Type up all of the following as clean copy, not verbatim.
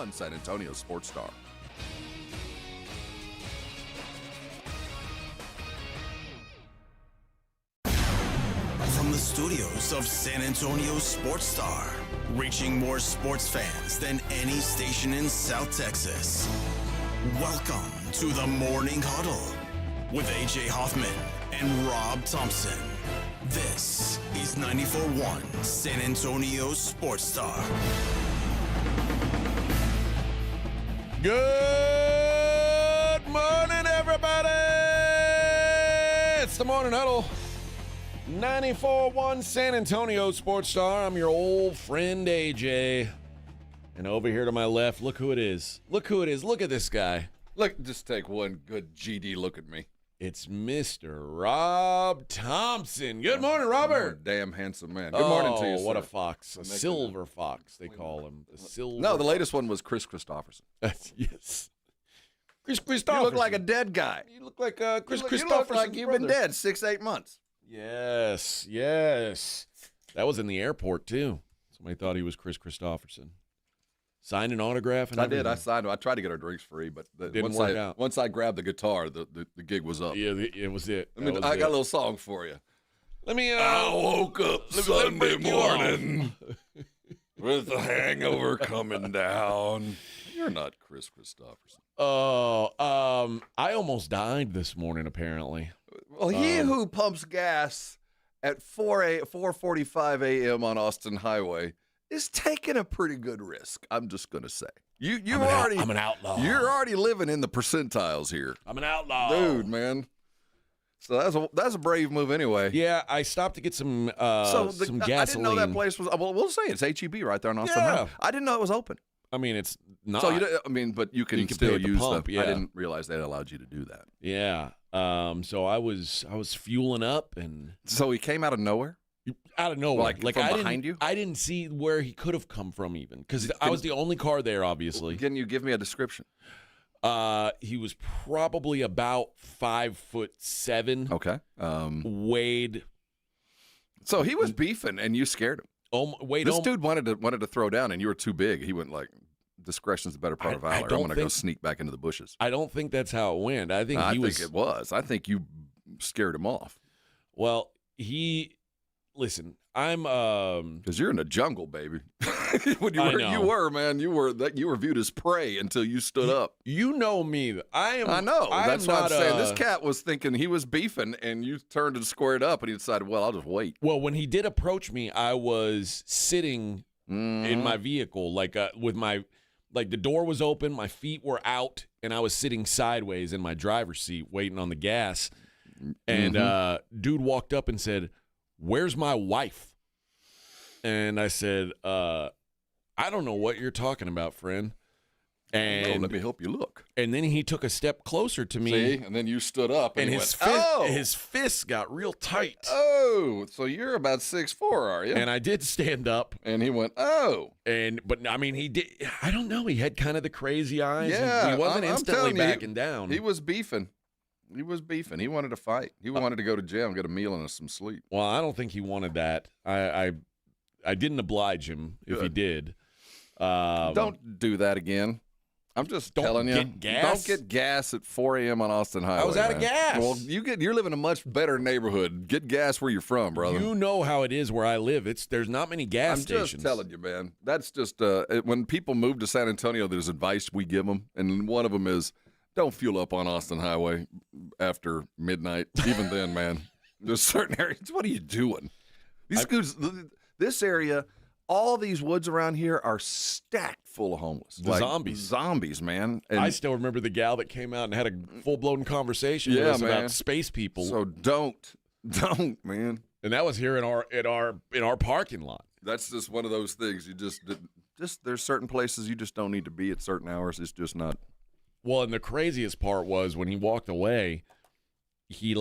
on San Antonio Sports Star. From the studios of San Antonio Sports Star, reaching more sports fans than any station in South Texas. Welcome to the Morning Huddle with AJ Hoffman and Rob Thompson. This is 94.1 San Antonio Sports Star. Good morning, everybody. It's the Morning Huddle. 94.1 San Antonio Sports Star. I'm your old friend, AJ. And over here to my left, look who it is. Look who it is. Look at this guy. Look, just take one good GD look at me. It's Mr. Rob Thompson. Good morning, Robert. Damn handsome man. Good morning to you, sir. What a fox. A silver fox, they call him. The silver No, the latest one was Chris Christopherson. Yes. Chris Christopherson. You look like a dead guy. You look like Chris You Christopherson. look like you've been dead 6-8 months. Yes, yes. That was in the airport, too. Somebody thought he was Chris Christopherson. Signed an autograph and everything. I did. I signed him. I tried to get our drinks free, but Didn't work out. Once I grabbed the guitar, the gig was up. Yeah, it was it. I got a little song for you. Let me. I woke up Sunday morning with the hangover coming down. You're not Chris Christopherson. Oh, I almost died this morning, apparently. Well, he who pumps gas at 4:45 a.m. on Austin Highway is taking a pretty good risk. I'm just gonna say. I'm an outlaw. You're already living in the percentiles here. I'm an outlaw, dude, man. So that's a brave move anyway. Yeah, I stopped to get some gasoline. I didn't know that place was. Well, we'll say it's HEB right there on Austin Highway. I didn't know it was open. I mean, it's not. So but you can still use pump. Yeah. I didn't realize they allowed you to do that. Yeah. So I was fueling up, and so he came out of nowhere. Out of nowhere, like from behind you. I didn't see where he could have come from, even because I was the only car there. Obviously, can you give me a description? He was probably about 5'7". Okay. Weighed. So he was beefing, and you scared him. This dude wanted to throw down, and you were too big. He went like, "Discretion's the better part of valor. I'm going to go sneak back into the bushes." I don't think that's how it went. I think it was. I think you scared him off. Well, listen. I'm because you're in the jungle, baby. You were viewed as prey until you stood up. You know me. I know. That's what I'm saying. This cat was thinking he was beefing, and you turned and squared up, and he decided, well, I'll just wait. Well, when he did approach me, I was sitting in my vehicle, with my the door was open, my feet were out, and I was sitting sideways in my driver's seat, waiting on the gas. And dude walked up and said, "Where's my wife?" And I said, "I don't know what you're talking about, friend." And let me help you look. And then he took a step closer to me. See? And then you stood up, and his fists got real tight. Oh, so you're about 6'4", are you? And I did stand up. And he went, oh. But I mean, he did. I don't know. He had kind of the crazy eyes. Yeah, he wasn't instantly backing down. He was beefing. He wanted to fight. He wanted to go to jail and get a meal and some sleep. Well, I don't think he wanted that. I didn't oblige him if he did. Don't do that again. I'm just telling you. Don't get gas at 4 a.m. on Austin Highway. I was out of gas. Well, you're living in a much better neighborhood. Get gas where you're from, brother. You know how it is where I live. There's not many gas stations. I'm just telling you, man. That's just when people move to San Antonio, there's advice we give them, and one of them is don't fuel up on Austin Highway after midnight. Even then, man, there's certain areas. What are you doing? This area. All these woods around here are stacked full of homeless. Zombies, man. And I still remember the gal that came out and had a full-blown conversation with us about space people. So don't, man. And that was here in our parking lot. That's just one of those things. You just there's certain places you just don't need to be at certain hours. It's just not. Well, and the craziest part was when he walked away, he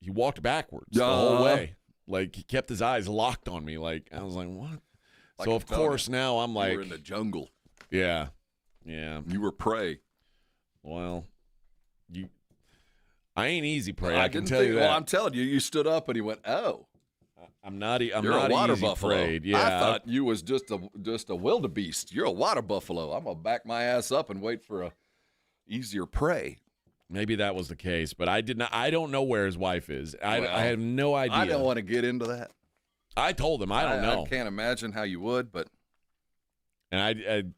walked backwards the whole way. Like, he kept his eyes locked on me. Like, I was like, what? So, of course, now I'm like. You were in the jungle. Yeah. Yeah. You were prey. Well, I ain't easy prey. I can tell you that. Well, I'm telling you, you stood up and he went, oh. I'm not You're not a water easy buffalo. preyed. Yeah, I thought you was just a wildebeest. You're a water buffalo. I'm gonna back my ass up and wait for a easier prey. maybe that was the case, but I did not. I don't know where his wife is. I have no idea. I don't want to get into that. I told him I don't know, I can't imagine how you would, but and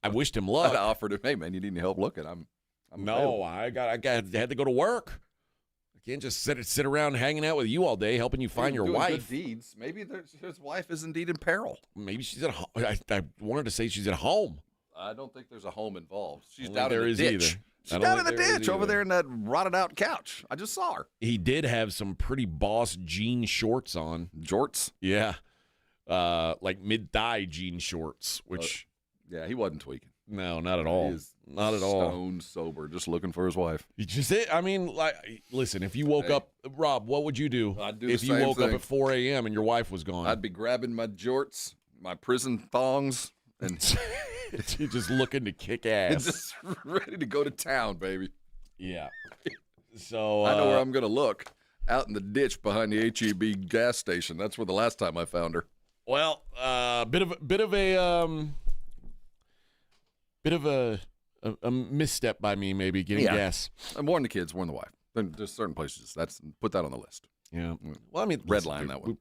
I wished him I luck. offered him, hey man, you need any help looking? I'm No, available. I had to go to work. I can't just sit around hanging out with you all day, helping you find your Doing wife. Good deeds. Maybe his wife is indeed in peril. Maybe she's at home. I wanted to say she's at home. I don't think there's a home involved. She's I don't down think in there the is ditch. either. I She's don't down in think the there is ditch over either. there in that rotted out couch. I just saw her. He did have some pretty boss jean shorts on. Jorts. Yeah, like mid-thigh jean shorts, which Yeah, he wasn't tweaking. no, not at all. He is Not at all. Stone sober, just looking for his wife. You just I mean, like, listen, if you woke Hey. up, Rob, what would you do I'd do if the you same woke up thing. at 4 a.m. and your wife was gone? I'd be grabbing my jorts, my prison thongs, and You're just looking to kick and ass. just ready to go to town, baby. Yeah. So I know where I'm going to look. Out in the ditch behind the HEB gas station. That's where the last time I found her. well, bit of a misstep by me, maybe getting Yeah. gas. And warn the kids, warn the wife. Then there's certain places. Put that on the list. Yeah. Well, I mean, Red listen, line that one.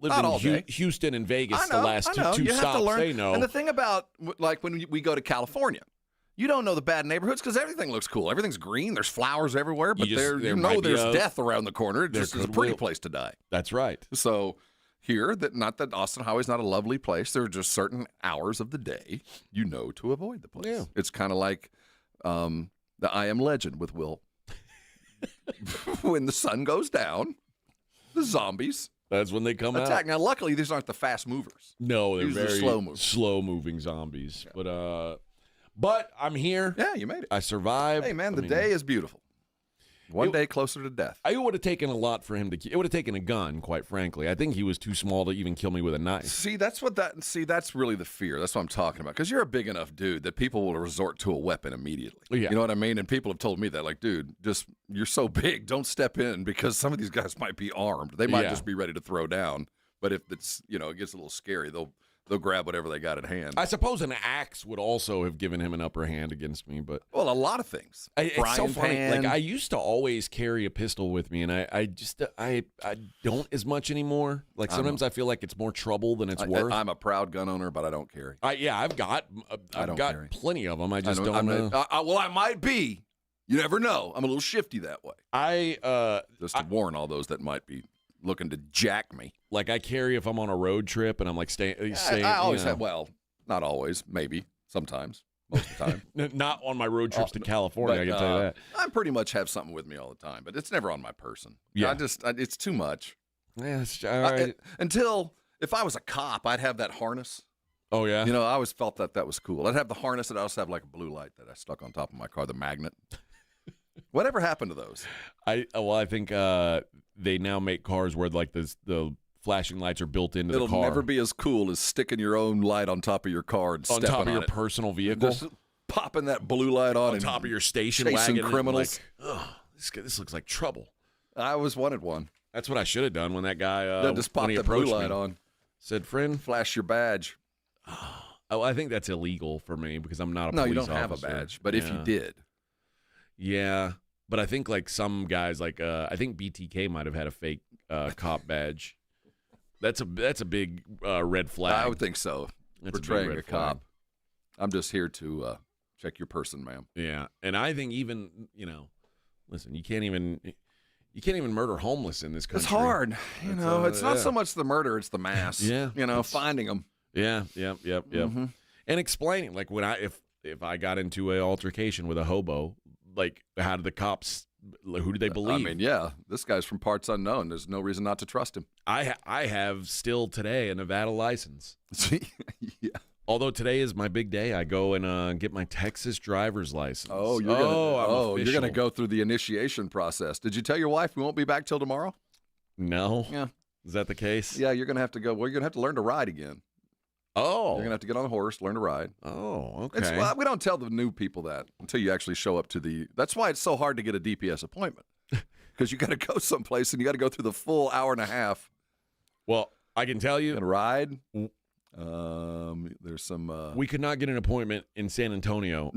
Lived Not in all day. Houston and Vegas I know, the last I know. two You have stops. to learn. They know. And the thing about, like, when we go to California, you don't know the bad neighborhoods because everything looks cool. Everything's green. There's flowers everywhere, but there you might know be there's a- death around the corner. It there just is a could pretty will- place to die. That's right. So here, not that Austin Highway's not a lovely place. There are just certain hours of the day you know to avoid the place. Yeah. It's kind of like the I Am Legend with Will. When the sun goes down, the zombies That's when they come attack. out. Now, luckily, these aren't the fast movers. No, they're These are very slow moving. slow-moving zombies. But I'm here. Yeah, you made it. I survived. Hey, man, I the mean, day is beautiful. One day closer to death. It would have taken a lot for him to. It would have taken a gun, quite frankly. I think he was too small to even kill me with a knife. See, that's really the fear. That's what I'm talking about. Because you're a big enough dude that people will resort to a weapon immediately. Yeah. You know what I mean? And people have told me that, like, dude, you're so big, don't step in because some of these guys might be armed. They might Yeah. just be ready to throw down. But if it gets a little scary, they'll grab whatever they got at hand. I suppose an axe would also have given him an upper hand against me, but Well, a lot of things. it's so Frying funny. pan. Like I used to always carry a pistol with me, and I don't as much anymore. Like sometimes I feel like it's more trouble than it's worth. I'm a proud gun owner, but I don't carry. I've got don't got carry. plenty of them. I just I don't know. well, I might be. You never know. I'm a little shifty that way. Just to warn all those that might be looking to jack me. Like I carry if I'm on a road trip and I'm like staying. I always have. Well, not always. Maybe. Sometimes. Most of the time. Not on my road trips to California. But, I can tell you that. I pretty much have something with me all the time, but it's never on my person. Yeah. It's too much. Yeah, all right. Until if I was a cop, I'd have that harness. Oh yeah. You know, I always felt that was cool. I'd have the harness, and I also have like a blue light that I stuck on top of my car, the magnet. Whatever happened to those? I think they now make cars where like the flashing lights are built into It'll the car. never be as cool as sticking your own light on top of your car and on stepping top of on your it. personal vehicle. Just popping that blue light on On top of your station chasing wagon. criminals. Like, this looks like trouble. I always wanted one. That's what I should have done when that guy Then just pop when he that blue approached light me. on. Said, friend, Flash your badge. oh, I think that's illegal for me because I'm not a No, police you don't have a officer. badge. But if you Yeah. did, Yeah. But I think like some guys like I think BTK might have had a fake cop badge. That's a big red flag. I would think so. That's a big Portraying red a flag. cop. I'm just here to check your person, ma'am. Yeah. And I think even, listen, you can't even murder homeless in this country. It's hard. You It's, know, it's not yeah. so much the murder, it's the mass. Yeah, You know, it's- finding them. Yeah, yep. Mhm. And explaining like when if I got into a altercation with a hobo, like how did the cops who do they believe? I mean, yeah, this guy's from parts unknown. There's no reason not to trust him. I have still today a Nevada license. Yeah. Although today is my big day, I go and get my Texas driver's license. Oh, I'm you're gonna official. go through the initiation process. Did you tell your wife we won't be back till tomorrow? No, Yeah. is that the case? Yeah, you're gonna have to go. Well, you're gonna have to learn to ride again. Oh, You're gonna have to get on a horse, learn to ride. oh, It's, okay. well, we don't tell the new people that until you actually show up to the. That's why it's so hard to get a DPS appointment, because you got to go someplace and you got to go through the full hour and a half. Well, I can tell you. And ride. There's some. We could not get an appointment in San Antonio.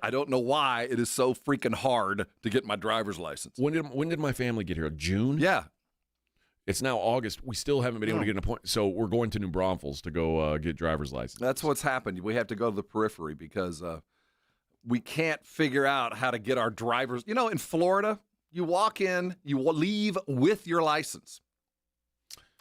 I don't know why it is so freaking hard to get my driver's license. When did my family get here? June? Yeah. It's now August. We still haven't been able to get an appointment. So we're going to New Braunfels to go get driver's license. That's what's happened. We have to go to the periphery because we can't figure out how to get our drivers. You know, in Florida, you walk in, you leave with your license.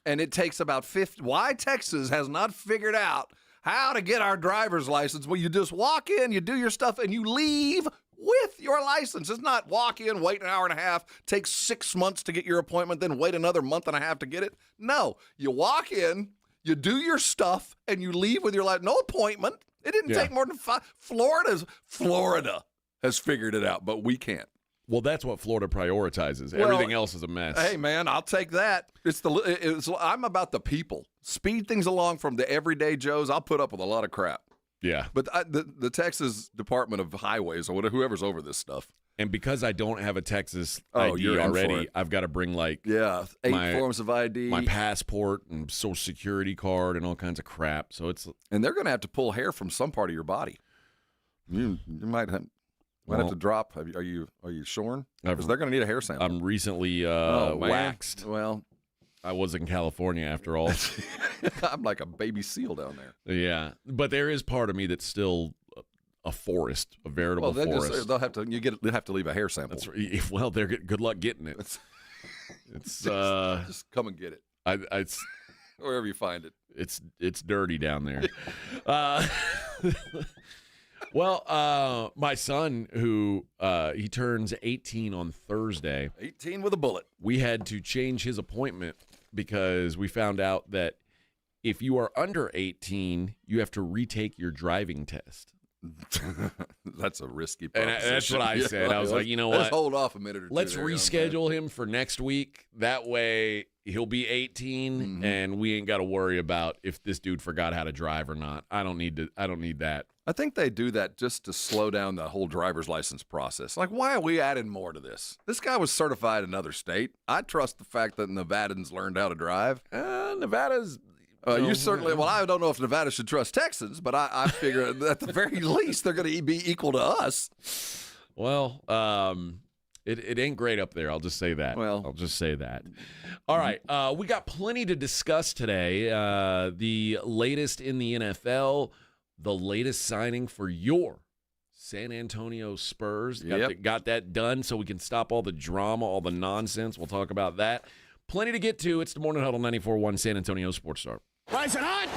And it takes about 50. Why Texas has not figured out how to get our driver's license? Well, you just walk in, you do your stuff, and you leave with your license. It's not walk in, wait an hour and a half, take 6 months to get your appointment, then wait another month and a half to get it. No, you walk in, you do your stuff, and you leave with your license. No appointment. It didn't take more than 5. Florida has figured it out, but we can't. Well, that's what Florida prioritizes. Everything else is a mess. Hey, man, I'll take that. I'm about the people. Speed things along from the everyday Joes. I'll put up with a lot of crap. Yeah. But the Texas Department of Highways or whatever, whoever's over this stuff. And because I don't have a Texas ID already, I've got to bring 8 forms of ID, my passport and Social Security card and all kinds of crap. So and they're going to have to pull hair from some part of your body. You might have to drop. Are you shorn? Because they're going to need a hair sample. I'm recently waxed. Well, I was in California after all. I'm like a baby seal down there. Yeah, but there is part of me that's still a forest, a veritable forest. They'll have to leave a hair sample. That's right. Well, good luck getting it. It's just come and get it. It's wherever you find it. It's dirty down there. Well, my son, who he turns 18 on Thursday. 18 with a bullet. We had to change his appointment because we found out that if you are under 18, you have to retake your driving test. That's a risky proposition. And that's what I said. I was like, you know what? Let's hold off a minute or two. Let's reschedule him for next week. That way he'll be 18 and we ain't got to worry about if this dude forgot how to drive or not. I don't need that. I think they do that just to slow down the whole driver's license process. Like, why are we adding more to this? This guy was certified in another state. I trust the fact that Nevadans learned how to drive. Nevada's... you certainly. Well, I don't know if Nevada should trust Texans, but I figure at the very least they're going to be equal to us. Well, it ain't great up there. I'll just say that. Well, I'll just say that. All right, we got plenty to discuss today. The latest in the NFL, the latest signing for your San Antonio Spurs. Got that done, so we can stop all the drama, all the nonsense. We'll talk about that. Plenty to get to. It's the Morning Huddle 94.1 San Antonio Sports Star. Rising hot!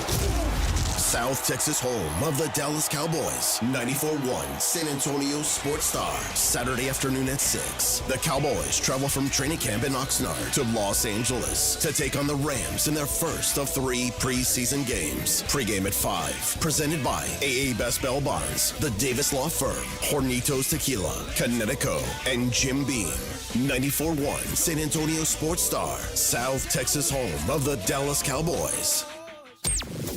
South Texas home of the Dallas Cowboys. 94.1 San Antonio Sports Star. Saturday afternoon at 6. The Cowboys travel from training camp in Oxnard to Los Angeles to take on the Rams in their first of 3 preseason games. Pre-game at 5. Presented by AA Best Bell Bonds, the Davis Law Firm, Hornitos Tequila, Connecticut, and Jim Beam. 94.1 San Antonio Sports Star. South Texas home of the Dallas Cowboys.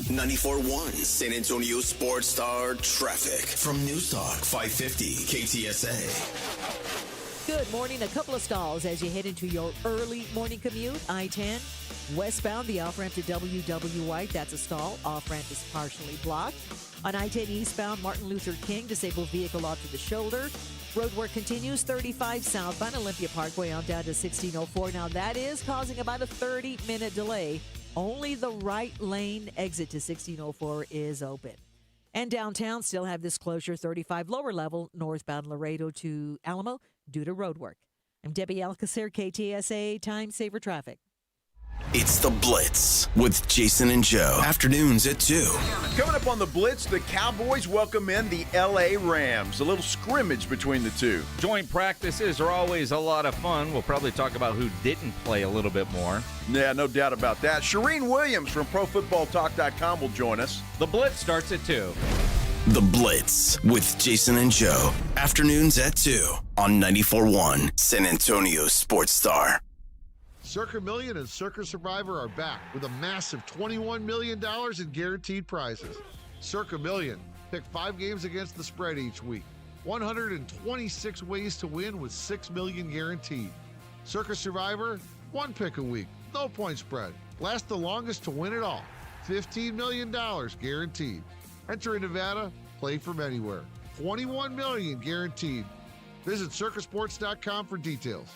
94.1 San Antonio Sports Star traffic from News Talk 550 KTSA. Good morning. A couple of stalls as you head into your early morning commute. I-10 westbound, the off-ramp to WW White. That's a stall. Off-ramp is partially blocked. On I-10 eastbound, Martin Luther King, disabled vehicle off to the shoulder. Road work continues 35 southbound Olympia Parkway on down to 1604. Now that is causing about a 30-minute delay. Only the right lane exit to 1604 is open. And downtown still have this closure 35 lower level northbound Laredo to Alamo due to road work. I'm Debbie Alcacer, KTSA Time Saver Traffic. It's The Blitz with Jason and Joe. Afternoons at 2. Coming up on The Blitz, the Cowboys welcome in the L.A. Rams. A little scrimmage between the two. Joint practices are always a lot of fun. We'll probably talk about who didn't play a little bit more. Yeah, no doubt about that. Shireen Williams from ProFootballTalk.com will join us. The Blitz starts at 2. The Blitz with Jason and Joe. Afternoons at 2 on 94.1 San Antonio Sports Star. Circa Million and Circa Survivor are back with a massive $21 million in guaranteed prizes. Circa Million. Pick 5 games against the spread each week. 126 ways to win with $6 million guaranteed. Circus Survivor, 1 pick a week, no point spread. Last the longest to win it all. $15 million guaranteed. Enter in Nevada, play from anywhere. $21 million guaranteed. Visit circusports.com for details.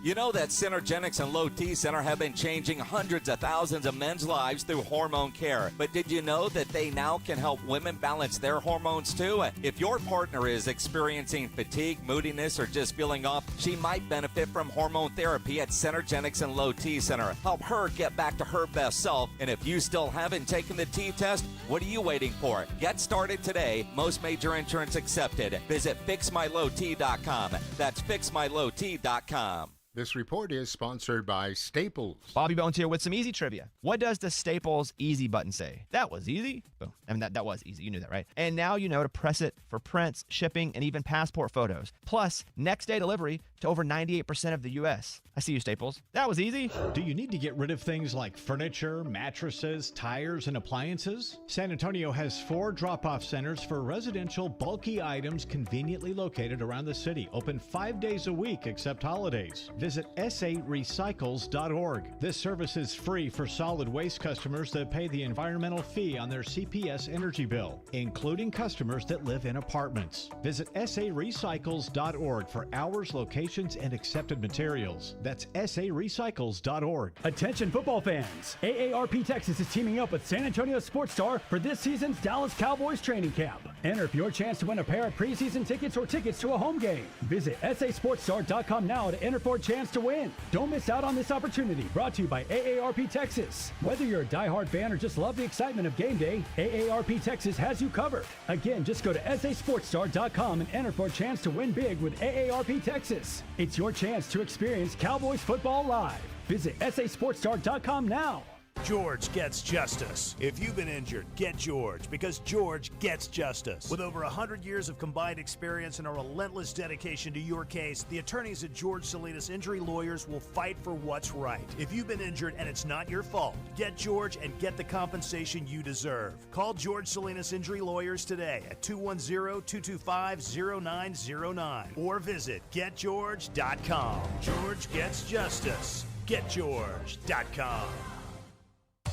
You know that Synergenics and Low T Center have been changing hundreds of thousands of men's lives through hormone care. But did you know that they now can help women balance their hormones too? If your partner is experiencing fatigue, moodiness, or just feeling off, she might benefit from hormone therapy at Synergenics and Low T Center. Help her get back to her best self. And if you still haven't taken the T test, what are you waiting for? Get started today. Most major insurance accepted. Visit fixmylowt.com. That's fixmylowt.com. This report is sponsored by Staples. Bobby Bones here with some easy trivia. What does the Staples easy button say? That was easy. Boom. I mean, that was easy. You knew that, right? And now you know to press it for prints, shipping, and even passport photos. Plus, next day delivery to over 98% of the U.S. I see you, Staples. That was easy. Do you need to get rid of things like furniture, mattresses, tires, and appliances? San Antonio has 4 drop-off centers for residential bulky items conveniently located around the city. Open 5 days a week except holidays. Visit sarecycles.org. This service is free for solid waste customers that pay the environmental fee on their CPS energy bill, including customers that live in apartments. Visit sarecycles.org for hours, locations, and accepted materials. That's sarecycles.org. Attention football fans! AARP Texas is teaming up with San Antonio Sports Star for this season's Dallas Cowboys training camp. Enter for your chance to win a pair of preseason tickets or tickets to a home game. Visit sasportstar.com now to enter for a chance to win. Don't miss out on this opportunity. Brought to you by AARP Texas. Whether you're a diehard fan or just love the excitement of game day, AARP Texas has you covered. Again, just go to sasportstar.com and enter for a chance to win big with AARP Texas. It's your chance to experience Cowboys football live. Visit sasportstar.com now. George gets justice. If you've been injured, get George, because George gets justice. With over 100 years of combined experience and a relentless dedication to your case, the attorneys at George Salinas Injury Lawyers will fight for what's right. If you've been injured and it's not your fault, get George and get the compensation you deserve. Call George Salinas Injury Lawyers today at 210-225-0909 or visit getgeorge.com. George gets justice. Getgeorge.com.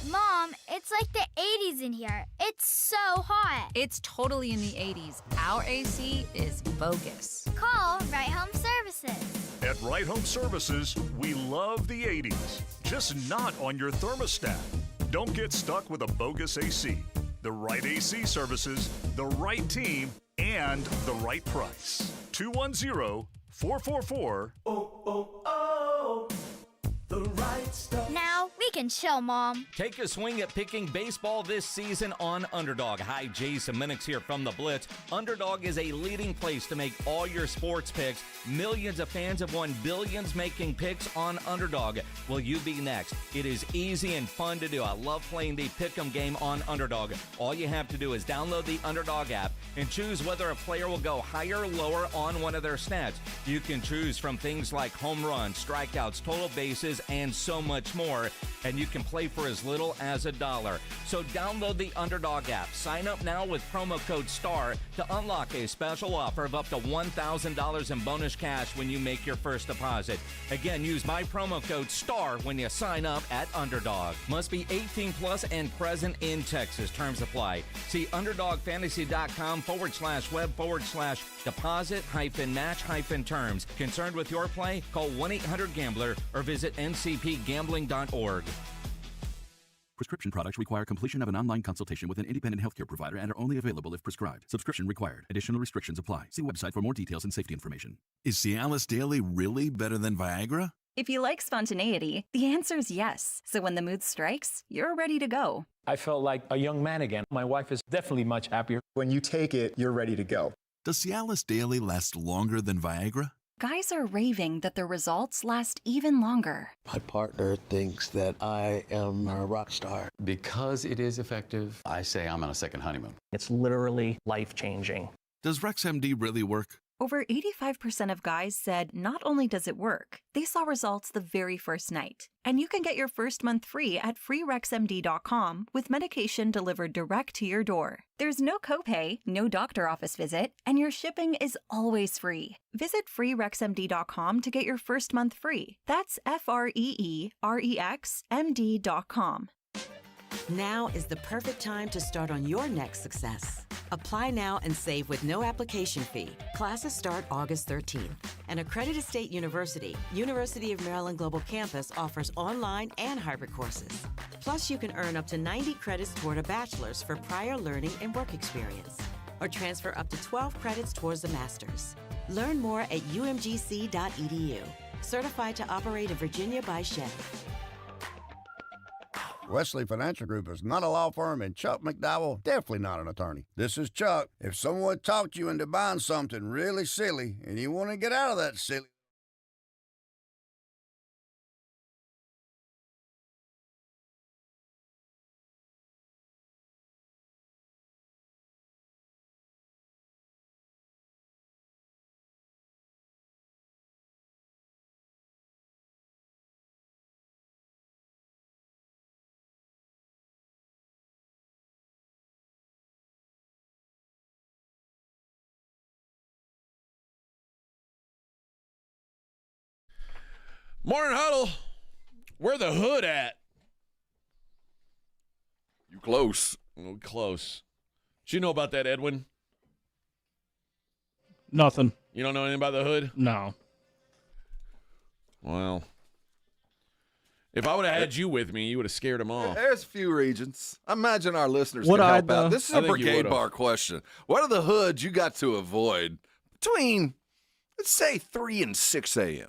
Mom, it's like the 80s in here. It's so hot. It's totally in the 80s. Our AC is bogus. Call Right Home Services. At Right Home Services, we love the 80s, just not on your thermostat. Don't get stuck with a bogus AC. The right AC services, the right team, and the right price. 210-444-Oh. The right stuff. Now we can chill, Mom. Take a swing at picking baseball this season on Underdog. Hi, Jason Minix here from The Blitz. Underdog is a leading place to make all your sports picks. Millions of fans have won billions making picks on Underdog. Will you be next? It is easy and fun to do. I love playing the pick'em game on Underdog. All you have to do is download the Underdog app and choose whether a player will go higher or lower on one of their stats. You can choose from things like home runs, strikeouts, total bases, and so much more. And you can play for as little as $1. So download the Underdog app. Sign up now with promo code STAR to unlock a special offer of up to $1,000 in bonus cash when you make your first deposit. Again, use my promo code STAR when you sign up at Underdog. Must be 18 plus and present in Texas. Terms apply. See underdogfantasy.com/web/deposit-match-terms. Concerned with your play? Call 1-800-GAMBLER or visit ncpgambling.org. Prescription products require completion of an online consultation with an independent healthcare provider and are only available if prescribed. Subscription required. Additional restrictions apply. See website for more details and safety information. Is Cialis Daily really better than Viagra? If you like spontaneity, the answer is yes. So when the mood strikes, you're ready to go. I felt like a young man again. My wife is definitely much happier. When you take it, you're ready to go. Does Cialis Daily last longer than Viagra? Guys are raving that their results last even longer. My partner thinks that I am a rock star. Because it is effective, I say I'm on a second honeymoon. It's literally life-changing. Does RexMD really work? Over 85% of guys said not only does it work, they saw results the very first night. And you can get your first month free at freerexmd.com with medication delivered direct to your door. There's no copay, no doctor office visit, and your shipping is always free. Visit freerexmd.com to get your first month free. That's FREEREXMD.com. Now is the perfect time to start on your next success. Apply now and save with no application fee. Classes start August 13th. An accredited state university, University of Maryland Global Campus offers online and hybrid courses. Plus, you can earn up to 90 credits toward a bachelor's for prior learning and work experience, or transfer up to 12 credits towards a master's. Learn more at umgc.edu. Certified to operate in Virginia by Chevy. Wesley Financial Group is not a law firm, and Chuck McDowell definitely not an attorney. This is Chuck. If someone talked you into buying something really silly and you want to get out of that silly... Morning Huddle. Where the hood at? You close. Oh, close. Did you know about that, Edwin? Nothing. You don't know anything about the hood? No. Well, if I would have had you with me, you would have scared him off. There's a few regions. I imagine our listeners Would can I, help out. though? This is I a think you brigade would've. bar question. What are the hoods you got to avoid between, let's say, 3 and 6 a.m.?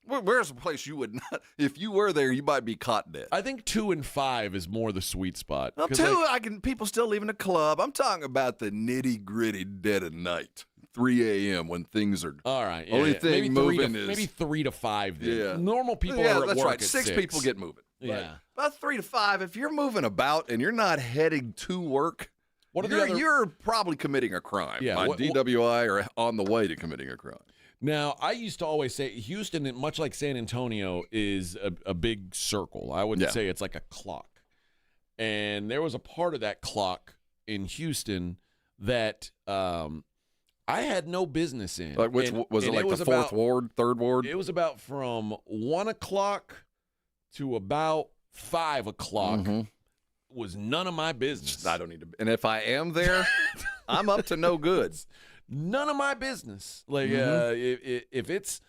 Where's a place you would not, if you were there, you might be caught dead? I think 2 and 5 is more the sweet spot. Well, 2, people still leaving the club. I'm talking about the nitty-gritty dead of night, 3 a.m. when things are all right. Only yeah. thing moving is maybe 3 to 5. Then. Yeah. Normal people yeah, are at that's work right. at 6 people get moving. Yeah. Right. About 3 to 5. If you're moving about and you're not heading to work, you're probably committing a crime. Yeah, by DWI or on the way to committing a crime. Now, I used to always say Houston, much like San Antonio, is a big circle. I would say it's like a clock. And there was a part of that clock in Houston that I had no business in. Like which was it? Like the 4th ward, 3rd ward? It was about from 1 o'clock to about 5 o'clock. Was none of my business. I don't need to. And if I am there, I'm up to no good. None of my business. Like if it's,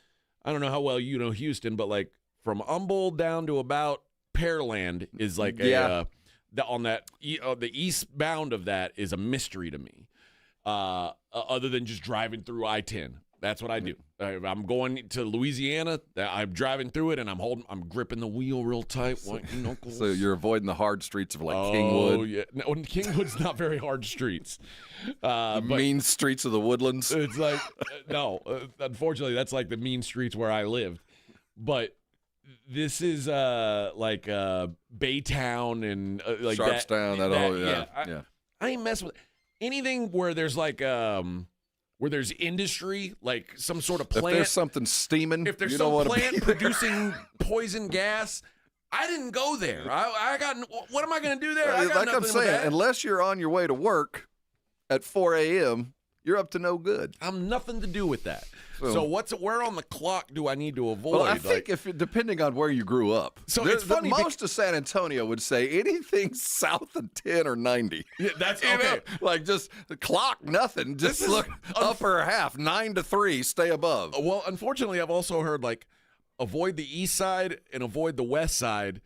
I don't know how well you know Houston, but like from Humboldt down to about Pearland is like on that the eastbound of that is a mystery to me. Other than just driving through I-10. That's what I do. I'm going to Louisiana. I'm driving through it, and I'm gripping the wheel real tight. So you're avoiding the hard streets of like Kingwood. Kingwood. Yeah, no, Kingwood's not very hard streets. The mean streets of the woodlands. It's like no. Unfortunately, that's like the mean streets where I lived. But this is like Baytown and like Sharpstown. That I ain't messing with anything where there's like where there's industry, like some sort of plant. If there's something steaming, if there's you some don't plant producing poison gas, I didn't go there. I got. What am I going to do there? I got like nothing I'm with saying, that. unless you're on your way to work at 4 a.m., you're up to no good. I'm nothing to do with that. So where on the clock do I need to avoid? Well, I think depending on where you grew up. So it's funny. Most of San Antonio would say anything south of 10 or 90. Yeah, that's okay. know, like just the clock, nothing. Just look upper half, 9 to 3, stay above. Well, unfortunately, I've also heard like avoid the east side and avoid the west side.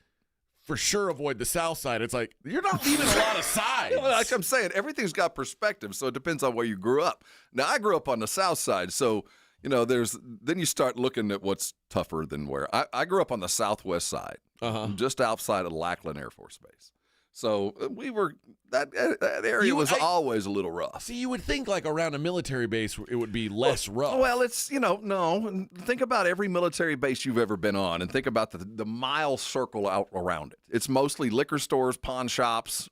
For sure, avoid the south side. It's like you're not leaving a lot of sides. Like I'm saying, everything's got perspective, so it depends on where you grew up. Now, I grew up on the south side, so then you start looking at what's tougher than where. I grew up on the southwest side, just outside of Lackland Air Force Base. So we were that area was always a little rough. See, you would think like around a military base it would be less rough. Well, it's no. Think about every military base you've ever been on, and think about the mile circle out around it. It's mostly liquor stores, pawn shops,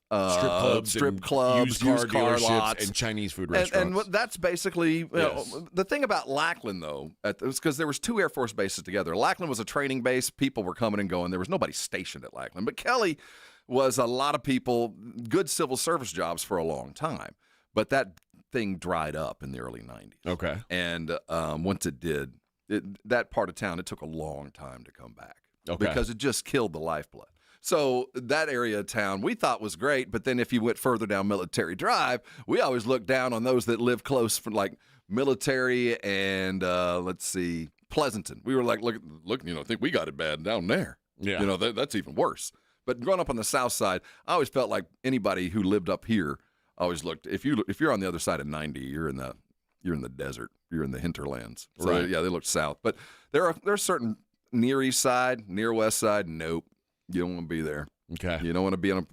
strip clubs, used car lots, and Chinese food restaurants. And that's basically the thing about Lackland, though, because there was 2 Air Force bases together. Lackland was a training base; people were coming and going. There was nobody stationed at Lackland, but Kelly was a lot of people, good civil service jobs for a long time. But that thing dried up in the early 90s. Okay. And once it did, that part of town, it took a long time to come back. Okay. Because it just killed the lifeblood. So that area of town we thought was great, but then if you went further down Military Drive, we always looked down on those that live close for like Military and, Pleasanton. We were like, look, I think we got it bad down there. Yeah. That's even worse. But growing up on the south side, I always felt like anybody who lived up here always looked. If you're on the other side of 90, you're in the desert. You're in the hinterlands. So right. Yeah, they look south. But there are certain near east side, near west side. Nope, you don't want to be there. Okay. You don't want to be on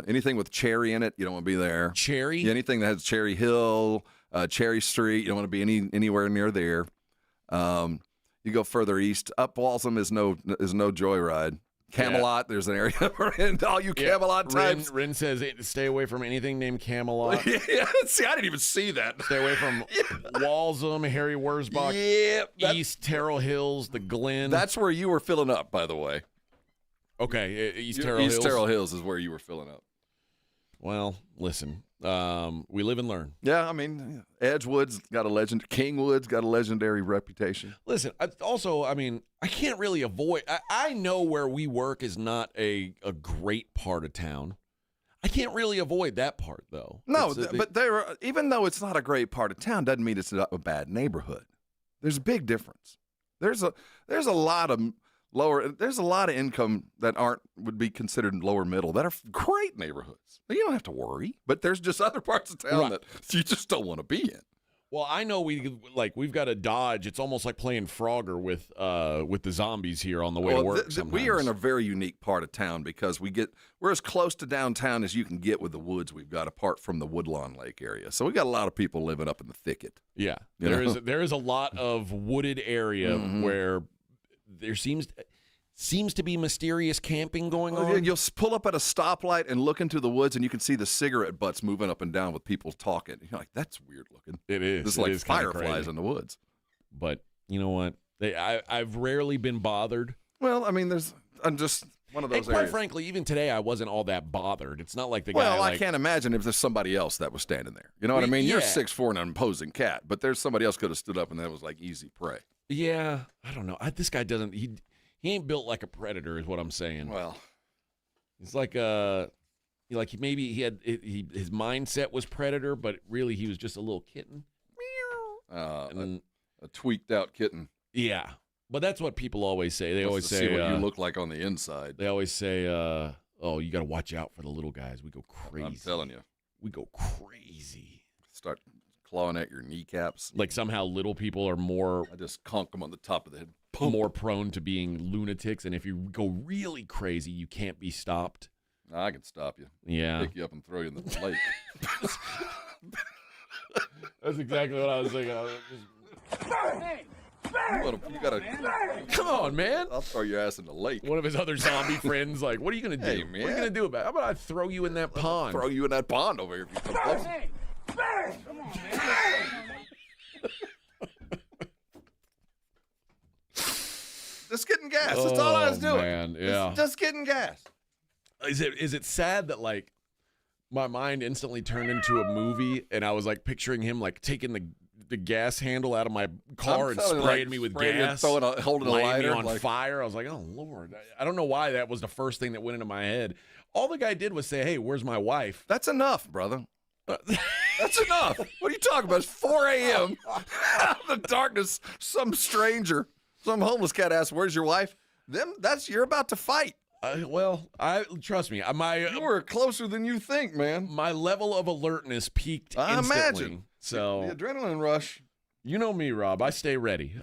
anything with cherry in it. You don't want to be there. Cherry. Yeah, anything that has Cherry Hill, Cherry Street. You don't want to be anywhere near there. You go further east. Up Waltham is no joyride. Camelot, there's an area for all you Camelot types. Rin says stay away from anything named Camelot. Yeah, see, I didn't even see that. Stay away from Waltham, Harry Wurzbach, East Terrell Hills, the Glen. That's where you were filling up, by the way. Okay, East Terrell Hills. East Terrell Hills is where you were filling up. Well, listen, we live and learn. Yeah, I mean, Edgewood's got a legend. Kingwood's got a legendary reputation. Listen, I can't really avoid. I know where we work is not a great part of town. I can't really avoid that part, though. No, but even though it's not a great part of town, doesn't mean it's not a bad neighborhood. There's a big difference. There's a lot of income that would be considered lower middle that are great neighborhoods. You don't have to worry, but there's just other parts of town that you just don't want to be in. Well, I know we've got to dodge. It's almost like playing Frogger with the zombies here on the way to work. We are in a very unique part of town because we're as close to downtown as you can get with the woods we've got, apart from the Woodlawn Lake area. So we got a lot of people living up in the thicket. Yeah, there is a lot of wooded area where there seems to be mysterious camping going on. You'll pull up at a stoplight and look into the woods, and you can see the cigarette butts moving up and down with people talking. You're like, that's weird looking. It is. It's like fireflies in the woods. But you know what? I've rarely been bothered. Well, I mean, I'm just one of those quite areas. frankly, even today, I wasn't all that bothered. It's not like the guy. Well, I can't imagine if there's somebody else that was standing there. You know what I mean? Yeah. You're 6'4" and an imposing cat, but there's somebody else could have stood up, and that was like easy prey. Yeah, I don't know. This guy doesn't. He ain't built like a predator, is what I'm saying. Well, it's like maybe his mindset was predator, but really he was just a little kitten. A tweaked out kitten. Yeah, but that's what people always say. They always say see what you look like on the inside. They always say, "Oh, you got to watch out for the little guys. We go crazy." I'm telling you, we go crazy. Start clawing at your kneecaps. Like somehow little people are more. I just conk them on the top of the head. More prone to being lunatics, and if you go really crazy, you can't be stopped. I can stop you. Yeah, pick you up and throw you in the lake. That's exactly what I was thinking. You gotta come on, man! I'll throw your ass in the lake. One of his other zombie friends, like, what are you gonna do? Hey, man. What are you gonna do about it? How about I throw you in that pond? Throw you in that pond over here if you come close. Come on, man. Just getting gas. That's all I was doing. Man, yeah. Just getting gas. Is it sad that like my mind instantly turned into a movie and I was like picturing him like taking the gas handle out of my car and spraying me with gas, holding a lighter me on fire? I was like, oh Lord, I don't know why that was the first thing that went into my head. All the guy did was say, hey, where's my wife? That's enough, brother. That's enough. What are you talking about? It's 4 a.m. out in the darkness. Some stranger. Some homeless cat asks, "Where's your wife?" You're about to fight. Trust me. You were closer than you think, man. My level of alertness peaked instantly. Imagine. So the adrenaline rush. You know me, Rob. I stay ready.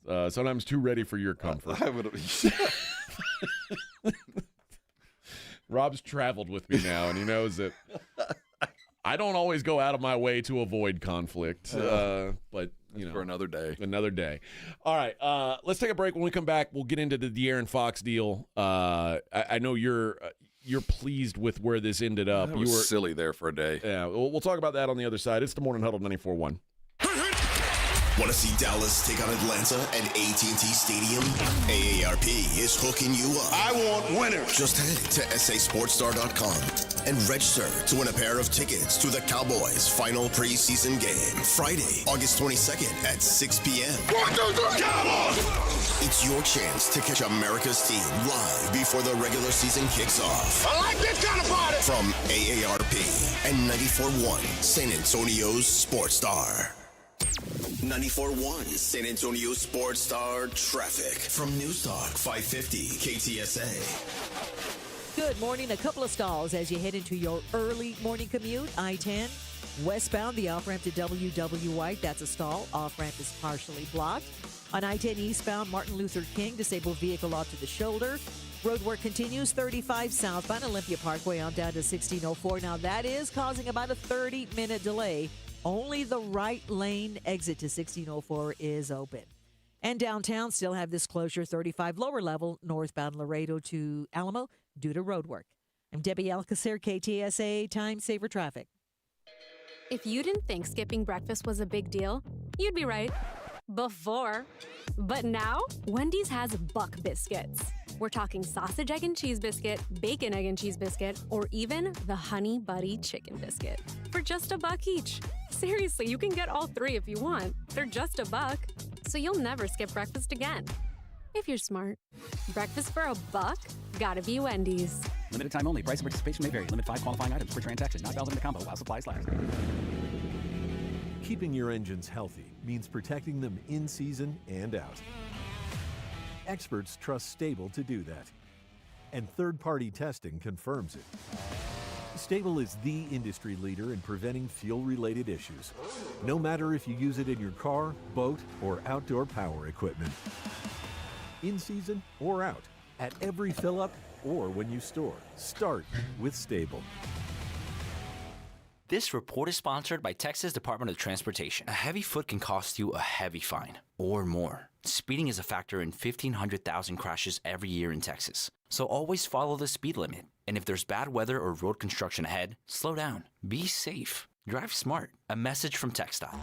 Sometimes too ready for your comfort. I would. Rob's traveled with me now, and he knows that I don't always go out of my way to avoid conflict. But for another day. Another day. All right, let's take a break. When we come back, we'll get into the De'Aaron Fox deal. I know you're pleased with where this ended up. You were silly there for a day. Yeah, we'll talk about that on the other side. It's the Morning Huddle 94.1. Want to see Dallas take on Atlanta at AT&T Stadium? AARP is hooking you up. I want winners. Just head to sasportstar.com and register to win a pair of tickets to the Cowboys' final preseason game, Friday, August 22nd at 6 p.m. 1, 2, 3, Cowboys! It's your chance to catch America's team live before the regular season kicks off. I like this kind of party! From AARP and 94.1, San Antonio's Sports Star. 94.1 San Antonio Sports Star traffic from News Talk 550 KTSA. Good morning. A couple of stalls as you head into your early morning commute. I-10 westbound, the off-ramp to W.W. White. That's a stall. Off-ramp is partially blocked. On I-10 eastbound, Martin Luther King, disabled vehicle off to the shoulder. Road work continues 35 southbound Olympia Parkway on down to 1604. Now that is causing about a 30-minute delay. Only the right lane exit to 1604 is open. And downtown still have this closure, 35 lower level, northbound Laredo to Alamo due to road work. I'm Debbie Alcacer, KTSA Time Saver Traffic. If you didn't think skipping breakfast was a big deal, you'd be right. Before. But now, Wendy's has Buck Biscuits. We're talking sausage, egg, and cheese biscuit, bacon, egg, and cheese biscuit, or even the Honey Buddy chicken biscuit for just $1 each. Seriously, you can get all three if you want. They're just $1, so you'll never skip breakfast again. If you're smart. Breakfast for $1? Gotta be Wendy's. Limited time only. Price and participation may vary. Limit 5 qualifying items per transaction. Not valid in the combo while supplies last. Keeping your engines healthy means protecting them in season and out. Experts trust Stable to do that. And third-party testing confirms it. Stable is the industry leader in preventing fuel-related issues, no matter if you use it in your car, boat, or outdoor power equipment. In season or out, at every fill-up or when you store, start with Stable. This report is sponsored by Texas Department of Transportation. A heavy foot can cost you a heavy fine or more. Speeding is a factor in 1,500,000 crashes every year in Texas. So always follow the speed limit. And if there's bad weather or road construction ahead, slow down. Be safe. Drive smart. A message from TxDOT.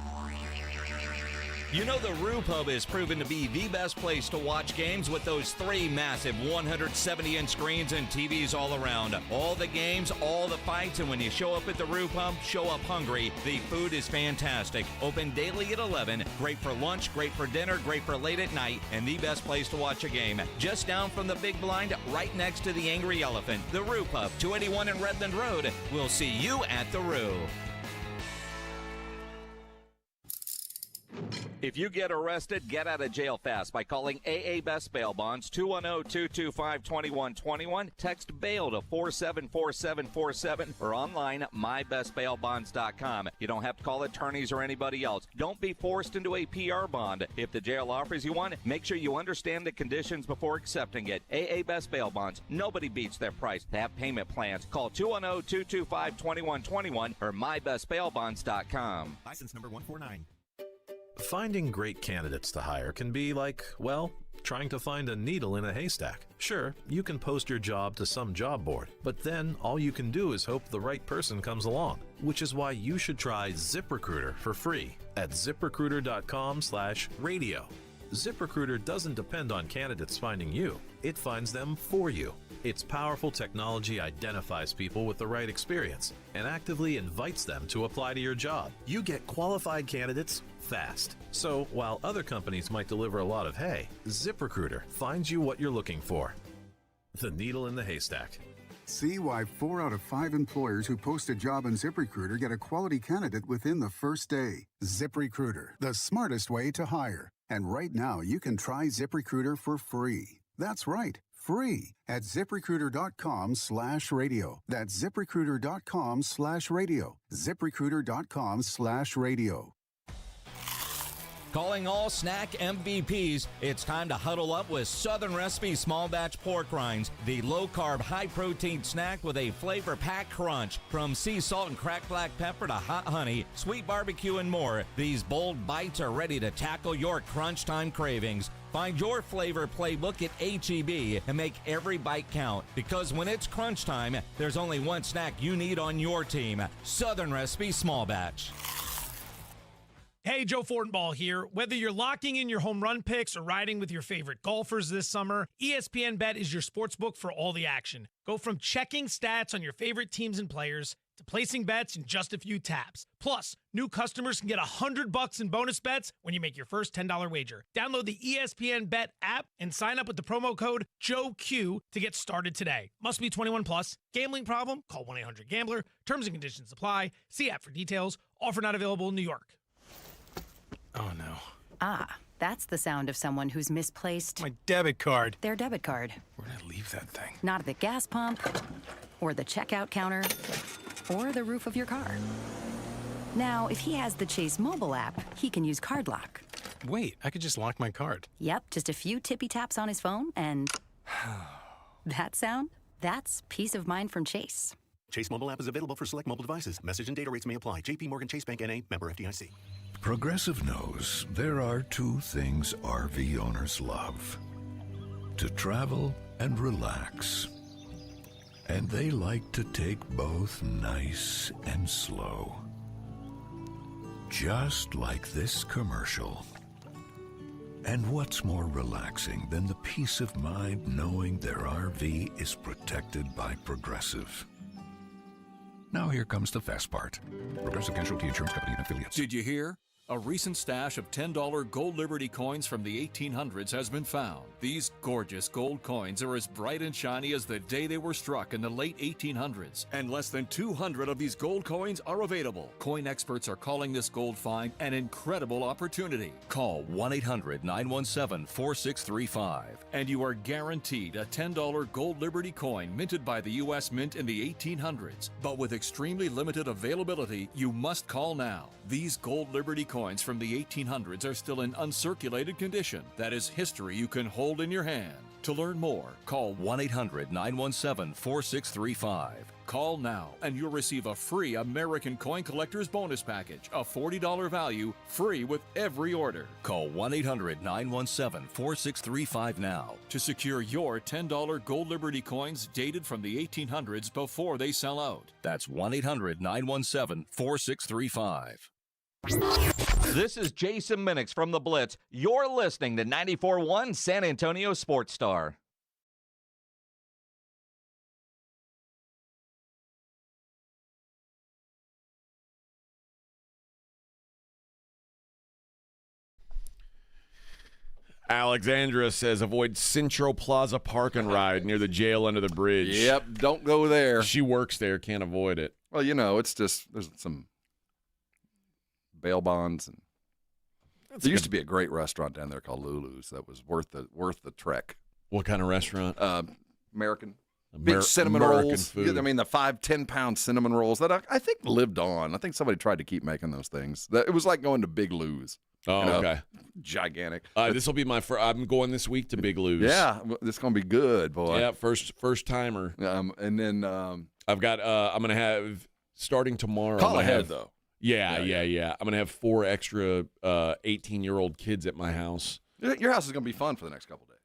You know the Roo Pub is proven to be the best place to watch games with those 3 massive 170-inch screens and TVs all around. All the games, all the fights, and when you show up at the Roo Pub, show up hungry. The food is fantastic. Open daily at 11. Great for lunch, great for dinner, great for late at night, and the best place to watch a game. Just down from the big blind, right next to the Angry Elephant. The Roo Pub, 281 in Redland Road. We'll see you at the Roo. If you get arrested, get out of jail fast by calling AA Best Bail Bonds, 210-225-2121. Text BAIL to 474747 or online mybestbailbonds.com. You don't have to call attorneys or anybody else. Don't be forced into a PR bond. If the jail offers you one, make sure you understand the conditions before accepting it. AA Best Bail Bonds. Nobody beats their price. They have payment plans. Call 210-225-2121 or mybestbailbonds.com. License number 149. Finding great candidates to hire can be like, well, trying to find a needle in a haystack. Sure, you can post your job to some job board, but then all you can do is hope the right person comes along, which is why you should try ZipRecruiter for free at ZipRecruiter.com/radio. ZipRecruiter doesn't depend on candidates finding you. It finds them for you. Its powerful technology identifies people with the right experience and actively invites them to apply to your job. You get qualified candidates fast. So while other companies might deliver a lot of hay, ZipRecruiter finds you what you're looking for. The needle in the haystack. See why 4 out of 5 employers who post a job on ZipRecruiter get a quality candidate within the first day. ZipRecruiter, the smartest way to hire. And right now, you can try ZipRecruiter for free. That's right, free at ZipRecruiter.com/radio. That's ZipRecruiter.com/radio. ZipRecruiter.com/radio. Calling all snack MVPs, it's time to huddle up with Southern Recipe Small Batch Pork Rinds, the low-carb, high-protein snack with a flavor-packed crunch. From sea salt and cracked black pepper to hot honey, sweet barbecue, and more, these bold bites are ready to tackle your crunch time cravings. Find your flavor playbook at H-E-B and make every bite count. Because when it's crunch time, there's only one snack you need on your team. Southern Recipe Small Batch. Hey, Joe Fortenbaugh here. Whether you're locking in your home run picks or riding with your favorite golfers this summer, ESPN Bet is your sportsbook for all the action. Go from checking stats on your favorite teams and players to placing bets in just a few taps. Plus, new customers can get $100 in bonus bets when you make your first $10 wager. Download the ESPN Bet app and sign up with the promo code JOEQ to get started today. Must be 21 plus. Gambling problem? Call 1-800-GAMBLER. Terms and conditions apply. See app for details. Offer not available in New York. Oh, no. Ah, that's the sound of someone who's misplaced My debit card. their debit card. Where'd I leave that thing? Not at the gas pump, or the checkout counter, or the roof of your car. Now, if he has the Chase mobile app, he can use Card Lock. Wait, I could just lock my card. Yep, just a few tippy taps on his phone, and that sound? That's peace of mind from Chase. Chase mobile app is available for select mobile devices. Message and data rates may apply. JP Morgan Chase Bank N.A. Member FDIC. Progressive knows there are two things RV owners love: to travel and relax. And they like to take both nice and slow. Just like this commercial. And what's more relaxing than the peace of mind knowing their RV is protected by Progressive? Now here comes the fast part. Progressive Casualty Insurance Company and Affiliates. Did you hear? A recent stash of $10 gold Liberty coins from the 1800s has been found. These gorgeous gold coins are as bright and shiny as the day they were struck in the late 1800s. And less than 200 of these gold coins are available. Coin experts are calling this gold find an incredible opportunity. Call 1-800-917-4635 and you are guaranteed a $10 gold Liberty coin minted by the U.S. Mint in the 1800s. But with extremely limited availability, you must call now. These gold Liberty coins from the 1800s are still in uncirculated condition. That is history you can hold in your hand. To learn more, call 1-800-917-4635. Call now and you'll receive a free American Coin Collector's Bonus Package, a $40 value, free with every order. Call 1-800-917-4635 now to secure your $10 gold Liberty coins dated from the 1800s before they sell out. That's 1-800-917-4635. This is Jason Minix from The Blitz. You're listening to 94.1 San Antonio Sports Star. Alexandra says avoid Centro Plaza Park and Ride near the jail under the bridge. Yep, don't go there. She works there, can't avoid it. Well, you know, it's just there's some bail bonds, and there used to be a great restaurant down there called Lulu's that was worth the trek. What kind of restaurant? American. Big cinnamon American rolls. food. I mean, the 5-10 pound cinnamon rolls that I think lived on. I think somebody tried to keep making those things. It was like going to Big Lou's. Oh, you know, okay. Gigantic. This will be my first. I'm going this week to Big Lou's. Yeah, this is gonna be good, boy. Yeah, first timer. And then I've got. I'm gonna have starting tomorrow. Call I'm gonna ahead have, though. Yeah. I'm gonna have 4 extra 18-year-old kids at my house. Your house is gonna be fun for the next couple days.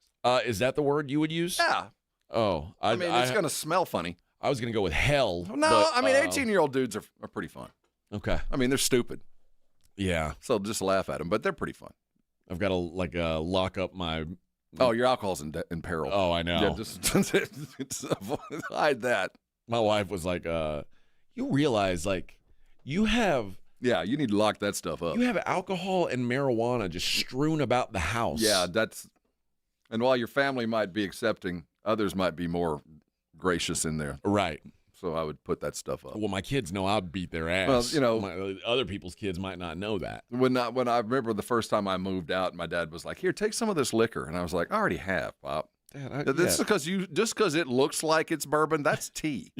Is that the word you would use? Yeah. Oh, I mean, it's gonna smell funny. I was gonna go with hell. No, but, I mean, 18-year-old dudes are pretty fun. Okay. I mean, they're stupid. Yeah. So just laugh at them, but they're pretty fun. I've got to lock up my. Oh, your alcohol's in peril. Oh, I know. Yeah, just hide that. My wife was like, "You realize, like, you have." Yeah, you need to lock that stuff up. You have alcohol and marijuana just strewn about the house. Yeah, that's. And while your family might be accepting, others might be more gracious in there. Right. So I would put that stuff up. Well, my kids know I'll beat their ass. Well, you know, other people's kids might not know that. When I remember the first time I moved out, my dad was like, "Here, take some of this liquor," and I was like, "I already have, Pop." Dad, This is because it looks like it's bourbon. That's tea.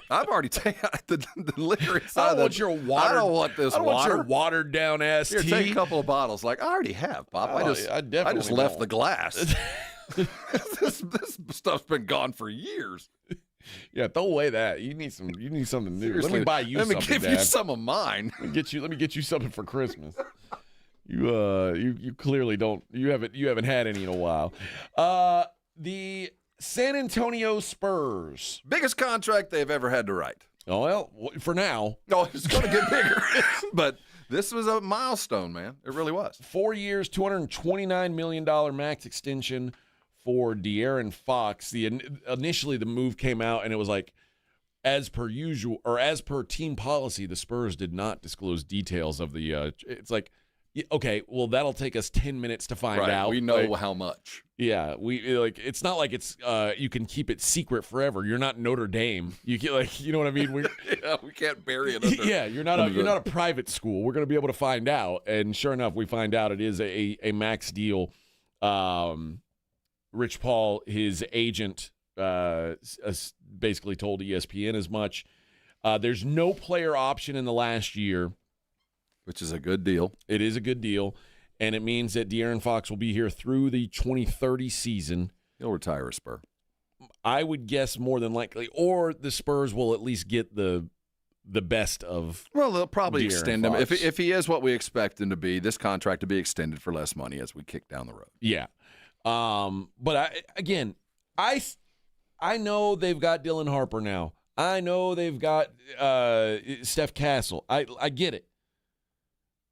I've already taken the liquor inside. I don't want your water. I don't want this I don't water. want your watered down ass Here, tea. take a couple of bottles. Like, I already have, Bob. I definitely just left don't. the glass. this stuff's been gone for years. Yeah, throw away that. You need something new. Seriously, let me buy you something. Let me give Dad. you some of mine. Let me get you something for Christmas. You clearly don't. You haven't had any in a while. The San Antonio Spurs, biggest contract they've ever had to write. Oh well, for now. No, it's going to get bigger. But this was a milestone, man. It really was. 4 years, $229 million max extension for De'Aaron Fox. Initially the move came out and it was like, as per usual, or as per team policy, the Spurs did not disclose details of the. It's like, okay, well that'll take us 10 minutes to find out. We know how much. Yeah, it's not like it's you can keep it secret forever. You're not Notre Dame. You can, you know what I mean? We can't bury it. Under, you're not a private school. We're going to be able to find out, and sure enough, we find out it is a max deal. Rich Paul, his agent, basically told ESPN as much. There's no player option in the last year, which is a good deal. It is a good deal, and it means that De'Aaron Fox will be here through the 2030 season. He'll retire a Spur. I would guess more than likely, or the Spurs will at least get the best of. Well, they'll probably De'Aaron extend him Fox. if he is what we expect him to be. This contract to be extended for less money as we kick down the road. Yeah. But I know they've got Dylan Harper now. I know they've got Steph Castle. I get it.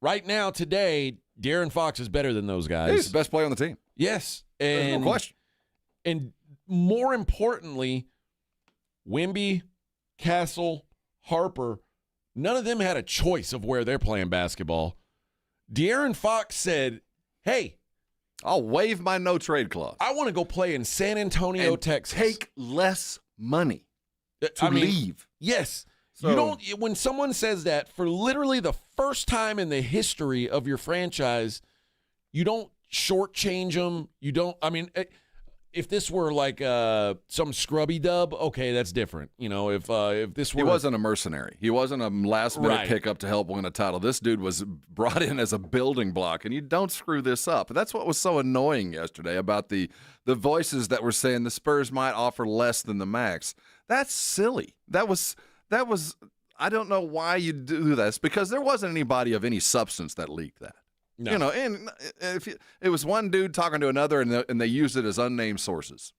Right now, today, De'Aaron Fox is better than those guys. He's the best player on the team. Yes. There's no question. And more importantly, Wemby, Castle, Harper, none of them had a choice of where they're playing basketball. De'Aaron Fox said, hey, I'll waive my no-trade clause. I want to go play in San Antonio, Texas. Take less money to leave. Yes. So, you don't. When someone says that for literally the first time in the history of your franchise, you don't shortchange them. You don't. I mean, if this were like some scrubby dub, okay, that's different. You know, if this were, he wasn't a mercenary. He wasn't a last-minute Right. pickup to help win a title. This dude was brought in as a building block, and you don't screw this up. That's what was so annoying yesterday about the voices that were saying the Spurs might offer less than the max. That's silly. That was. I don't know why you do this, because there wasn't anybody of any substance that leaked that. No. You know, and if it was one dude talking to another, and they used it as unnamed sources.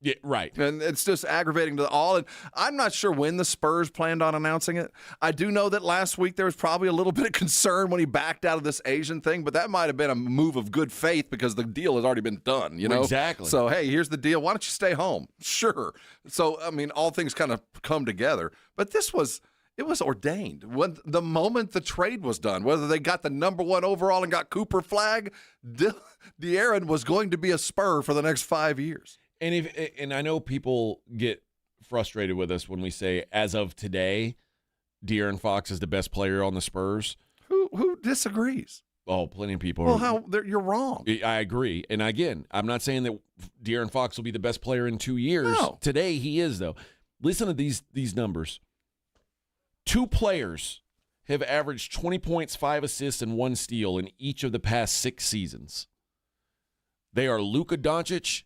Yeah, right. And it's just aggravating to all. And I'm not sure when the Spurs planned on announcing it. I do know that last week there was probably a little bit of concern when he backed out of this Asian thing, but that might have been a move of good faith because the deal has already been done, you know? Exactly. So, hey, here's the deal. Why don't you stay home? Sure. So, I mean, all things kind of come together. But it was ordained. When the moment the trade was done, whether they got the number 1 overall and got Cooper Flag, De'Aaron was going to be a Spur for the next 5 years. And I know people get frustrated with us when we say, as of today, De'Aaron Fox is the best player on the Spurs. Who disagrees? Oh, plenty of people. Well, you're wrong. I agree. And again, I'm not saying that De'Aaron Fox will be the best player in 2 years. No. Today, he is, though. Listen to these numbers. 2 players have averaged 20 points, 5 assists, and 1 steal in each of the past 6 seasons. They are Luka Doncic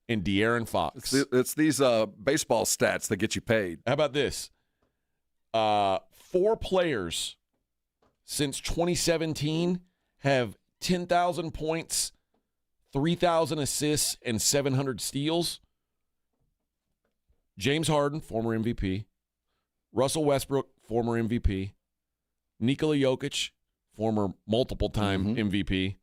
and De'Aaron Fox. It's these baseball stats that get you paid. How about this? 4 players since 2017 have 10,000 points, 3,000 assists, and 700 steals. James Harden, former MVP. Russell Westbrook, former MVP. Nikola Jokic, former multiple-time MVP.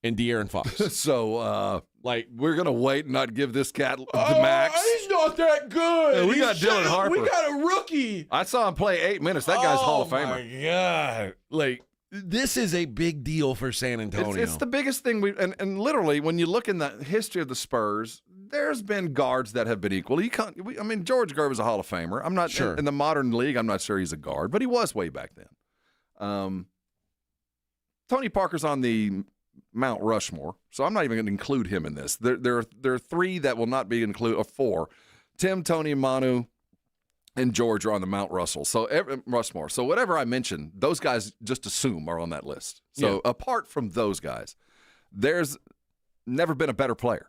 And De'Aaron Fox. So, we're going to wait and not give this cat the max. He's not that good. Yeah, we got Dylan Harper. We got a rookie. I saw him play 8 minutes. That guy's Hall of Famer. Oh, my God. This is a big deal for San Antonio. It's the biggest thing. And literally, when you look in the history of the Spurs, there's been guards that have been equal. George Gervin was a Hall of Famer. I'm not sure. In the modern league, I'm not sure he's a guard, but he was way back then. Tony Parker's on the Mount Rushmore, so I'm not even going to include him in this. There are 3 that will not be included, or 4. Tim, Tony, Manu, and George are on the Mount Rushmore. So whatever I mentioned, those guys just assume are on that list. So apart from those guys, there's never been a better player.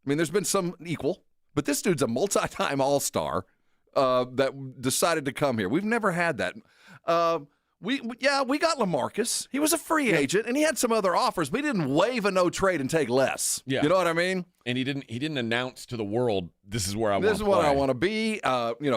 I mean, there's been some equal, but this dude's a multi-time All-Star that decided to come here. We've never had that. We got LaMarcus. He was a free agent, and he had some other offers, but he didn't waive a no trade and take less. Yeah. You know what I mean? And he didn't announce to the world, this is where I want to play. This is what I want to be.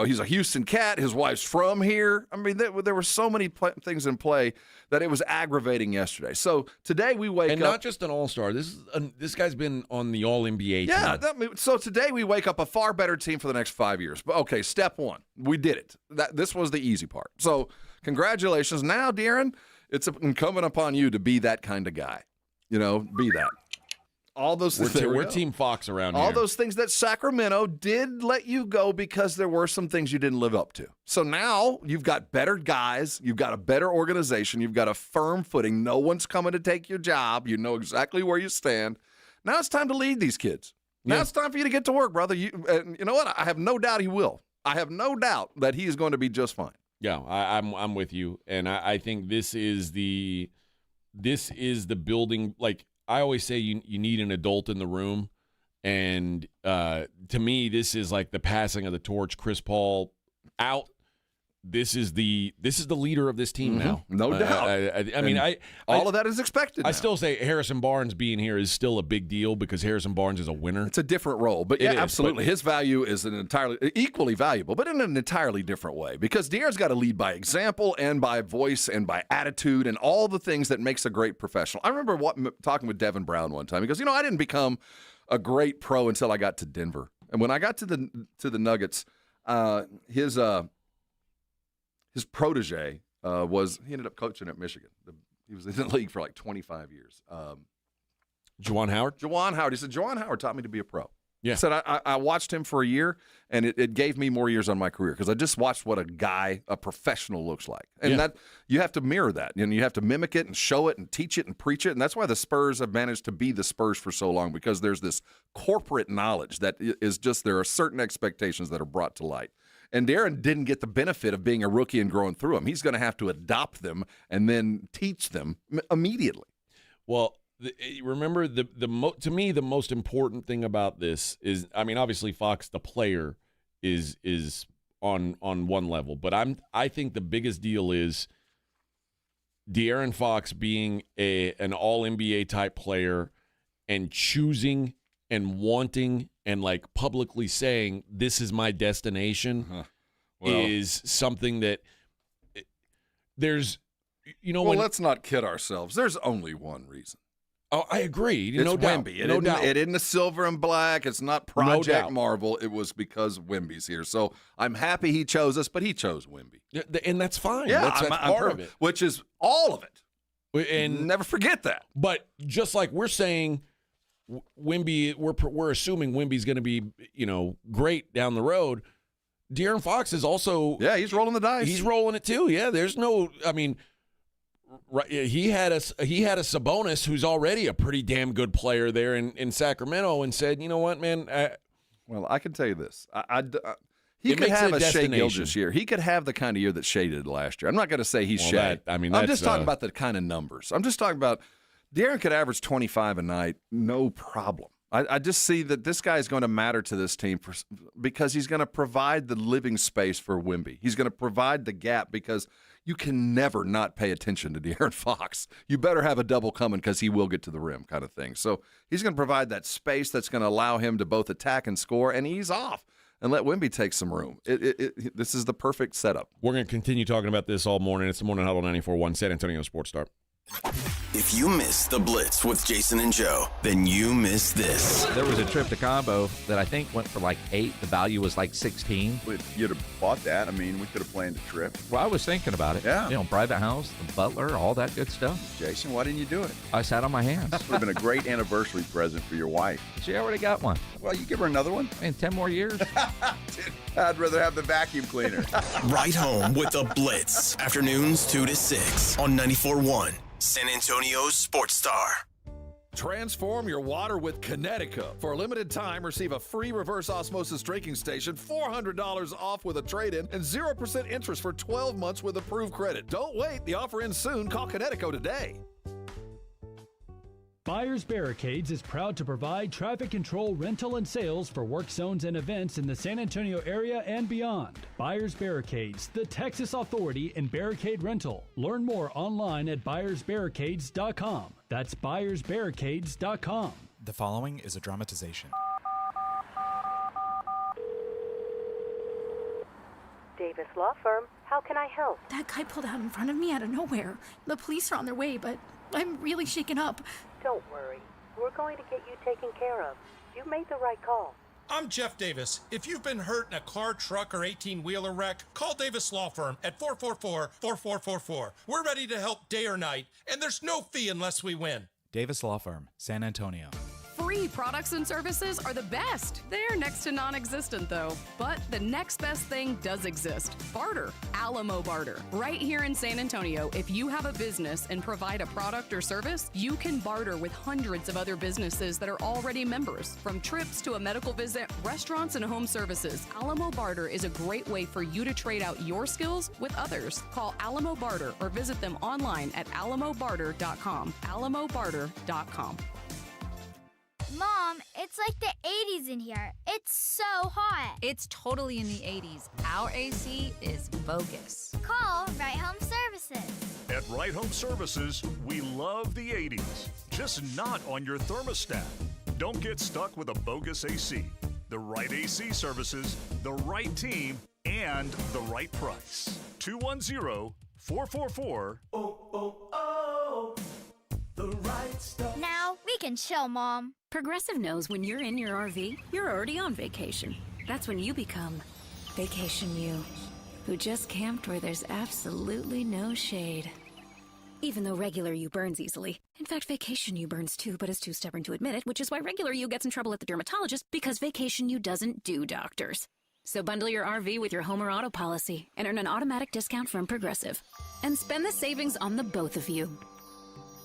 He's a Houston cat. His wife's from here. I mean, there were so many things in play that it was aggravating yesterday. So today we wake up. And not just an all-star. This guy's been on the all-NBA team. So today we wake up a far better team for the next 5 years. But okay, step one. We did it. This was the easy part. So congratulations. Now, De'Aaron, it's incumbent upon you to be that kind of guy. Be that. All those things. We're Team Fox around here. All those things that Sacramento did let you go because there were some things you didn't live up to. So now you've got better guys. You've got a better organization. You've got a firm footing. No one's coming to take your job. You know exactly where you stand. Now it's time to lead these kids. Now it's time for you to get to work, brother. You know what? I have no doubt he will. I have no doubt that he is going to be just fine. Yeah, I'm with you, and I think this is the building. Like I always say, you need an adult in the room, and to me, this is like the passing of the torch. Chris Paul out. This is the leader of this team now. No doubt. I mean, all of that is expected. I still say Harrison Barnes being here is still a big deal because Harrison Barnes is a winner. It's a different role, but absolutely. His value is equally valuable, but in an entirely different way because De'Aaron's got to lead by example and by voice and by attitude and all the things that makes a great professional. I remember talking with Devin Brown one time. He goes, I didn't become a great pro until I got to Denver. And when I got to the Nuggets, his protege he ended up coaching at Michigan. He was in the league for like 25 years. Juwan Howard? Juwan Howard. He said, Juwan Howard taught me to be a pro. Yeah. He said, I watched him for a year, and it gave me more years on my career because I just watched what a professional looks like. And that you have to mirror that. And you have to mimic it and show it and teach it and preach it. And that's why the Spurs have managed to be the Spurs for so long because there's this corporate knowledge that is just there are certain expectations that are brought to light. And De'Aaron didn't get the benefit of being a rookie and growing through them. He's going to have to adopt them and then teach them immediately. Well, remember, to me, the most important thing about this is, I mean, obviously Fox, the player, is on one level. But I think the biggest deal is De'Aaron Fox being an all-NBA type player and choosing and wanting and like publicly saying this is my destination is something that there's, let's not kid ourselves. There's only one reason. Oh, I agree. It's no doubt. Wemby. No doubt. It isn't the silver and black. It's not Project Marvel. It was because Wemby's here. So I'm happy he chose us, but he chose Wemby. Yeah, and that's fine. Yeah, that's part of it. Which is all of it. And never forget that. But just like we're saying, Wemby, we're assuming Wemby's going to be, great down the road. De'Aaron Fox is also he's rolling the dice. He's rolling it too. Yeah, there's no. I mean, he had a Sabonis who's already a pretty damn good player there in Sacramento, and said, you know what, man. Well, I can tell you this. He could have a Shai Gilgeous year. He could have the kind of year that Shai did last year. I'm not going to say he's Shai. I'm just talking about the kind of numbers. I'm just talking about. De'Aaron could average 25 a night, no problem. I just see that this guy is going to matter to this team because he's going to provide the living space for Wemby. He's going to provide the gap because you can never not pay attention to De'Aaron Fox. You better have a double coming because he will get to the rim kind of thing. So he's going to provide that space that's going to allow him to both attack and score and ease off and let Wemby take some room. This is the perfect setup. We're going to continue talking about this all morning. It's the Morning Huddle 94.1 San Antonio Sports Star. If you missed the Blitz with Jason and Joe, then you missed this. There was a trip to Cabo that I think went for like 8. The value was like 16. If you'd have bought that, I mean, we could have planned a trip. Well, I was thinking about it. Yeah. Private house, the butler, all that good stuff. Jason, why didn't you do it? I sat on my hands. This would have been a great anniversary present for your wife. She already got one. Well, you give her another one? In 10 more years. I'd rather have the vacuum cleaner. Right home with the Blitz. Afternoons 2 to 6 on 94.1. San Antonio's Sports Star. Transform your water with Connecticut. For a limited time, receive a free reverse osmosis drinking station, $400 off with a trade-in, and 0% interest for 12 months with approved credit. Don't wait. The offer ends soon. Call Connecticut today. Buyers Barricades is proud to provide traffic control, rental, and sales for work zones and events in the San Antonio area and beyond. Buyers Barricades, the Texas authority in barricade rental. Learn more online at buyersbarricades.com. That's buyersbarricades.com. The following is a dramatization. Davis Law Firm, how can I help? That guy pulled out in front of me out of nowhere. The police are on their way, but I'm really shaken up. Don't worry. We're going to get you taken care of. You made the right call. I'm Jeff Davis. If you've been hurt in a car, truck, or 18-wheeler wreck, call Davis Law Firm at 444-4444. We're ready to help day or night, and there's no fee unless we win. Davis Law Firm, San Antonio. Free products and services are the best. They're next to non-existent, though. But the next best thing does exist. Barter. Alamo Barter. Right here in San Antonio, if you have a business and provide a product or service, you can barter with hundreds of other businesses that are already members. From trips to a medical visit, restaurants, and home services, Alamo Barter is a great way for you to trade out your skills with others. Call Alamo Barter or visit them online at alamobarter.com. alamobarter.com. Mom, it's like the 80s in here. It's so hot. It's totally in the 80s. Our AC is bogus. Call Right Home Services. At Right Home Services, we love the 80s, just not on your thermostat. Don't get stuck with a bogus AC. The right AC services, the right team, and the right price. 210-444. The right stuff. Now we can chill, Mom. Progressive knows when you're in your RV, you're already on vacation. That's when you become Vacation You, who just camped where there's absolutely no shade. Even though regular you burns easily. In fact, Vacation You burns too, but is too stubborn to admit it, which is why regular you gets in trouble at the dermatologist, because Vacation You doesn't do doctors. So bundle your RV with your home or auto policy and earn an automatic discount from Progressive. And spend the savings on the both of you.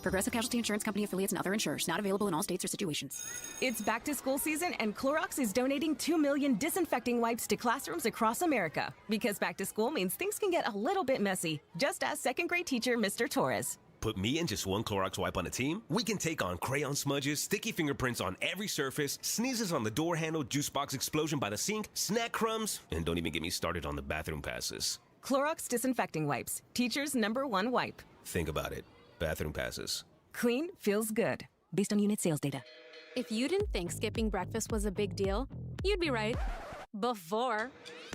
Progressive Casualty Insurance Company affiliates and other insurers. Not available in all states or situations. It's back to school season, and Clorox is donating 2 million disinfecting wipes to classrooms across America. Because back to school means things can get a little bit messy. Just ask second grade teacher Mr. Torres. Put me and just one Clorox wipe on a team? We can take on crayon smudges, sticky fingerprints on every surface, sneezes on the door handle, juice box explosion by the sink, snack crumbs, and don't even get me started on the bathroom passes. Clorox disinfecting wipes. Teacher's #1 wipe. Think about it. Bathroom passes. Clean feels good. Based on unit sales data. If you didn't think skipping breakfast was a big deal, you'd be right. Before.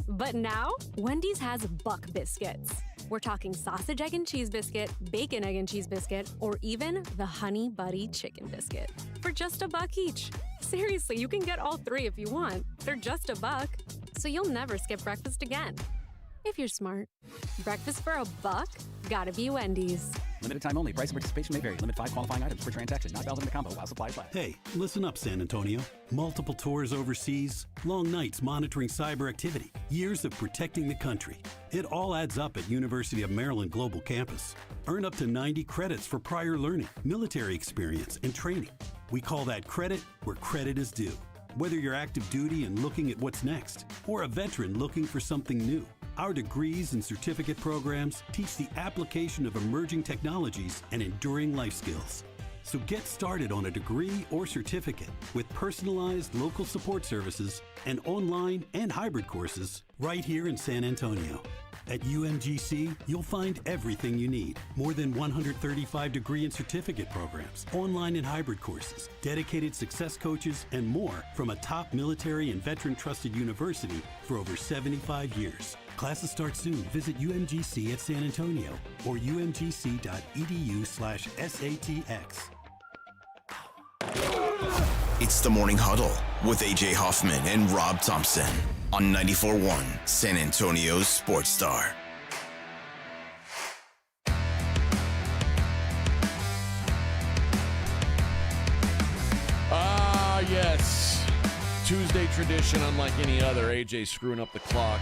But now, Wendy's has Buck Biscuits. We're talking sausage, egg, and cheese biscuit, bacon, egg, and cheese biscuit, or even the Honey Buddy chicken biscuit. For just $1 each. Seriously, you can get all 3 if you want. They're just $1. So you'll never skip breakfast again. If you're smart. Breakfast for $1? Gotta be Wendy's. Limited time only. Price and participation may vary. Limit 5 qualifying items per transaction. Not valid in the combo while supplies last. Hey, listen up, San Antonio. Multiple tours overseas, long nights monitoring cyber activity, years of protecting the country. It all adds up at University of Maryland Global Campus. Earn up to 90 credits for prior learning, military experience, and training. We call that credit where credit is due. Whether you're active duty and looking at what's next, or a veteran looking for something new, our degrees and certificate programs teach the application of emerging technologies and enduring life skills. So get started on a degree or certificate with personalized local support services and online and hybrid courses right here in San Antonio. At UMGC, you'll find everything you need. More than 135 degree and certificate programs, online and hybrid courses, dedicated success coaches, and more from a top military and veteran trusted university for over 75 years. Classes start soon. Visit UMGC at San Antonio or umgc.edu/SATX. It's the Morning Huddle with AJ Hoffman and Rob Thompson on 94.1 San Antonio's Sports Star. Yes. Tuesday tradition unlike any other. AJ screwing up the clock.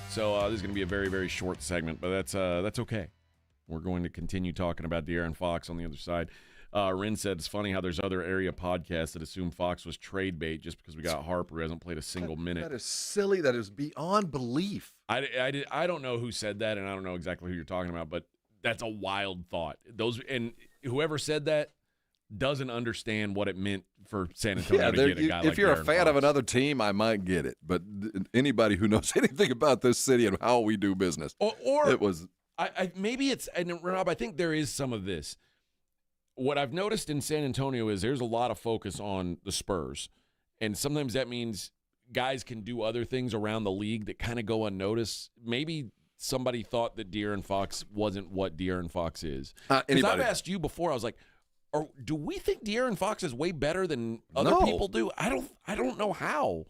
So this is going to be a very, very short segment, but that's okay. We're going to continue talking about De'Aaron Fox on the other side. Rin said it's funny how there's other area podcasts that assume Fox was trade bait just because we got Harper who hasn't played a single minute. That is silly. That is beyond belief. I don't know who said that, and I don't know exactly who you're talking about, but that's a wild thought. And whoever said that doesn't understand what it meant for San Antonio to get a guy like if you're De'Aaron a fan Fox. of another team, I might get it. But anybody who knows anything about this city and how we do business, or it was. Maybe it's, and Rob, I think there is some of this. What I've noticed in San Antonio is there's a lot of focus on the Spurs, and sometimes that means guys can do other things around the league that kind of go unnoticed. Maybe somebody thought that De'Aaron Fox wasn't what De'Aaron Fox is. Because I've asked you before, I was like, do we think De'Aaron Fox is way better than other people do? I don't know how.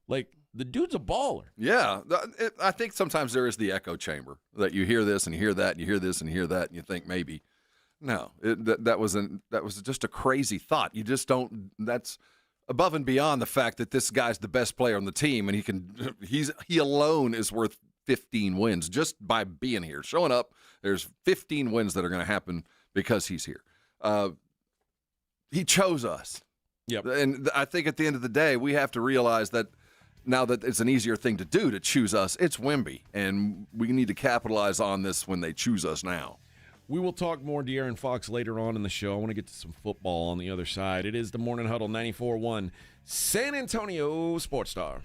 Like, the dude's a baller. Yeah. I think sometimes there is the echo chamber that you hear this and you hear that and you hear this and you hear that and you think maybe. No, that was just a crazy thought. You just don't. That's above and beyond the fact that this guy's the best player on the team, and he alone is worth 15 wins just by being here, showing up. There's 15 wins that are going to happen because he's here. He chose us. Yep. And I think at the end of the day, we have to realize that now that it's an easier thing to do to choose us. It's Wemby, and we need to capitalize on this when they choose us now. We will talk more De'Aaron Fox later on in the show. I want to get to some football on the other side. It is the Morning Huddle 94.1 San Antonio Sports Star.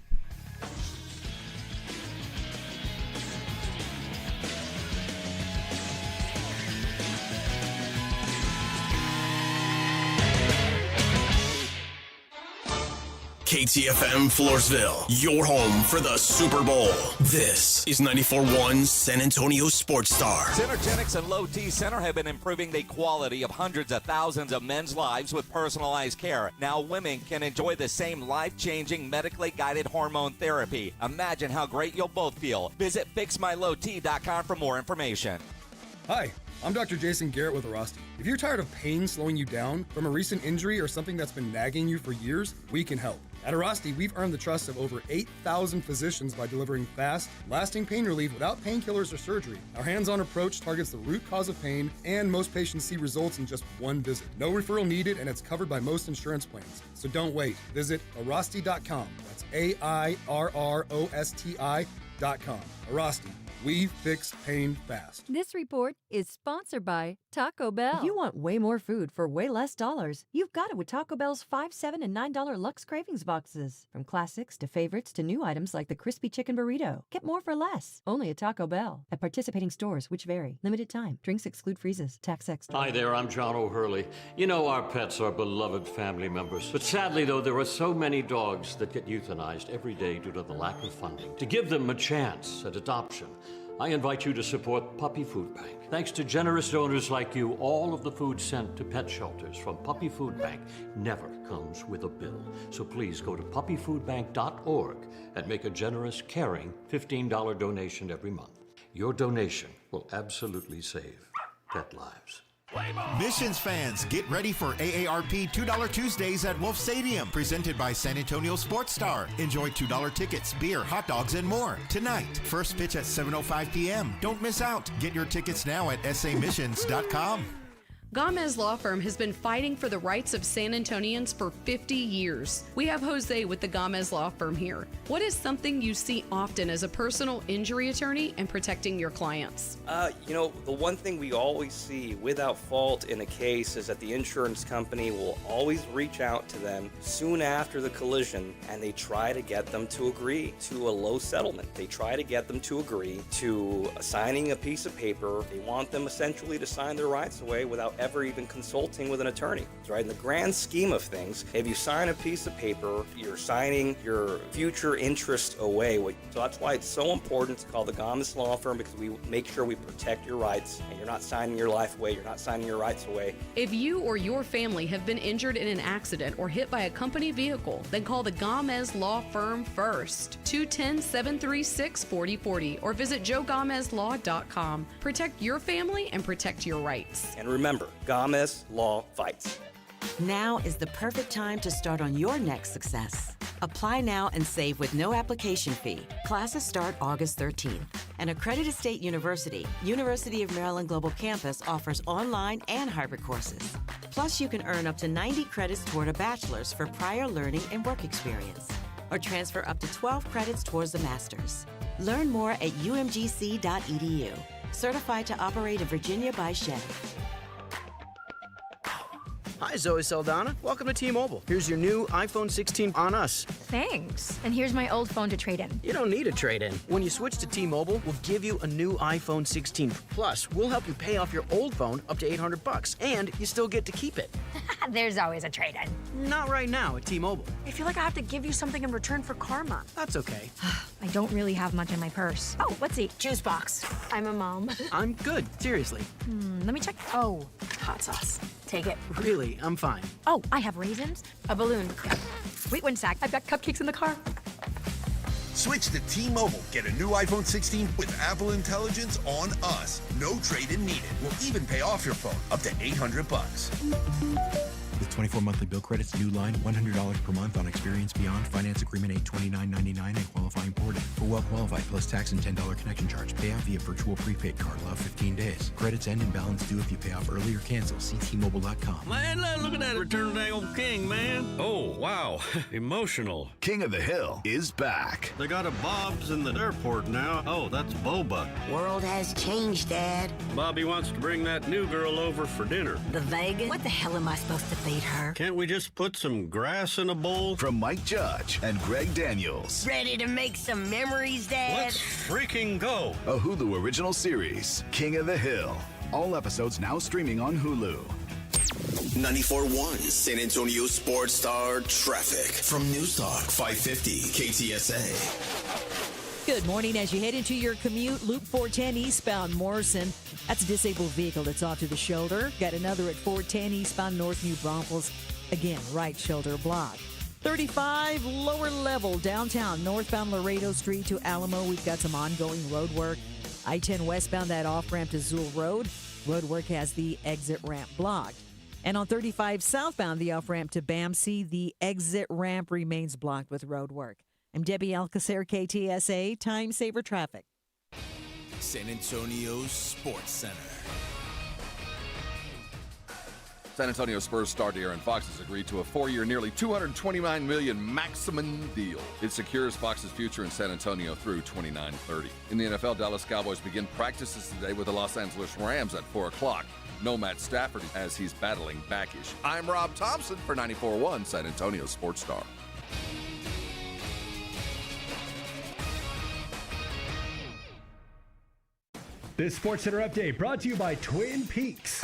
KTFM Floresville, your home for the Super Bowl. This is 94.1 San Antonio Sports Star. Synergenics and Low T Center have been improving the quality of hundreds of thousands of men's lives with personalized care. Now women can enjoy the same life-changing, medically guided hormone therapy. Imagine how great you'll both feel. Visit FixMyLowT.com for more information. Hi, I'm Dr. Jason Garrett with Arasti. If you're tired of pain slowing you down from a recent injury or something that's been nagging you for years, we can help. At Arasti, we've earned the trust of over 8,000 physicians by delivering fast, lasting pain relief without painkillers or surgery. Our hands-on approach targets the root cause of pain, and most patients see results in just one visit. No referral needed, and it's covered by most insurance plans. So don't wait. Visit Arasti.com. That's AIRROSTI.com. Arasti. We fix pain fast. This report is sponsored by Taco Bell. If you want way more food for way less dollars, you've got it with Taco Bell's $5, $7, and $9 Lux Cravings boxes. From classics to favorites to new items like the Crispy Chicken Burrito. Get more for less. Only at Taco Bell. At participating stores, which vary. Limited time. Drinks exclude freezes. Tax extra. Hi there, I'm John O'Hurley. You know our pets are beloved family members. But sadly, though, there are so many dogs that get euthanized every day due to the lack of funding. To give them a chance at adoption, I invite you to support Puppy Food Bank. Thanks to generous donors like you, all of the food sent to pet shelters from Puppy Food Bank never comes with a bill. So please go to puppyfoodbank.org and make a generous, caring $15 donation every month. Your donation will absolutely save pet lives. Missions fans, get ready for AARP $2 Tuesdays at Wolf Stadium, presented by San Antonio Sports Star. Enjoy $2 tickets, beer, hot dogs, and more. Tonight, first pitch at 7:05 p.m. Don't miss out. Get your tickets now at samissions.com. Gomez Law Firm has been fighting for the rights of San Antonians for 50 years. We have Jose with the Gomez Law Firm here. What is something you see often as a personal injury attorney and protecting your clients? The one thing we always see without fault in a case is that the insurance company will always reach out to them soon after the collision, and they try to get them to agree to a low settlement. They try to get them to agree to signing a piece of paper. They want them essentially to sign their rights away without ever even consulting with an attorney. Right? In the grand scheme of things, if you sign a piece of paper, you're signing your future interest away. So that's why it's so important to call the Gomez Law Firm, because we make sure we protect your rights, and you're not signing your life away, you're not signing your rights away. If you or your family have been injured in an accident or hit by a company vehicle, then call the Gomez Law Firm first. 210-736-4040 or visit joegomezlaw.com. Protect your family and protect your rights. And remember, Gomez Law fights. Now is the perfect time to start on your next success. Apply now and save with no application fee. Classes start August 13th. An accredited state university, University of Maryland Global Campus offers online and hybrid courses. Plus, you can earn up to 90 credits toward a bachelor's for prior learning and work experience, or transfer up to 12 credits towards a master's. Learn more at umgc.edu. Certified to operate in Virginia by Chevy. Hi, Zoe Saldana. Welcome to T-Mobile. Here's your new iPhone 16 on us. Thanks. And here's my old phone to trade in. You don't need a trade-in. When you switch to T-Mobile, we'll give you a new iPhone 16. Plus, we'll help you pay off your old phone up to $800, and you still get to keep it. There's always a trade-in. Not right now at T-Mobile. I feel like I have to give you something in return for karma. That's okay. I don't really have much in my purse. Oh, let's see. Juice box. I'm a mom. I'm good. Seriously. Let me check. Oh, hot sauce. Take it. Really, I'm fine. Oh, I have raisins, a balloon. Wait one sec. I've got cupcakes in the car. Switch to T-Mobile. Get a new iPhone 16 with Apple Intelligence on us. No trade-in needed. We'll even pay off your phone up to $800. With 24 monthly bill credits, new line, $100 per month on Experience Beyond. Finance agreement $829.99 and qualifying ported. For well qualified plus tax and $10 connection charge. Pay out via virtual prepaid card. Allow 15 days. Credits end and balance due if you pay off early or cancel. See T-Mobile.com. Man, look at that Return of the Dang Old King, man. Oh, wow. Emotional. King of the Hill is back. They got a Bob's in the airport now. Oh, that's Boba. World has changed, Dad. Bobby wants to bring that new girl over for dinner. The Vegas? What the hell am I supposed to feed her? Can't we just put some grass in a bowl? From Mike Judge and Greg Daniels. Ready to make some memories, Dad? Let's freaking go. A Hulu original series, King of the Hill. All episodes now streaming on Hulu. 94.1 San Antonio Sports Star Traffic from News Talk 550 KTSA. Good morning. As you head into your commute, Loop 410 eastbound Morrison. That's a disabled vehicle that's off to the shoulder. Got another at 410 eastbound North New Braunfels. Again, right shoulder block. 35 lower level downtown northbound Laredo Street to Alamo. We've got some ongoing road work. I-10 westbound that off-ramp to Zool Road. Road work has the exit ramp blocked. And on 35 southbound, the off-ramp to BAMC, the exit ramp remains blocked with road work. I'm Debbie Alcacer, KTSA, Time Saver Traffic. San Antonio Sports Center. San Antonio Spurs star De'Aaron Fox has agreed to a 4-year, nearly $229 million maximum deal. It secures Fox's future in San Antonio through 29-30. In the NFL, Dallas Cowboys begin practices today with the Los Angeles Rams at 4 o'clock. No Matt Stafford as he's battling back issue. I'm Rob Thompson for 94.1 San Antonio Sports Star. This SportsCenter update brought to you by Twin Peaks.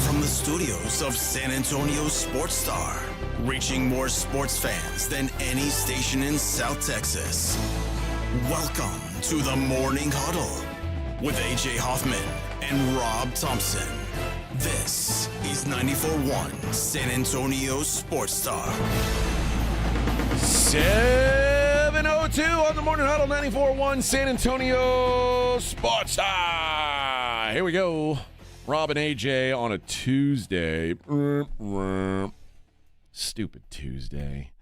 From the studios of San Antonio Sports Star, reaching more sports fans than any station in South Texas. Welcome to the Morning Huddle with AJ Hoffman and Rob Thompson. This is 94.1 San Antonio Sports Star. 7:02 on the Morning Huddle, 94.1 San Antonio Sports Star. Here we go. Rob and AJ on a Tuesday. Stupid Tuesday.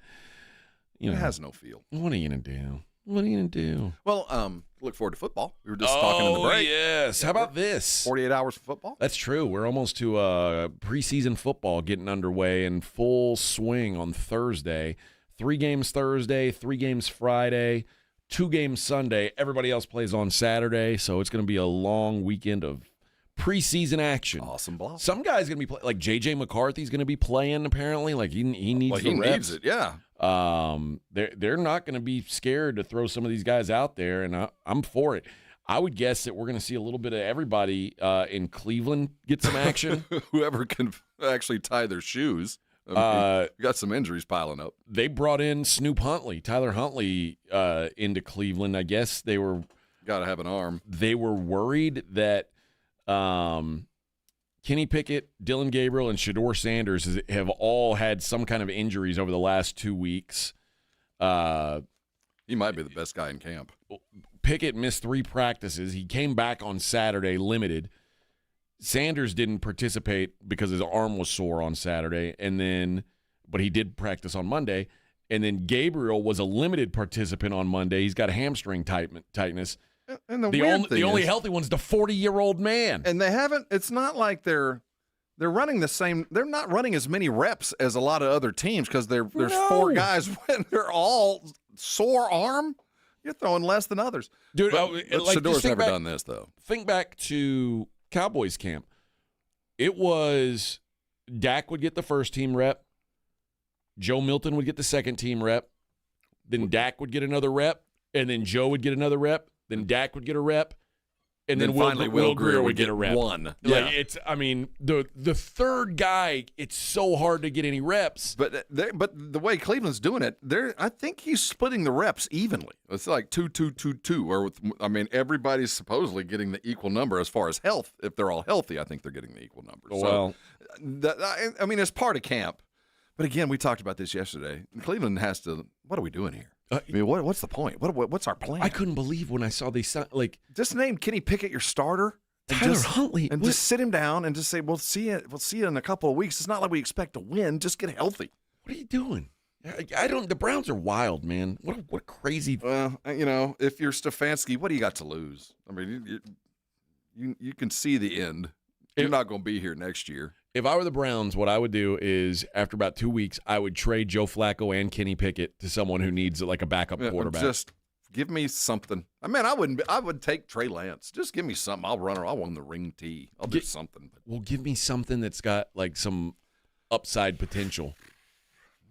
You know, it has no feel. What are you going to do? What are you going to do? Well, look forward to football. We were just talking in the break. Yes. How about this? 48 hours for football? That's true. We're almost to preseason football getting underway in full swing on Thursday. 3 games Thursday, 3 games Friday, 2 games Sunday. Everybody else plays on Saturday, so it's going to be a long weekend of preseason action. Awesome ball. Some guy's going to be like J.J. McCarthy's going to be playing apparently. Like he needs the reps. Needs it, yeah. They're not going to be scared to throw some of these guys out there, and I'm for it. I would guess that we're going to see a little bit of everybody in Cleveland get some action. Whoever can actually tie their shoes. I mean, got some injuries piling up. They brought in Snoop Huntley, Tyler Huntley, into Cleveland. I guess they were got to have an arm. They were worried that Kenny Pickett, Dylan Gabriel, and Shedeur Sanders have all had some kind of injuries over the last 2 weeks. He might be the best guy in camp. Pickett missed 3 practices. He came back on Saturday, limited. Sanders didn't participate because his arm was sore on Saturday, but he did practice on Monday. And then Gabriel was a limited participant on Monday. He's got a hamstring tightness. And the only healthy one's the 40-year-old man. And they haven't. It's not like they're they're running the same. They're not running as many reps as a lot of other teams because there's 4 guys when they're all sore arm. You're throwing less than others. Dude, Shador's never done this, though. Think back to Cowboys camp. It was Dak would get the first team rep. Joe Milton would get the second team rep. Then Dak would get another rep. And then Joe would get another rep. Then Dak would get a rep. And then finally Will Greer would get a rep. One. Yeah. The third guy, it's so hard to get any reps. But the way Cleveland's doing it, I think he's splitting the reps evenly. It's like 2-2-2-2. Or everybody's supposedly getting the equal number as far as health. If they're all healthy, I think they're getting the equal number. Well, it's part of camp. But again, we talked about this yesterday. Cleveland has to. What are we doing here? What's the point? What's our plan? I couldn't believe when I saw these just name Kenny Pickett your starter. Tyler Huntley, and just sit him down and just say, "We'll see you in a couple of weeks." It's not like we expect to win. Just get healthy. What are you doing? I don't. The Browns are wild, man. What crazy. Well, if you're Stefanski, what do you got to lose? I mean, you can see the end. You're not going to be here next year. If I were the Browns, what I would do is, after about 2 weeks, I would trade Joe Flacco and Kenny Pickett to someone who needs like a backup quarterback. Just give me something. I would take Trey Lance. Just give me something. I'll run the ring tee. I'll do something. Well, give me something that's got like some upside potential.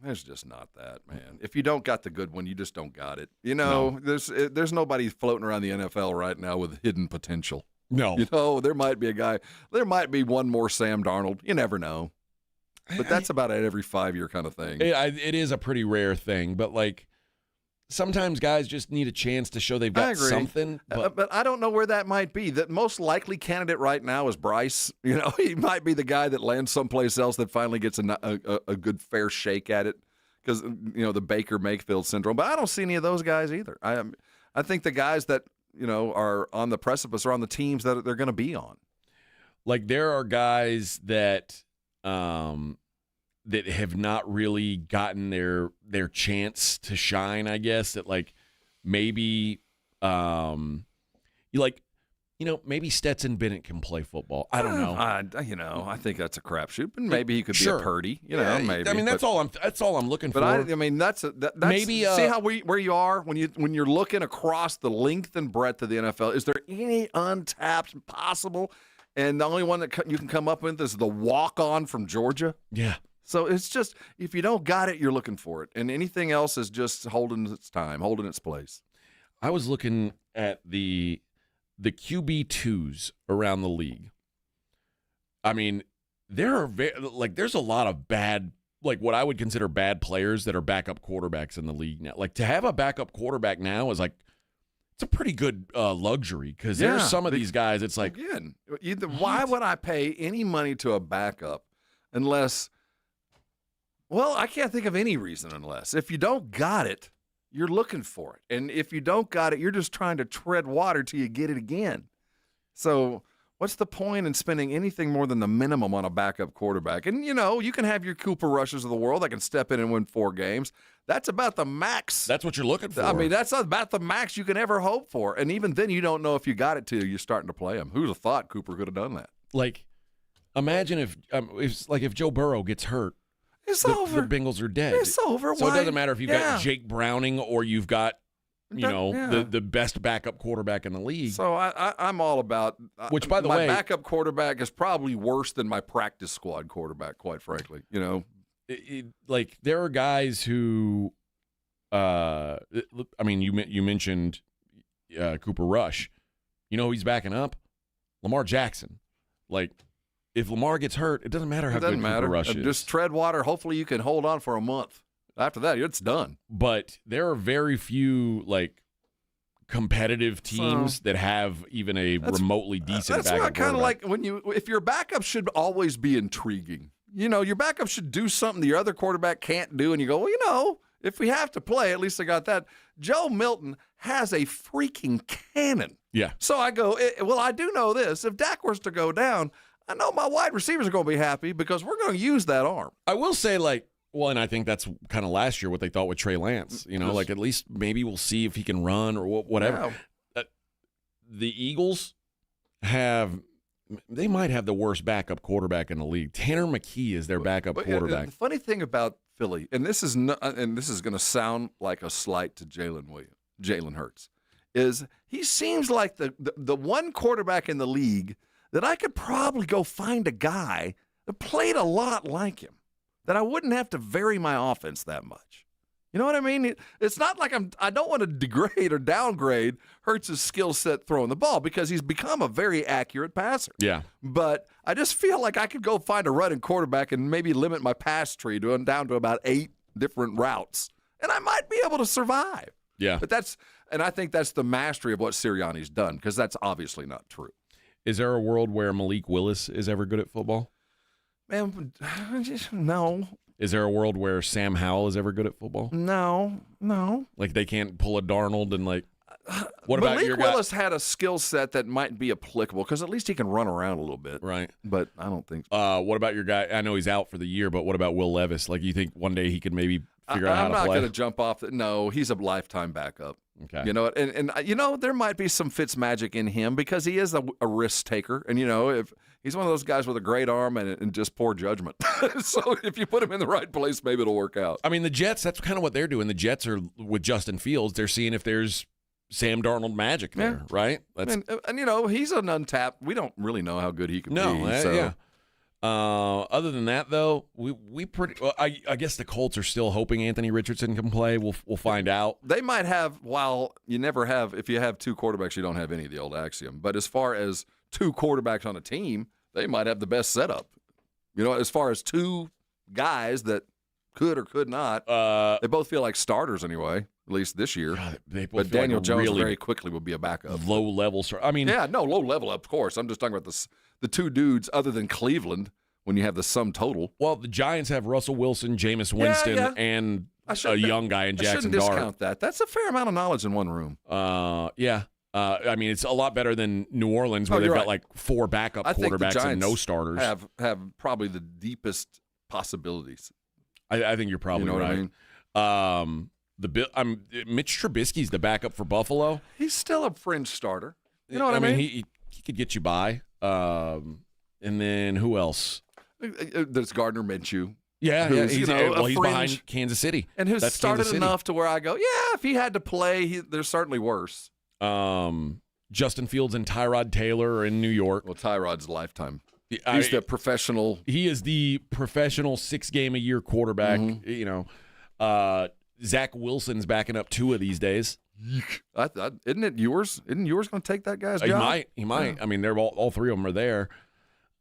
There's just not that, man. If you don't got the good one, you just don't got it. There's nobody floating around the NFL right now with hidden potential. No. There might be a guy. There might be one more Sam Darnold. You never know. But that's about it every 5-year kind of thing. It is a pretty rare thing, but like sometimes guys just need a chance to show they've got something. But I don't know where that might be. The most likely candidate right now is Bryce. He might be the guy that lands someplace else that finally gets a good fair shake at it because, the Baker Mayfield syndrome. But I don't see any of those guys either. I think the guys that, are on the precipice or on the teams that they're going to be on. Like there are guys that that have not really gotten their chance to shine, I guess, that like maybe maybe Stetson Bennett can play football. I don't know. I think that's a crapshoot. But maybe he could be a Purdy. Maybe. I mean, that's all I'm looking for. But that's maybe see how where you are when you're looking across the length and breadth of the NFL. Is there any untapped possible? And the only one that you can come up with is the walk-on from Georgia. Yeah. So it's just if you don't got it, you're looking for it, and anything else is just holding its time, holding its place. I was looking at the QB2s around the league. I mean, there's a lot of bad, like what I would consider bad players that are backup quarterbacks in the league now. Like to have a backup quarterback now is like, it's a pretty good luxury because there's some of these guys. It's like, again, why would I pay any money to a backup unless, well, I can't think of any reason unless if you don't got it, you're looking for it. And if you don't got it, you're just trying to tread water till you get it again. So what's the point in spending anything more than the minimum on a backup quarterback? And, you can have your Cooper Rushes of the world that can step in and win 4 games. That's about the max. That's what you're looking for. I mean, that's about the max you can ever hope for. And even then, you don't know if you got it till you're starting to play him. Who'd have thought Cooper could have done that? Like, imagine if Joe Burrow gets hurt. It's over. The Bengals are dead. It's over. So it doesn't matter if you've got Jake Browning or you've got, the best backup quarterback in the league. So I'm all about. Which, by the way, my backup quarterback is probably worse than my practice squad quarterback. Quite frankly, like there are guys who, you mentioned Cooper Rush. He's backing up Lamar Jackson. Like, if Lamar gets hurt, it doesn't matter how good Cooper Rush is. Just tread water. Hopefully, you can hold on for a month. After that, it's done. But there are very few competitive teams that have even a remotely decent backup quarterback. That's kind of like if your backup should always be intriguing. Your backup should do something the other quarterback can't do, and you go, well, if we have to play, at least I got that. Joe Milton has a freaking cannon. Yeah. So I go, I do know this. If Dak was to go down, I know my wide receivers are going to be happy because we're going to use that arm. I will say, and I think that's kind of last year what they thought with Trey Lance. At least maybe we'll see if he can run or whatever. Yeah. The Eagles have they might have the worst backup quarterback in the league. Tanner McKee is their backup quarterback. The funny thing about Philly, and this is going to sound like a slight to Jalen Hurts, is he seems like the one quarterback in the league that I could probably go find a guy that played a lot like him, that I wouldn't have to vary my offense that much. You know what I mean? It's not like I don't want to degrade or downgrade Hurts' skill set throwing the ball because he's become a very accurate passer. Yeah. But I just feel like I could go find a running quarterback and maybe limit my pass tree down to about 8 different routes, and I might be able to survive. Yeah. But I think that's the mastery of what Sirianni's done, because that's obviously not true. Is there a world where Malik Willis is ever good at football? Man, no. Is there a world where Sam Howell is ever good at football? No. Like they can't pull a Darnold and like. What about Malik your guy? Willis had a skill set that might be applicable because at least he can run around a little bit. Right. But I don't think so. What about your guy? I know he's out for the year, but what about Will Levis? Like, you think one day he could maybe figure out how to play? I'm not going to jump off. No, he's a lifetime backup. Okay. You know, and you know, there might be some Fitz magic in him because he is a risk taker. And, you know, if he's one of those guys with a great arm and just poor judgment. So if you put him in the right place, maybe it'll work out. I mean, the Jets, that's kind of what they're doing. The Jets are with Justin Fields. They're seeing if there's Sam Darnold magic there, right? And, you know, he's an untapped. We don't really know how good he could be. So. Yeah. Other than that, though, we pretty. Well, I guess the Colts are still hoping Anthony Richardson can play. We'll find out. They might have. While you never have, if you have 2 quarterbacks, you don't have any of the old axiom. But as far as 2 quarterbacks on a team, they might have the best setup. You know, as far as 2 guys that could or could not, they both feel like starters anyway. At least this year. God, but Daniel Jones very quickly would be a backup. Low level. I mean, low level, of course. I'm just talking about the 2 dudes other than Cleveland when you have the sum total. Well, the Giants have Russell Wilson, Jameis Winston, and a young guy in Jackson Dart. I shouldn't discount that. That's a fair amount of knowledge in one room. Yeah. I mean, it's a lot better than New Orleans where they've got like 4 backup quarterbacks and no starters. Have probably the deepest possibilities. I think you're probably right. I mean? Mitch Trubisky's the backup for Buffalo. He's still a fringe starter. You know what I mean? He could get you by. And then who else? There's Gardner Minshew. Yeah, he's behind Kansas City. And who's started enough to where I go, if he had to play, there's certainly worse. Justin Fields and Tyrod Taylor are in New York. Well, Tyrod's lifetime. He's the professional. He is the professional 6-game-a-year quarterback. Mm-hmm. You know, Zach Wilson's backing up Tua these days. Isn't it yours? Isn't yours going to take that guy's job? He might. Yeah. I mean, they're all 3 of them are there.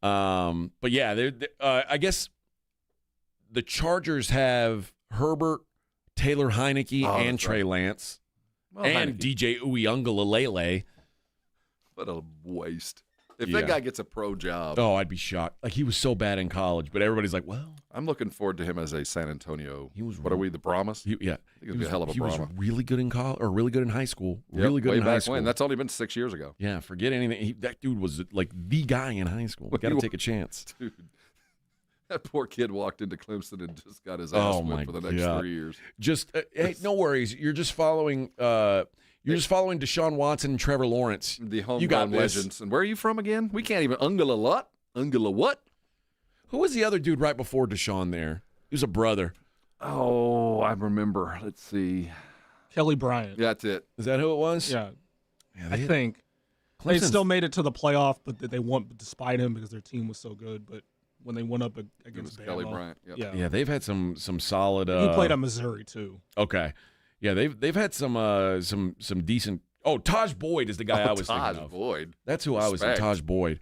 But yeah, I guess the Chargers have Herbert, Taylor Heineke, and Trey Lance, and DJ Uiagalelei. What a waste. If that guy gets a pro job. Oh, I'd be shocked. Like, he was so bad in college, but everybody's like, well. I'm looking forward to him as a San Antonio. What are we, the Brahmas? Yeah. I think he'd be a hell of a Brahma. He was really good in college, or really good in high school. Really good in high school. When. That's only been 6 years ago. Yeah, forget anything. That dude was like the guy in high school. Got to take a chance. Dude, that poor kid walked into Clemson and just got his ass whipped for the next 3 years. Just, hey, no worries. You're just following Deshaun Watson and Trevor Lawrence. The homegrown legends. And where are you from again? We can't even. Ungala what? Who was the other dude right before Deshaun there? He was a brother. Oh, I remember. Let's see. Kelly Bryant. Yeah, that's it. Is that who it was? Yeah. I think. They still made it to the playoff, but they won despite him because their team was so good. But when they went up against Kelly Bryant. Yep. Yeah, they've had some solid. He played at Missouri too. Okay. Yeah, they've had some decent. Oh, Taj Boyd is the guy I was thinking of. Taj Boyd. That's who I was thinking. Taj Boyd.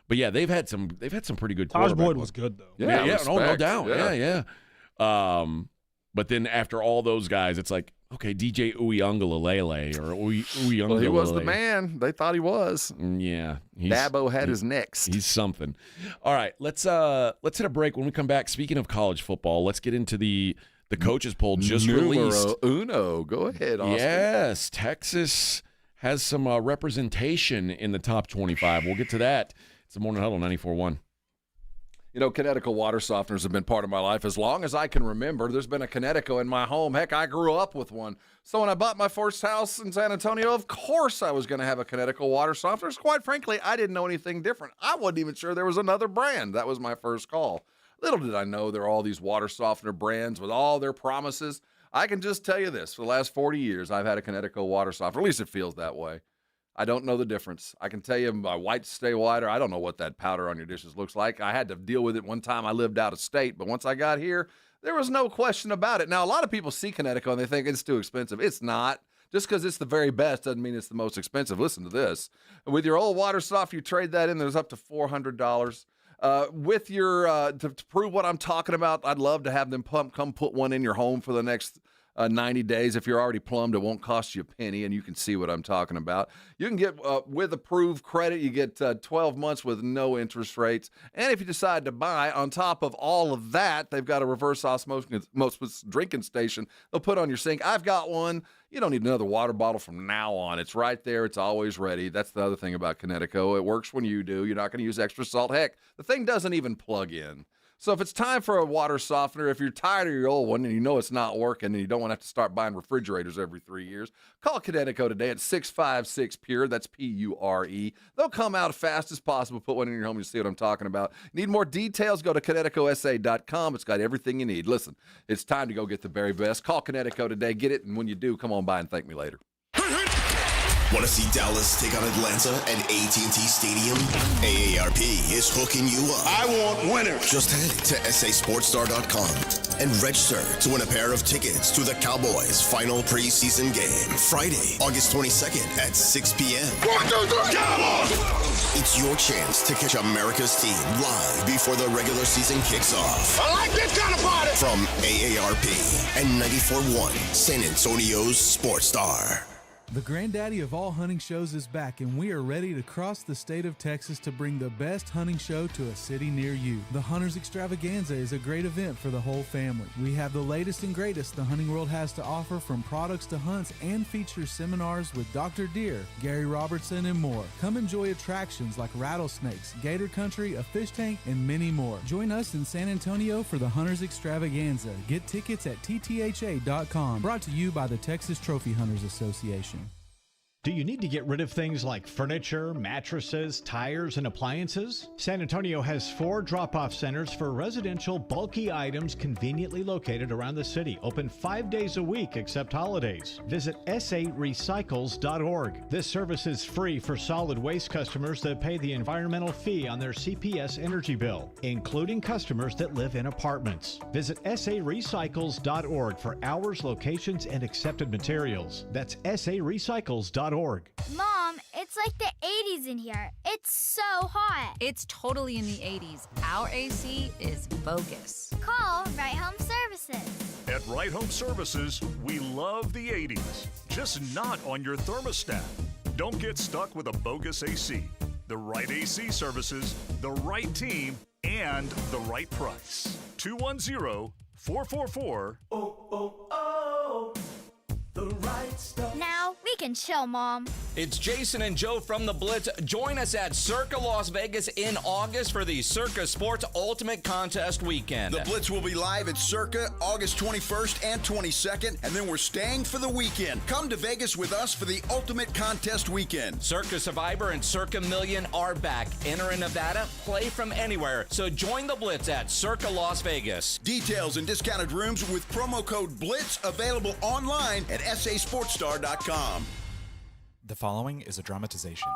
But yeah, they've had some pretty good. Taj Boyd was good though. Yeah, no doubt. Yeah. But then after all those guys, it's like, okay, DJ Uiagalelei or Uiagalelei. Well, he was the man. They thought he was. Yeah, Dabo had his next. He's something. All right, let's hit a break. When we come back, speaking of college football, let's get into the coaches poll just released. Uno. Go ahead, Austin. Yes, Texas has some representation in the top 25. We'll get to that. It's the Morning Huddle 94.1. You know, Connecticut water softeners have been part of my life as long as I can remember. There's been a Connecticut in my home. Heck, I grew up with one. So when I bought my first house in San Antonio, of course I was going to have a Connecticut water softener. Quite frankly, I didn't know anything different. I wasn't even sure there was another brand. That was my first call. Little did I know there are all these water softener brands with all their promises. I can just tell you this. For the last 40 years, I've had a Connecticut water softener. At least it feels that way. I don't know the difference. I can tell you my whites stay whiter. I don't know what that powder on your dishes looks like. I had to deal with it one time I lived out of state, but once I got here, there was no question about it. Now, a lot of people see Connecticut and they think it's too expensive. It's not. Just because it's the very best doesn't mean it's the most expensive. Listen to this. With your old water softener, you trade that in, there's up to $400. With your, to prove what I'm talking about, I'd love to have them come put one in your home for the next 90 days. If you're already plumbed, it won't cost you a penny, and you can see what I'm talking about. You can get, with approved credit, you get 12 months with no interest rates. And if you decide to buy, on top of all of that, they've got a reverse osmosis drinking station they'll put on your sink. I've got one. You don't need another water bottle from now on. It's right there. It's always ready. That's the other thing about Connecticut. It works when you do. You're not going to use extra salt. Heck, the thing doesn't even plug in. So if it's time for a water softener, if you're tired of your old one and you know it's not working and you don't want to have to start buying refrigerators every 3 years, call Connecticut today at 656-PURE. That's P-U-R-E. They'll come out as fast as possible, put one in your home, and you see what I'm talking about. Need more details? Go to ConnecticutSA.com. It's got everything you need. Listen, it's time to go get the very best. Call Connecticut today. Get it, and when you do, come on by and thank me later. Want to see Dallas take on Atlanta at AT&T Stadium? AARP is hooking you up. I want winners. Just head to sasportstar.com and register to win a pair of tickets to the Cowboys' final preseason game, Friday, August 22nd at 6 p.m. 1, 2, 3, Cowboys! It's your chance to catch America's team live before the regular season kicks off. I like this kind of party! From AARP and 94.1 San Antonio's Sports Star. The granddaddy of all hunting shows is back, and we are ready to cross the state of Texas to bring the best hunting show to a city near you. The Hunters Extravaganza is a great event for the whole family. We have the latest and greatest the hunting world has to offer, from products to hunts, and features seminars with Dr. Deer, Gary Robertson, and more. Come enjoy attractions like rattlesnakes, gator country, a fish tank, and many more. Join us in San Antonio for the Hunters Extravaganza. Get tickets at ttha.com. Brought to you by the Texas Trophy Hunters Association. Do you need to get rid of things like furniture, mattresses, tires, and appliances? San Antonio has 4 drop-off centers for residential bulky items conveniently located around the city, open 5 days a week except holidays. Visit sarecycles.org. This service is free for solid waste customers that pay the environmental fee on their CPS energy bill, including customers that live in apartments. Visit sarecycles.org for hours, locations, and accepted materials. That's sarecycles.org. Mom, it's like the 80s in here. It's so hot. It's totally in the 80s. Our AC is bogus. Call Right Home Services. At Right Home Services, we love the 80s, just not on your thermostat. Don't get stuck with a bogus AC. The right AC services, the right team, and the right price. 210-444. The right stuff. Now we can chill, Mom. It's Jason and Joe from the Blitz. Join us at Circa Las Vegas in August for the Circa Sports Ultimate Contest Weekend. The Blitz will be live at Circa August 21st and 22nd, and then we're staying for the weekend. Come to Vegas with us for the Ultimate Contest Weekend. Circa Survivor and Circa Million are back. Enter in Nevada, play from anywhere. So join the Blitz at Circa Las Vegas. Details and discounted rooms with promo code BLITZ available online at sasportstar.com. The following is a dramatization.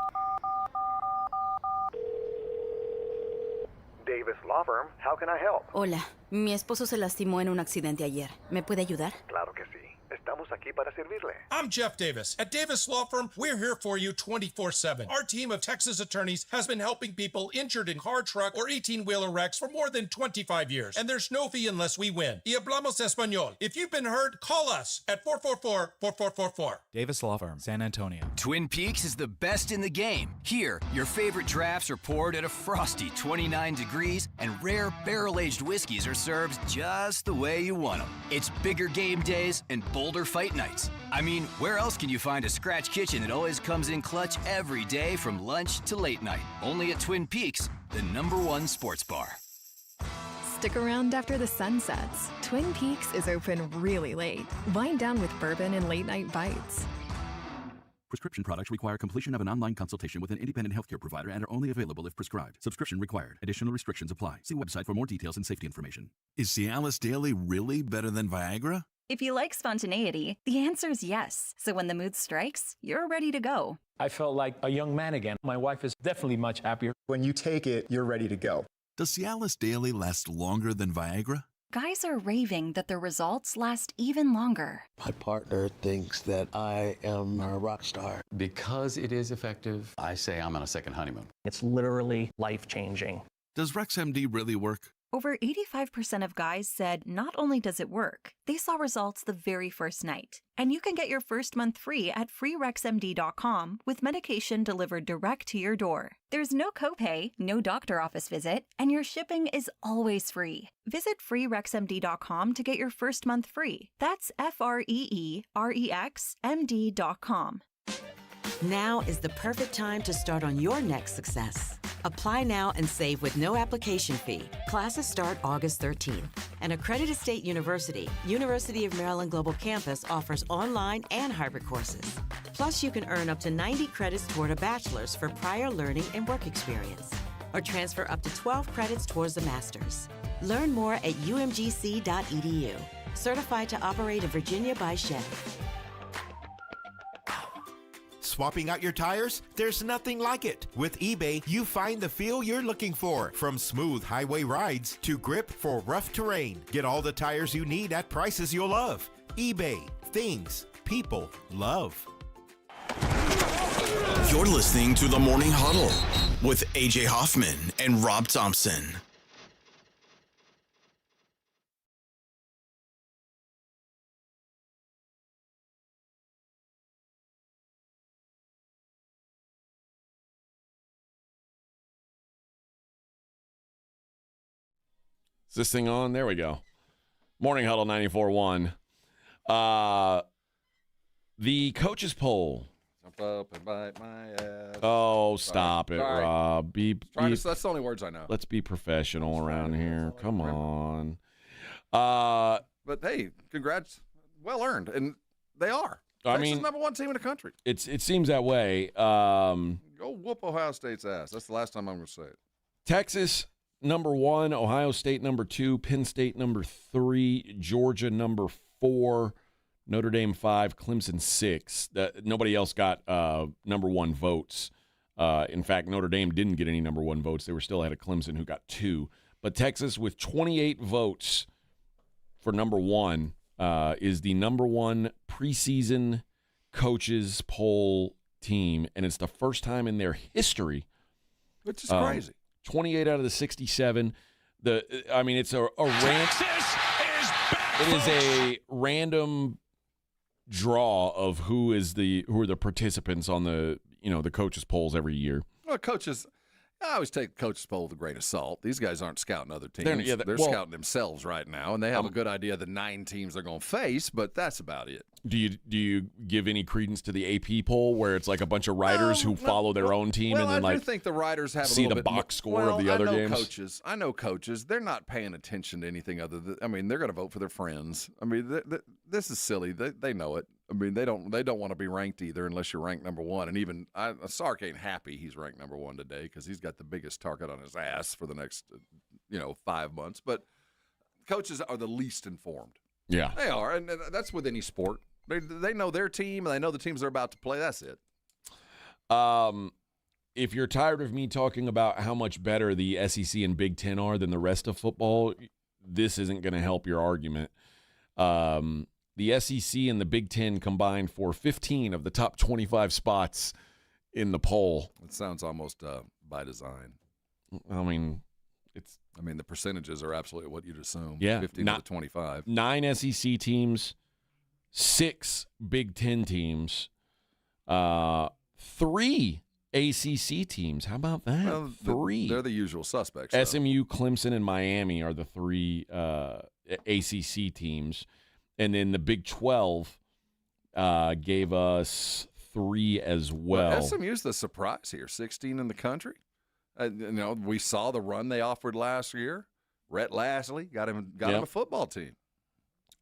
Davis Law Firm, how can I help? Hola, mi esposo se lastimó en un accidente ayer. ¿Me puede ayudar? Claro que sí. Estamos aquí para servirle. I'm Jeff Davis. At Davis Law Firm, we're here for you 24/7. Our team of Texas attorneys has been helping people injured in car, truck, or 18-wheeler wrecks for more than 25 years. And there's no fee unless we win. Y hablamos español. If you've been hurt, call us at 444-4444. Davis Law Firm, San Antonio. Twin Peaks is the best in the game. Here, your favorite drafts are poured at a frosty 29 degrees, and rare barrel-aged whiskeys are served just the way you want them. It's bigger game days and bolder fight nights. I mean, where else can you find a scratch kitchen that always comes in clutch every day from lunch to late night? Only at Twin Peaks, the #1 sports bar. Stick around after the sun sets. Twin Peaks is open really late. Wind down with bourbon and late-night bites. Prescription products require completion of an online consultation with an independent healthcare provider and are only available if prescribed. Subscription required. Additional restrictions apply. See website for more details and safety information. Is Cialis Daily really better than Viagra? If you like spontaneity, the answer is yes. So when the mood strikes, you're ready to go. I felt like a young man again. My wife is definitely much happier. When you take it, you're ready to go. Does Cialis Daily last longer than Viagra? Guys are raving that their results last even longer. My partner thinks that I am a rock star. Because it is effective, I say I'm on a second honeymoon. It's literally life-changing. Does RexMD really work? Over 85% of guys said not only does it work, they saw results the very first night. And you can get your first month free at freerexmd.com with medication delivered direct to your door. There's no copay, no doctor office visit, and your shipping is always free. Visit freerexmd.com to get your first month free. That's FREEREXMD.com. Now is the perfect time to start on your next success. Apply now and save with no application fee. Classes start August 13th. And Accredited State University, University of Maryland Global Campus offers online and hybrid courses. Plus, you can earn up to 90 credits toward a bachelor's for prior learning and work experience, or transfer up to 12 credits towards a master's. Learn more at umgc.edu. Certified to operate in Virginia by Chev. Swapping out your tires? There's nothing like it. With eBay, you find the feel you're looking for. From smooth highway rides to grip for rough terrain. Get all the tires you need at prices you'll love. eBay. Things people love. You're listening to the Morning Huddle with AJ Hoffman and Rob Thompson. Is this thing on? There we go. Morning Huddle 94.1. The coaches poll. Jump up and bite my ass. Oh, stop it, Sorry. Rob. That's the only words I know. Let's be professional around here. Come on. But hey, congrats. Well earned. And they are. I Texas mean, number one team in the country. It seems that way. Go whoop Ohio State's ass. That's the last time I'm going to say it. Texas number 1, Ohio State number 2, Penn State number 3, Georgia number 4, Notre Dame 5, Clemson 6. Nobody else got number 1 votes. In fact, Notre Dame didn't get any number 1 votes. They were still ahead of Clemson, who got 2. But Texas, with 28 votes for number 1, is the number 1 preseason coaches poll team, and it's the first time in their history. Which is crazy. 28 out of the 67. It's a it is a random draw of who are the participants on the coaches polls every year. Well, coaches, I always take coaches poll with a grain of salt. These guys aren't scouting other teams. They're scouting themselves right now, and they have a good idea of the 9 teams they're going to face, but that's about it. Do you give any credence to the AP poll where it's like a bunch of writers who follow their own team and then I do think the writers have see a little the bit box score of the other games? I know coaches. They're not paying attention to anything other than. They're going to vote for their friends. This is silly. They know it. They don't want to be ranked either unless you're ranked number 1. And even Sark ain't happy he's ranked number 1 today because he's got the biggest target on his ass for the next 5 months. But coaches are the least informed. Yeah, they are, and that's with any sport. They know their team, and they know the teams they're about to play. That's it. If you're tired of me talking about how much better the SEC and Big Ten are than the rest of football, this isn't going to help your argument. The SEC and the Big Ten combined for 15 of the top 25 spots in the poll. It sounds almost by design. The percentages are absolutely what you'd assume. Yeah, 15 of the 25. 9 SEC teams, 6 Big Ten teams, 3 ACC teams. How about that? Well, 3. They're the usual suspects. SMU, Clemson, and Miami are the 3 ACC teams. And then the Big 12 gave us 3 as well. SMU's the surprise here, 16 in the country. We saw the run they offered last year. Rhett Lashlee got him a football team.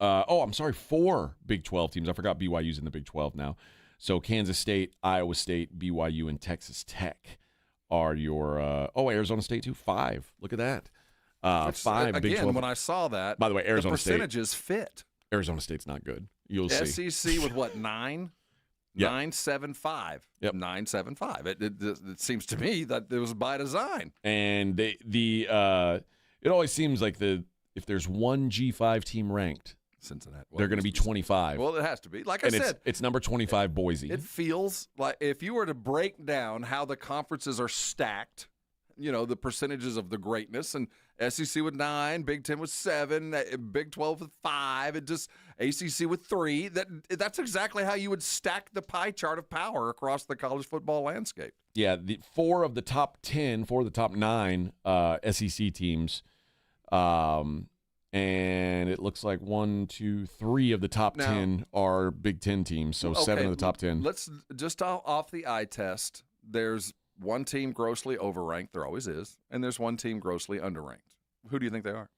I'm sorry, 4 Big 12 teams. I forgot BYU's in the Big 12 now. So Kansas State, Iowa State, BYU, and Texas Tech are your Arizona State too. 5. Look at that. 5 Big 12. Again, when I saw that, by the way, Arizona the percentages fit. Arizona State's not good. You'll see. SEC with what, 9? Yep. 9.75. Yep. 9.75. It seems to me that it was by design. And it always seems like if there's one G5 team ranked, Cincinnati, they're going to be 25. Well, it has to be. Like I said, it's number 25 Boise. It feels like if you were to break down how the conferences are stacked, the percentages of the greatness, and SEC with 9, Big 10 with 7, Big 12 with 5, and just ACC with 3. That's exactly how you would stack the pie chart of power across the college football landscape. Yeah, 4 of the top 9 SEC teams, and it looks like 1, 2, 3 of the top 10 are Big 10 teams. So 7 of the top 10. Let's just off the eye test. There's one team grossly overranked. There always is, and there's one team grossly underranked. Who do you think they are?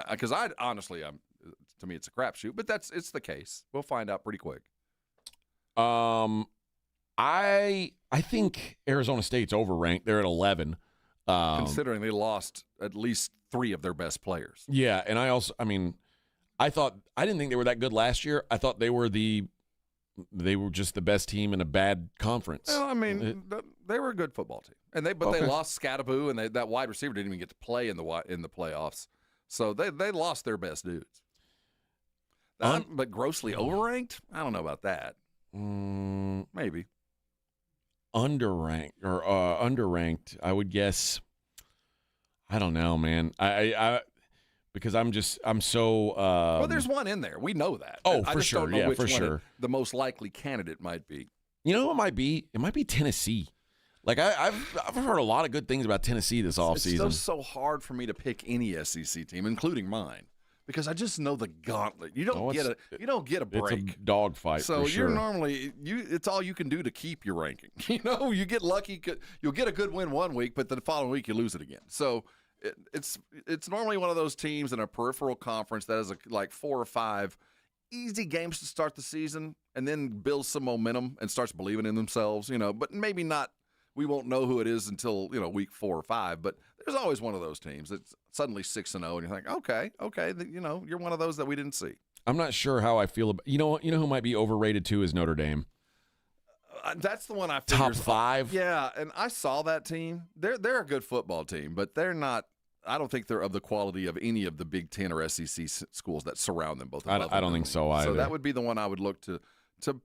Because I honestly, to me, it's a crapshoot, but it's the case. We'll find out pretty quick. I think Arizona State's overranked. They're at 11, considering they lost at least 3 of their best players. Yeah, and I didn't think they were that good last year. I thought they were just the best team in a bad conference. Well, they were a good football team, and they lost Scattaboo, and that wide receiver didn't even get to play in the playoffs, so they lost their best dudes. But grossly overranked? I don't know about that. Maybe underranked. I would guess. I don't know, man. Because I'm so. Well, there's one in there. We know that. Oh, I for just sure. don't know Yeah, which for one sure. The most likely candidate might be. You know who it might be? It might be Tennessee. Like I've heard a lot of good things about Tennessee this offseason. It's still so hard for me to pick any SEC team, including mine, because I just know the gauntlet. You don't get a break. It's a dogfight. So for sure. you're normally it's all you can do to keep your ranking. You get lucky. You'll get a good win one week, but the following week you lose it again. So it's normally one of those teams in a peripheral conference that has like 4 or 5 easy games to start the season, and then builds some momentum and starts believing in themselves. But maybe not. We won't know who it is until week 4 or 5. But there's always one of those teams that's suddenly 6-0, and you're like, okay, you're one of those that we didn't see. I'm not sure how I feel about. You know who might be overrated too is Notre Dame. That's the one I top 5. Yeah, and I saw that team. They're a good football team, but they're not. I don't think they're of the quality of any of the Big 10 or SEC schools that surround them. Both. I don't think so either. So that would be the one I would look to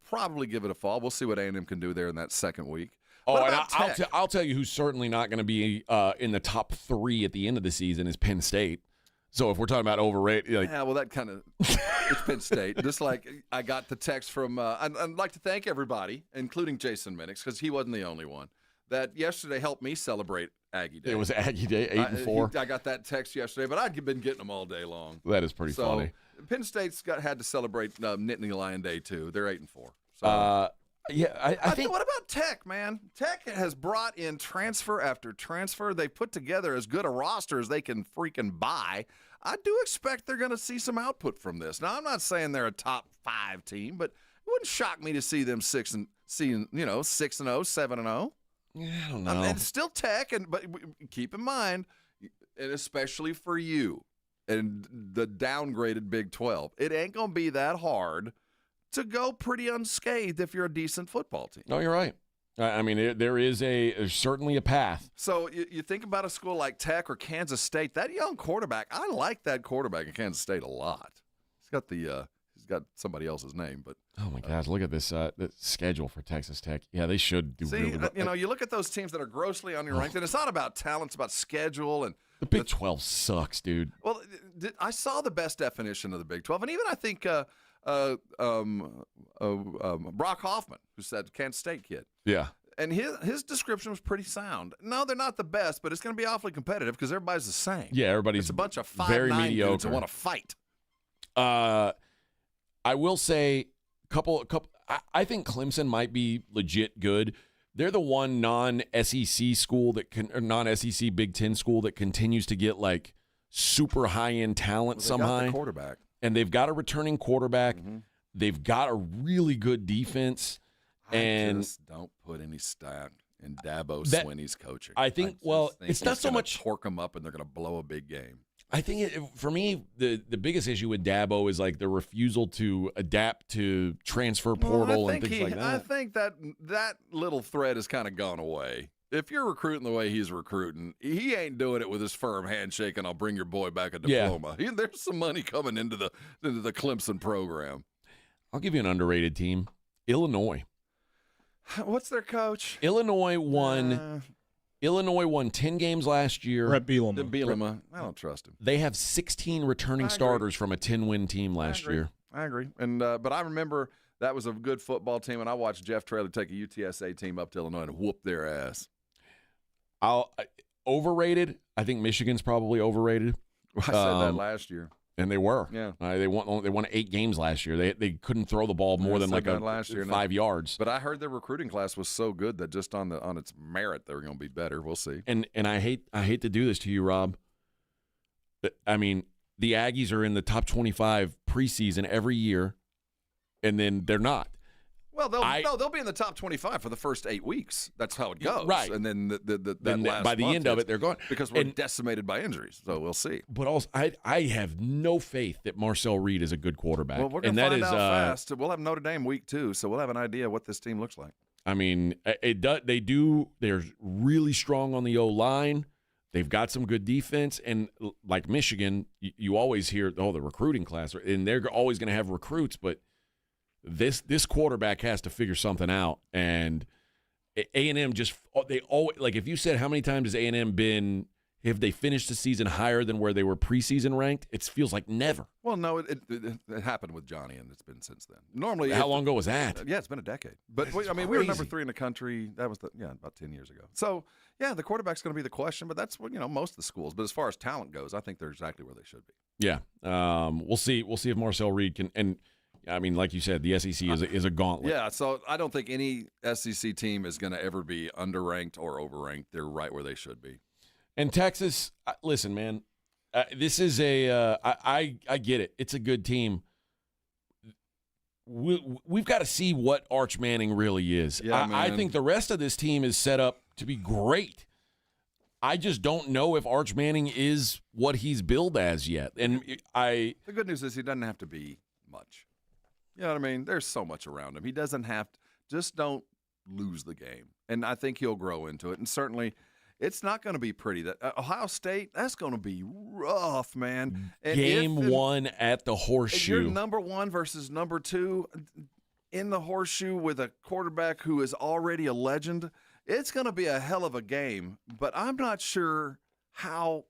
probably give it a fall. We'll see what A&M can do there in that second week. Oh, and I'll tell you who's certainly not going to be in the top 3 at the end of the season is Penn State. So if we're talking about overrated, that kind of it's Penn State. Just like I got the text from, I'd like to thank everybody, including Jason Minix, because he wasn't the only one that yesterday helped me celebrate Aggie Day. It was Aggie Day, 8-4. I got that text yesterday, but I'd been getting them all day long. That is pretty funny. Penn State's had to celebrate Nittany Lion Day too. They're 8-4. So. Yeah, I think. What about Tech, man? Tech has brought in transfer after transfer. They put together as good a roster as they can freaking buy. I do expect they're going to see some output from this. Now, I'm not saying they're a top 5 team, but it wouldn't shock me to see them 6-0, 7-0. Yeah, I don't know. It's still Tech, but keep in mind, and especially for you and the downgraded Big 12, it ain't going to be that hard to go pretty unscathed if you're a decent football team. No, you're right. I mean, there's certainly a path. So you think about a school like Tech or Kansas State. That young quarterback, I like that quarterback in Kansas State a lot. He's got somebody else's name, but oh my gosh, look at this the schedule for Texas Tech. Yeah, they should do really well. You look at those teams that are grossly underranked, and it's not about talent; it's about schedule and. The Big 12 sucks, dude. Well, I saw the best definition of the Big 12, and even I think Brock Hoffman, who said Kansas State kid. Yeah. And his description was pretty sound. No, they're not the best, but it's going to be awfully competitive because everybody's the same. Yeah, everybody's it's a bunch of 5'9" dudes that want to fight. I will say couple. I think Clemson might be legit good. They're the one non-SEC school non-SEC Big Ten school that continues to get like super high-end talent somehow. Got the quarterback. And they've got a returning quarterback. Mm-hmm. They've got a really good defense. I just don't put any stock in Dabo Swinney's coaching. I think, it's not so much torque them up and they're going to blow a big game. I think for me, the biggest issue with Dabo is like the refusal to adapt to transfer portal and things like that. I think that little thread has kind of gone away. If you're recruiting the way he's recruiting, he ain't doing it with his firm handshake and I'll bring your boy back a diploma. Yeah. There's some money coming into the Clemson program. I'll give you an underrated team, Illinois. What's their coach? Illinois won 10 games last year. Brett Bielema. I don't trust him. They have 16 returning starters from a 10-win team last year. I agree. And but I remember that was a good football team, and I watched Jeff Traylor take a UTSA team up to Illinois and whoop their ass. Overrated. I think Michigan's probably overrated. I said that last year. And they were. Yeah. They won 8 games last year. They couldn't throw the ball more than like last year, 5 yards. But I heard their recruiting class was so good that just on its merit they were going to be better. We'll see. And I hate to do this to you, Rob. I mean, the Aggies are in the top 25 preseason every year, and then they're not. Well, they'll be in the top 25 for the first 8 weeks. That's how it goes. Right. And then by the end of it, they're gone. Because we're decimated by injuries, so we'll see. But also, I have no faith that Marcel Reed is a good quarterback. Well, we're going to find out fast. We'll have Notre Dame week 2, so we'll have an idea what this team looks like. I mean, they're really strong on the O-line. They've got some good defense. And like Michigan, you always hear, the recruiting class. And they're always going to have recruits, but this quarterback has to figure something out, and A&M they always, like, if you said how many times has A&M have they finished the season higher than where they were preseason ranked, it feels like never. Well, no, it happened with Johnny, and it's been since then. Normally, how long ago was that? Yeah, it's been a decade. But we were number 3 in the country. That was about 10 years ago. So yeah, the quarterback's going to be the question, but that's what most of the schools. But as far as talent goes, I think they're exactly where they should be. Yeah, we'll see. We'll see if Marcel Reed can and. I mean, like you said, the SEC is a gauntlet. Yeah, so I don't think any SEC team is going to ever be underranked or overranked. They're right where they should be. And Texas, listen, man, this is I get it. It's a good team. We've got to see what Arch Manning really is. Yeah, I think the rest of this team is set up to be great. I just don't know if Arch Manning is what he's billed as yet. And the good news is he doesn't have to be much. You know what I mean? There's so much around him. He doesn't have to. Just don't lose the game. And I think he'll grow into it. And certainly, it's not going to be pretty. That Ohio State, that's going to be rough, man. And Game 1 at the Horseshoe. If you're number 1 versus number 2 in the Horseshoe with a quarterback who is already a legend, it's going to be a hell of a game. But I'm not sure how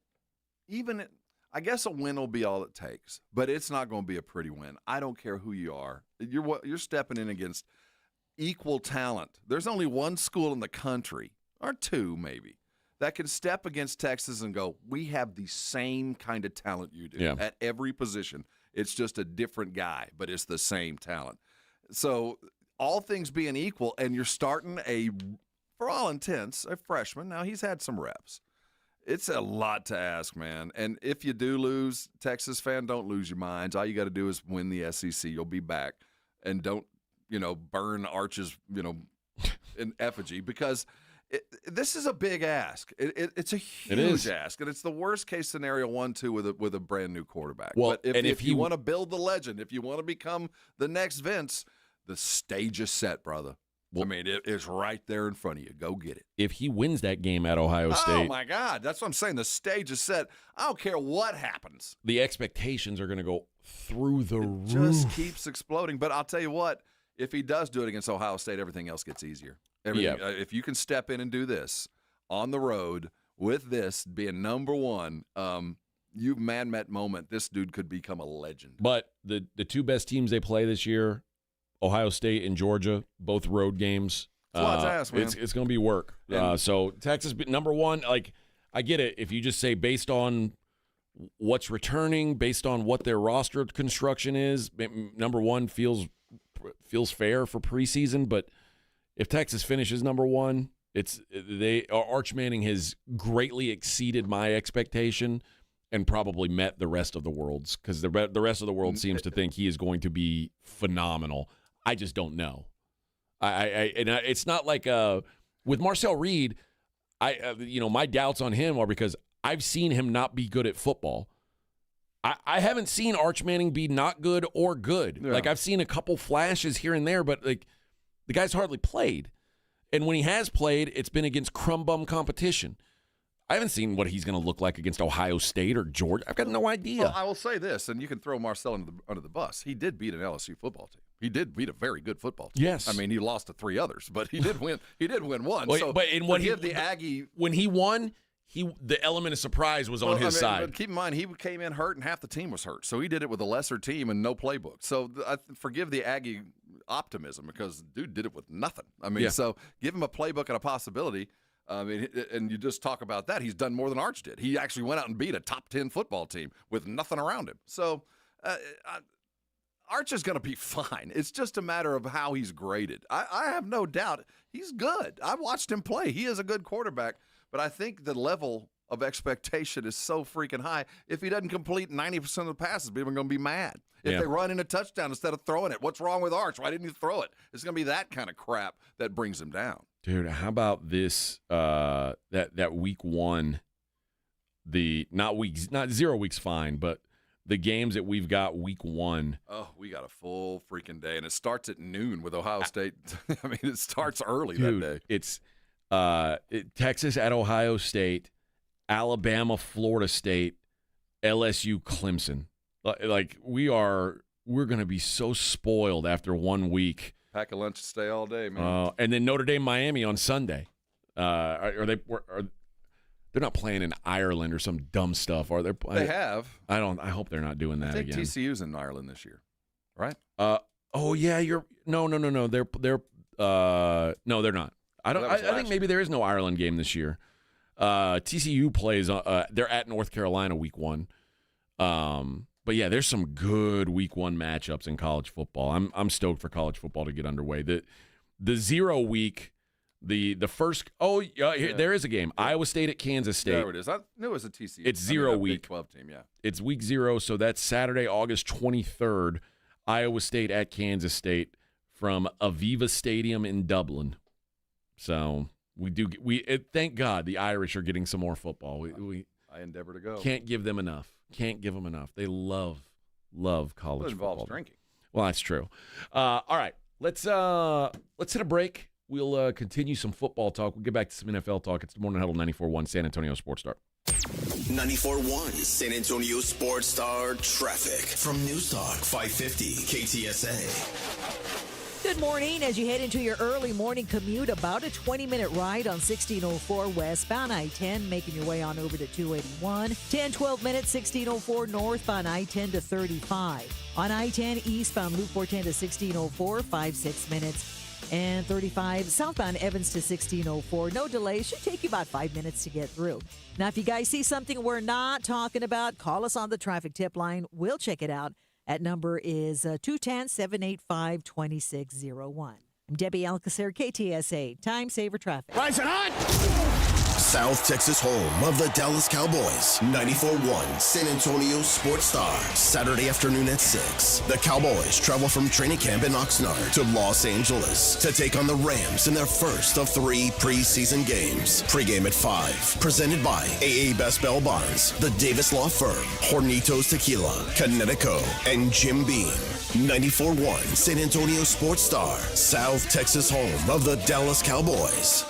I guess a win will be all it takes, but it's not going to be a pretty win. I don't care who you are. You're stepping in against equal talent. There's only one school in the country, or 2 maybe, that can step against Texas and go, we have the same kind of talent you do at every position. It's just a different guy, but it's the same talent. So all things being equal, and you're starting for all intents, a freshman. Now, he's had some reps. It's a lot to ask, man. And if you do lose, Texas fan, don't lose your minds. All you got to do is win the SEC. You'll be back. And don't, burn Arch's, in effigy, because this is a big ask. It's a huge ask, and it's the worst case scenario 1-2 with a brand new quarterback. Well, but if you want to build the legend, if you want to become the next Vince, the stage is set, brother. Well, I mean, it's right there in front of you. Go get it. If he wins that game at Ohio State. Oh, my God. That's what I'm saying. The stage is set. I don't care what happens. The expectations are going to go through the roof. It just keeps exploding. But I'll tell you what, if he does do it against Ohio State, everything else gets easier. If you can step in and do this on the road with this being number 1, you man-met moment, this dude could become a legend. But the 2 best teams they play this year, Ohio State and Georgia, both road games. It's a lot to ask, man. It's going to be work. So Texas, number 1, like, I get it. If you just say based on what's returning, based on what their roster construction is, number 1 feels fair for preseason. But if Texas finishes number 1, Arch Manning has greatly exceeded my expectation. and probably met the rest of the world's, because the rest of the world seems to think he is going to be phenomenal. I just don't know. It's not like with Marcel Reed. My doubts on him are because I've seen him not be good at football. I haven't seen Arch Manning be not good or good. Yeah. Like, I've seen a couple flashes here and there, but like the guy's hardly played. And when he has played, it's been against crumb bum competition. I haven't seen what he's going to look like against Ohio State or Georgia. I've got no idea. Well, I will say this, and you can throw Marcel under the bus. He did beat an LSU football team. He did beat a very good football team. Yes. I mean, he lost to 3 others, but he did win. He did win one. Well, so but in what the Aggie, when he won, the element of surprise was on his side. But keep in mind, he came in hurt, and half the team was hurt. So he did it with a lesser team and no playbook. So I forgive the Aggie optimism, because dude did it with nothing. I mean, so give him a playbook and a possibility. I mean, and you just talk about that. He's done more than Arch did. He actually went out and beat a top 10 football team with nothing around him. So Arch is going to be fine. It's just a matter of how he's graded. I have no doubt he's good. I watched him play. He is a good quarterback, but I think the level of expectation is so freaking high. If he doesn't complete 90% of the passes, people are going to be mad. If they run in a touchdown instead of throwing it, what's wrong with Arch? Why didn't you throw it? It's going to be that kind of crap that brings him down. Dude, how about this? That week one, not 0 weeks fine, but the games that we've got week one. Oh, we got a full freaking day, and it starts at noon with Ohio State. I mean, it starts early that day. It's Texas at Ohio State, Alabama, Florida State, LSU, Clemson. Like, we're going to be so spoiled after 1 week. Pack a lunch and stay all day, man. And then Notre Dame, Miami on Sunday. They're not playing in Ireland or some dumb stuff, are they? They have. I hope they're not doing that I think again. TCU's in Ireland this year, right? Oh yeah, no. They're no, they're not. I think maybe there is no Ireland game this year. TCU plays. They're at North Carolina week one. But yeah, there's some good week one matchups in college football. I'm stoked for college football to get underway. The 0 week, the first. There is a game. Yeah. Iowa State at Kansas State. There it is. I knew it was a TCU. It's 0 week. Big 12 team. Yeah. It's week 0, so that's Saturday, August 23rd. Iowa State at Kansas State from Aviva Stadium in Dublin. So thank God the Irish are getting some more football. I endeavor to go. Can't give them enough. Can't give them enough. They love college it involves football. Drinking. Well, that's true. All right, let's hit a break. We'll continue some football talk. We'll get back to some NFL talk. It's the Morning Huddle 94.1 San Antonio Sports Star. 94.1 San Antonio Sports Star traffic from News Talk 550 KTSA. Good morning. As you head into your early morning commute, about a 20-minute ride on 1604 westbound I-10, making your way on over to 281. 10, 12 minutes, 1604 northbound I-10 to 35. On I-10 eastbound Loop 410 to 1604, 5-6 minutes. And 35 southbound Evans to 1604. No delay. Should take you about 5 minutes to get through. Now, if you guys see something we're not talking about, call us on the traffic tip line. We'll check it out. That number is 210-785-2601. I'm Debbie Alcacer, KTSA, Time Saver Traffic. Rising on! South Texas home of the Dallas Cowboys. 94.1 San Antonio Sports Star. Saturday afternoon at 6. The Cowboys travel from training camp in Oxnard to Los Angeles to take on the Rams in their first of 3 preseason games. Pre-game at 5. Presented by AA Best Bail Bonds, the Davis Law Firm, Hornitos Tequila, Connecticut, and Jim Beam. 94.1 San Antonio Sports Star. South Texas home of the Dallas Cowboys.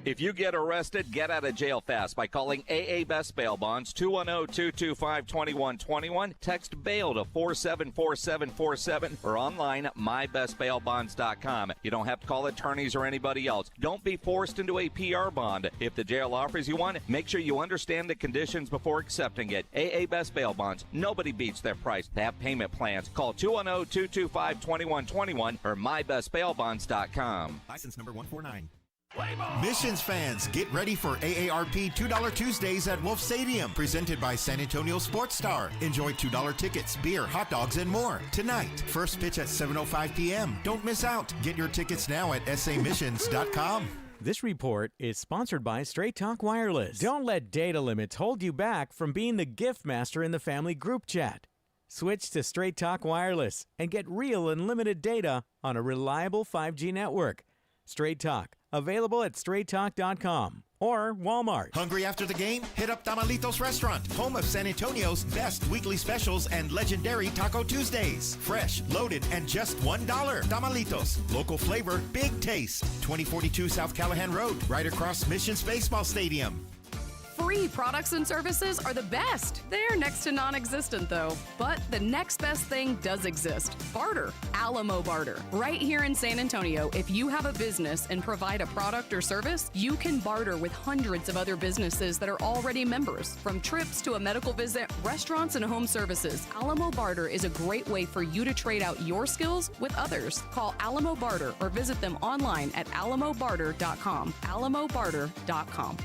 If you get arrested, get out of jail fast by calling AA Best Bail Bonds, 210-225-2121. Text bail to 474747 or online mybestbailbonds.com. You don't have to call attorneys or anybody else. Don't be forced into a PR bond. If the jail offers you one, make sure you understand the conditions before accepting it. AA Best Bail Bonds. Nobody beats their price. They have payment plans. Call 210-225-2121 or mybestbailbonds.com. License number 149. Missions fans, get ready for AARP $2 Tuesdays at Wolf Stadium, presented by San Antonio Sports Star. Enjoy $2 tickets, beer, hot dogs, and more. Tonight, first pitch at 7:05 p.m. Don't miss out. Get your tickets now at samissions.com. This report is sponsored by Straight Talk Wireless. Don't let data limits hold you back from being the gift master in the family group chat. Switch to Straight Talk Wireless and get real unlimited data on a reliable 5G network. Straight Talk, available at straighttalk.com or Walmart. Hungry after the game? Hit up Tamalitos Restaurant, home of San Antonio's best weekly specials and legendary Taco Tuesdays. Fresh, loaded, and just $1. Tamalitos, local flavor, big taste. 2042 South Callahan Road, right across Missions Baseball Stadium. Free products and services are the best. They're next to non-existent, though. But the next best thing does exist. Barter. Alamo Barter. Right here in San Antonio, if you have a business and provide a product or service, you can barter with hundreds of other businesses that are already members. From trips to a medical visit, restaurants, and home services, Alamo Barter is a great way for you to trade out your skills with others. Call Alamo Barter or visit them online at alamobarter.com. alamobarter.com.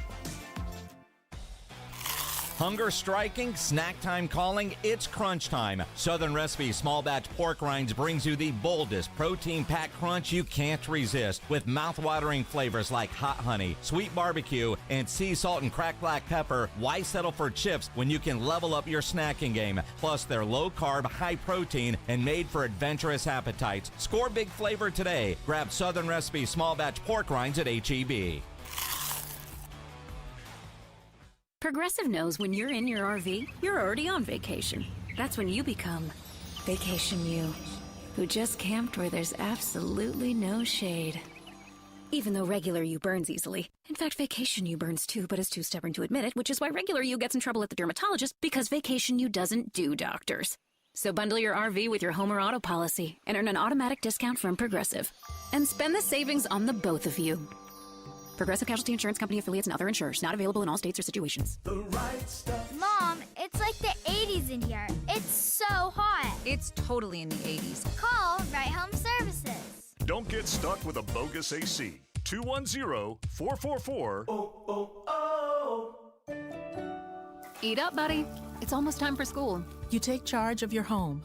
Hunger striking, snack time calling, it's crunch time. Southern Recipe Small Batch Pork Rinds brings you the boldest protein-packed crunch you can't resist with mouth-watering flavors like hot honey, sweet barbecue, and sea salt and cracked black pepper. Why settle for chips when you can level up your snacking game? Plus, they're low-carb, high-protein, and made for adventurous appetites. Score big flavor today. Grab Southern Recipe Small Batch Pork Rinds at H-E-B. Progressive knows when you're in your RV, you're already on vacation. That's when you become Vacation You, who just camped where there's absolutely no shade. Even though regular you burns easily. In fact, Vacation You burns too, but is too stubborn to admit it, which is why regular you gets in trouble at the dermatologist, because Vacation You doesn't do doctors. So bundle your RV with your home or auto policy and earn an automatic discount from Progressive. And spend the savings on the both of you. Progressive Casualty Insurance Company affiliates and other insurers. Not available in all states or situations. The right stuff. Mom, it's like the 80s in here. It's so hot. It's totally in the 80s. Call Right Home Services. Don't get stuck with a bogus AC. 210-444. Eat up, buddy. It's almost time for school. You take charge of your home.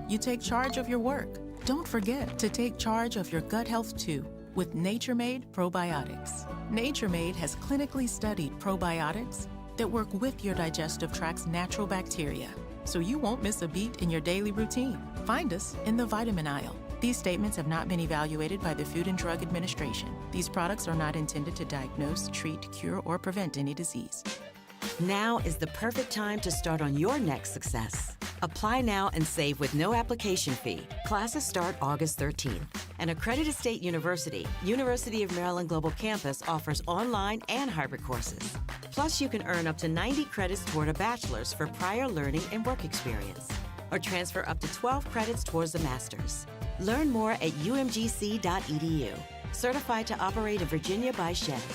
You take charge of your work. Don't forget to take charge of your gut health, too, with Nature Made Probiotics. Nature Made has clinically studied probiotics that work with your digestive tract's natural bacteria, so you won't miss a beat in your daily routine. Find us in the vitamin aisle. These statements have not been evaluated by the Food and Drug Administration. These products are not intended to diagnose, treat, cure, or prevent any disease. Now is the perfect time to start on your next success. Apply now and save with no application fee. Classes start August 13th. An accredited state university, University of Maryland Global Campus, offers online and hybrid courses. Plus, you can earn up to 90 credits toward a bachelor's for prior learning and work experience, or transfer up to 12 credits towards a master's. Learn more at umgc.edu. Certified to operate in Virginia by Chevy.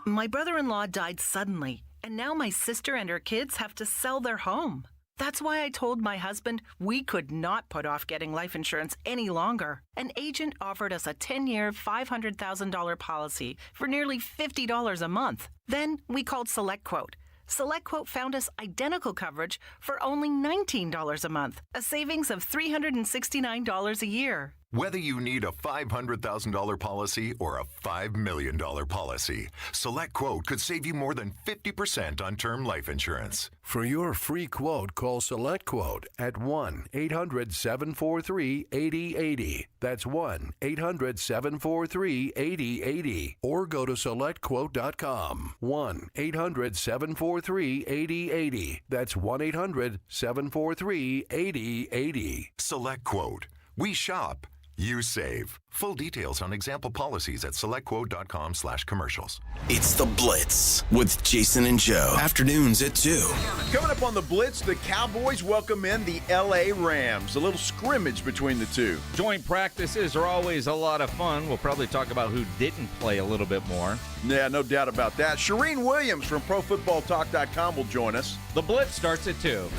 My brother-in-law died suddenly, and now my sister and her kids have to sell their home. That's why I told my husband we could not put off getting life insurance any longer. An agent offered us a 10-year, $500,000 policy for nearly $50 a month. Then we called SelectQuote. SelectQuote found us identical coverage for only $19 a month, a savings of $369 a year. Whether you need a $500,000 policy or a $5 million policy, SelectQuote could save you more than 50% on term life insurance. For your free quote, call SelectQuote at 1-800-743-8080. That's 1-800-743-8080. Or go to SelectQuote.com. 1-800-743-8080. That's 1-800-743-8080. SelectQuote. We shop. You save. Full details on example policies at selectquote.com/commercials. It's The Blitz with Jason and Joe. Afternoons at 2. Coming up on The Blitz, the Cowboys welcome in the L.A. Rams. A little scrimmage between the two. Joint practices are always a lot of fun. We'll probably talk about who didn't play a little bit more. Yeah, no doubt about that. Shireen Williams from ProFootballTalk.com will join us. The Blitz starts at 2.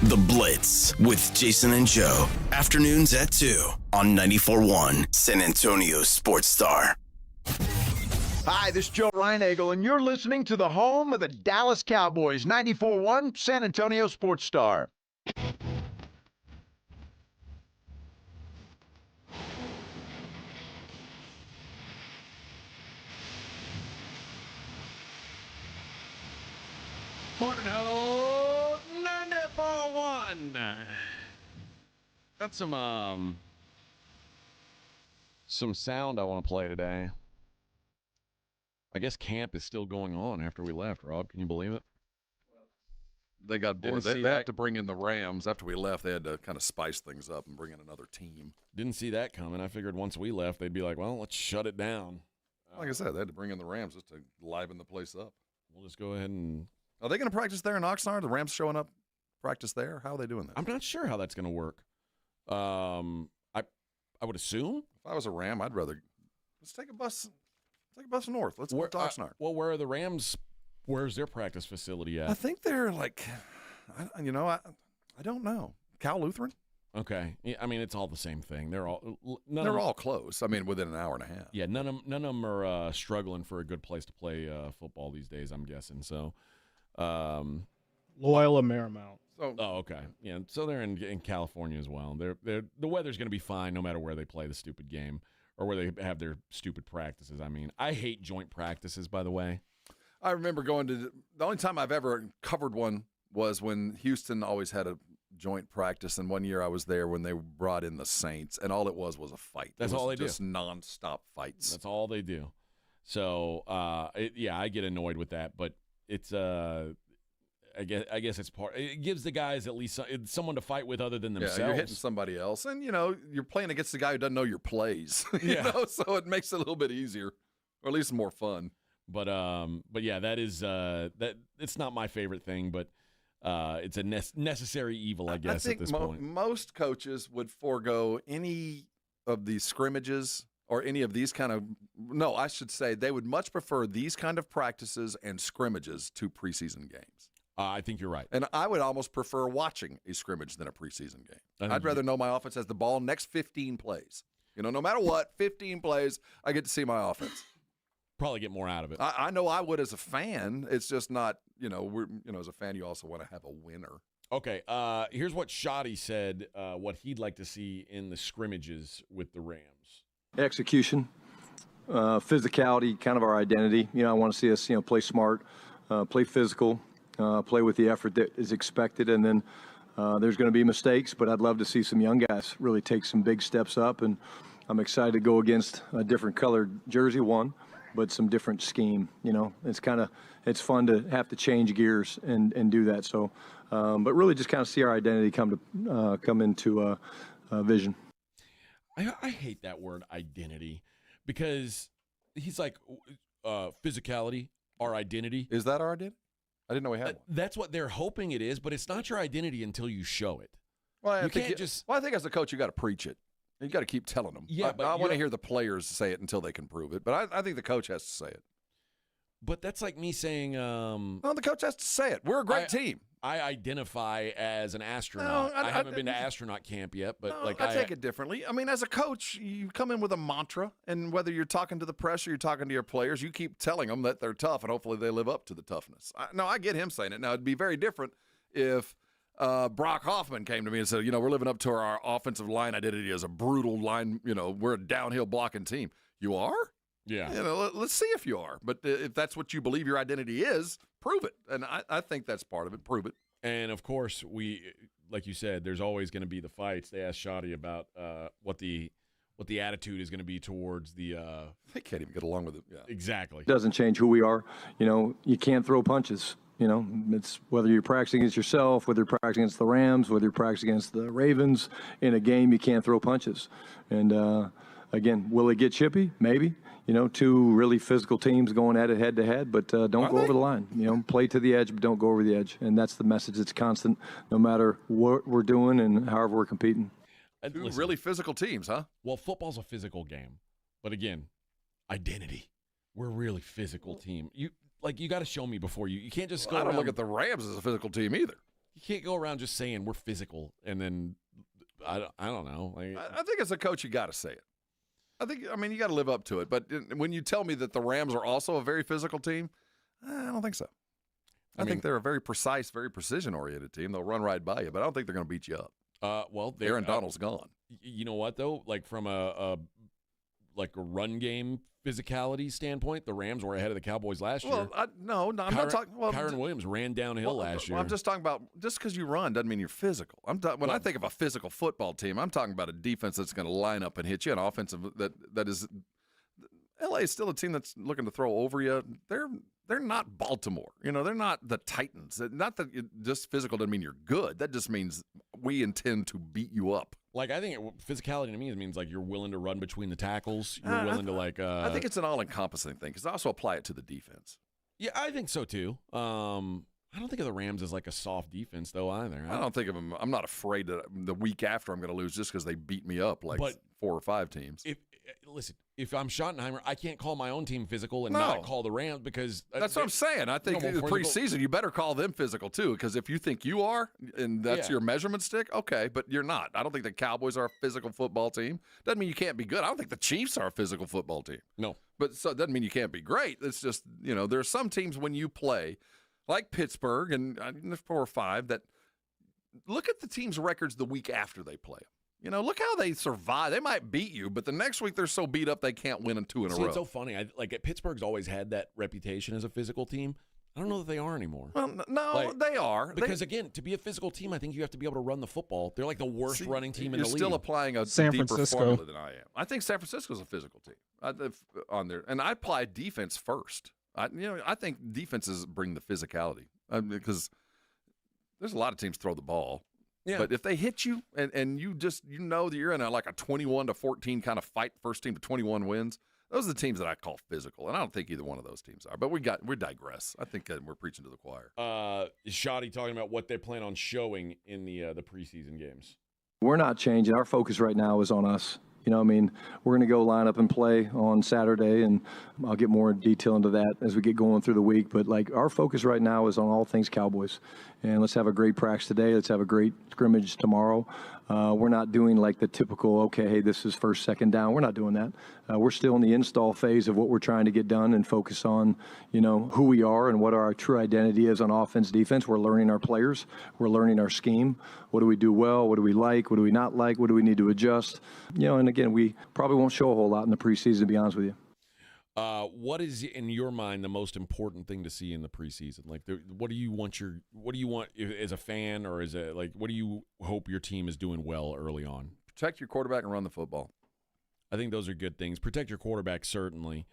The Blitz with Jason and Joe. Afternoons at 2 on 94.1 San Antonio Sports Star. Hi, this is Joe Reinagel, and you're listening to the home of the Dallas Cowboys, 94.1 San Antonio Sports Star. Morning Huddle 94.1. Got some sound I want to play today. I guess camp is still going on after we left, Rob. Can you believe it? They got bored. Didn't see They that. had to bring in the Rams. After we left, they had to kind of spice things up and bring in another team. Didn't see that coming. I figured once we left, they'd be like, well, let's shut it down. Like I said, they had to bring in the Rams just to liven the place up. We'll just go ahead and... Are they going to practice there in Oxnard? The Rams showing up, practice there? How are they doing that? I'm not sure how that's going to work. I would assume. If I was a Ram, I'd rather let's take a bus north. Let's go to Oxnard. Well, where are the Rams? Where's their practice facility at? I think they're like, I don't know. Cal Lutheran? Okay. Yeah, I mean, it's all the same thing. They're all close. I mean, within an hour and a half. Yeah, none of them are struggling for a good place to play football these days, I'm guessing. So, Loyola Marymount. Oh, okay. Yeah, so they're in California as well. The weather's going to be fine no matter where they play the stupid game or where they have their stupid practices. I mean, I hate joint practices, by the way. I remember going to the only time I've ever covered one was when Houston always had a joint practice, and one year I was there when they brought in the Saints, and all it was a fight. That's all they do. Just nonstop fights. That's all they do. So, I get annoyed with that, but it's I guess it's part. It gives the guys at least someone to fight with other than themselves. Yeah, you're hitting somebody else, and you're playing against the guy who doesn't know your plays. So it makes it a little bit easier, or at least more fun. But yeah, that is that. It's not my favorite thing, but it's a necessary evil, I guess. I think at this point, most coaches would forego any of these scrimmages or any of these kind of. No, I should say they would much prefer these kind of practices and scrimmages to preseason games. I think you're right. And I would almost prefer watching a scrimmage than a preseason game. I'd rather know my offense has the ball next 15 plays. No matter what, 15 plays, I get to see my offense. Probably get more out of it. I know I would as a fan. It's just not, as a fan, you also want to have a winner. Okay, here's what Shoddy said, what he'd like to see in the scrimmages with the Rams. Execution, physicality, kind of our identity. I want to see us, play smart, play physical. Play with the effort that is expected, and then there's going to be mistakes, but I'd love to see some young guys really take some big steps up, and I'm excited to go against a different colored jersey, but some different scheme. It's fun to have to change gears and do that. So, but really just kind of see our identity come into vision. I hate that word identity because he's like physicality, our identity. Is that our identity? I didn't know we had one. That's what they're hoping it is, but it's not your identity until you show it. Well, I think as a coach, you got to preach it. You got to keep telling them. Yeah, I want to hear the players say it until they can prove it, but I think the coach has to say it. But that's like me saying, no, the coach has to say it. We're a great team. I identify as an astronaut. I haven't been to astronaut camp yet, but I take it differently. I mean, as a coach, you come in with a mantra, and whether you're talking to the press or you're talking to your players, you keep telling them that they're tough, and hopefully they live up to the toughness. I get him saying it. Now, it'd be very different if Brock Hoffman came to me and said, we're living up to our offensive line identity as a brutal line, we're a downhill blocking team. You are? Yeah. Let's see if you are. But if that's what you believe your identity is, prove it. And I think that's part of it. Prove it. And, of course, like you said, there's always going to be the fights. They asked Shoddy about what the attitude is going to be towards the they can't even get along with it. Yeah. Exactly. It doesn't change who we are. You can't throw punches. It's whether you're practicing against yourself, whether you're practicing against the Rams, whether you're practicing against the Ravens. In a game, you can't throw punches. And, again, will it get chippy? Maybe. Two really physical teams going at it head-to-head, but don't go over the line. Play to the edge, but don't go over the edge. And that's the message that's constant no matter what we're doing and however we're competing. Two really physical teams, huh? Well, football's a physical game. But, again, identity. We're a really physical team. You got to show me before you can't just go I don't around. look at the Rams as a physical team either. You can't go around just saying we're physical and then I don't know. I think as a coach, you got to say it. you got to live up to it. But when you tell me that the Rams are also a very physical team, I don't think so. I think they're a very precise, very precision-oriented team. They'll run right by you, but I don't think they're going to beat you up. Well, Aaron Donald's gone. You know what though? Like from a like a run game physicality standpoint, the Rams were ahead of the Cowboys last year. Well, no, I'm not talking. Well, Kyron Williams ran downhill last year. I'm just talking about just because you run doesn't mean you're physical. When I think of a physical football team, I'm talking about a defense that's going to line up and hit you, an offensive that is. LA is still a team that's looking to throw over you. They're not Baltimore. You know, they're not the Titans. Not that just physical doesn't mean you're good. That just means we intend to beat you up. Like, I think physicality to me means like you're willing to run between the tackles. You're willing to like. I think it's an all-encompassing thing because I also apply it to the defense. Yeah, I think so too. I don't think of the Rams as like a soft defense though either. I don't think of them. I'm not afraid that the week after I'm going to lose just because they beat me up like 4 or 5 teams. Listen, if I'm Schottenheimer, I can't call my own team physical and not call the Rams because that's what I'm saying. I think in the preseason you better call them physical too, because if you think you are and that's your measurement stick, okay, but you're not. I don't think the Cowboys are a physical football team. Doesn't mean you can't be good. I don't think the Chiefs are a physical football team. No, but so it doesn't mean you can't be great. It's just there are some teams when you play, like Pittsburgh and 4 or 5, that look at the team's records the week after they play them. Look how they survive. They might beat you, but the next week they're so beat up they can't win in 2 in a row. It's so funny. Pittsburgh's always had that reputation as a physical team. I don't know that they are anymore. Well, no, they are. Because, again, to be a physical team, I think you have to be able to run the football. They're like the worst running team in the league. You're still applying a deeper formula than I am. I think San Francisco's a physical team on there. And I apply defense first. I think defenses bring the physicality because there's a lot of teams throw the ball. Yeah. But if they hit you and you just that you're in a 21-14 kind of fight, first team to 21 wins, those are the teams that I call physical, and I don't think either one of those teams are. But we digress. I think we're preaching to the choir. Is Shoddy talking about what they plan on showing in the preseason games? We're not changing. Our focus right now is on us. We're going to go line up and play on Saturday, and I'll get more detail into that as we get going through the week. But, our focus right now is on all things Cowboys. And let's have a great practice today. Let's have a great scrimmage tomorrow. We're not doing, the typical, okay, hey, this is first, second down. We're not doing that. We're still in the install phase of what we're trying to get done and focus on, who we are and what our true identity is on offense, defense. We're learning our players. We're learning our scheme. What do we do well? What do we like? What do we not like? What do we need to adjust? And again, we probably won't show a whole lot in the preseason, to be honest with you. What is, in your mind, the most important thing to see in the preseason? What do you want as a fan, or what do you hope your team is doing well early on? Protect your quarterback and run the football. I think those are good things. Protect your quarterback, certainly.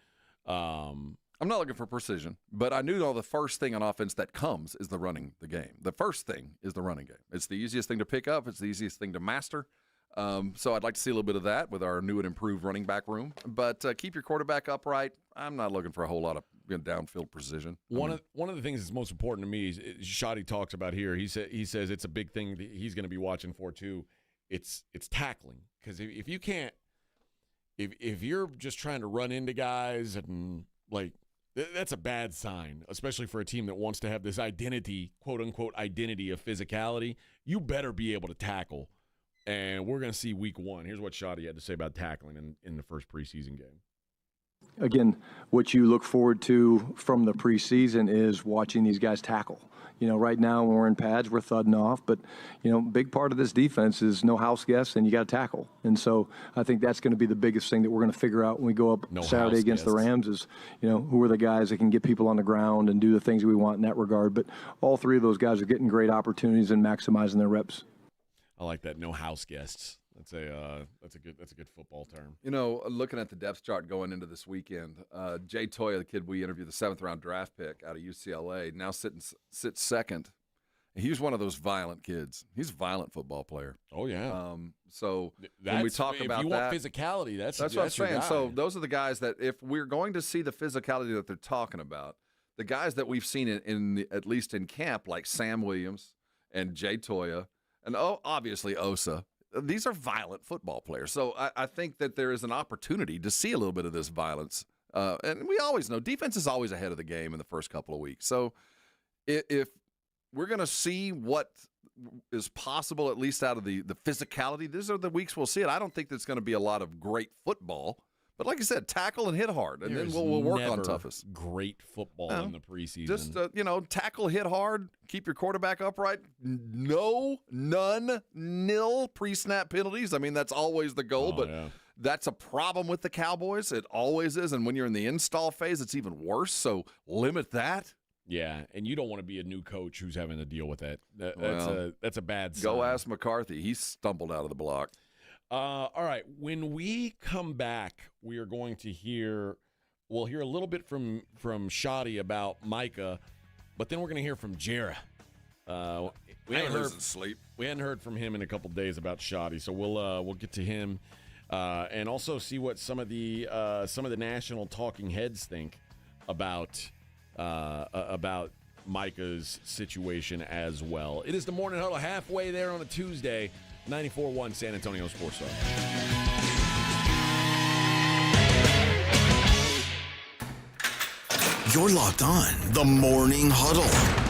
I'm not looking for precision, but I knew the first thing on offense that comes is the running the game. The first thing is the running game. It's the easiest thing to pick up. It's the easiest thing to master. So I'd like to see a little bit of that with our new and improved running back room. But keep your quarterback upright. I'm not looking for a whole lot of downfield precision. One of the things that's most important to me is Shoddy talks about here. He says it's a big thing that he's going to be watching for too. It's tackling, because if you can't, if you're just trying to run into guys and that's a bad sign, especially for a team that wants to have this identity, quote unquote identity of physicality. You better be able to tackle. And we're going to see week 1. Here's what Shoddy had to say about tackling in the first preseason game. Again, what you look forward to from the preseason is watching these guys tackle. Right now when we're in pads, we're thudding off. But, big part of this defense is no house guests, and you got to tackle. And so I think that's going to be the biggest thing that we're going to figure out when we go up Saturday against the Rams is, who are the guys that can get people on the ground and do the things we want in that regard. But all 3 of those guys are getting great opportunities and maximizing their reps. I like that. No house guests. That's a good football term. Looking at the depth chart going into this weekend, Jay Toya, the kid we interviewed, the 7th round draft pick out of UCLA, now sits second. He was one of those violent kids. He's a violent football player. Oh yeah. So when we talk about if you want physicality, that's what I'm saying. So those are the guys that if we're going to see the physicality that they're talking about, the guys that we've seen at least in camp, like Sam Williams and Jay Toya. And obviously Osa, these are violent football players. So I think that there is an opportunity to see a little bit of this violence. And we always know defense is always ahead of the game in the first couple of weeks. So if we're going to see what is possible, at least out of the physicality, these are the weeks we'll see it. I don't think there's going to be a lot of great football. But like I said, tackle and hit hard, and then we'll work on toughest. Great football in the preseason. Just tackle, hit hard, keep your quarterback upright. None, nil pre-snap penalties. I mean, that's always the goal. That's a problem with the Cowboys. It always is. And when you're in the install phase, it's even worse. So limit that. Yeah, and you don't want to be a new coach who's having to deal with that. That's a bad sign. Go ask McCarthy. He stumbled out of the block. All right, when we come back, we are going to we'll hear a little bit from Shoddy about Micah, but then we're going to hear from Jarrah. We hadn't heard from him in a couple days about Shoddy, so we'll get to him and also see what some of the national talking heads think about Micah's situation as well. It is the Morning Huddle, halfway there on a Tuesday, 94.1 San Antonio Sports Star. You're locked on the Morning Huddle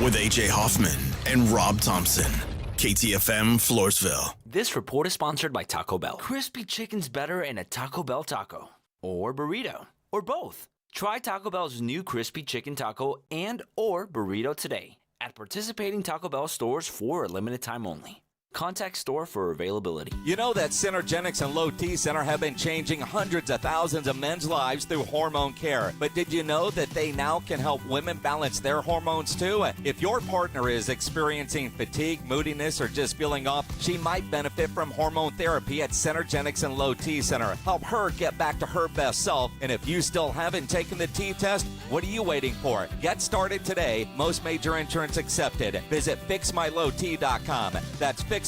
with A.J. Hoffman and Rob Thompson. KTFM Floresville. This report is sponsored by Taco Bell. Crispy chicken's better in a Taco Bell taco or burrito or both. Try Taco Bell's new crispy chicken taco and or burrito today at participating Taco Bell stores for a limited time only. Contact store for availability. You know that Synergenics and Low T Center have been changing hundreds of thousands of men's lives through hormone care. But did you know that they now can help women balance their hormones too? If your partner is experiencing fatigue, moodiness, or just feeling off, she might benefit from hormone therapy at Synergenics and Low T Center. Help her get back to her best self. And if you still haven't taken the T test, what are you waiting for? Get started today. Most major insurance accepted. Visit FixMyLowT.com. That's FixMyLowT.com.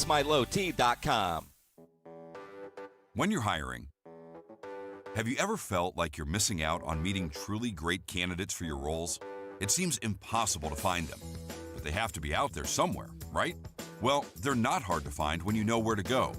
When you're hiring, have you ever felt like you're missing out on meeting truly great candidates for your roles? It seems impossible to find them, but they have to be out there somewhere, right? Well, they're not hard to find when you know where to go,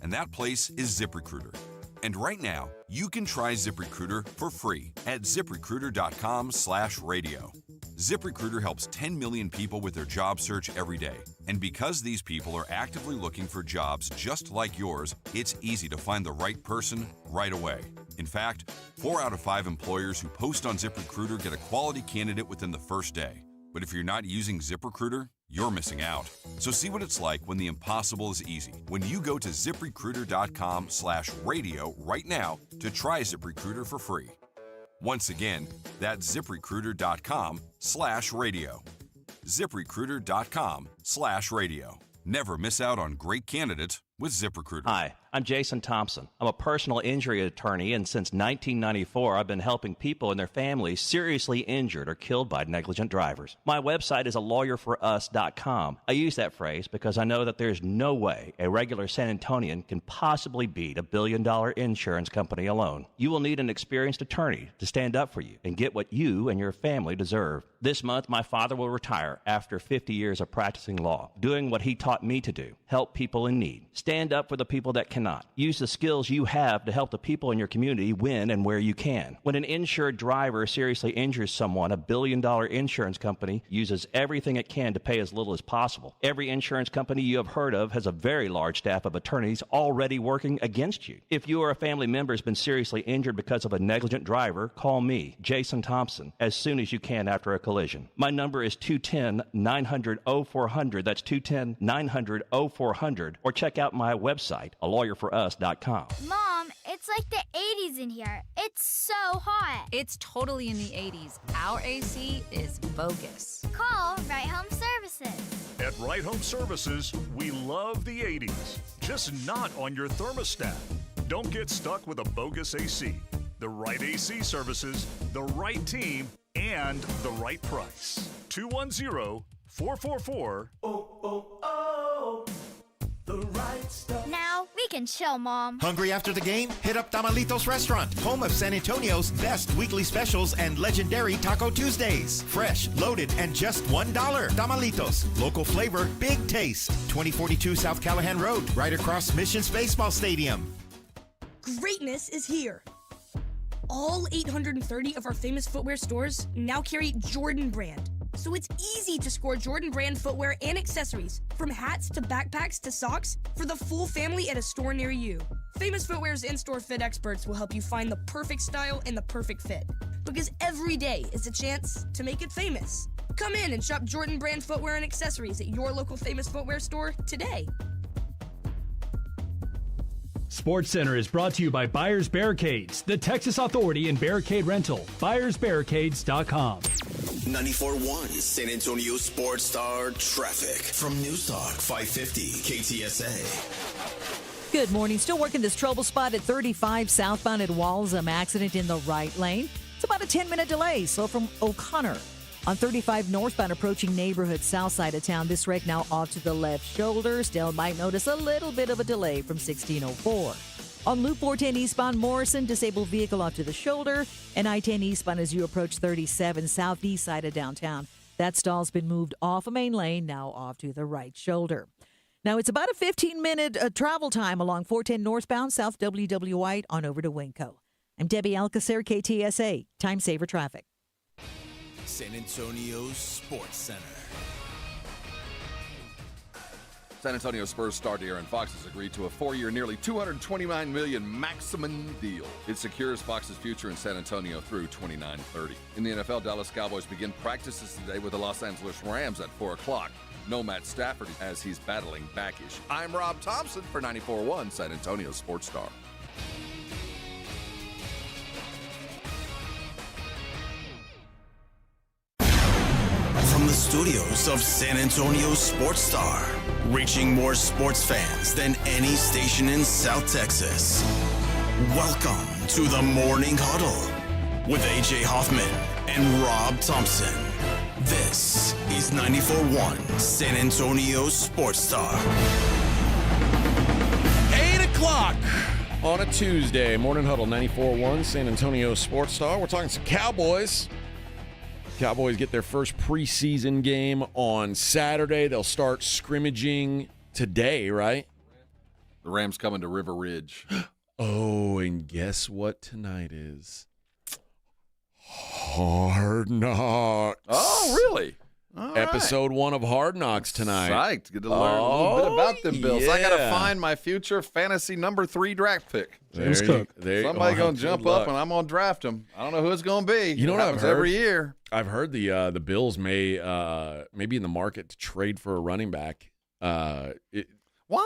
and that place is ZipRecruiter. And right now, you can try ZipRecruiter for free at ZipRecruiter.com/radio. ZipRecruiter helps 10 million people with their job search every day. And because these people are actively looking for jobs just like yours, it's easy to find the right person right away. In fact, 4 out of 5 employers who post on ZipRecruiter get a quality candidate within the first day. But if you're not using ZipRecruiter, you're missing out. So see what it's like when the impossible is easy. When you go to ZipRecruiter.com/radio right now to try ZipRecruiter for free. Once again, that's ZipRecruiter.com/radio. ZipRecruiter.com/radio. Never miss out on great candidates with ZipRecruiter. Hi, I'm Jason Thompson. I'm a personal injury attorney, and since 1994, I've been helping people and their families seriously injured or killed by negligent drivers. My website is alawyer4us.com. I use that phrase because I know that there's no way a regular San Antonian can possibly beat a billion-dollar insurance company alone. You will need an experienced attorney to stand up for you and get what you and your family deserve. This month, my father will retire after 50 years of practicing law, doing what he taught me to do, help people in need. Stand up for the people that cannot. Use the skills you have to help the people in your community win and where you can. When an insured driver seriously injures someone, a billion-dollar insurance company uses everything it can to pay as little as possible. Every insurance company you have heard of has a very large staff of attorneys already working against you. If you or a family member has been seriously injured because of a negligent driver, call me, Jason Thompson, as soon as you can after a collision. My number is 210-900-0400. That's 210-900-0400. Or check out my website, alawyer4us.com. Mom, it's like the 80s in here. It's so hot. It's totally in the 80s. Our AC is bogus. Call Right Home Services. At Right Home Services, we love the 80s, just not on your thermostat. Don't get stuck with a bogus AC. The right AC services, the right team, and the right price. 210-444-Oh. The right stuff. Now we can chill, Mom. Hungry after the game? Hit up Tamalitos Restaurant, home of San Antonio's best weekly specials and legendary Taco Tuesdays. Fresh, loaded, and just $1. Tamalitos, local flavor, big taste. 2042 South Callahan Road, right across Missions Baseball Stadium. Greatness is here. All 830 of our famous footwear stores now carry Jordan brand. So it's easy to score Jordan brand footwear and accessories, from hats to backpacks to socks, for the full family at a store near you. Famous Footwear's in-store fit experts will help you find the perfect style and the perfect fit, because every day is a chance to make it famous. Come in and shop Jordan brand footwear and accessories at your local Famous Footwear store today. SportsCenter is brought to you by Buyers Barricades, the Texas Authority in Barricade Rental. BuyersBarricades.com. 94.1 San Antonio Sports Star traffic from News Talk 550 KTSA. Good morning. Still working this trouble spot at 35 southbound at Walsham. Accident in the right lane. It's about a 10-minute delay. Slow from O'Connor. On 35 northbound approaching neighborhood south side of town, this wreck now off to the left shoulder. Still might notice a little bit of a delay from 1604. On Loop 410 eastbound Morrison, disabled vehicle off to the shoulder. And I-10 eastbound as you approach 37 southeast side of downtown. That stall's been moved off a main lane, now off to the right shoulder. Now it's about a 15-minute travel time along 410 northbound South W.W. White on over to Winco. I'm Debbie Alcacer, KTSA, Time Saver Traffic. San Antonio Sports Center. San Antonio Spurs star De'Aaron Fox has agreed to a 4-year, nearly $229 million maximum deal. It secures Fox's future in San Antonio through 29-30. In the NFL, Dallas Cowboys begin practices today with the Los Angeles Rams at 4 o'clock. No Matt Stafford as he's battling back issues. I'm Rob Thompson for 94.1 San Antonio Sports Star. From the studios of San Antonio Sports Star, reaching more sports fans than any station in South Texas. Welcome to the Morning Huddle with AJ Hoffman and Rob Thompson. This is 94.1 San Antonio Sports Star. 8 o'clock on a Tuesday. Morning Huddle, 94.1 San Antonio Sports Star. We're talking some Cowboys. Cowboys get their first preseason game on Saturday. They'll start scrimmaging today, right? The Rams coming to River Ridge. Oh, and guess what tonight is? Hard Knocks. Oh, really? All Episode 1 of Hard Knocks tonight. Psyched. Get to learn a little bit about them Bills. I got to find my future fantasy number 3 draft pick. James Cook. Somebody going to jump up and I'm going to draft him. I don't know who it's going to be. You know what I've heard? Every year. I've heard the Bills may be in the market to trade for a running back. Why?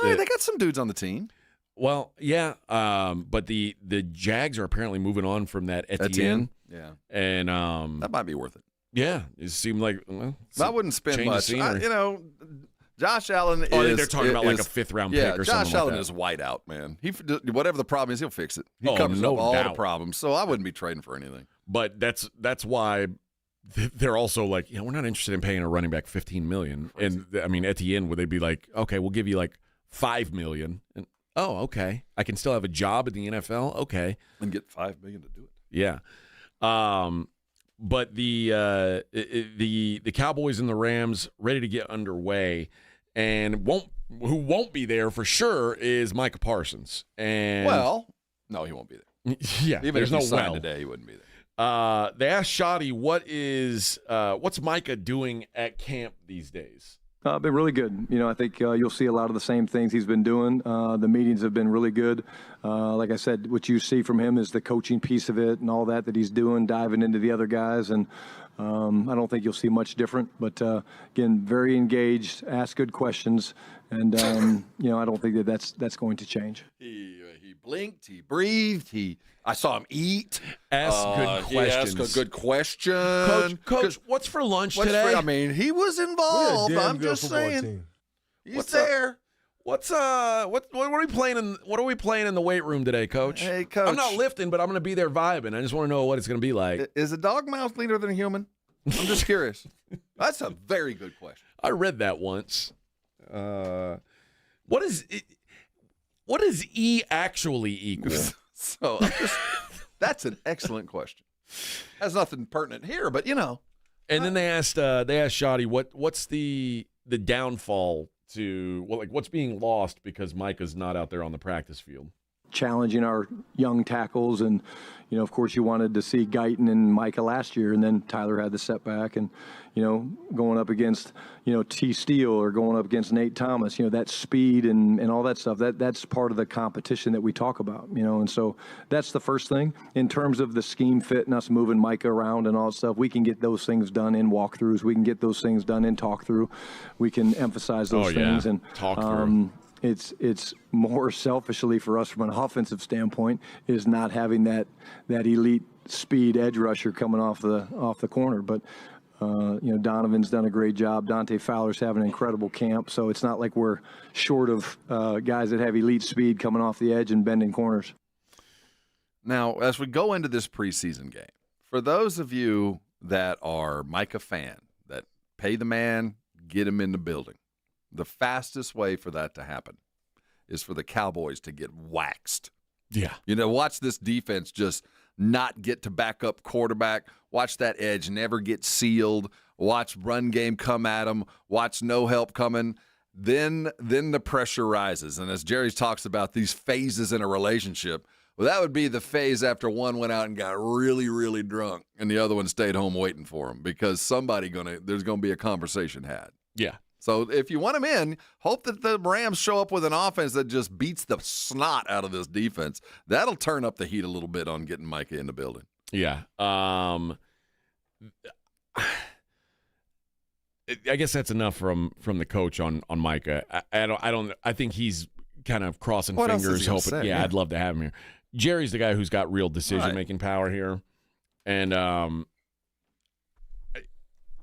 They got some dudes on the team. Well, yeah, but the Jags are apparently moving on from that Etienne. Yeah. And that might be worth it. Yeah, it seemed like I wouldn't spend much. Josh Allen is. I think they're talking about like a 5th round pick or something. Josh Allen like that. is white out, man. Whatever the problem is, he'll fix it. He covers no up all doubt. the problems. So I wouldn't be trading for anything. But that's why they're also like, we're not interested in paying a running back $15 million. And I mean, Etienne, would they be like, okay, we'll give you like $5 million? And okay, I can still have a job in the NFL. Okay, and get $5 million to do it. Yeah. But the Cowboys and the Rams ready to get underway, and who won't be there for sure is Micah Parsons. And no, he won't be there. Yeah, even there's if he no signed today, he wouldn't be there. They asked Shoddy what's Micah doing at camp these days. Been really good. I think you'll see a lot of the same things he's been doing. The meetings have been really good. Like I said, what you see from him is the coaching piece of it and all that he's doing, diving into the other guys. And I don't think you'll see much different. But, again, very engaged, ask good questions. And, I don't think that's going to change. He blinked, he breathed, I saw him eat. Ask good questions. Ask a good question. Coach, what's for lunch today? He was involved. I'm just saying. He's there. What are we playing what are we playing in the weight room today, Coach? Hey, Coach. I'm not lifting, but I'm going to be there vibing. I just want to know what it's going to be like. Is a dog mouth leaner than a human? I'm just curious. That's a very good question. I read that once. What does E actually equal? So that's an excellent question. Has nothing pertinent here, but And then they asked Shoddy what's the downfall to what's being lost because Micah's not out there on the practice field. Challenging our young tackles, and of course you wanted to see Guyton and Micah last year, and then Tyler had the setback, and going up against T. Steele or going up against Nate Thomas, that speed and all that stuff, that's part of the competition that we talk about, and so that's the first thing. In terms of the scheme fit and us moving Micah around and all that stuff, we can get those things done in walkthroughs. We can get those things done in talk through. We can emphasize those things and talk through. it's more selfishly for us from an offensive standpoint is not having that elite speed edge rusher coming off the corner. But Donovan's done a great job. Dante Fowler's having an incredible camp. So it's not like we're short of guys that have elite speed coming off the edge and bending corners. Now, as we go into this preseason game, for those of you that are Micah fan, that pay the man, get him in the building, the fastest way for that to happen is for the Cowboys to get waxed. Yeah. Watch this defense just not get to backup quarterback. Watch that edge never get sealed. Watch run game come at them. Watch no help coming. Then the pressure rises. And as Jerry talks about these phases in a relationship, well, that would be the phase after one went out and got really, really drunk and the other one stayed home waiting for him because there's going to be a conversation had. Yeah. So if you want him in, hope that the Rams show up with an offense that just beats the snot out of this defense. That'll turn up the heat a little bit on getting Micah in the building. Yeah. I guess that's enough from the coach on Micah. I think he's kind of crossing fingers, hoping. Yeah, I'd love to have him here. Jerry's the guy who's got real decision-making power here. And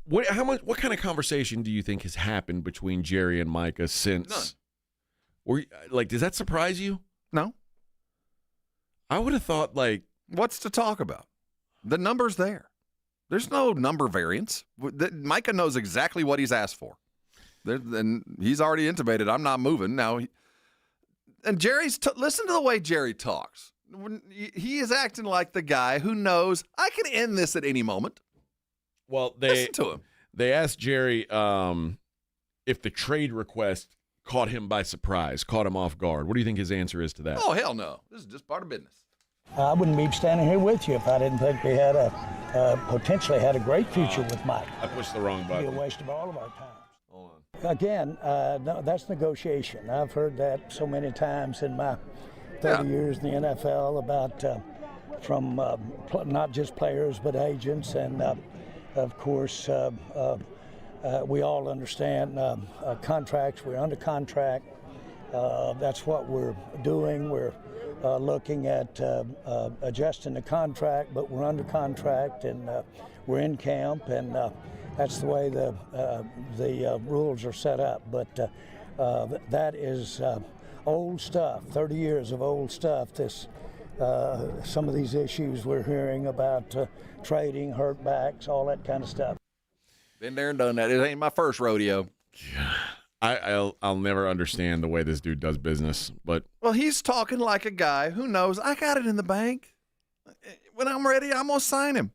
what kind of conversation do you think has happened between Jerry and Micah since? None. Does that surprise you? No. I would have thought, what's to talk about? The number's there. There's no number variance. Micah knows exactly what he's asked for. And he's already intimated, I'm not moving. Now, and Jerry's listen to the way Jerry talks. He is acting like the guy who knows I can end this at any moment. Well, listen to him. They asked Jerry if the trade request caught him by surprise, caught him off guard. What do you think his answer is to that? Oh, hell no. This is just part of business. I wouldn't be standing here with you if I didn't think we had potentially had a great future with Mike. I pushed the wrong button. It'd be a waste of all of our time. Hold on. Again, no, that's negotiation. I've heard that so many times in my 30 years in the NFL about from not just players but agents, and of course we all understand contracts. We're under contract. That's what we're doing. We're looking at adjusting the contract, but we're under contract and we're in camp, and that's the way the rules are set up. But that is old stuff, 30 years of old stuff. Some of these issues we're hearing about trading, hurt backs, all that kind of stuff. Been there and done that. It ain't my first rodeo. I'll never understand the way this dude does business, but well, he's talking like a guy who knows I got it in the bank. When I'm ready, I'm gonna sign him.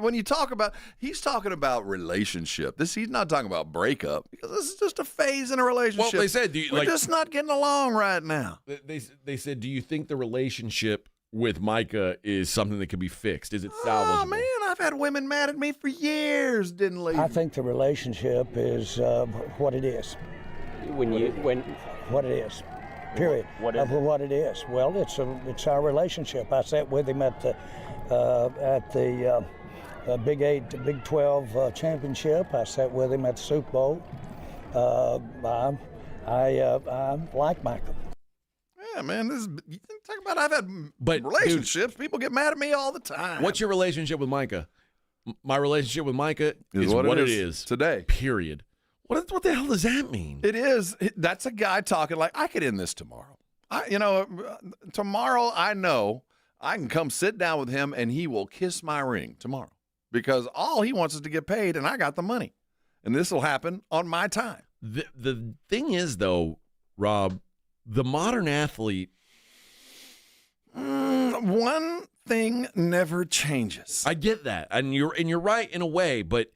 When you talk about, he's talking about relationship. He's not talking about breakup, because this is just a phase in a relationship. Well, they said we're just not getting along right now. They said, do you think the relationship with Micah is something that can be fixed? Is it salvageable? Oh man, I've had women mad at me for years, didn't leave. I think the relationship is what it is. What it is, period. What it is? Well, it's our relationship. I sat with him at the Big 8, Big 12 championship. I sat with him at the Super Bowl. I like Michael. Yeah, man. You talk about I've had relationships. Dude, people get mad at me all the time. What's your relationship with Micah? My relationship with Micah is what it is today. Period. What the hell does that mean? It is. That's a guy talking like, I could end this tomorrow. Tomorrow I know I can come sit down with him and he will kiss my ring tomorrow, because all he wants is to get paid and I got the money. And this will happen on my time. The thing is, though, Rob, the modern athlete, one thing never changes. I get that. And you're right in a way, but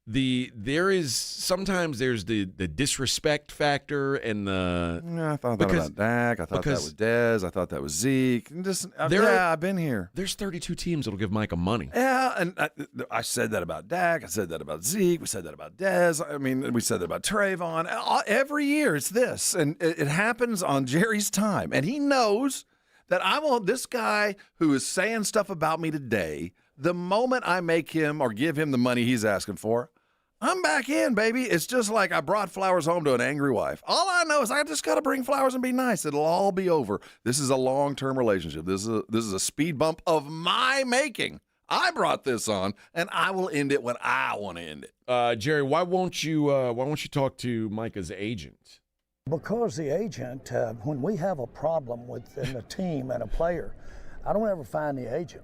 sometimes there's the disrespect factor and the. Yeah, I thought that about Dak. I thought that was Dez. I thought that was Zeke. I've been here. There's 32 teams that'll give Micah money. Yeah, and I said that about Dak. I said that about Zeke. We said that about Dez. I mean, we said that about Trayvon. Every year it's this, and it happens on Jerry's time, and he knows that I want this guy who is saying stuff about me today. The moment I make him or give him the money he's asking for, I'm back in, baby. It's just like I brought flowers home to an angry wife. All I know is I just got to bring flowers and be nice. It'll all be over. This is a long-term relationship. This is a speed bump of my making. I brought this on, and I will end it when I want to end it. Jerry, why won't you talk to Micah's agent? Because the agent, when we have a problem within a team and a player, I don't ever find the agent.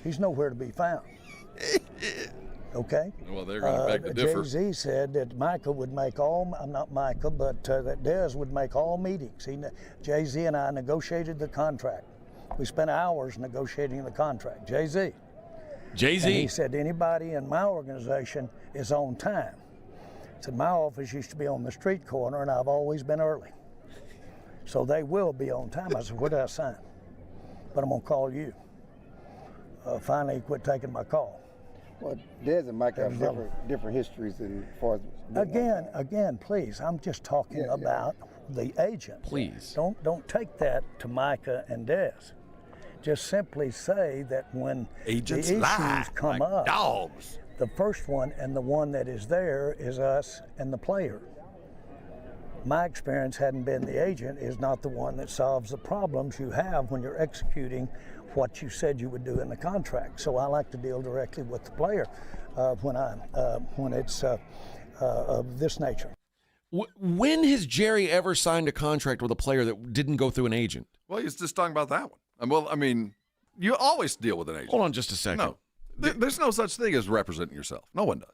He's nowhere to be found. Okay? Well, they're going to beg to differ. Jay-Z said that Micah would make all, not Micah, but that Dez would make all meetings. Jay-Z and I negotiated the contract. We spent hours negotiating the contract. Jay-Z. And he said anybody in my organization is on time. He said my office used to be on the street corner, and I've always been early. So they will be on time. I said, what did I sign? But I'm going to call you. Finally, he quit taking my call. Well, Dez and Mike have different histories as far as... Again, please, I'm just talking about the agent. Please. Don't take that to Micah and Dez. Just simply say that when agents the issues come like up, dogs. The first one and the one that is there is us and the player. My experience hadn't been the agent is not the one that solves the problems you have when you're executing what you said you would do in the contract. So I like to deal directly with the player when it's of this nature. When has Jerry ever signed a contract with a player that didn't go through an agent? Well, he's just talking about that one. Well, I mean, you always deal with an agent. Hold on just a second. No, there's no such thing as representing yourself. No one does.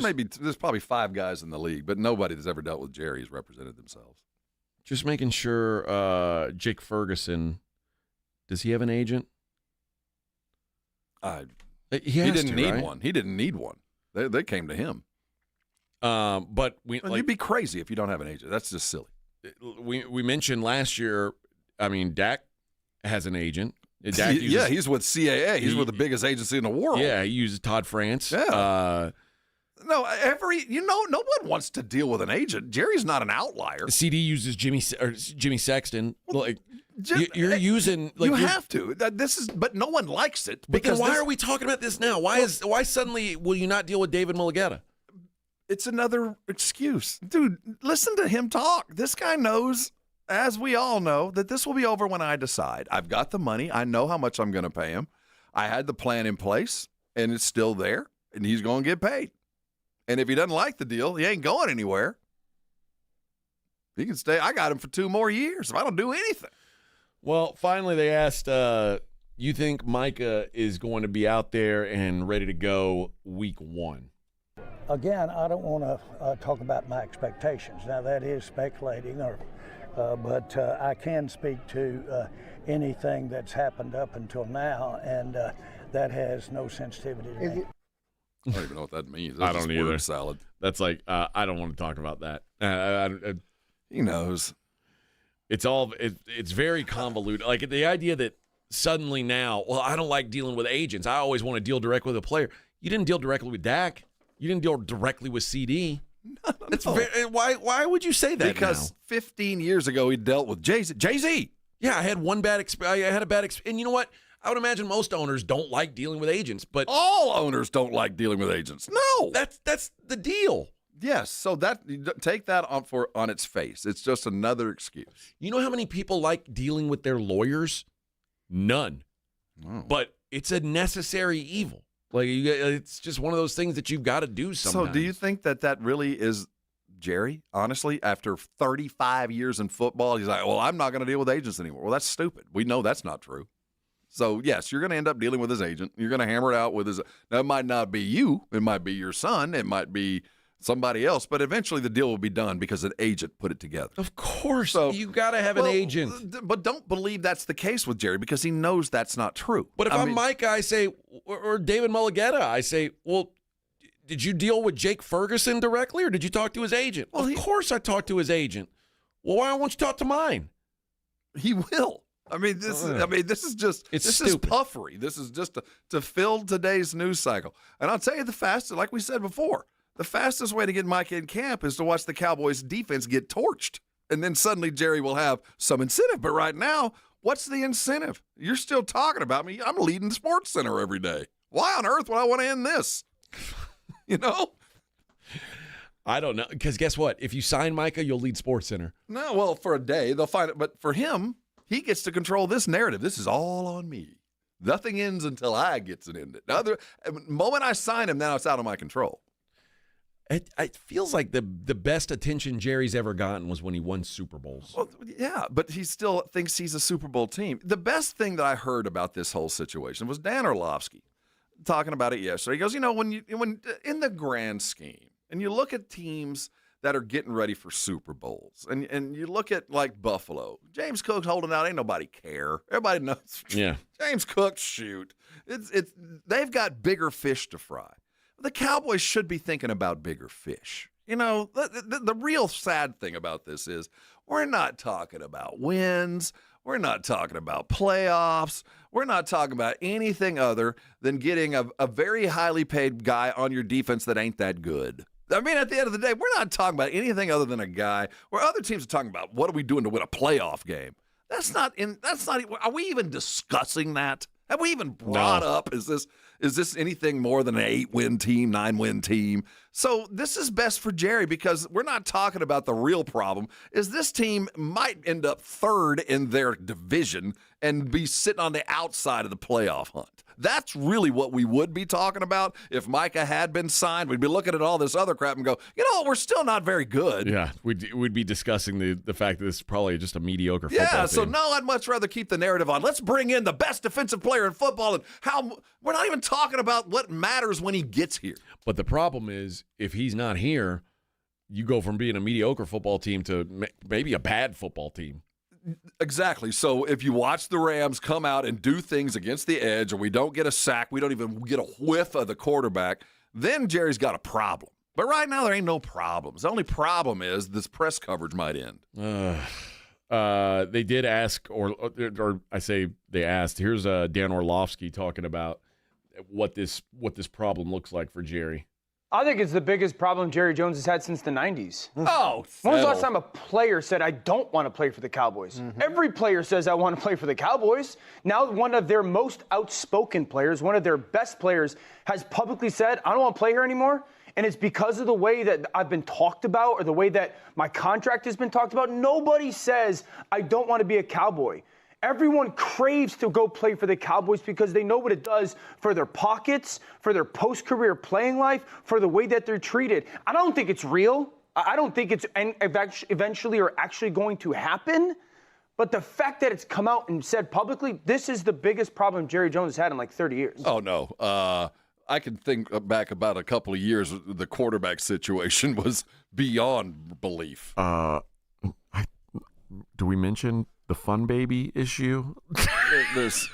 Maybe there's probably 5 guys in the league, but nobody that's ever dealt with Jerry has represented themselves. Just making sure. Jake Ferguson, does he have an agent? He didn't need one. He didn't need one. They came to him. But you'd be crazy if you don't have an agent. That's just silly. We mentioned last year. I mean, Dak has an agent. He's with CAA. He's with the biggest agency in the world. Yeah, he uses Todd France. Yeah. No one wants to deal with an agent. Jerry's not an outlier. CD uses Jimmy Sexton. You're using you have to. But no one likes it. But then why are we talking about this now? Why suddenly will you not deal with David Mulligetta? It's another excuse, dude. Listen to him talk. This guy knows, as we all know, that this will be over when I decide. I've got the money. I know how much I'm going to pay him. I had the plan in place, and it's still there, and he's going to get paid. And if he doesn't like the deal, he ain't going anywhere. He can stay. I got him for 2 more years if I don't do anything. Well, finally they asked, you think Micah is going to be out there and ready to go week 1? Again, I don't want to talk about my expectations. Now, that is speculating, but I can speak to anything that's happened up until now, and that has no sensitivity to me. I don't even know what that means. I don't either. Word salad. That's like, I don't want to talk about that. He knows. It's very convoluted. Like the idea that suddenly now, well, I don't like dealing with agents. I always want to deal directly with a player. You didn't deal directly with Dak. You didn't deal directly with CD. No. Why would you say that? Because now? 15 years ago he dealt with Jay-Z. Yeah, I had one bad experience. I had a bad experience. And you know what? I would imagine most owners don't like dealing with agents, but all owners don't like dealing with agents. No, that's the deal. Yes, so take that on its face. It's just another excuse. You know how many people like dealing with their lawyers? None. Oh. But it's a necessary evil. Like it's just one of those things that you've got to do sometimes. So do you think that really is Jerry? Honestly, after 35 years in football, he's like, well, I'm not going to deal with agents anymore. Well, that's stupid. We know that's not true. So, yes, you're going to end up dealing with his agent. You're going to hammer it out with his – now, it might not be you. It might be your son. It might be somebody else. But eventually the deal will be done because an agent put it together. Of course. So, you got to have an agent. But don't believe that's the case with Jerry because he knows that's not true. But if I'm Mike, I say – or David Mulligetta, I say, well, did you deal with Jake Ferguson directly or did you talk to his agent? Well, of course I talked to his agent. Well, why won't you talk to mine? He will. This is just this is puffery. This is just to fill today's news cycle. And I'll tell you like we said before, the fastest way to get Mike in camp is to watch the Cowboys defense get torched. And then suddenly Jerry will have some incentive. But right now, what's the incentive? You're still talking about me. I'm leading Sports Center every day. Why on earth would I want to end this? You know? I don't know, because guess what? If you sign Micah, you'll lead SportsCenter. No, well, for a day, they'll find it. But for him, he gets to control this narrative. This is all on me. Nothing ends until I gets it ended. The moment I sign him, now it's out of my control. It feels like the best attention Jerry's ever gotten was when he won Super Bowls. Well, yeah, but he still thinks he's a Super Bowl team. The best thing that I heard about this whole situation was Dan Orlovsky talking about it yesterday. He goes, when in the grand scheme, and you look at teams that are getting ready for Super Bowls, and you look at like Buffalo, James Cook's holding out, ain't nobody care. Everybody knows. Yeah, James Cook, shoot, they've got bigger fish to fry. The Cowboys should be thinking about bigger fish. The real sad thing about this is we're not talking about wins. We're not talking about playoffs. We're not talking about anything other than getting a very highly paid guy on your defense that ain't that good. I mean, at the end of the day, we're not talking about anything other than a guy where other teams are talking about what are we doing to win a playoff game. Are we even discussing that? Have we even brought up, is this anything more than an 8-win team, 9-win team? So this is best for Jerry because we're not talking about the real problem is this team might end up third in their division and be sitting on the outside of the playoff hunt. That's really what we would be talking about if Micah had been signed. We'd be looking at all this other crap and go, we're still not very good. Yeah, we'd be discussing the fact that this is probably just a mediocre football team. Yeah, so no, I'd much rather keep the narrative on. Let's bring in the best defensive player in football and how we're not even talking about what matters when he gets here. But the problem is if he's not here, you go from being a mediocre football team to maybe a bad football team. Exactly. So if you watch the Rams come out and do things against the edge, or we don't get a sack, we don't even get a whiff of the quarterback, then Jerry's got a problem. But right now there ain't no problems. The only problem is this press coverage might end. They did ask, or I say they asked. Here's Dan Orlovsky talking about what this problem looks like for Jerry. I think it's the biggest problem Jerry Jones has had since the 90s. Oh, when was the last time a player said, I don't want to play for the Cowboys? Every player says, I want to play for the Cowboys. Now one of their most outspoken players, one of their best players, has publicly said, I don't want to play here anymore. And it's because of the way that I've been talked about or the way that my contract has been talked about. Nobody says, I don't want to be a Cowboy. Everyone craves to go play for the Cowboys because they know what it does for their pockets, for their post-career playing life, for the way that they're treated. I don't think it's real. I don't think it's eventually or actually going to happen. But the fact that it's come out and said publicly, this is the biggest problem Jerry Jones has had in like 30 years. Oh, no. I can think back about a couple of years. The quarterback situation was beyond belief. Do we mention the fun baby issue? There's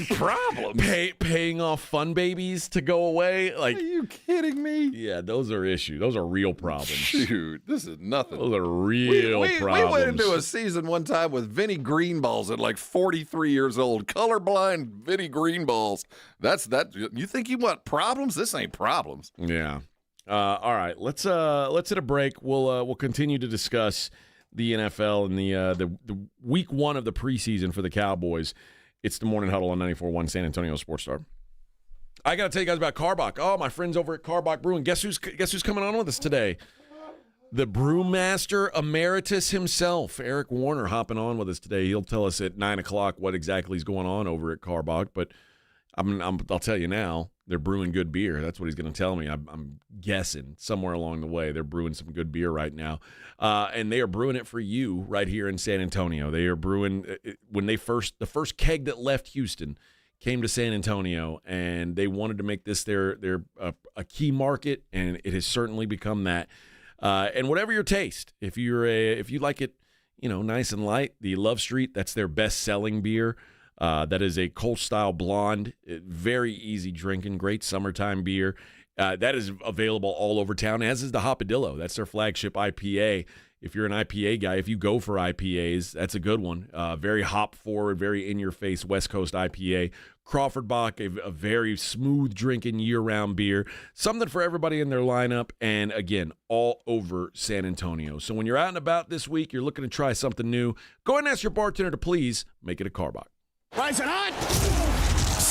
problems. Paying off fun babies to go away? Like, are you kidding me? Yeah, those are issues. Those are real problems. Shoot, this is nothing. Those are real problems. We went into a season one time with Vinny Greenballs at like 43 years old. Colorblind Vinny Greenballs. That's that. You think you want problems? This ain't problems. Yeah. All right. Let's hit a break. We'll continue to discuss the NFL and the week one of the preseason for the Cowboys. It's the Morning Huddle on 94.1 San Antonio Sports Star. I got to tell you guys about Carbach. Oh, my friends over at Carbach Brewing. Guess who's coming on with us today? The Brewmaster Emeritus himself, Eric Warner, hopping on with us today. He'll tell us at 9 o'clock what exactly is going on over at Carbach, but I'll tell you now, they're brewing good beer. That's what he's going to tell me. I'm guessing somewhere along the way they're brewing some good beer right now. And they are brewing it for you right here in San Antonio. They are brewing when the first keg that left Houston came to San Antonio, and they wanted to make this their a key market, and it has certainly become that. And whatever your taste, if you like it, nice and light, the Love Street, that's their best-selling beer. That is a Kolsch-style blonde, very easy drinking, great summertime beer. That is available all over town, as is the Hopadillo. That's their flagship IPA. If you're an IPA guy, if you go for IPAs, that's a good one. Very hop-forward, very in-your-face West Coast IPA. Crawford Bock, a very smooth-drinking year-round beer. Something for everybody in their lineup, and, again, all over San Antonio. So when you're out and about this week, you're looking to try something new, go ahead and ask your bartender to please make it a Carbach. Rise it hot!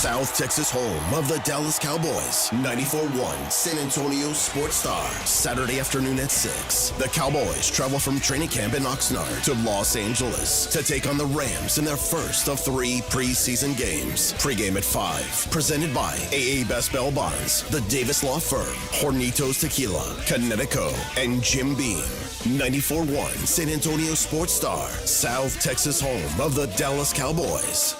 South Texas home of the Dallas Cowboys. 94.1 San Antonio Sports Star. Saturday afternoon at 6. The Cowboys travel from training camp in Oxnard to Los Angeles to take on the Rams in their first of 3 preseason games. Pre-game at 5. Presented by AA Best Bail Bonds, the Davis Law Firm, Hornitos Tequila, Connecticut, and Jim Beam. 94.1 San Antonio Sports Star. South Texas home of the Dallas Cowboys.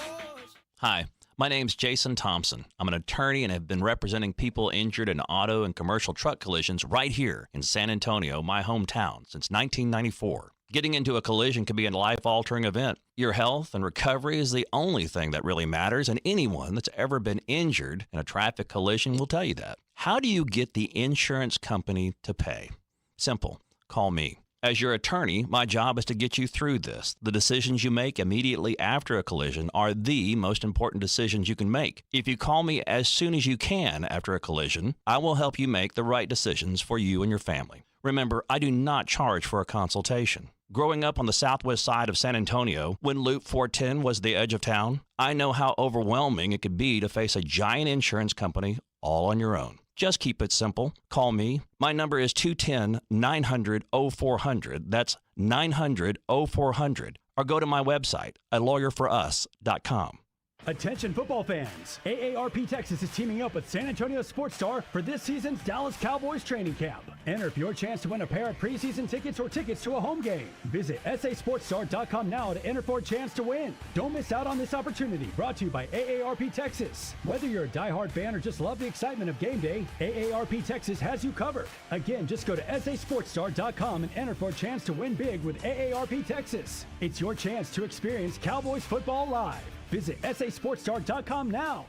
Hi, my name's Jason Thompson. I'm an attorney and have been representing people injured in auto and commercial truck collisions right here in San Antonio, my hometown, since 1994. Getting into a collision can be a life-altering event. Your health and recovery is the only thing that really matters, and anyone that's ever been injured in a traffic collision will tell you that. How do you get the insurance company to pay? Simple. Call me. As your attorney, my job is to get you through this. The decisions you make immediately after a collision are the most important decisions you can make. If you call me as soon as you can after a collision, I will help you make the right decisions for you and your family. Remember, I do not charge for a consultation. Growing up on the southwest side of San Antonio, when Loop 410 was the edge of town, I know how overwhelming it could be to face a giant insurance company all on your own. Just keep it simple. Call me. My number is 210-900-0400. That's 900-0400. Or go to my website, alawyerforus.com. Attention football fans. AARP Texas is teaming up with San Antonio Sports Star for this season's Dallas Cowboys training camp. Enter for your chance to win a pair of preseason tickets or tickets to a home game. Visit sasportstar.com now to enter for a chance to win. Don't miss out on this opportunity. Brought to you by AARP Texas. Whether you're a diehard fan or just love the excitement of game day, AARP Texas has you covered. Again, just go to sasportstar.com and enter for a chance to win big with AARP Texas. It's your chance to experience Cowboys football live. Visit sasportstar.com now.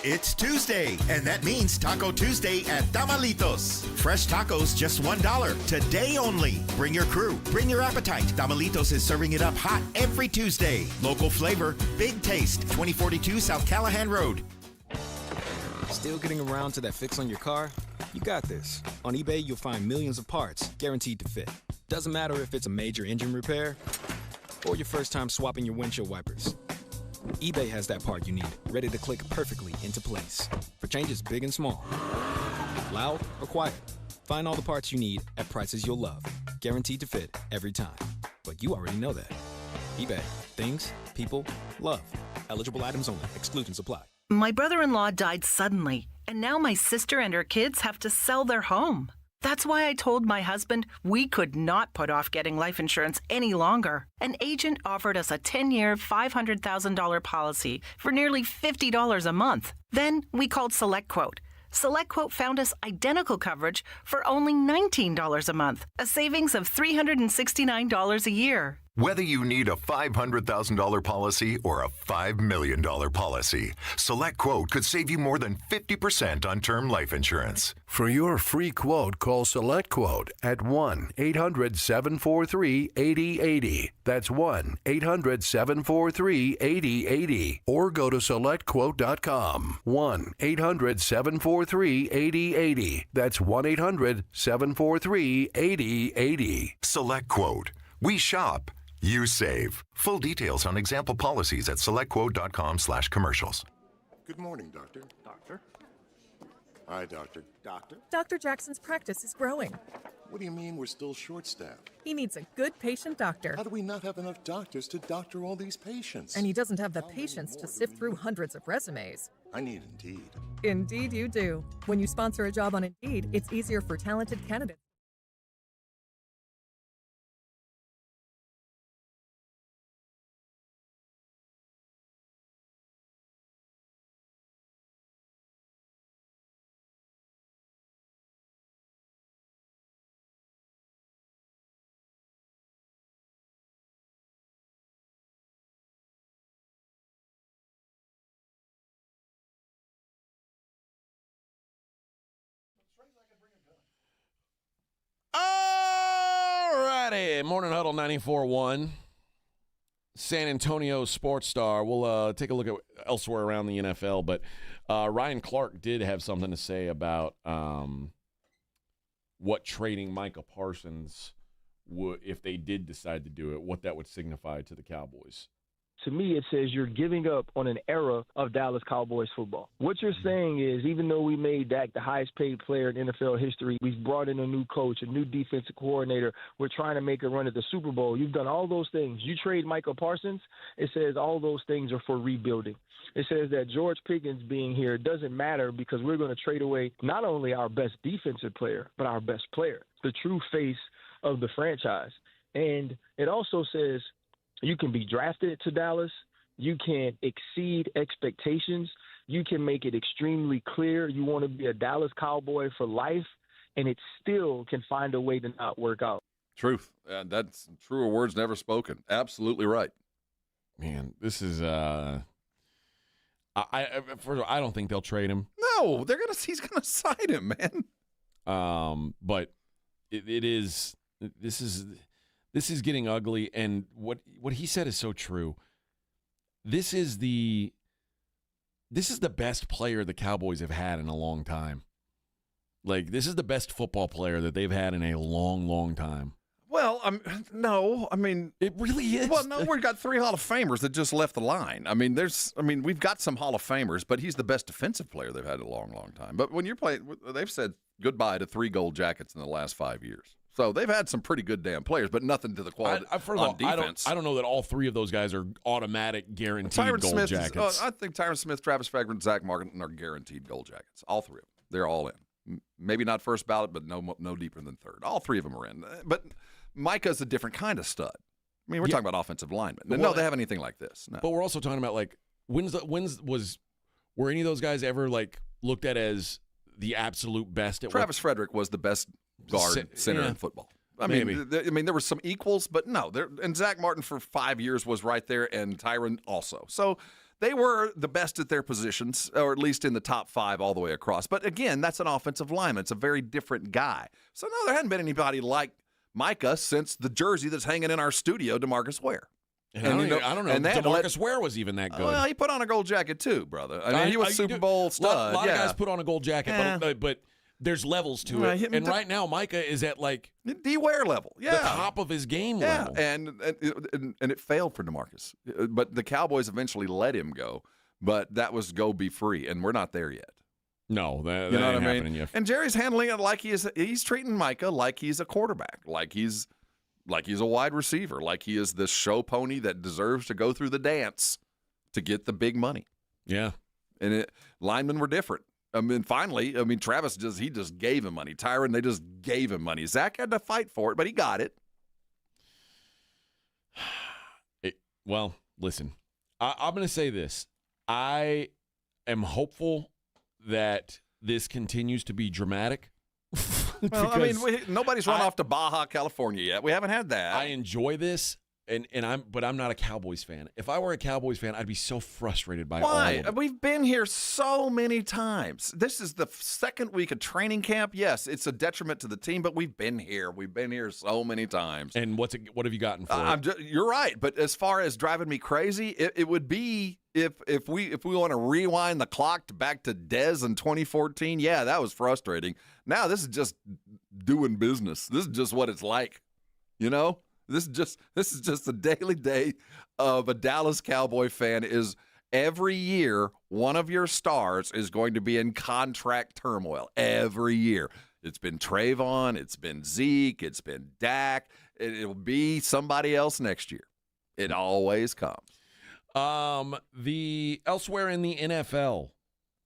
It's Tuesday, and that means Taco Tuesday at Tamalitos. Fresh tacos, just $1. Today only. Bring your crew. Bring your appetite. Tamalitos is serving it up hot every Tuesday. Local flavor, big taste. 2042 South Callahan Road. Still getting around to that fix on your car? You got this. On eBay, you'll find millions of parts guaranteed to fit. Doesn't matter if it's a major engine repair or your first time swapping your windshield wipers. eBay has that part you need, ready to click perfectly into place. For changes big and small, loud or quiet, find all the parts you need at prices you'll love. Guaranteed to fit every time. But you already know that. eBay. Things, people, love. Eligible items only. Exclusions apply. My brother-in-law died suddenly, and now my sister and her kids have to sell their home. That's why I told my husband we could not put off getting life insurance any longer. An agent offered us a 10-year, $500,000 policy for nearly $50 a month. Then we called SelectQuote. SelectQuote found us identical coverage for only $19 a month, a savings of $369 a year. Whether you need a $500,000 policy or a $5 million policy, SelectQuote could save you more than 50% on term life insurance. For your free quote, call SelectQuote at 1-800-743-8080. That's 1-800-743-8080. Or go to SelectQuote.com. 1-800-743-8080. That's 1-800-743-8080. SelectQuote. We shop. You save. Full details on example policies at selectquote.com/commercials. Good morning, Doctor. Doctor? Hi, Doctor. Doctor? Dr. Jackson's practice is growing. What do you mean we're still short-staffed? He needs a good patient doctor. How do we not have enough doctors to doctor all these patients? And he doesn't have the patience to sift through hundreds of resumes. I need Indeed. Indeed you do. When you sponsor a job on Indeed, it's easier for talented candidates. Alrighty, Morning Huddle 94.1, San Antonio Sports Star. We'll take a look at elsewhere around the NFL, but Ryan Clark did have something to say about what trading Micah Parsons would, if they did decide to do it, what that would signify to the Cowboys. to me, it says you're giving up on an era of Dallas Cowboys football. What you're saying is, even though we made Dak the highest paid player in NFL history, we've brought in a new coach, a new defensive coordinator, we're trying to make a run at the Super Bowl. You've done all those things. You trade Michael Parsons, it says all those things are for rebuilding. It says that George Pickens being here doesn't matter because we're going to trade away not only our best defensive player, but our best player, the true face of the franchise. And it also says you can be drafted to Dallas. You can exceed expectations. You can make it extremely clear you want to be a Dallas Cowboy for life, and it still can find a way to not work out. Truth. That's truer words never spoken. Absolutely right. Man, this is first of all, I don't think they'll trade him. No, he's gonna sign him, man. But this is getting ugly, and what he said is so true. This is the best player the Cowboys have had in a long time. Like, this is the best football player that they've had in a long, long time. Well, no, I mean, it really is. Well, no, we've got 3 Hall of Famers that just left the line. I mean, we've got some Hall of Famers, but he's the best defensive player they've had in a long, long time. But when you're playing, they've said goodbye to 3 Gold Jackets in the last 5 years. So they've had some pretty good damn players, but nothing to the quality on defense. I don't know that all 3 of those guys are automatic guaranteed Gold Jackets. I think Tyron Smith, Travis Frederick, Zach Martin are guaranteed Gold Jackets. All 3 of them. They're all in. Maybe not first ballot, but no deeper than third. All 3 of them are in. But Micah's a different kind of stud. I mean, we're talking about offensive linemen. No, they have anything like this. No. But we're also talking about, like, were any of those guys ever, like, looked at as the absolute best at Travis Frederick was the best guard center in football. I mean, there were some equals, but no. And Zach Martin for 5 years was right there, and Tyron also. So they were the best at their positions, or at least in the top 5 all the way across. But again, that's an offensive lineman. It's a very different guy. So no, there hadn't been anybody like Micah since the jersey that's hanging in our studio, DeMarcus Ware. And I don't know. And DeMarcus Ware was even that good. Well, he put on a gold jacket too, brother. I mean, he was Super Bowl stud. A lot of guys put on a gold jacket, but there's levels to it. And right now, Micah is at, like, D Ware level. Yeah, the top of his game level. And it failed for DeMarcus. But the Cowboys eventually let him go. But that was go be free, and we're not there yet. No, that you know ain't what I happening mean? yet. And Jerry's handling it like he's treating Micah like he's a quarterback, like he's a wide receiver, like he is this show pony that deserves to go through the dance to get the big money. Yeah. And linemen were different. I mean, finally, Travis just gave him money. Tyron, they just gave him money. Zach had to fight for it, but he got it. Well, listen, I'm going to say this. I am hopeful that this continues to be dramatic. Well, I mean, nobody's run off to Baja, California yet. We haven't had that. I enjoy this, but I'm not a Cowboys fan. If I were a Cowboys fan, I'd be so frustrated by all of it. We've been here so many times. This is the second week of training camp. Yes, it's a detriment to the team, but we've been here. We've been here so many times. And what have you gotten for it? You're right, but as far as driving me crazy, it would be if we want to rewind the clock back to Dez in 2014. Yeah, that was frustrating. Now this is just doing business. This is just what it's like, you know. This is just the daily day of a Dallas Cowboy fan. Is every year one of your stars is going to be in contract turmoil. Every year. It's been Trayvon, it's been Zeke, it's been Dak. It'll be somebody else next year. It always comes. Elsewhere in the NFL,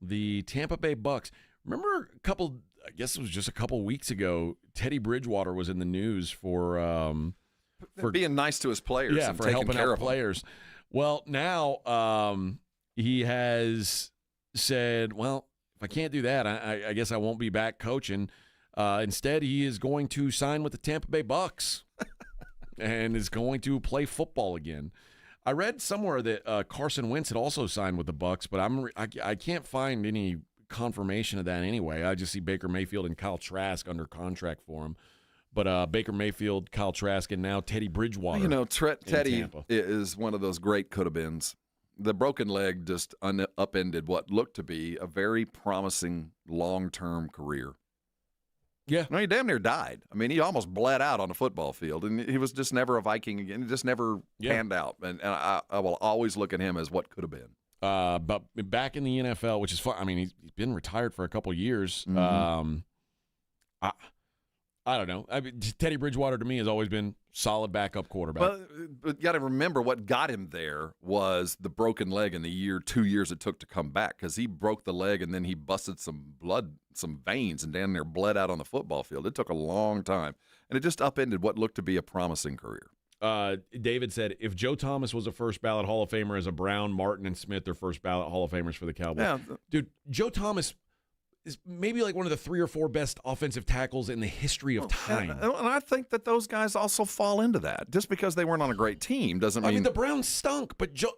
the Tampa Bay Bucks. Remember I guess it was just a couple weeks ago, Teddy Bridgewater was in the news for being nice to his players, and for taking helping care out of players. Well, now he has said, well, if I can't do that, I guess I won't be back coaching. Instead, he is going to sign with the Tampa Bay Bucks and is going to play football again. I read somewhere that Carson Wentz had also signed with the Bucks, but I can't find any confirmation of that anyway. I just see Baker Mayfield and Kyle Trask under contract for him. But Baker Mayfield, Kyle Trask, and now Teddy Bridgewater. You know, Teddy is one of those great could-have-beens. The broken leg just upended what looked to be a very promising long-term career. Yeah. No, he damn near died. I mean, he almost bled out on the football field, and he was just never a Viking again. He just never panned out. And I will always look at him as what could have been. But back in the NFL, which is fun. I mean, he's been retired for a couple years. Mm-hmm. I don't know. I mean, Teddy Bridgewater to me has always been solid backup quarterback. But you got to remember what got him there was the broken leg in the 2 years it took to come back, because he broke the leg and then he busted some veins and down there bled out on the football field. It took a long time, and it just upended what looked to be a promising career. David said, if Joe Thomas was a first ballot Hall of Famer as a Brown, Martin, and Smith are first ballot Hall of Famers for the Cowboys. Yeah. Dude, Joe Thomas is maybe like one of the 3 or 4 best offensive tackles in the history of time. And I think that those guys also fall into that. Just because they weren't on a great team doesn't mean. I mean, the Browns stunk, but Joe,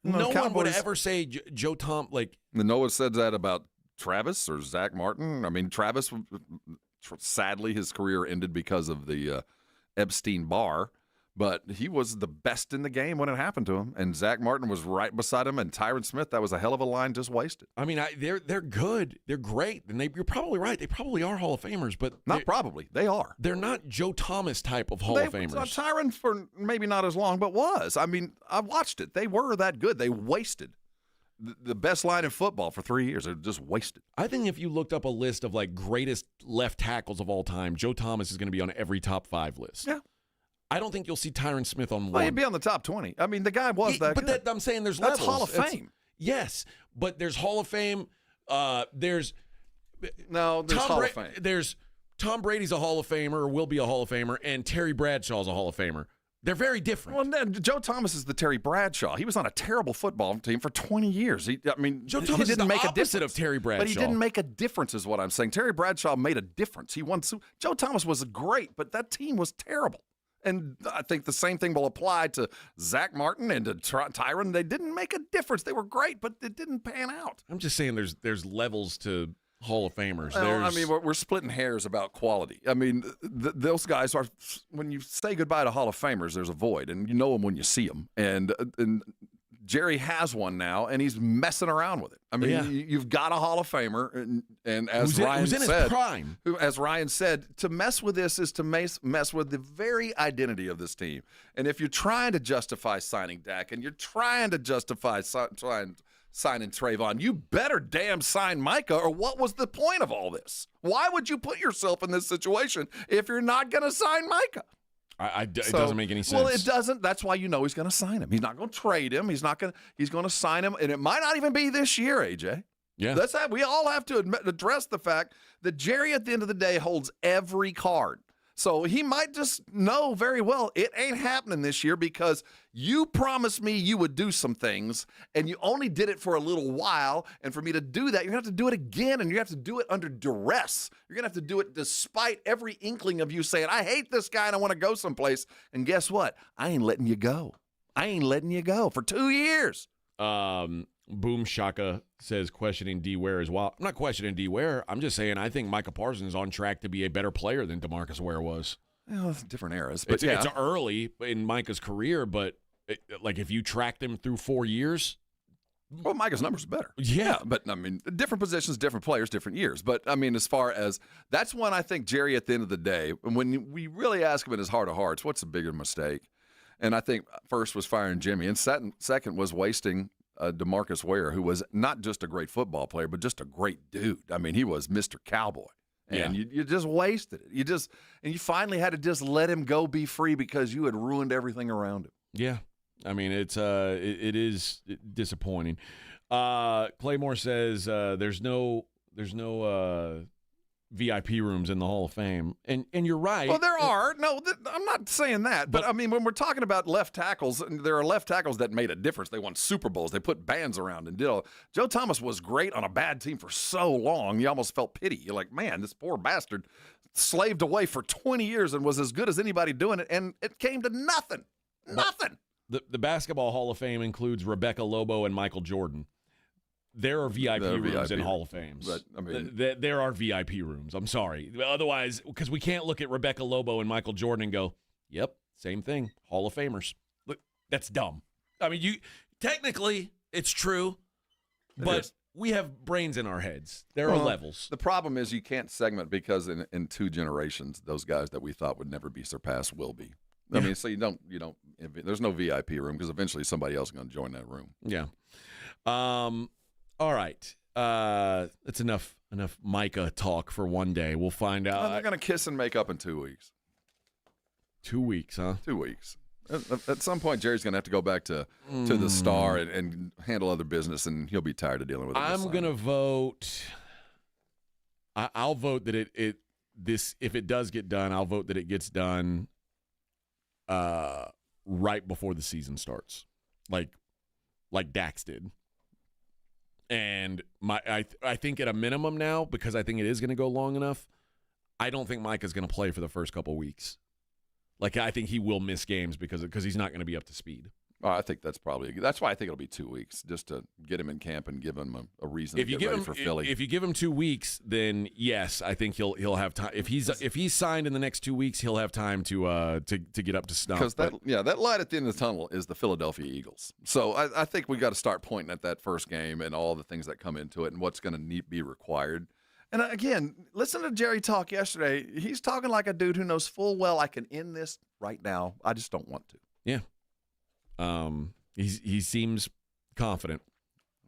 no one would ever say Joe Tom, No one said that about Travis or Zach Martin. I mean, Travis, sadly, his career ended because of the Epstein Barr. But he was the best in the game when it happened to him, and Zach Martin was right beside him, and Tyron Smith, that was a hell of a line just wasted. I mean, they're good. They're great, and you're probably right. They probably are Hall of Famers, but not probably. They are. They're not Joe Thomas type of Hall of Famers. Tyron for maybe not as long, but was. I mean, I watched it. They were that good. They wasted the best line in football for 3 years. They're just wasted. I think if you looked up a list of greatest left tackles of all time, Joe Thomas is going to be on every top 5 list. Yeah. I don't think you'll see Tyron Smith on one. Well, he'd be on the top 20. I mean, the guy was that good. But I'm saying there's That's levels. Hall of Fame. Yes, but there's Hall of Fame. There's Hall of Fame. There's Tom Brady's a Hall of Famer or will be a Hall of Famer, and Terry Bradshaw's a Hall of Famer. They're very different. Well, Joe Thomas is the Terry Bradshaw. He was on a terrible football team for 20 years. Joe Thomas didn't make the a opposite difference. of Terry Bradshaw. But he didn't make a difference is what I'm saying. Terry Bradshaw made a difference. He won. Joe Thomas was great, but that team was terrible. And I think the same thing will apply to Zach Martin and to Tyron. They didn't make a difference. They were great, but it didn't pan out. I'm just saying there's levels to Hall of Famers. Well, I mean, we're splitting hairs about quality. I mean, those guys are, when you say goodbye to Hall of Famers, there's a void, and you know them when you see them. And Jerry has one now, and he's messing around with it. I mean, you've got a Hall of Famer, and as Ryan said, his prime. As Ryan said, to mess with this is to mess with the very identity of this team. And if you're trying to justify signing Dak, and you're trying to justify signing Trayvon, you better damn sign Micah, or what was the point of all this? Why would you put yourself in this situation if you're not going to sign Micah? It doesn't make any sense. Well, it doesn't. That's why you know he's going to sign him. He's not going to trade him. He's going to sign him, and it might not even be this year, AJ. Yeah. We all have to address the fact that Jerry, at the end of the day, holds every card. So he might just know very well it ain't happening this year because you promised me you would do some things, and you only did it for a little while. And for me to do that, you're going to have to do it again, and you have to do it under duress. You're going to have to do it despite every inkling of you saying, I hate this guy and I want to go someplace. And guess what? I ain't letting you go. I ain't letting you go for 2 years. Boom Shaka says questioning D. Ware as well. I'm not questioning D. Ware. I'm just saying I think Micah Parsons is on track to be a better player than DeMarcus Ware was. Well, it's different eras. But it's early in Micah's career, but if you tracked him through 4 years. Well, Micah's numbers are better. Yeah. But, I mean, different positions, different players, different years. But, I mean, as far as that's when I think Jerry, at the end of the day, when we really ask him in his heart of hearts, what's the bigger mistake? And I think first was firing Jimmy, and second was wasting DeMarcus Ware, who was not just a great football player, but just a great dude. I mean, he was Mr. Cowboy. And you just wasted it. You finally had to just let him go be free because you had ruined everything around him. Yeah. I mean, it is disappointing. Claymore says there's no VIP rooms in the Hall of Fame, and you're right. Well, there are. No, I'm not saying that. But I mean, when we're talking about left tackles, there are left tackles that made a difference. They won Super Bowls. They put bands around and did all. Joe Thomas was great on a bad team for so long. You almost felt pity. You're like, man, this poor bastard slaved away for 20 years and was as good as anybody doing it, and it came to nothing. Nothing. The Basketball Hall of Fame includes Rebecca Lobo and Michael Jordan. There are VIP rooms in Hall of Fames. But, I mean, there are VIP rooms. I'm sorry. Otherwise, because we can't look at Rebecca Lobo and Michael Jordan and go, yep, same thing, Hall of Famers. Look, that's dumb. I mean, technically, it's true, but we have brains in our heads. There are levels. The problem is you can't segment because in 2 generations, those guys that we thought would never be surpassed will be. I mean, so you don't. There's no VIP room because eventually somebody else is going to join that room. Yeah. All right. That's enough Micah talk for one day. We'll find out. They're going to kiss and make up in 2 weeks. 2 weeks, huh? 2 weeks. At some point, Jerry's going to have to go back to the Star and handle other business, and he'll be tired of dealing with it. I'm going to vote. I'll vote that if it does get done, I'll vote that it gets done right before the season starts, like Dax did. And I think at a minimum now, because I think it is going to go long enough, I don't think Micah's going to play for the first couple weeks. Like, I think he will miss games because he's not going to be up to speed. I think that's why I think it'll be 2 weeks, just to get him in camp and give him a reason to get ready for Philly. If you give him 2 weeks, then yes, I think he'll have time. If he's signed in the next 2 weeks, he'll have time to get up to snuff. Because that light at the end of the tunnel is the Philadelphia Eagles. So I think we got to start pointing at that first game and all the things that come into it and what's going to be required. And again, listen to Jerry talk yesterday. He's talking like a dude who knows full well I can end this right now. I just don't want to. Yeah. He seems confident.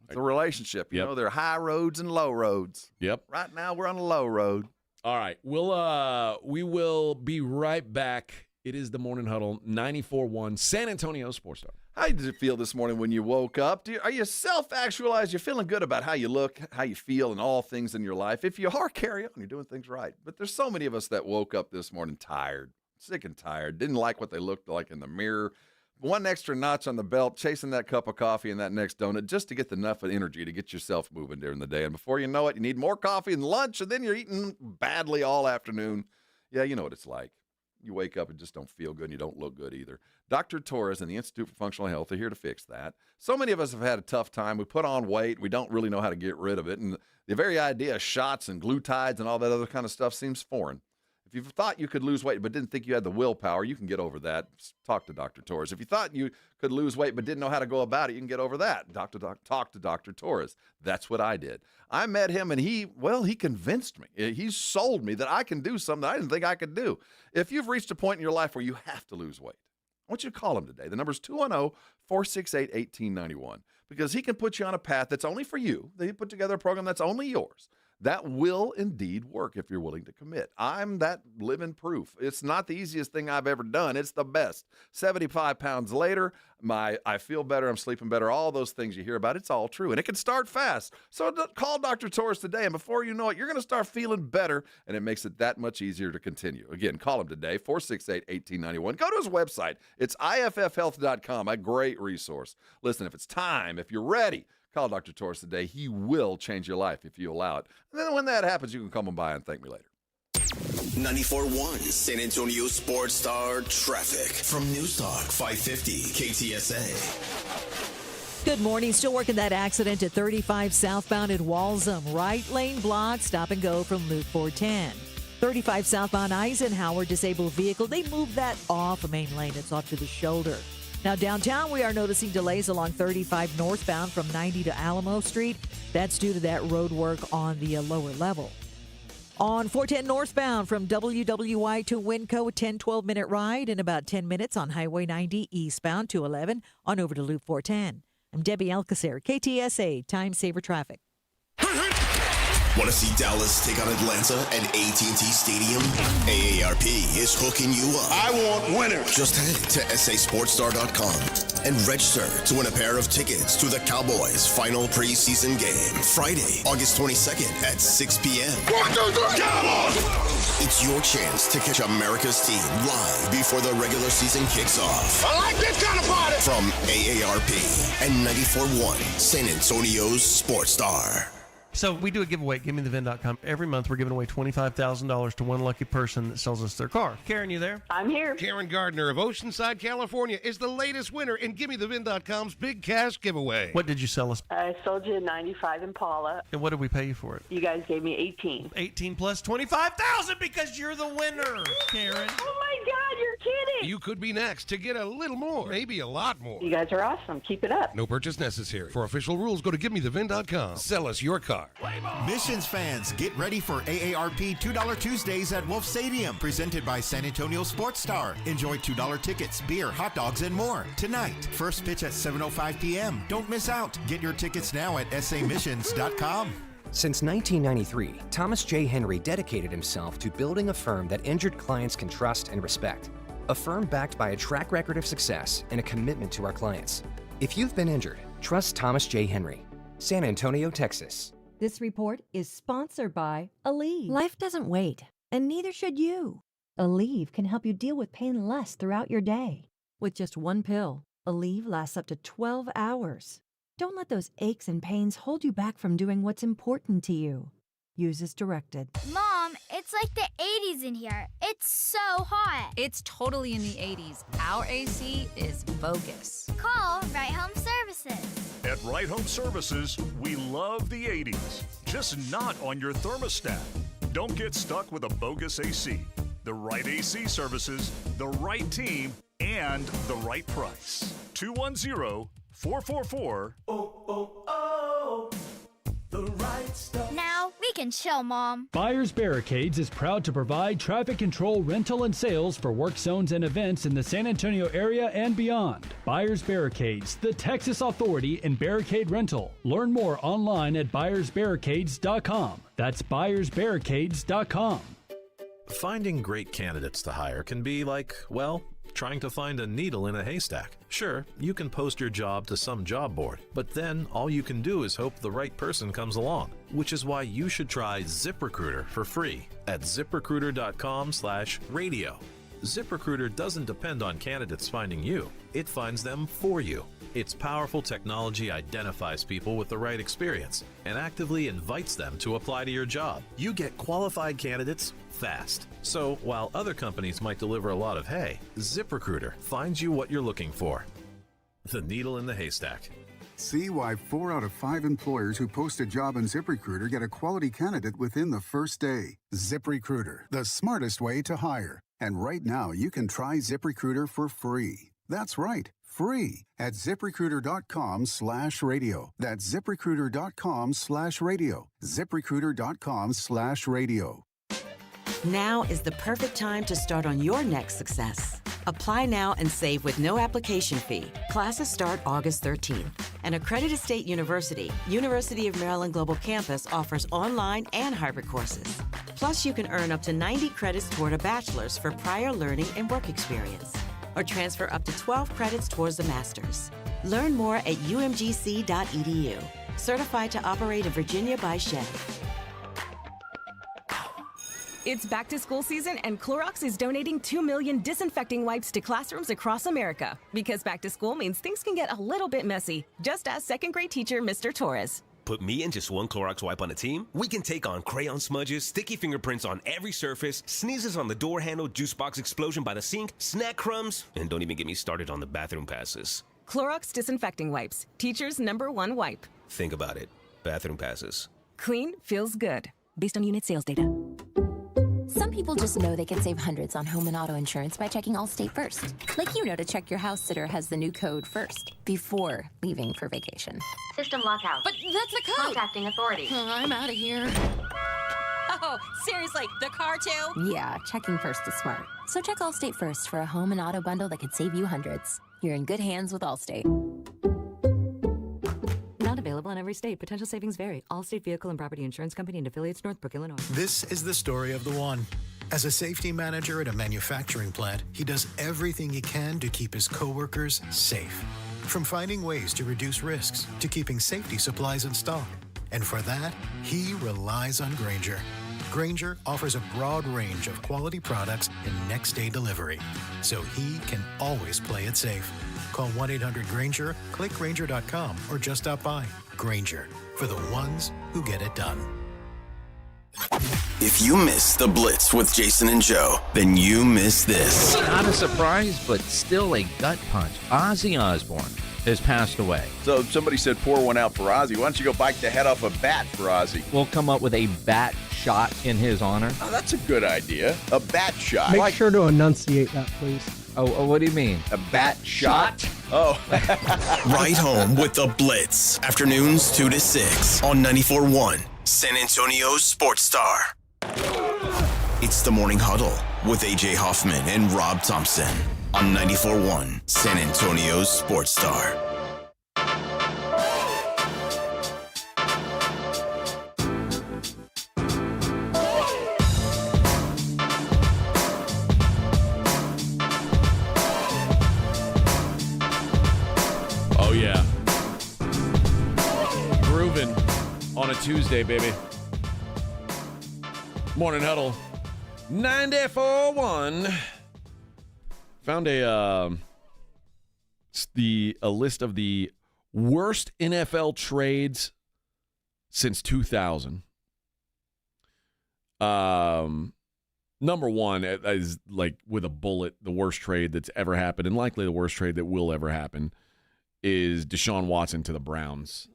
It's a relationship. You know, there are high roads and low roads. Yep. Right now we're on a low road. All right. We will be right back. It is the Morning Huddle, 94.1 San Antonio Sports Star. How did it feel this morning when you woke up? Are you self-actualized? You're feeling good about how you look, how you feel, and all things in your life. If you are, carry on. You're doing things right. But there's so many of us that woke up this morning tired, sick and tired, didn't like what they looked like in the mirror. One extra notch on the belt, chasing that cup of coffee and that next donut just to get enough energy to get yourself moving during the day. And before you know it, you need more coffee and lunch, and then you're eating badly all afternoon. Yeah, you know what it's like. You wake up and just don't feel good, and you don't look good either. Dr. Torres and the Institute for Functional Health are here to fix that. So many of us have had a tough time. We put on weight. We don't really know how to get rid of it. And the very idea of shots and glutides and all that other kind of stuff seems foreign. If you thought you could lose weight but didn't think you had the willpower, you can get over that. Talk to Dr. Torres. If you thought you could lose weight but didn't know how to go about it, you can get over that. Talk to Dr. Torres. That's what I did. I met him, and he convinced me. He sold me that I can do something that I didn't think I could do. If you've reached a point in your life where you have to lose weight, I want you to call him today. The number's 210-468-1891, because he can put you on a path that's only for you. They put together a program that's only yours. That will indeed work if you're willing to commit. I'm that living proof. It's not the easiest thing I've ever done. It's the best. 75 pounds later, I feel better, I'm sleeping better, all those things you hear about, it's all true. And it can start fast. So call Dr. Torres today, and before you know it, you're going to start feeling better, and it makes it that much easier to continue. Again, call him today, 468-1891. Go to his website. It's iffhealth.com, a great resource. Listen, if it's time, if you're ready, call Dr. Torres today. He will change your life if you allow it. And then when that happens, you can come on by and thank me later. 94.1 San Antonio Sports Star traffic from News Talk 550 KTSA. Good morning. Still working that accident at 35 southbound at Walsham. Right lane blocked. Stop and go from Loop 410. 35 southbound Eisenhower disabled vehicle. They moved that off main lane. It's off to the shoulder. Now, downtown, we are noticing delays along 35 northbound from 90 to Alamo Street. That's due to that road work on the lower level. On 410 northbound from WWI to Winco, a 10-12-minute ride in about 10 minutes on Highway 90 eastbound to 11 on over to Loop 410. I'm Debbie Alcacer, KTSA Time Saver Traffic. Want to see Dallas take on Atlanta at AT&T Stadium? AARP is hooking you up. I want winners. Just head to sasportstar.com and register to win a pair of tickets to the Cowboys' final preseason game, Friday, August 22nd at 6 p.m. 1, 2, 3, Cowboys! It's your chance to catch America's team live before the regular season kicks off. I like this kind of party! From AARP and 94.1 San Antonio's Sports Star. So we do a giveaway at GiveMeTheVin.com. Every month we're giving away $25,000 to one lucky person that sells us their car. Karen, you there? I'm here. Karen Gardner of Oceanside, California is the latest winner in GiveMeTheVin.com's Big Cash Giveaway. What did you sell us? I sold you a 95 Impala. And what did we pay you for it? You guys gave me 18. 18 plus 25,000 because you're the winner, Karen. Oh my God, you're kidding. You could be next to get a little more, maybe a lot more. You guys are awesome. Keep it up. No purchase necessary. For official rules, go to GiveMeTheVin.com. Sell us your car. Missions fans, get ready for AARP $2 Tuesdays at Wolf Stadium, presented by San Antonio Sports Star. Enjoy $2 tickets, beer, hot dogs, and more. Tonight, first pitch at 7:05 p.m. Don't miss out. Get your tickets now at samissions.com. Since 1993, Thomas J. Henry dedicated himself to building a firm that injured clients can trust and respect. A firm backed by a track record of success and a commitment to our clients. If you've been injured, trust Thomas J. Henry. San Antonio, Texas. This report is sponsored by Aleve. Life doesn't wait, and neither should you. Aleve can help you deal with pain less throughout your day. With just one pill, Aleve lasts up to 12 hours. Don't let those aches and pains hold you back from doing what's important to you. Use as directed. Mom, it's like the 80s in here. It's so hot. It's totally in the 80s. Our AC is bogus. Call Right Home Services. At Right Home Services, we love the 80s, just not on your thermostat. Don't get stuck with a bogus AC. The right AC services, the right team, and the right price. 210-444. The right stuff. Now we can chill, Mom. Buyers Barricades is proud to provide traffic control, rental, and sales for work zones and events in the San Antonio area and beyond. Buyers Barricades, the Texas authority in barricade rental. Learn more online at buyersbarricades.com. That's buyersbarricades.com. Finding great candidates to hire can be like, well, trying to find a needle in a haystack. Sure, you can post your job to some job board, but then all you can do is hope the right person comes along, which is why you should try ZipRecruiter for free at ziprecruiter.com/radio. ZipRecruiter doesn't depend on candidates finding you. It finds them for you. Its powerful technology identifies people with the right experience and actively invites them to apply to your job. You get qualified candidates fast. So while other companies might deliver a lot of hay, ZipRecruiter finds you what you're looking for. The needle in the haystack. See why 4 out of 5 employers who post a job on ZipRecruiter get a quality candidate within the first day. ZipRecruiter, the smartest way to hire. And right now, you can try ZipRecruiter for free. That's right, free at ZipRecruiter.com/radio. That's ZipRecruiter.com/radio. ZipRecruiter.com/radio. Now is the perfect time to start on your next success. Apply now and save with no application fee. Classes start August 13th. An accredited state university, University of Maryland Global Campus offers online and hybrid courses. Plus, you can earn up to 90 credits toward a bachelor's for prior learning and work experience, or transfer up to 12 credits towards a master's. Learn more at umgc.edu. Certified to operate in Virginia by Chevy. It's back to school season, and Clorox is donating 2 million disinfecting wipes to classrooms across America. Because back to school means things can get a little bit messy. Just ask second grade teacher Mr. Torres. Put me and just one Clorox wipe on a team, we can take on crayon smudges, sticky fingerprints on every surface, sneezes on the door handle, juice box explosion by the sink, snack crumbs, and don't even get me started on the bathroom passes. Clorox disinfecting wipes, teacher's #1 wipe. Think about it. Bathroom passes. Clean feels good. Based on unit sales data. Some people just know they can save hundreds on home and auto insurance by checking Allstate first. Like you know to check your house sitter has the new code first, before leaving for vacation. System lockout. But that's the code! Contacting authority. I'm out of here. Oh, seriously, the car too? Yeah, checking first is smart. So check Allstate first for a home and auto bundle that could save you hundreds. You're in good hands with Allstate. Not available in every state. Potential savings vary. Allstate Vehicle and Property Insurance Company and affiliates, Northbrook, Illinois. This is the story of the one. As a safety manager at a manufacturing plant, he does everything he can to keep his coworkers safe. From finding ways to reduce risks to keeping safety supplies in stock. And for that, he relies on Grainger. Grainger offers a broad range of quality products and next-day delivery, so he can always play it safe. Call 1-800-GRAINGER, click Grainger.com, or just stop by. Grainger, for the ones who get it done. If you missed the Blitz with Jason and Joe, then you missed this. Not a surprise, but still a gut punch. Ozzy Osbourne has passed away. So somebody said pour one out for Ozzy. Why don't you go bite the head off a bat for Ozzy? We'll come up with a bat shot in his honor. Oh, that's a good idea. A bat shot. Make sure to enunciate that, please. Oh, what do you mean? A bat shot? Oh. Right home with the Blitz. Afternoons 2 to 6 on 94.1 San Antonio Sports Star. It's the Morning Huddle with AJ Hoffman and Rob Thompson on 94.1 San Antonio Sports Star. Oh, yeah. Grooving on a Tuesday, baby. Morning Huddle. 94.1. Found a list of the worst NFL trades since 2000. Number one is, like, with a bullet, the worst trade that's ever happened, and likely the worst trade that will ever happen, is Deshaun Watson to the Browns.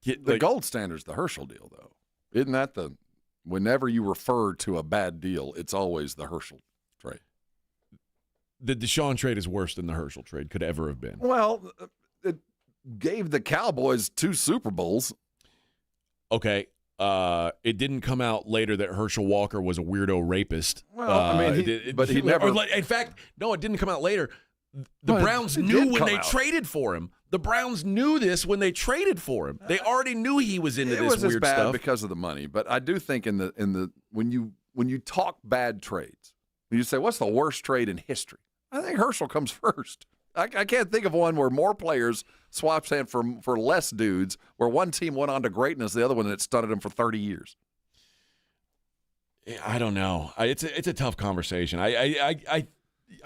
The gold standard's the Herschel deal, though. Isn't that whenever you refer to a bad deal, it's always the Herschel trade. The Deshaun trade is worse than the Herschel trade could ever have been. Well, it gave the Cowboys 2 Super Bowls. Okay. It didn't come out later that Herschel Walker was a weirdo rapist. Well, I mean, he never. In fact, no, it didn't come out later. The Browns knew when they traded for him. The Browns knew this when they traded for him. They already knew he was into this weird stuff. It was bad because of the money, but I do think in the when you talk bad trades, you say what's the worst trade in history? I think Herschel comes first. I can't think of one where more players swapped hands for less dudes, where one team went on to greatness, the other one that stunted them for 30 years. I don't know. It's a tough conversation. I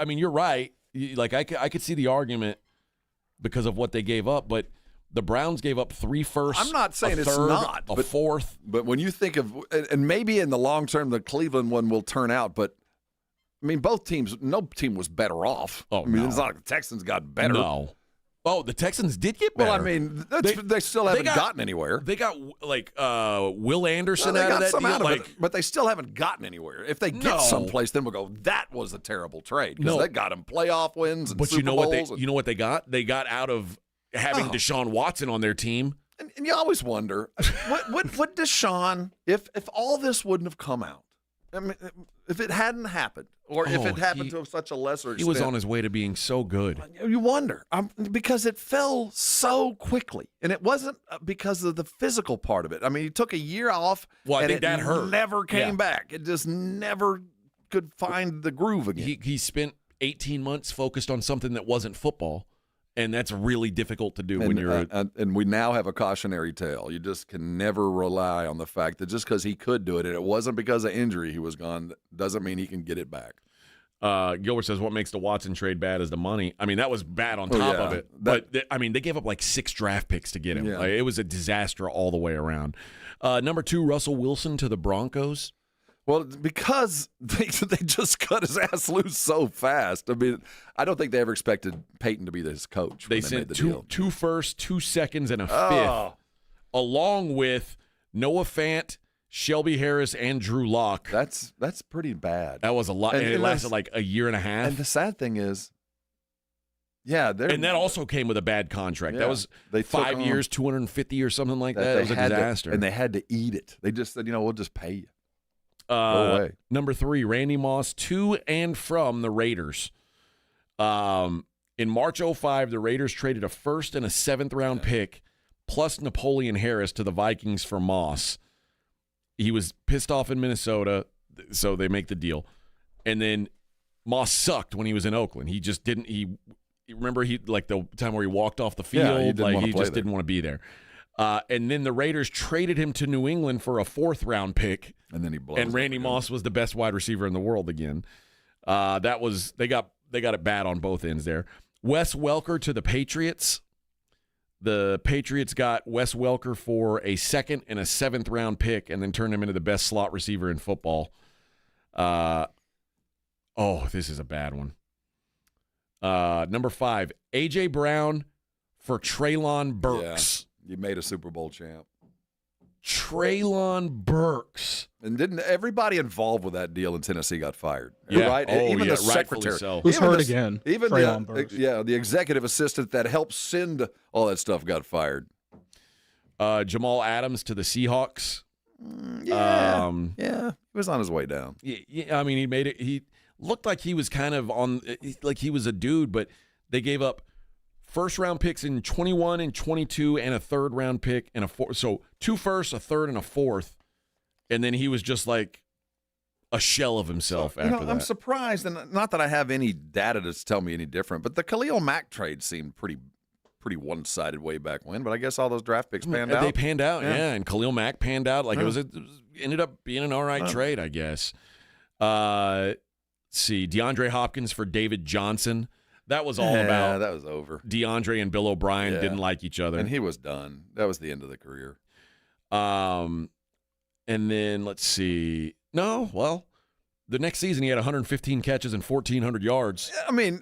mean, you're right. Like I could see the argument because of what they gave up, but the Browns gave up 3 firsts. I'm not saying it's not a fourth. But when you think of, and maybe in the long term, the Cleveland one will turn out, but I mean, both teams, no team was better off. Oh, I mean, no. It's not like the Texans got better. No. Oh, the Texans did get better. Well, I mean, they still haven't gotten anywhere. They got, like, Will Anderson they out got of that some deal. out of it, but they still haven't gotten anywhere. If they get someplace, then we'll go, that was a terrible trade. Because they got them playoff wins and Super Bowls. You know what they got? They got out of having Deshaun Watson on their team. And you always wonder, what Deshaun, if all this wouldn't have come out, I mean, if it hadn't happened, or if it happened to such a lesser extent. He was on his way to being so good. You wonder, because it fell so quickly. And it wasn't because of the physical part of it. I mean, he took a year off, I and think that hurt. Never came back. It just never could find the groove again. He spent 18 months focused on something that wasn't football. And that's really difficult to do when you're and we now have a cautionary tale. You just can never rely on the fact that just because he could do it and it wasn't because of injury he was gone, doesn't mean he can get it back. Gilbert says, what makes the Watson trade bad is the money. I mean, that was bad on top of it. But, they gave up like 6 draft picks to get him. Yeah. Like, it was a disaster all the way around. Number 2, Russell Wilson to the Broncos. Well, because they just cut his ass loose so fast. I mean, I don't think they ever expected Peyton to be his coach. They sent two firsts, 2 seconds, and a 5th, along with Noah Fant, Shelby Harris, and Drew Lock. That's pretty bad. That was a lot, and it lasted like a year and a half. And the sad thing is, and that also came with a bad contract. Yeah, that was 5 years, 250 or something like that. It was a disaster. And they had to eat it. They just said, we'll just pay you. Number 3, Randy Moss to and from the Raiders. In March 2005, the Raiders traded a 1st and a 7th round pick plus Napoleon Harris to the Vikings for Moss. He was pissed off in Minnesota, so they make the deal. And then Moss sucked when he was in Oakland. He just didn't. Remember like the time where he walked off the field. He just didn't want to be there. And then the Raiders traded him to New England for a 4th round pick. And then he blows. And Randy Moss was the best wide receiver in the world again. They got it bad on both ends there. Wes Welker to the Patriots. The Patriots got Wes Welker for a 2nd and a 7th round pick, and then turned him into the best slot receiver in football. This is a bad one. Number 5, A.J. Brown for Treylon Burks. Yeah, you made a Super Bowl champ. Treylon Burks. And didn't everybody involved with that deal in Tennessee got fired? Yeah. Right? Oh, even yeah, the rightfully secretary. so. Who's hurt again? Even Treylon Burks. the executive assistant that helped send all that stuff got fired. Jamal Adams to the Seahawks. Yeah, he was on his way down. Yeah, I mean, he made it. He looked like he was kind of like he was a dude, but they gave up first-round picks in 21 and 22 and a third-round pick and a fourth. So 2 firsts, a third, and a fourth. And then he was just like a shell of himself after that. I'm surprised, and not that I have any data to tell me any different, but the Khalil Mack trade seemed pretty one-sided way back when, but I guess all those draft picks panned out. They panned out, yeah. And Khalil Mack panned out. Like it ended up being an all right trade, I guess. Let's see, DeAndre Hopkins for David Johnson. That was all about. That was over. DeAndre and Bill O'Brien didn't like each other, and he was done. That was the end of the career. And then let's see. The next season he had 115 catches and 1,400 yards. I mean,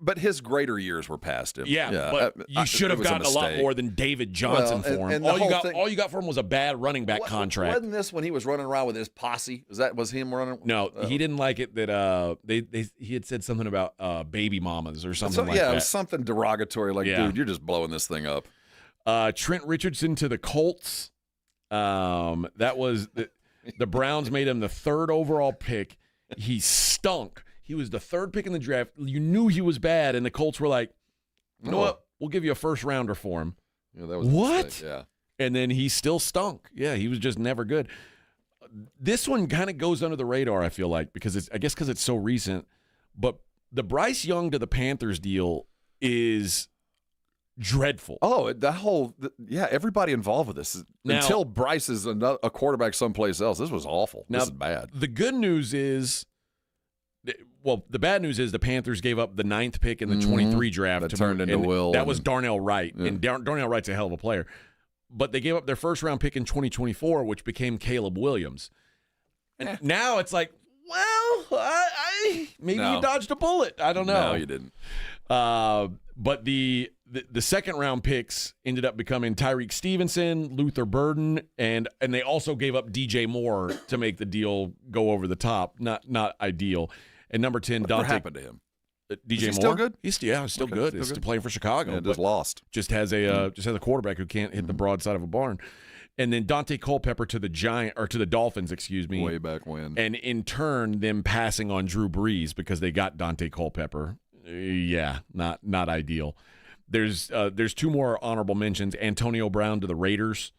but his greater years were past him. Yeah. But you should have gotten a lot more than David Johnson for him. All you got for him was a bad running back contract. Wasn't this when he was running around with his posse? Was him running? No, he didn't like it that he had said something about baby mamas or something like that. Yeah, it was something derogatory. Like, dude, you're just blowing this thing up. Trent Richardson to the Colts. That was the Browns made him the 3rd overall pick. He stunk. He was the 3rd pick in the draft. You knew he was bad, and the Colts were like, you know what? We'll give you a first rounder for him. Yeah, that was what? A mistake, yeah. And then he still stunk. Yeah, he was just never good. This one kind of goes under the radar, I feel like, because it's so recent. But the Bryce Young to the Panthers deal is dreadful. Oh, everybody involved with this. Until Bryce is a quarterback someplace else, this was awful. This is bad. The good news is, the bad news is the Panthers gave up the 9th pick in the 23 draft. That turned into Will. That was Darnell Wright, and Darnell Wright's a hell of a player. But they gave up their first-round pick in 2024, which became Caleb Williams. And now it's like, maybe you dodged a bullet. I don't know. No, you didn't. But the second-round picks ended up becoming Tyreek Stevenson, Luther Burden, and they also gave up DJ Moore to make the deal go over the top. Not ideal. And number 10, What Dante. happened to him? DJ Is he Moore still good? He's still good. He's still playing for Chicago. Yeah, just lost. Just has a quarterback who can't hit the broadside of a barn. And then Dante Culpepper to the Dolphins, excuse me. Way back when. And in turn, them passing on Drew Brees because they got Dante Culpepper. Yeah, not ideal. There's 2 more honorable mentions. Antonio Brown to the Raiders,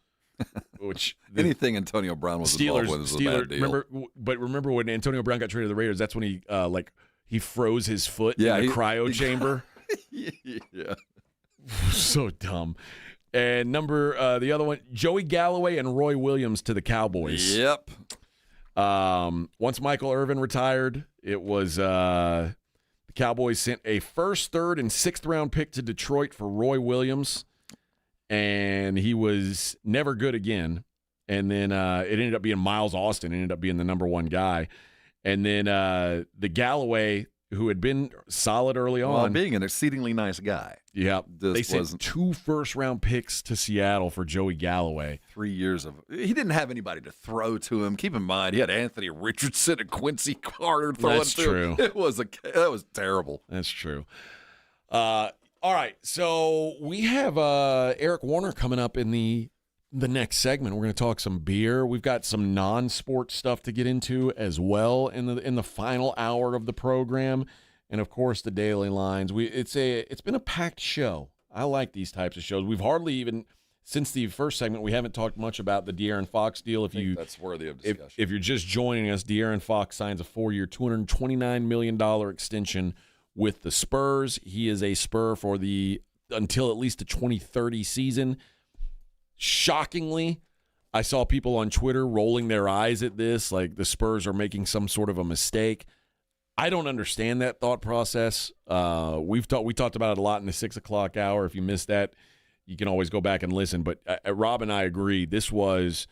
which anything Antonio Brown was involved with is a bad deal. Remember when Antonio Brown got traded to the Raiders? That's when he froze his foot in the cryo chamber. Yeah, so dumb. And the other one, Joey Galloway and Roy Williams to the Cowboys. Yep. Once Michael Irvin retired, it was the Cowboys sent a 1st, 3rd, and 6th round pick to Detroit for Roy Williams, and he was never good again. And then it ended up being Miles Austin, ended up being the number 1 guy. And then the Galloway, who had been solid early on. Well, being an exceedingly nice guy. Yeah. They sent 2 first-round picks to Seattle for Joey Galloway. 3 years of – he didn't have anybody to throw to him. Keep in mind, he had Anthony Richardson and Quincy Carter throwing to him. That was terrible. That's true. All right, so we have Eric Warner coming up in the next segment. We're going to talk some beer. We've got some non-sport stuff to get into as well in the final hour of the program, and of course the Daily Lines. It's been a packed show. I like these types of shows. We've hardly even since the first segment we haven't talked much about the De'Aaron Fox deal. That's worthy of discussion. If you're just joining us, De'Aaron Fox signs a 4-year, $229 million extension with the Spurs. He is a Spur for until at least the 2030 season. Shockingly, I saw people on Twitter rolling their eyes at this, like the Spurs are making some sort of a mistake. I don't understand that thought process. We talked about it a lot in the 6 o'clock hour. If you missed that, you can always go back and listen. But Rob and I agree this was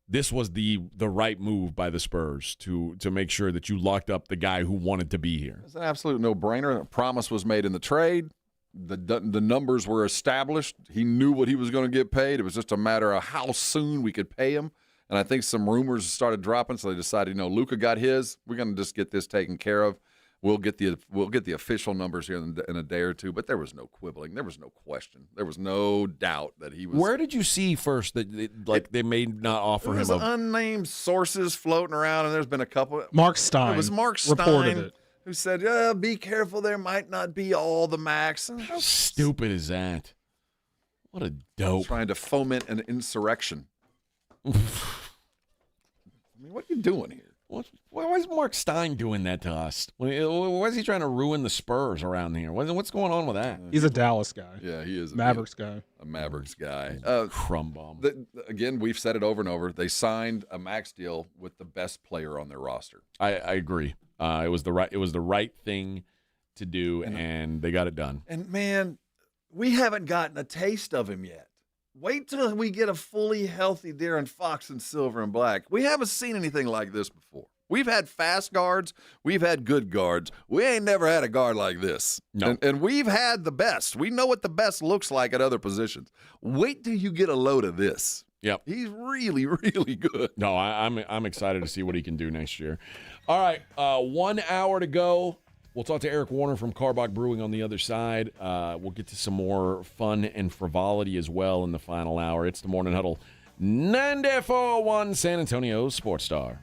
the right move by the Spurs to make sure that you locked up the guy who wanted to be here. It's an absolute no-brainer. A promise was made in the trade. The numbers were established. He knew what he was going to get paid. It was just a matter of how soon we could pay him. And I think some rumors started dropping, so they decided, Luka got his. We're going to just get this taken care of. We'll get the official numbers here in a day or two. But there was no quibbling. There was no question. There was no doubt that he was. Where did you see first that they may not offer him? There's unnamed sources floating around, and there's been a couple. Mark Stein. It was Mark reported Stein it. who said, "Yeah, be careful. There might not be all the max." How stupid is that? What a dope. Trying to foment an insurrection. I mean, what are you doing here? Why is Mark Stein doing that to us? Why is he trying to ruin the Spurs around here? What's going on with that? He's a Dallas guy. Yeah, he is. Mavericks guy. A Mavericks guy. Crumb bomb. Again, we've said it over and over. They signed a max deal with the best player on their roster. I agree. It was the right thing to do, and they got it done. And man, we haven't gotten a taste of him yet. Wait till we get a fully healthy De'Aaron Fox in silver and black. We haven't seen anything like this before. We've had fast guards. We've had good guards. We ain't never had a guard like this. No. And we've had the best. We know what the best looks like at other positions. Wait till you get a load of this. Yep. He's really, really good. No, I'm excited to see what he can do next year. All right, 1 hour to go. We'll talk to Eric Warner from Carbach Brewing on the other side. We'll get to some more fun and frivolity as well in the final hour. It's the Morning Huddle, 94.1 San Antonio Sports Star.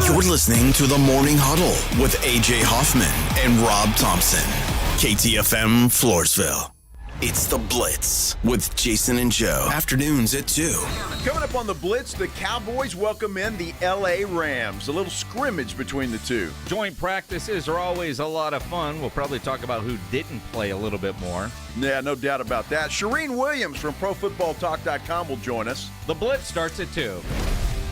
You're listening to the Morning Huddle with A.J. Hoffman and Rob Thompson. KTFM Floresville. It's The Blitz with Jason and Joe. Afternoons at 2. Coming up on The Blitz, the Cowboys welcome in the L.A. Rams. A little scrimmage between the two. Joint practices are always a lot of fun. We'll probably talk about who didn't play a little bit more. Yeah, no doubt about that. Shireen Williams from ProFootballTalk.com will join us. The Blitz starts at 2.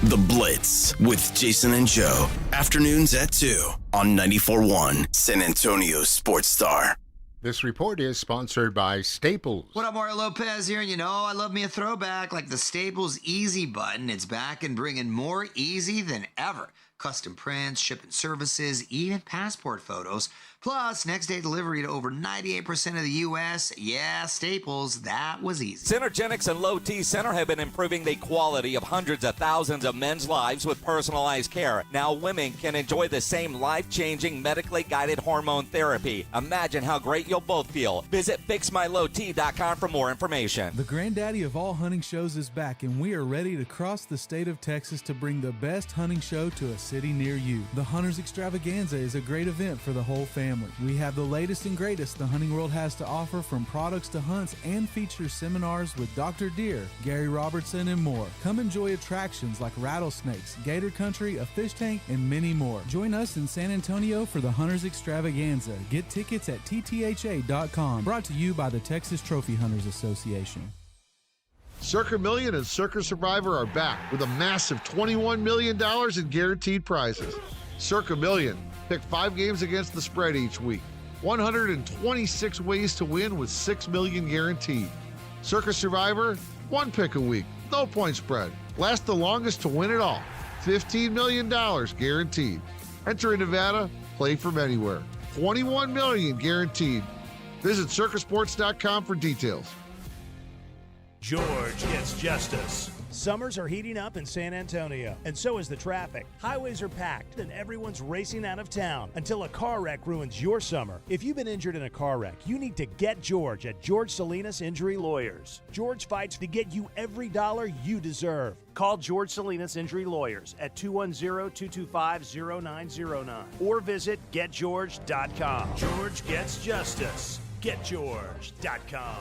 The Blitz with Jason and Joe. Afternoons at 2 on 94.1 San Antonio Sports Star. This report is sponsored by Staples. What up, Mario Lopez here? And I love me a throwback like the Staples Easy button. It's back and bringing more easy than ever. Custom prints, shipping services, even passport photos. Plus, next day delivery to over 98% of the U.S. Yeah, Staples, that was easy. Synergenics and Low T Center have been improving the quality of hundreds of thousands of men's lives with personalized care. Now women can enjoy the same life-changing, medically guided hormone therapy. Imagine how great you'll both feel. Visit FixMyLowT.com for more information. The granddaddy of all hunting shows is back, and we are ready to cross the state of Texas to bring the best hunting show to a city near you. The Hunters Extravaganza is a great event for the whole family. We have the latest and greatest the hunting world has to offer, from products to hunts, and features seminars with Dr. Deer, Gary Robertson, and more. Come enjoy attractions like rattlesnakes, gator country, a fish tank, and many more. Join us in San Antonio for the Hunters Extravaganza. Get tickets at ttha.com. Brought to you by the Texas Trophy Hunters Association. Circa Million and Circa Survivor are back with a massive $21 million in guaranteed prizes. Circa Million. Pick 5 games against the spread each week. 126 ways to win with $6 million guaranteed. Circa Survivor, 1 pick a week, no point spread. Last the longest to win it all. $15 million guaranteed. Enter in Nevada, play from anywhere. $21 million guaranteed. Visit circasports.com for details. George gets justice. Summers are heating up in San Antonio, and so is the traffic. Highways are packed, and everyone's racing out of town until a car wreck ruins your summer. If you've been injured in a car wreck, you need to get George at George Salinas Injury Lawyers. George fights to get you every dollar you deserve. Call George Salinas Injury Lawyers at 210-225-0909 or visit getgeorge.com. George gets justice. Getgeorge.com.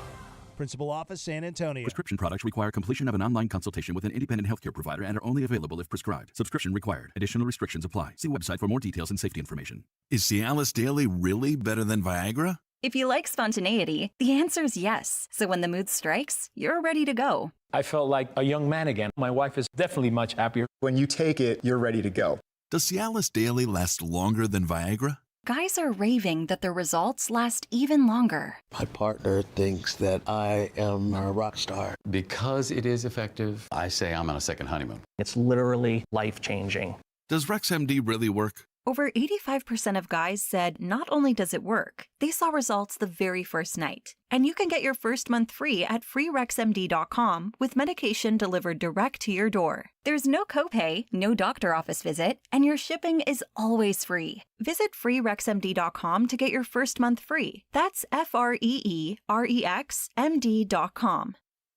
Principal Office, San Antonio. Prescription products require completion of an online consultation with an independent healthcare provider and are only available if prescribed. Subscription required. Additional restrictions apply. See website for more details and safety information. Is Cialis Daily really better than Viagra? If you like spontaneity, the answer is yes. So when the mood strikes, you're ready to go. I felt like a young man again. My wife is definitely much happier. When you take it, you're ready to go. Does Cialis Daily last longer than Viagra? guys are raving that their results last even longer. My partner thinks that I am a rock star. Because it is effective, I say I'm on a second honeymoon. It's literally life-changing. Does RexMD really work? Over 85% of guys said not only does it work, they saw results the very first night. And you can get your first month free at freerexmd.com with medication delivered direct to your door. There's no copay, no doctor office visit, and your shipping is always free. Visit freerexmd.com to get your first month free. That's FREEREXMD.com.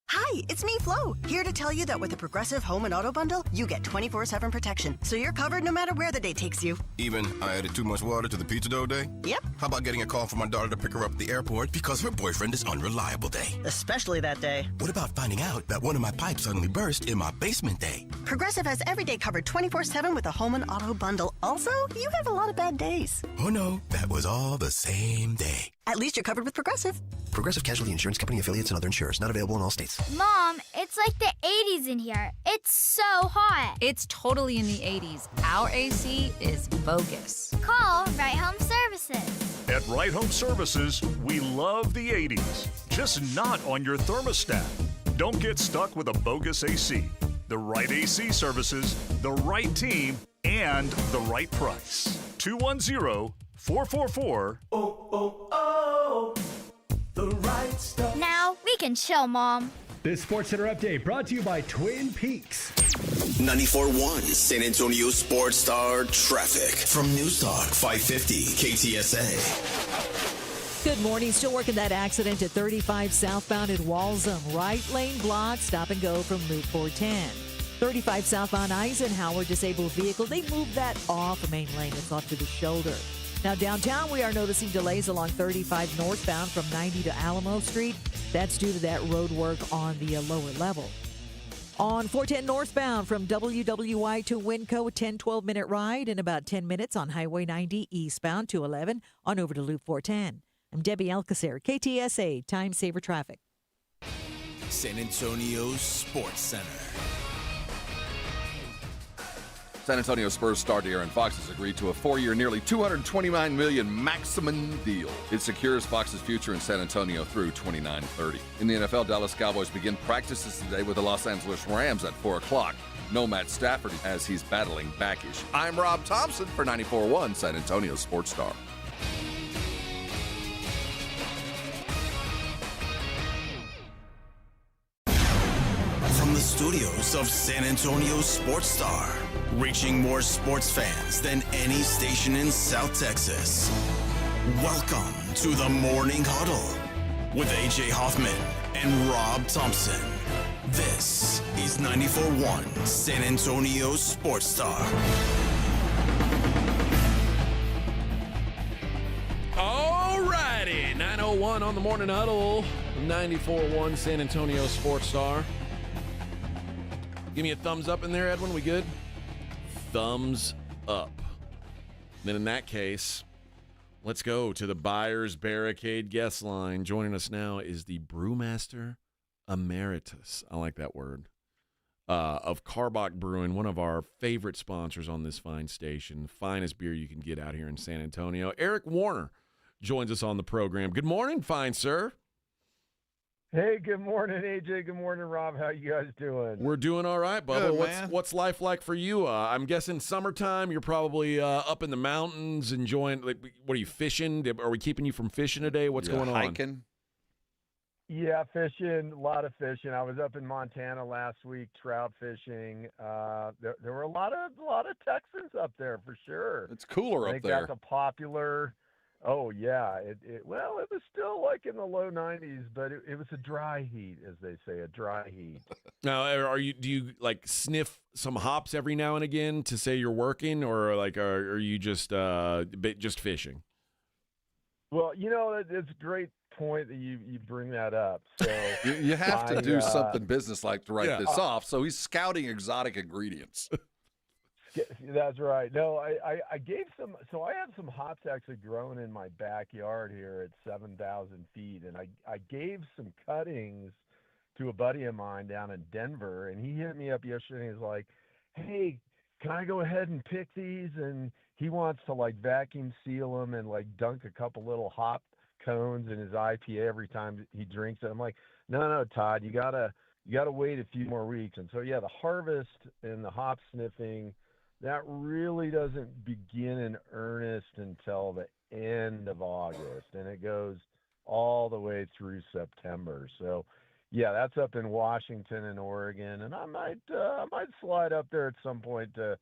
Hi, it's me, Flo, here to tell you that with the Progressive Home and Auto Bundle, you get 24/7 protection, so you're covered no matter where the day takes you. Even I added too much water to the pizza dough day? Yep. How about getting a call from my daughter to pick her up at the airport because her boyfriend is unreliable day? Especially that day. What about finding out that one of my pipes suddenly burst in my basement day? Progressive has every day covered 24/7 with the Home and Auto Bundle. Also, you have a lot of bad days. Oh no, that was all the same day. At least you're covered with Progressive. Progressive Casualty Insurance Company, affiliates, and other insurers. Not available in all states. Mom, it's like the 80s in here. It's so hot. It's totally in the 80s. Our AC is bogus. Call Right Home Services. At Right Home Services, we love the 80s, just not on your thermostat. Don't get stuck with a bogus AC. The right AC services, the right team, and the right price. 210-444. The right stuff. Now we can chill, Mom. This Sports Center update brought to you by Twin Peaks. 94.1 San Antonio Sports Star traffic from News Talk 550 KTSA. Good morning. Still working that accident at 35 southbound at Walsham. Right lane blocked. Stop and go from Loop 410. 35 southbound Eisenhower disabled vehicle. They moved that off main lane. It's off to the shoulder. Now downtown, we are noticing delays along 35 northbound from 90 to Alamo Street. That's due to that road work on the lower level. On 410 northbound from WWI to Winco, a 10-12 minute ride in about 10 minutes on Highway 90 eastbound to 11 on over to Loop 410. I'm Debbie Alcacer, KTSA Time Saver Traffic. San Antonio Sports Center. San Antonio Spurs star De'Aaron Fox has agreed to a 4-year, nearly $229 million maximum deal. It secures Fox's future in San Antonio through 29-30. In the NFL, Dallas Cowboys begin practices today with the Los Angeles Rams at 4 o'clock. No Matt Stafford as he's battling back issues. I'm Rob Thompson for 94.1 San Antonio Sports Star. From the studios of San Antonio Sports Star, reaching more sports fans than any station in South Texas. Welcome to the Morning Huddle with AJ Hoffman and Rob Thompson. This is 94.1 San Antonio Sports Star. All righty, 9:01 on the Morning Huddle, 94.1 San Antonio Sports Star. Give me a thumbs up in there, Edwin. We good? Thumbs up. Then in that case, let's go to the Buyer's Barricade guest line. Joining us now is the Brewmaster Emeritus. I like that word. Of Karbach Brewing, one of our favorite sponsors on this fine station. Finest beer you can get out here in San Antonio. Eric Warner joins us on the program. Good morning, fine sir. Hey, good morning, AJ. Good morning, Rob. How you guys doing? We're doing all right, Bubba. Good, what's life like for you? I'm guessing summertime. You're probably up in the mountains enjoying. Like, what are you fishing? Are we keeping you from fishing today? What's going on? Hiking. Yeah, fishing. A lot of fishing. I was up in Montana last week, trout fishing. There were a lot of Texans up there for sure. It's cooler up up there. That's a popular. Oh yeah, it was still like in the low 90s, but it was a dry heat, as they say, a dry heat. Now, do you like sniff some hops every now and again to say you're working, or like are you just fishing? Well, it's a great point that you bring that up. So you have to do something business-like to write this off. So he's scouting exotic ingredients. That's right. No, I gave some. So I have some hops actually growing in my backyard here at 7,000 feet, and I gave some cuttings to a buddy of mine down in Denver, and he hit me up yesterday. And he's like, "Hey, can I go ahead and pick these and he wants to like vacuum seal them and like dunk a couple little hop cones in his IPA every time he drinks it. I'm like, no, Todd, you gotta wait a few more weeks. And so yeah, the harvest and the hop sniffing, that really doesn't begin in earnest until the end of August, and it goes all the way through September. So yeah, that's up in Washington and Oregon, and I might slide up there at some point to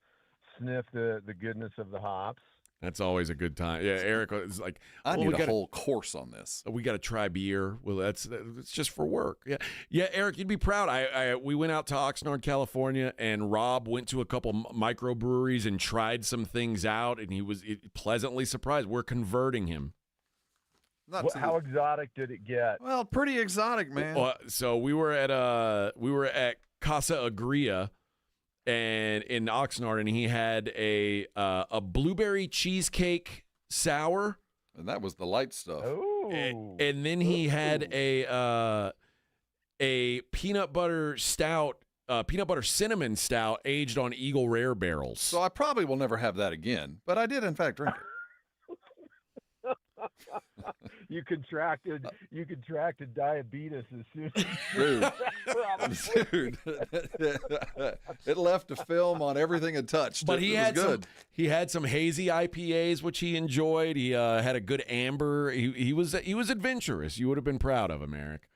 sniff the goodness of the hops. That's always a good time. Yeah, Eric is like, I need a whole course on this. We got to try beer. Well, it's just for work. Yeah. Eric, you'd be proud. We went out to Oxnard, California, and Rob went to a couple microbreweries and tried some things out, and he was pleasantly surprised. We're converting him. How exotic did it get? Well, pretty exotic, man. So we were at Casa Agria, and in Oxnard, and he had a blueberry cheesecake sour, and that was the light stuff. Oh, and then he had a peanut butter stout, peanut butter cinnamon stout aged on Eagle Rare barrels. So I probably will never have that again, but I did in fact drink it. You contracted diabetes as soon as Dude, it left a film on everything it touched. But he had some hazy IPAs which he enjoyed. He had a good amber. He was adventurous. You would have been proud of him, Eric.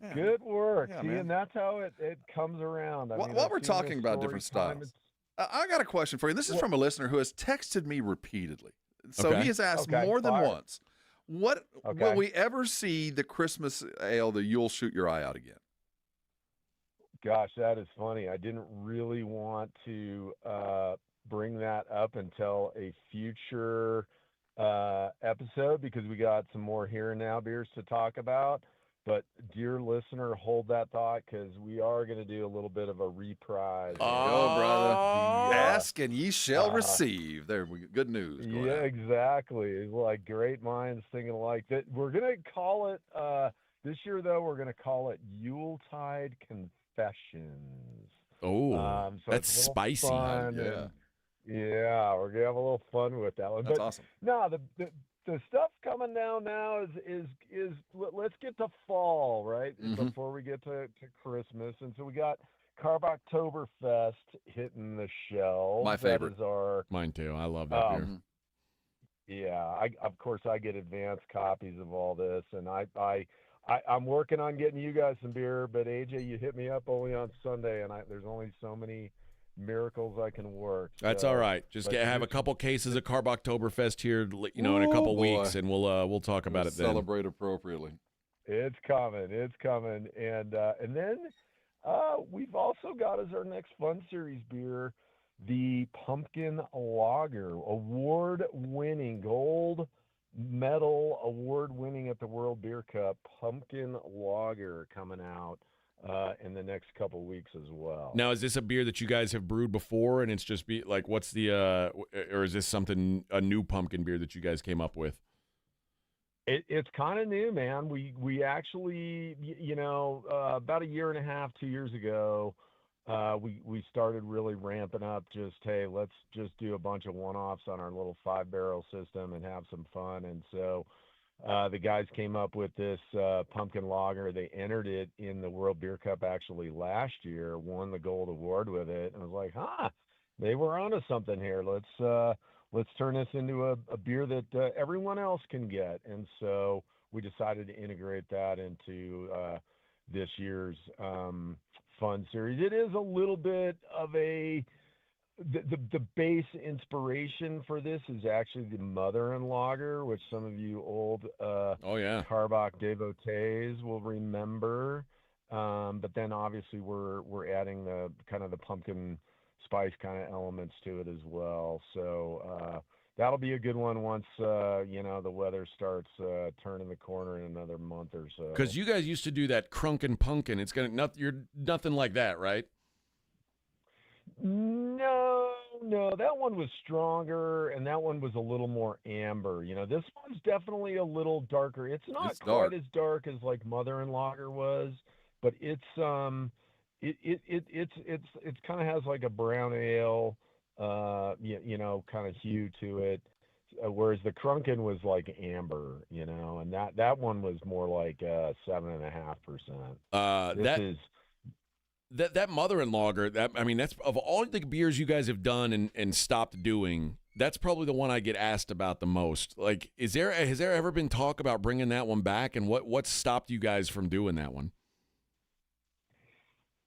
Yeah. Good work. Yeah, See, man. and that's how it comes around. While we're talking about different styles, I got a question for you. This is from a listener who has texted me repeatedly. So he has asked more than once, will we ever see the Christmas ale, the You'll Shoot Your Eye Out again? Gosh, that is funny. I didn't really want to bring that up until a future episode because we got some more Here and Now beers to talk about. But dear listener, hold that thought because we are going to do a little bit of a reprise. Oh, brother. Ask and ye shall receive. There we go. Good news. Yeah, exactly. Like great minds thinking alike. That we're going to call it, this year though, we're going to call it Yuletide Confessions. Oh, so that's spicy. Yeah, we're going to have a little fun with that one. That's awesome. No, the stuff coming down now is let's get to fall, right? Mm-hmm. Before we get to Christmas. And so we got Carboktoberfest hitting the shelves. My favorite. That is Mine too. I love that beer. Yeah, of course I get advanced copies of all this, and I'm working on getting you guys some beer, but AJ, you hit me up only on Sunday, and there's only so many miracles I can work. That's all right. Just have a couple cases of Carboktoberfest here, in a couple weeks, and we'll talk about it then. Celebrate appropriately. It's coming, and then we've also got as our next Fun Series beer the Pumpkin Lager, award-winning gold medal, award-winning at the World Beer Cup Pumpkin Lager coming out in the next couple weeks as well. Now, is this a beer that you guys have brewed before, and it's just what's the or is this a new pumpkin beer that you guys came up with? It's kind of new, man. We actually, about a year and a half, 2 years ago, we started really ramping up. Hey, let's just do a bunch of one-offs on our little 5-barrel system and have some fun. And so the guys came up with this pumpkin lager. They entered it in the World Beer Cup actually last year, won the gold award with it. And I was like, they were onto something here. Let's turn this into a beer that everyone else can get. And so we decided to integrate that into this year's Fun Series. It is a little bit of the base inspiration for this is actually the Mother-in Lager, which some of you old Karbach devotees will remember. But then obviously we're adding the kind of the pumpkin spice kind of elements to it as well. So that'll be a good one once the weather starts turning the corner in another month or so. Because you guys used to do that Crunkin' Punkin'. You're nothing like that, right? No, that one was stronger, and that one was a little more amber. This one's definitely a little darker. It's not quite as dark as like Mother-in Lager was, but it's it kind of has like a brown ale kind of hue to it. Whereas the Krunken was like amber, and that one was more like 7.5%. That mother-in-law lager, that's of all the beers you guys have done and stopped doing, that's probably the one I get asked about the most. Like, has there ever been talk about bringing that one back, and what stopped you guys from doing that one?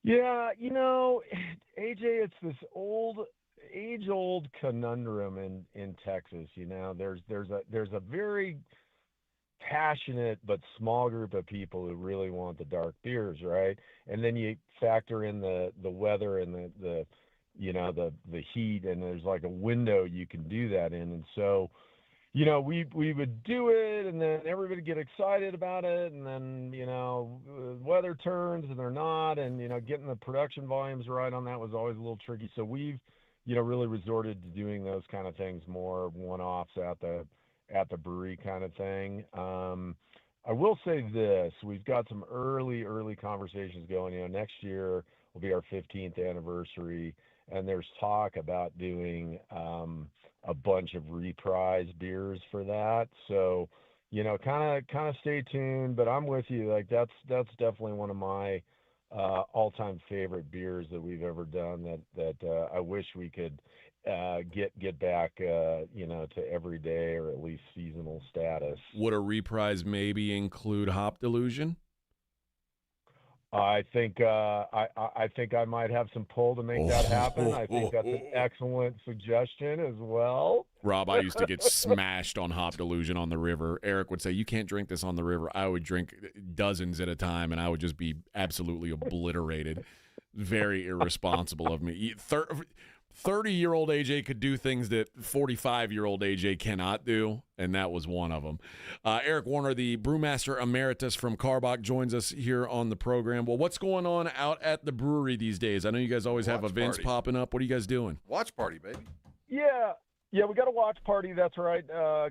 Yeah, AJ, it's this age-old conundrum in Texas. There's a very passionate but small group of people who really want the dark beers, right? And then you factor in the weather and the heat, and there's like a window you can do that in. And so, we would do it, and then everybody get excited about it, and then weather turns and they're not, and getting the production volumes right on that was always a little tricky. So we've really resorted to doing those kind of things more one-offs at the brewery kind of thing. I will say this: we've got some early conversations going. Next year will be our 15th anniversary, and there's talk about doing a bunch of reprise beers for that. So, kind of stay tuned. But I'm with you. Like that's definitely one of my all-time favorite beers that we've ever done. That I wish we could get back, to everyday or at least seasonal status. Would a reprise maybe include Hop Delusion? I think I might have some pull to make that happen. I think that's an excellent suggestion as well. Rob, I used to get smashed on Hop Delusion on the river. Eric would say, "You can't drink this on the river." I would drink dozens at a time, and I would just be absolutely obliterated. Very irresponsible of me. 30-year-old AJ could do things that 45-year-old AJ cannot do, and that was one of them. Eric Warner, the brewmaster emeritus from Karbach, joins us here on the program. Well, what's going on out at the brewery these days? I know you guys always have events popping up. What are you guys doing? Watch party, baby. Yeah, we got a watch party. That's right.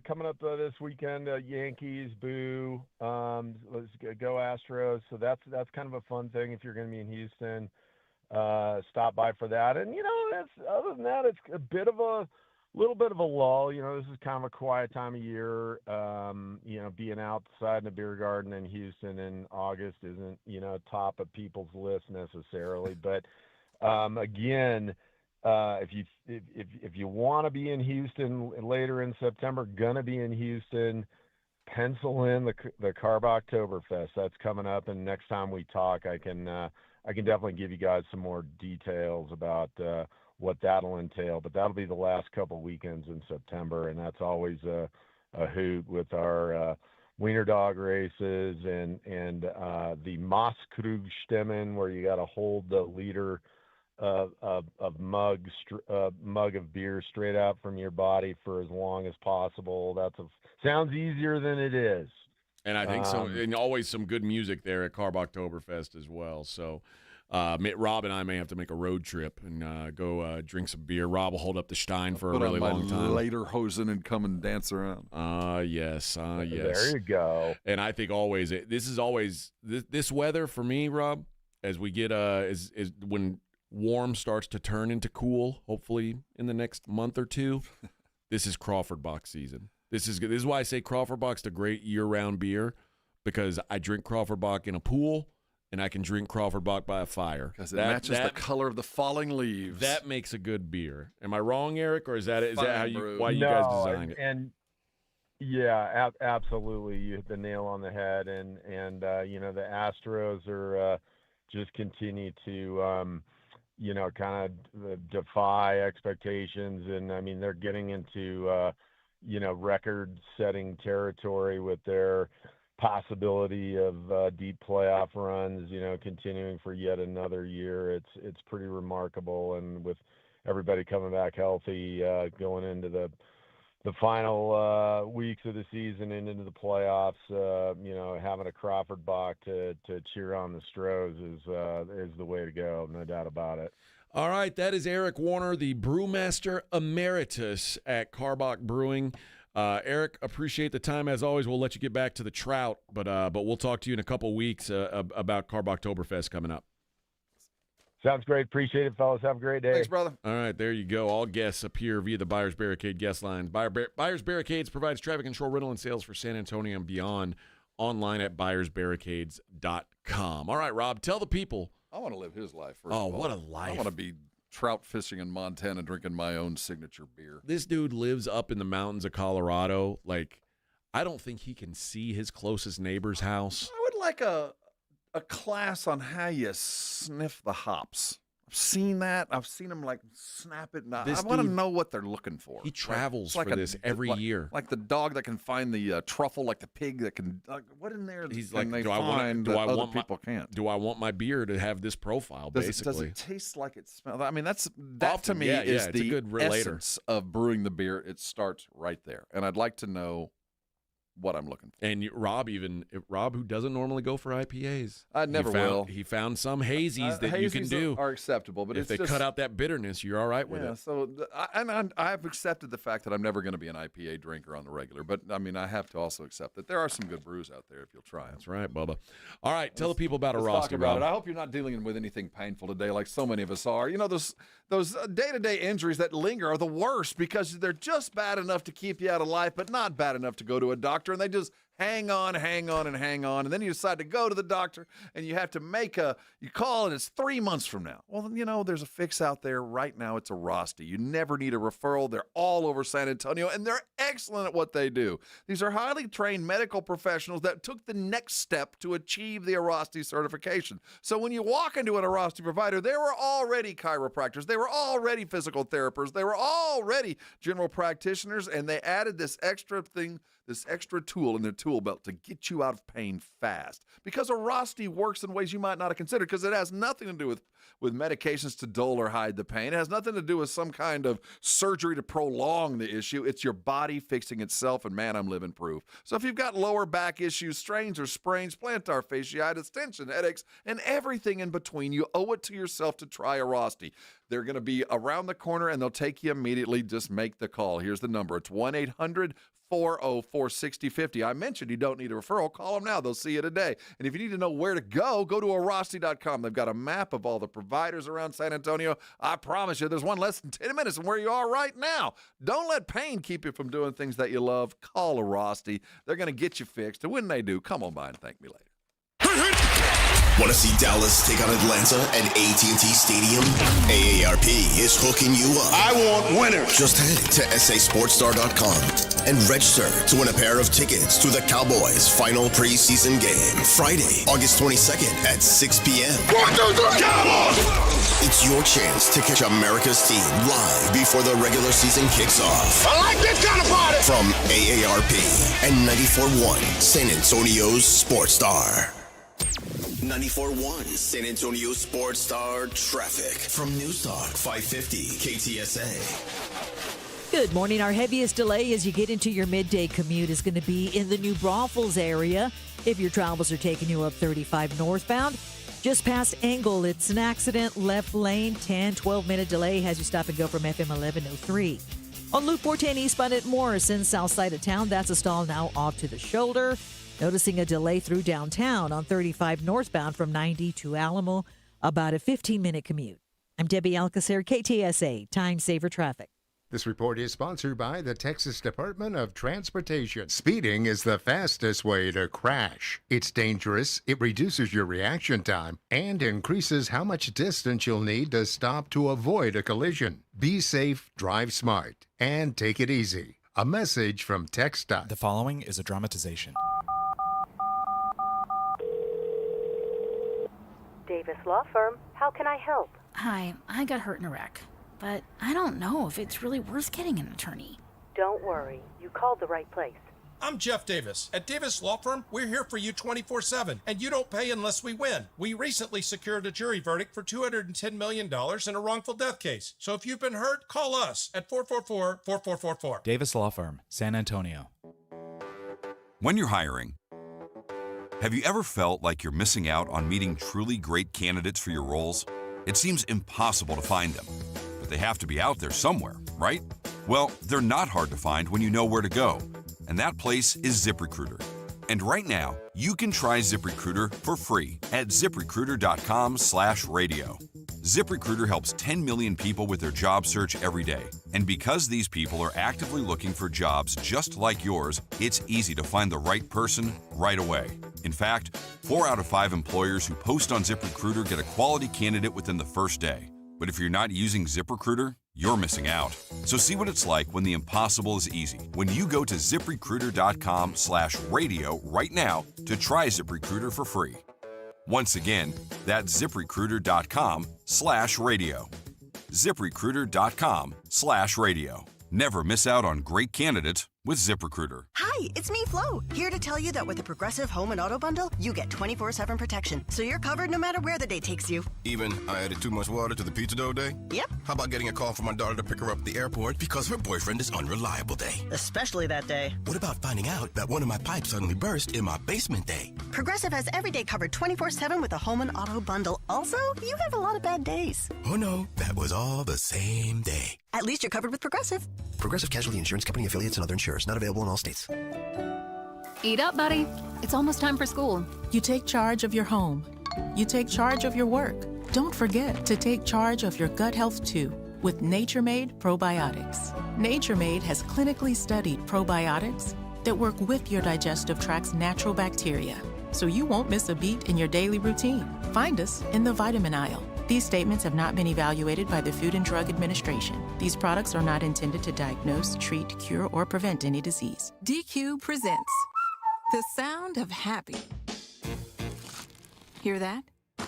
Coming up this weekend, Yankees, boo. Let's go Astros. So that's kind of a fun thing if you're going to be in Houston. Stop by for that. And, other than that, it's a little bit of a lull. This is kind of a quiet time of year. Being outside in a beer garden in Houston in August isn't, top of people's list necessarily. But, again, if you want to be in Houston later in September, gonna be in Houston, pencil in the Karbach-Oktoberfest. That's coming up, and next time we talk, I can definitely give you guys some more details about what that'll entail. But that'll be the last couple weekends in September, and that's always a hoot with our wiener dog races and the Maßkrugstemmen, where you got to hold the liter of mug of beer straight out from your body for as long as possible. Sounds easier than it is. And I think and always some good music there at Karbach-Oktoberfest as well. So Rob and I may have to make a road trip and go drink some beer. Rob will hold up the Stein for a really long time. Later hosen and come and dance around. Yes. There you go. And I think always this weather for me, Rob, as we get is when warm starts to turn into cool, hopefully in the next month or two, this is Crawford Box season. This is why I say Crawford Bock's a great year-round beer, because I drink Crawford Bock in a pool, and I can drink Crawford Bock by a fire. Because it matches the color of the falling leaves. That makes a good beer. Am I wrong, Eric, or is that why you guys designed it? And yeah, absolutely. You hit the nail on the head, and the Astros are just continue to kind of defy expectations, and I mean they're getting into record-setting territory with their possibility of deep playoff runs, continuing for yet another year. It's pretty remarkable, and with everybody coming back healthy, going into the final weeks of the season and into the playoffs, having a Crawford Bock to cheer on the Stros is the way to go, no doubt about it. All right, that is Eric Warner, the brewmaster emeritus at Karbach Brewing. Eric, appreciate the time as always. We'll let you get back to the trout, but we'll talk to you in a couple weeks about Karbach-Oktoberfest coming up. Sounds great. Appreciate it, fellas. Have a great day. Thanks, brother. All right, there you go. All guests appear via the Buyers Barricade guest line. Buyers Barricades provides traffic control, rental, and sales for San Antonio and beyond. Online at buyersbarricades.com. All right, Rob, tell the people. I want to live his life first of all. What a life. I want to be trout fishing in Montana drinking my own signature beer. This dude lives up in the mountains of Colorado. Like, I don't think he can see his closest neighbor's house. I would like a class on how you sniff the hops. I've seen that. I've seen them like snap it. I want to know what they're looking for. He travels for this every year. Like the dog that can find the truffle, like the pig that can. What in there? He's like, do I want people can't? Do I want my beer to have this profile? Basically, does it taste like it smells? I mean, that Often, to me is the a good relator. essence of brewing the beer. It starts right there, and I'd like to know what I'm looking for. And Rob, who doesn't normally go for IPAs, I never will. He found some hazies that you can do are acceptable, but if they cut out that bitterness, you're all right with it. So I've accepted the fact that I'm never going to be an IPA drinker on the regular, but I mean I have to also accept that there are some good brews out there if you'll try them. That's right, Bubba. All right, tell the people about a Rosti, talk about Rob. it. I hope you're not dealing with anything painful today, like so many of us are. You know, those day-to-day injuries that linger are the worst because they're just bad enough to keep you out of life, but not bad enough to go to a doctor, and they just hang on, and then you decide to go to the doctor, and you have to you call, and it's 3 months from now. Well, you know, there's a fix out there right now. It's a Rosti. You never need a referral. They're all over San Antonio, and they're excellent at what they do. These are highly trained medical professionals that took the next step to achieve the Rosti certification. So when you walk into an Rosti provider, they were already chiropractors. They were already physical therapists. They were already general practitioners, and they added this extra thing, this extra tool in their tool belt to get you out of pain fast. Because a Rosti works in ways you might not have considered, because it has nothing to do with medications to dull or hide the pain. It has nothing to do with some kind of surgery to prolong the issue. It's your body fixing itself, and man, I'm living proof. So if you've got lower back issues, strains or sprains, plantar fasciitis, tension, headaches, and everything in between, you owe it to yourself to try a Rosti. They're going to be around the corner, and they'll take you immediately. Just make the call. Here's the number. It's 1-800-404-6050. I mentioned you don't need a referral. Call them now. They'll see you today. And if you need to know where to go to Rosti.com. They've got a map of all the providers around San Antonio. I promise you, there's one less than 10 minutes from where you are right now. Don't let pain keep you from doing things that you love. Call a Rosti. They're going to get you fixed. And when they do, come on by and thank me later. Want to see Dallas take on Atlanta at AT&T Stadium? AARP is hooking you up. I want winners. Just head to sasportstar.com and register to win a pair of tickets to the Cowboys' final preseason game, Friday, August 22nd at 6 p.m. 1, 2, 3, Cowboys! It's your chance to catch America's team live before the regular season kicks off. I like this kind of party! From AARP and 94.1 San Antonio's Sports Star. 94.1 San Antonio Sports Star traffic from News Talk 550 KTSA. Good morning. Our heaviest delay as you get into your midday commute is going to be in the New Braunfels area. If your travels are taking you up 35 northbound, just past Engle, it's an accident, left lane, 12-minute delay has you stop and go from FM 1103. On Loop 410 eastbound at Morrison, south side of town, that's a stall now off to the shoulder. Noticing a delay through downtown on 35 northbound from 90 to Alamo, about a 15-minute commute. I'm Debbie Alcacer, KTSA, Time Saver Traffic. This report is sponsored by the Texas Department of Transportation. Speeding is the fastest way to crash. It's dangerous, it reduces your reaction time, and increases how much distance you'll need to stop to avoid a collision. Be safe, drive smart, and take it easy. A message from TxDOT. The following is a dramatization. Davis Law Firm, how can I help? Hi, I got hurt in a wreck, but I don't know if it's really worth getting an attorney. Don't worry, you called the right place. I'm Jeff Davis. At Davis Law Firm, we're here for you 24/7, and you don't pay unless we win. We recently secured a jury verdict for $210 million in a wrongful death case. So if you've been hurt, call us at 444-4444. Davis Law Firm, San Antonio. When you're hiring, have you ever felt like you're missing out on meeting truly great candidates for your roles? It seems impossible to find them, but they have to be out there somewhere, right? Well, they're not hard to find when you know where to go, and that place is ZipRecruiter. And right now, you can try ZipRecruiter for free at ZipRecruiter.com/radio. ZipRecruiter helps 10 million people with their job search every day. And because these people are actively looking for jobs just like yours, it's easy to find the right person right away. In fact, 4 out of 5 employers who post on ZipRecruiter get a quality candidate within the first day. But if you're not using ZipRecruiter, you're missing out. So see what it's like when the impossible is easy. When you go to ZipRecruiter.com/radio right now to try ZipRecruiter for free. Once again, that's ZipRecruiter.com/radio. ZipRecruiter.com/radio. Never miss out on great candidates with ZipRecruiter. Hi, it's me, Flo, here to tell you that with the Progressive Home and Auto Bundle, you get 24/7 protection, so you're covered no matter where the day takes you. Even I added too much water to the pizza dough day? Yep. How about getting a call from my daughter to pick her up at the airport because her boyfriend is unreliable day? Especially that day. What about finding out that one of my pipes suddenly burst in my basement day? Progressive has every day covered 24/7 with the Home and Auto Bundle. Also, you have a lot of bad days. Oh no, that was all the same day. At least you're covered with Progressive. Progressive Casualty Insurance Company, affiliates, and other insurers. Not available in all states. Eat up, buddy. It's almost time for school. You take charge of your home. You take charge of your work. Don't forget to take charge of your gut health too with Nature Made Probiotics. Nature Made has clinically studied probiotics that work with your digestive tract's natural bacteria, so you won't miss a beat in your daily routine. Find us in the vitamin aisle. These statements have not been evaluated by the Food and Drug Administration. These products are not intended to diagnose, treat, cure, or prevent any disease. DQ presents the sound of happy. Hear that?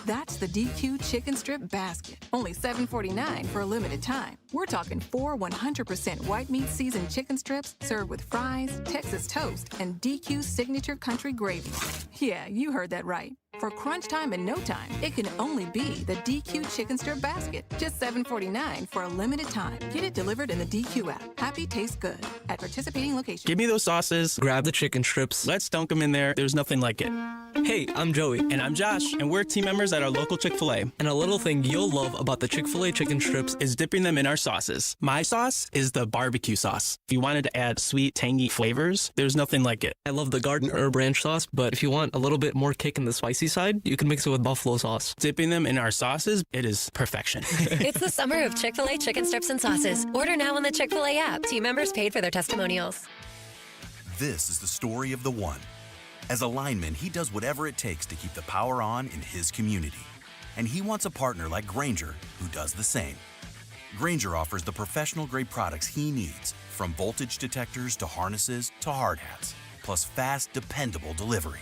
That's the DQ chicken strip basket. Only $7.49 for a limited time. We're talking 4 100% white meat seasoned chicken strips served with fries, Texas toast, and DQ signature country gravy. Yeah, you heard that right. For crunch time and no time, it can only be the DQ chicken strip basket. Just $7.49 for a limited time. Get it delivered in the DQ app. Happy tastes good at participating locations. Give me those sauces, grab the chicken strips, let's dunk them in there. There's nothing like it. Hey, I'm Joey. And I'm Josh. And we're team members at our local Chick-fil-A. And a little thing you'll love about the Chick-fil-A chicken strips is dipping them in our sauces. My sauce is the barbecue sauce. If you wanted to add sweet, tangy flavors, there's nothing like it. I love the garden herb ranch sauce, but if you want a little bit more kick in the spicy side, you can mix it with buffalo sauce. Dipping them in our sauces, it is perfection. It's the summer of Chick-fil-A chicken strips and sauces. Order now on the Chick-fil-A app. Team members paid for their testimonials. This is the story of the one. As a lineman, he does whatever it takes to keep the power on in his community. And he wants a partner like Grainger who does the same. Grainger offers the professional-grade products he needs, from voltage detectors to harnesses to hard hats, plus fast, dependable delivery,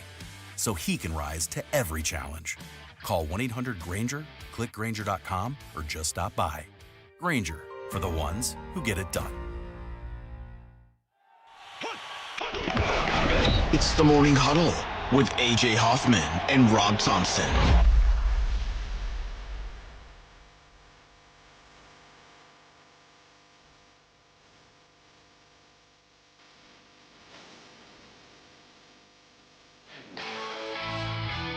so he can rise to every challenge. Call 1-800-GRAINGER, click Grainger.com, or just stop by. Grainger, for the ones who get it done. It's the Morning Huddle with A.J. Hoffman and Rob Thompson.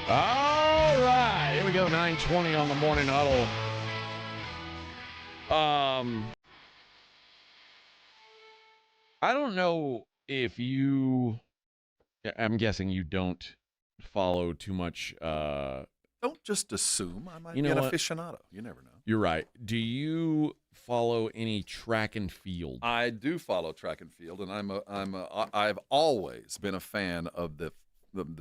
All right, here we go, 9:20 on the Morning Huddle. I don't know if you, I'm guessing you don't follow too much. Don't just assume. I might You be know an what? aficionado. You never know. You're right. Do you follow any track and field? I do follow track and field, and I've always been a fan of the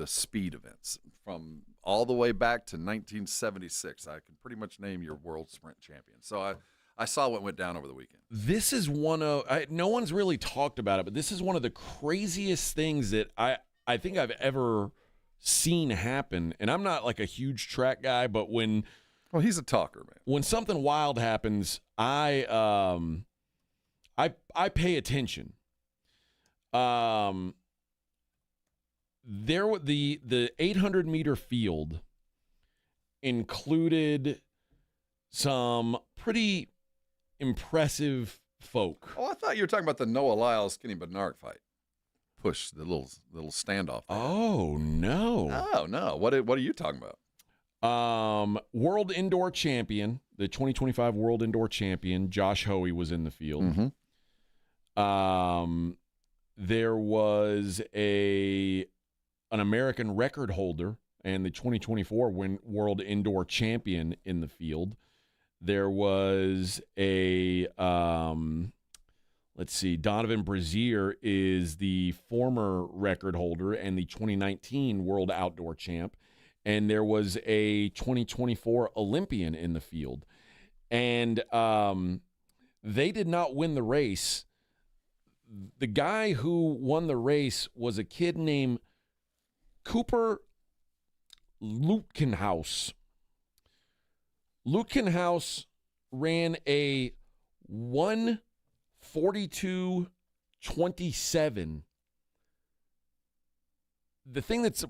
speed events from all the way back to 1976. I can pretty much name your world sprint champion. So I saw what went down over the weekend. This is one of, no one's really talked about it, but this is one of the craziest things that I think I've ever seen happen. And I'm not like a huge track guy, but when... Well, he's a talker, man. When something wild happens, I pay attention. The 800-meter field included some pretty impressive folk. Oh, I thought you were talking about the Noah Lyles Kenny Bednark fight. Push the little standoff there. Oh no! Oh no! What are you talking about? World Indoor Champion, the 2025 World Indoor Champion, Josh Hoey was in the field. Mm-hmm. There was an American record holder and the 2024 World Indoor Champion in the field. There was a, let's see, Donovan Brazier is the former record holder and the 2019 World Outdoor Champ. And there was a 2024 Olympian in the field. And they did not win the race. The guy who won the race was a kid named Cooper Lutkenhaus. Lutkenhaus ran a 1:42.27. The thing that's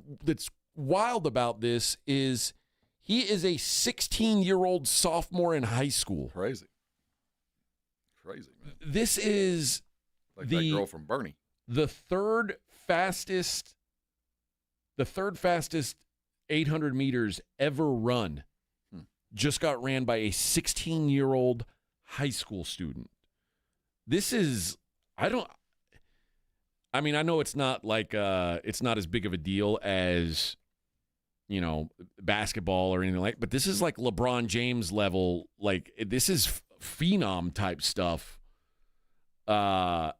wild about this is he is a 16-year-old sophomore in high school. Crazy, man. This is like that girl from Bernie. The third fastest 800 meters ever run just got ran by a 16-year-old high school student. This is, I know it's not like, it's not as big of a deal as, basketball or anything like, but this is like LeBron James level. Like, this is phenom type stuff, that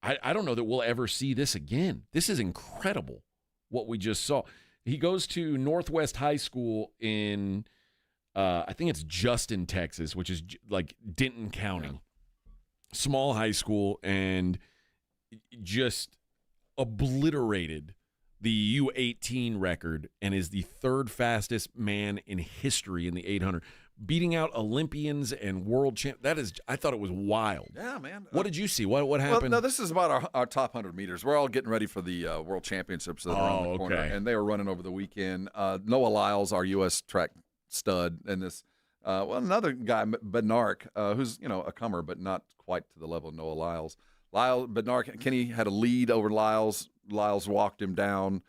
I don't know that we'll ever see this again. This is incredible what we just saw. He goes to Northwest High School in, I think it's Justin, Texas, which is like Denton County. Yeah. Small high school, and just obliterated the U18 record and is the third fastest man in history in the 800, beating out Olympians and world champ. I thought it was wild. Yeah, man. What did you see? What happened? Well, no, this is about our top 100 meters. We're all getting ready for the World Championships that are around the corner, and they were running over the weekend. Noah Lyles, our U.S. track stud, and this, another guy, Bednark, who's a comer, but not quite to the level of Noah Lyles. Bednark, Kenny had a lead over Lyles. Lyles walked him down,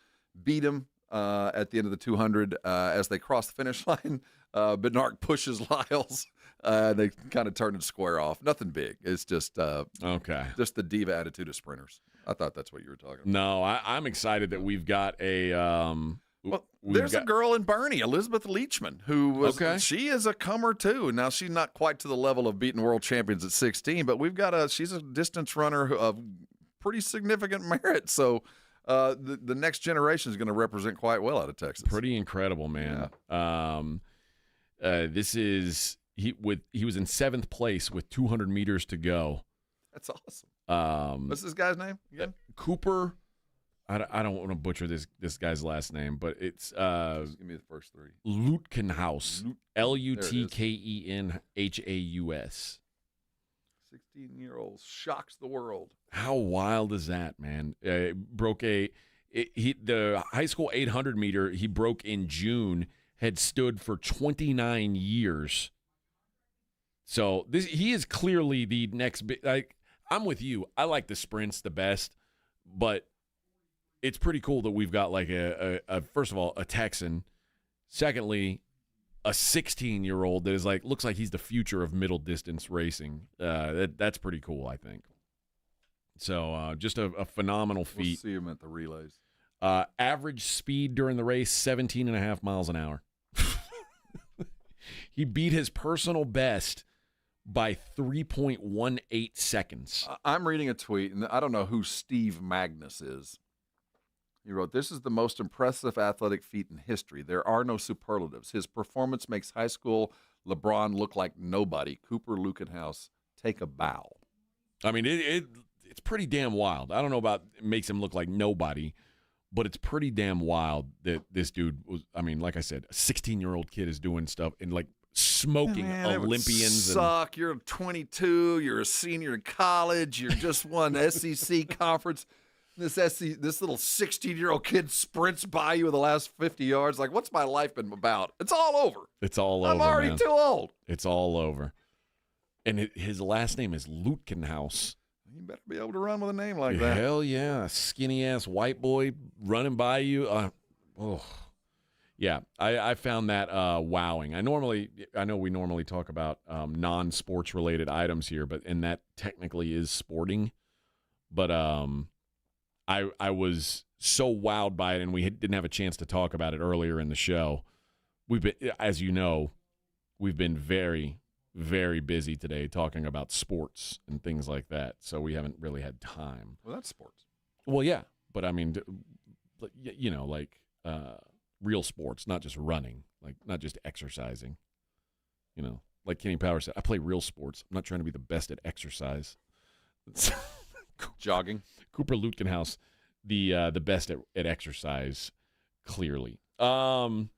beat him at the end of the 200 as they crossed the finish line. Bednark pushes Lyles. They kind of turned it square off. Nothing big. It's just just the diva attitude of sprinters. I thought that's what you were talking about. No, I'm excited that we've got a there's a girl in Bernie, Elizabeth Leachman, who was she is a comer too. Now she's not quite to the level of beating world champions at 16, but she's a distance runner of pretty significant merit. So the next generation is going to represent quite well out of Texas. Pretty incredible, man. Yeah. He was in 7th place with 200 meters to go. That's awesome. What's this guy's name again? Cooper. I don't want to butcher this guy's last name, but it's just give me the first three. Lutkenhaus. Lutkenhaus. 16-year-old shocks the world. How wild is that, man? Broke the high school 800 meter he broke in June, had stood for 29 years. So he is clearly the next big. I'm with you. I like the sprints the best, but it's pretty cool that we've got like a first of all, a Texan. Secondly, a 16-year-old that is looks like he's the future of middle distance racing. That's pretty cool, I think. So just a phenomenal feat. We'll see him at the relays. Average speed during the race, 17.5 miles an hour. He beat his personal best by 3.18 seconds. I'm reading a tweet, and I don't know who Steve Magnus is. He wrote, "This is the most impressive athletic feat in history. There are no superlatives. His performance makes high school LeBron look like nobody. Cooper Lutkenhaus, take a bow." I mean, it's pretty damn wild. I don't know about it makes him look like nobody, but it's pretty damn wild that this dude was, I mean, like I said, a 16-year-old kid is doing stuff and smoking Olympians. Suck. You're 22. You're a senior in college. You're just won the SEC conference. This little 16-year-old kid sprints by you in the last 50 yards. Like, what's my life been about? It's all over. It's all over, I'm already too old. It's all over. And his last name is Lutkenhaus. You better be able to run with a name like that. Hell yeah. Skinny-ass white boy running by you. Yeah, I found that wowing. I know we normally talk about non-sports related items here, and that technically is sporting. But I was so wowed by it, and we didn't have a chance to talk about it earlier in the show. we've been, as you know, we've been very, very busy today talking about sports and things like that. So we haven't really had time. Well, that's sports. Well, yeah, but I mean, real sports, not just running, like not just exercising. Like Kenny Powers said, I play real sports. I'm not trying to be the best at exercise. Jogging. Cooper Lutkenhouse, the best at exercise, clearly. Have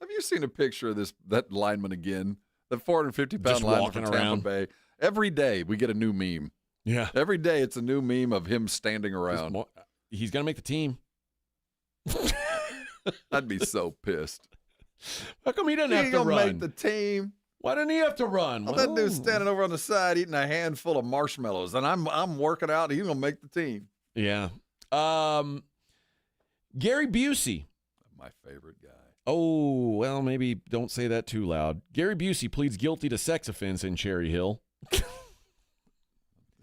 you seen a picture of that lineman again? The 450-pound lineman from Tampa Bay. Every day we get a new meme. Yeah. Every day it's a new meme of him standing around. He's going to make the team. I'd be so pissed. How come he doesn't have to run? He's going to make the team. Why didn't he have to run? Well, that dude's standing over on the side eating a handful of marshmallows, and I'm working out, and he's going to make the team. Yeah. Gary Busey. My favorite guy. Oh, well, maybe don't say that too loud. Gary Busey pleads guilty to sex offense in Cherry Hill.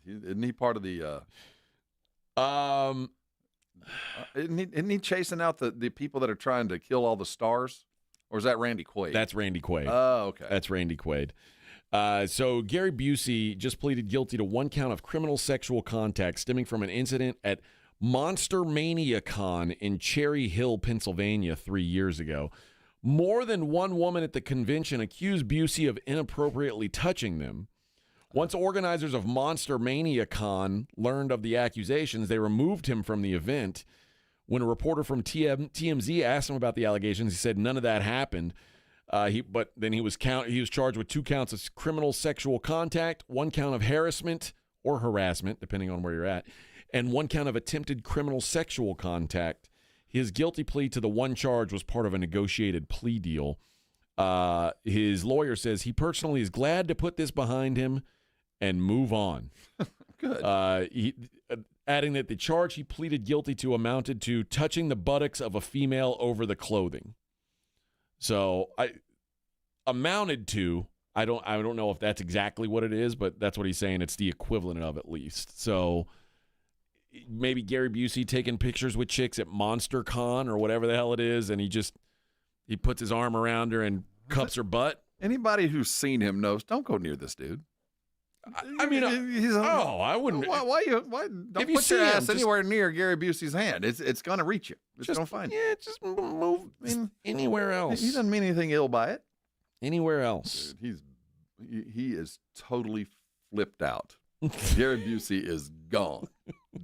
Isn't he part of the isn't he chasing out the people that are trying to kill all the stars? Or is that Randy Quaid? That's Randy Quaid. Oh, okay. That's Randy Quaid. So Gary Busey just pleaded guilty to one count of criminal sexual contact stemming from an incident at Monster Mania Con in Cherry Hill, Pennsylvania 3 years ago. More than one woman at the convention accused Busey of inappropriately touching them. Once organizers of Monster Mania Con learned of the accusations, they removed him from the event. When a reporter from TMZ asked him about the allegations, he said none of that happened. But then he was charged with 2 counts of criminal sexual contact, 1 count of harassment or harassment, depending on where you're at, and 1 count of attempted criminal sexual contact. His guilty plea to the 1 charge was part of a negotiated plea deal. His lawyer says he personally is glad to put this behind him and move on. Good. Adding that the charge he pleaded guilty to amounted to touching the buttocks of a female over the clothing. So I don't know if that's exactly what it is, but that's what he's saying. It's the equivalent of, at least. So maybe Gary Busey taking pictures with chicks at Monster Con or whatever the hell it is, and he puts his arm around her and cups her butt. Anybody who's seen him knows don't go near this dude. I mean, I wouldn't. Why don't put your ass anywhere near Gary Busey's hand? It's going to reach you. It's going to find you. Yeah, just move anywhere else. He doesn't mean anything ill by it. Anywhere else. Dude, he is totally flipped out. Gary Busey is gone.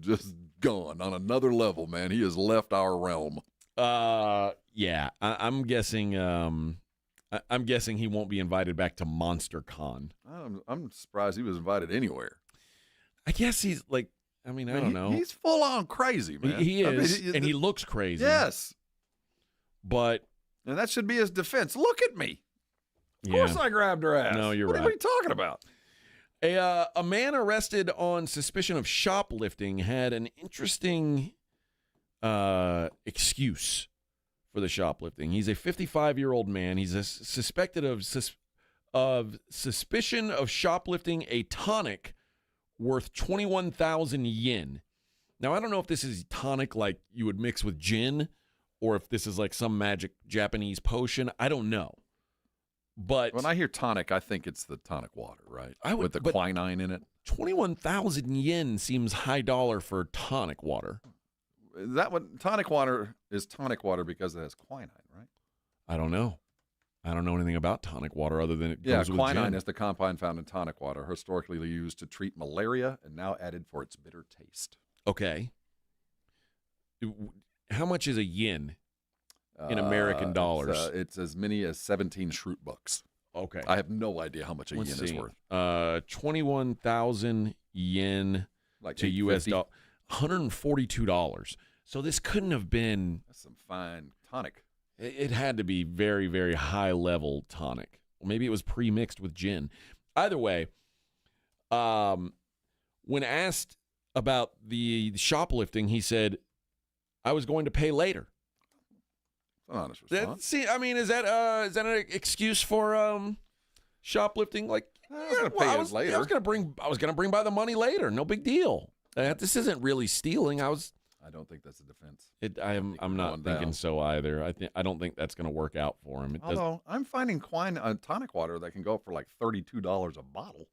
Just gone on another level, man. He has left our realm. Yeah, I'm guessing. I'm guessing he won't be invited back to Monster Con. I'm surprised he was invited anywhere. I guess he's like, I don't know. He's full on crazy, man. He is, and he looks crazy. Yes. And that should be his defense. Look at me. Of course I grabbed her ass. No, you're right. What are you talking about? A man arrested on suspicion of shoplifting had an interesting excuse for the shoplifting. He's a 55-year-old man. He's suspected of suspicion of shoplifting a tonic worth 21,000 yen. Now, I don't know if this is tonic like you would mix with gin or if this is like some magic Japanese potion. I don't know. But when I hear tonic, I think it's the tonic water, right? With the quinine in it. 21,000 yen seems high dollar for tonic water. Is that what tonic water is? Tonic water because it has quinine, right? I don't know. I don't know anything about tonic water other than it goes with quinine gin. is the compound found in tonic water, historically used to treat malaria and now added for its bitter taste. Okay. How much is a yen in American dollars? It's as many as 17 Schrute bucks. Okay. I have no idea how much a yen is worth. 21,000 yen like to U.S. dollars. $142. So this couldn't have been. That's some fine tonic. It had to be very, very high level tonic. Or maybe it was pre-mixed with gin. Either way, when asked about the shoplifting, he said, "I was going to pay later." An honest response. Is that an excuse for shoplifting? Like, I was going to pay it later. I was going to bring by the money later. No big deal. This isn't really stealing. I don't think that's a defense. I'm not thinking so either. I don't think that's going to work out for him. Although I'm finding tonic water that can go for like $32 a bottle.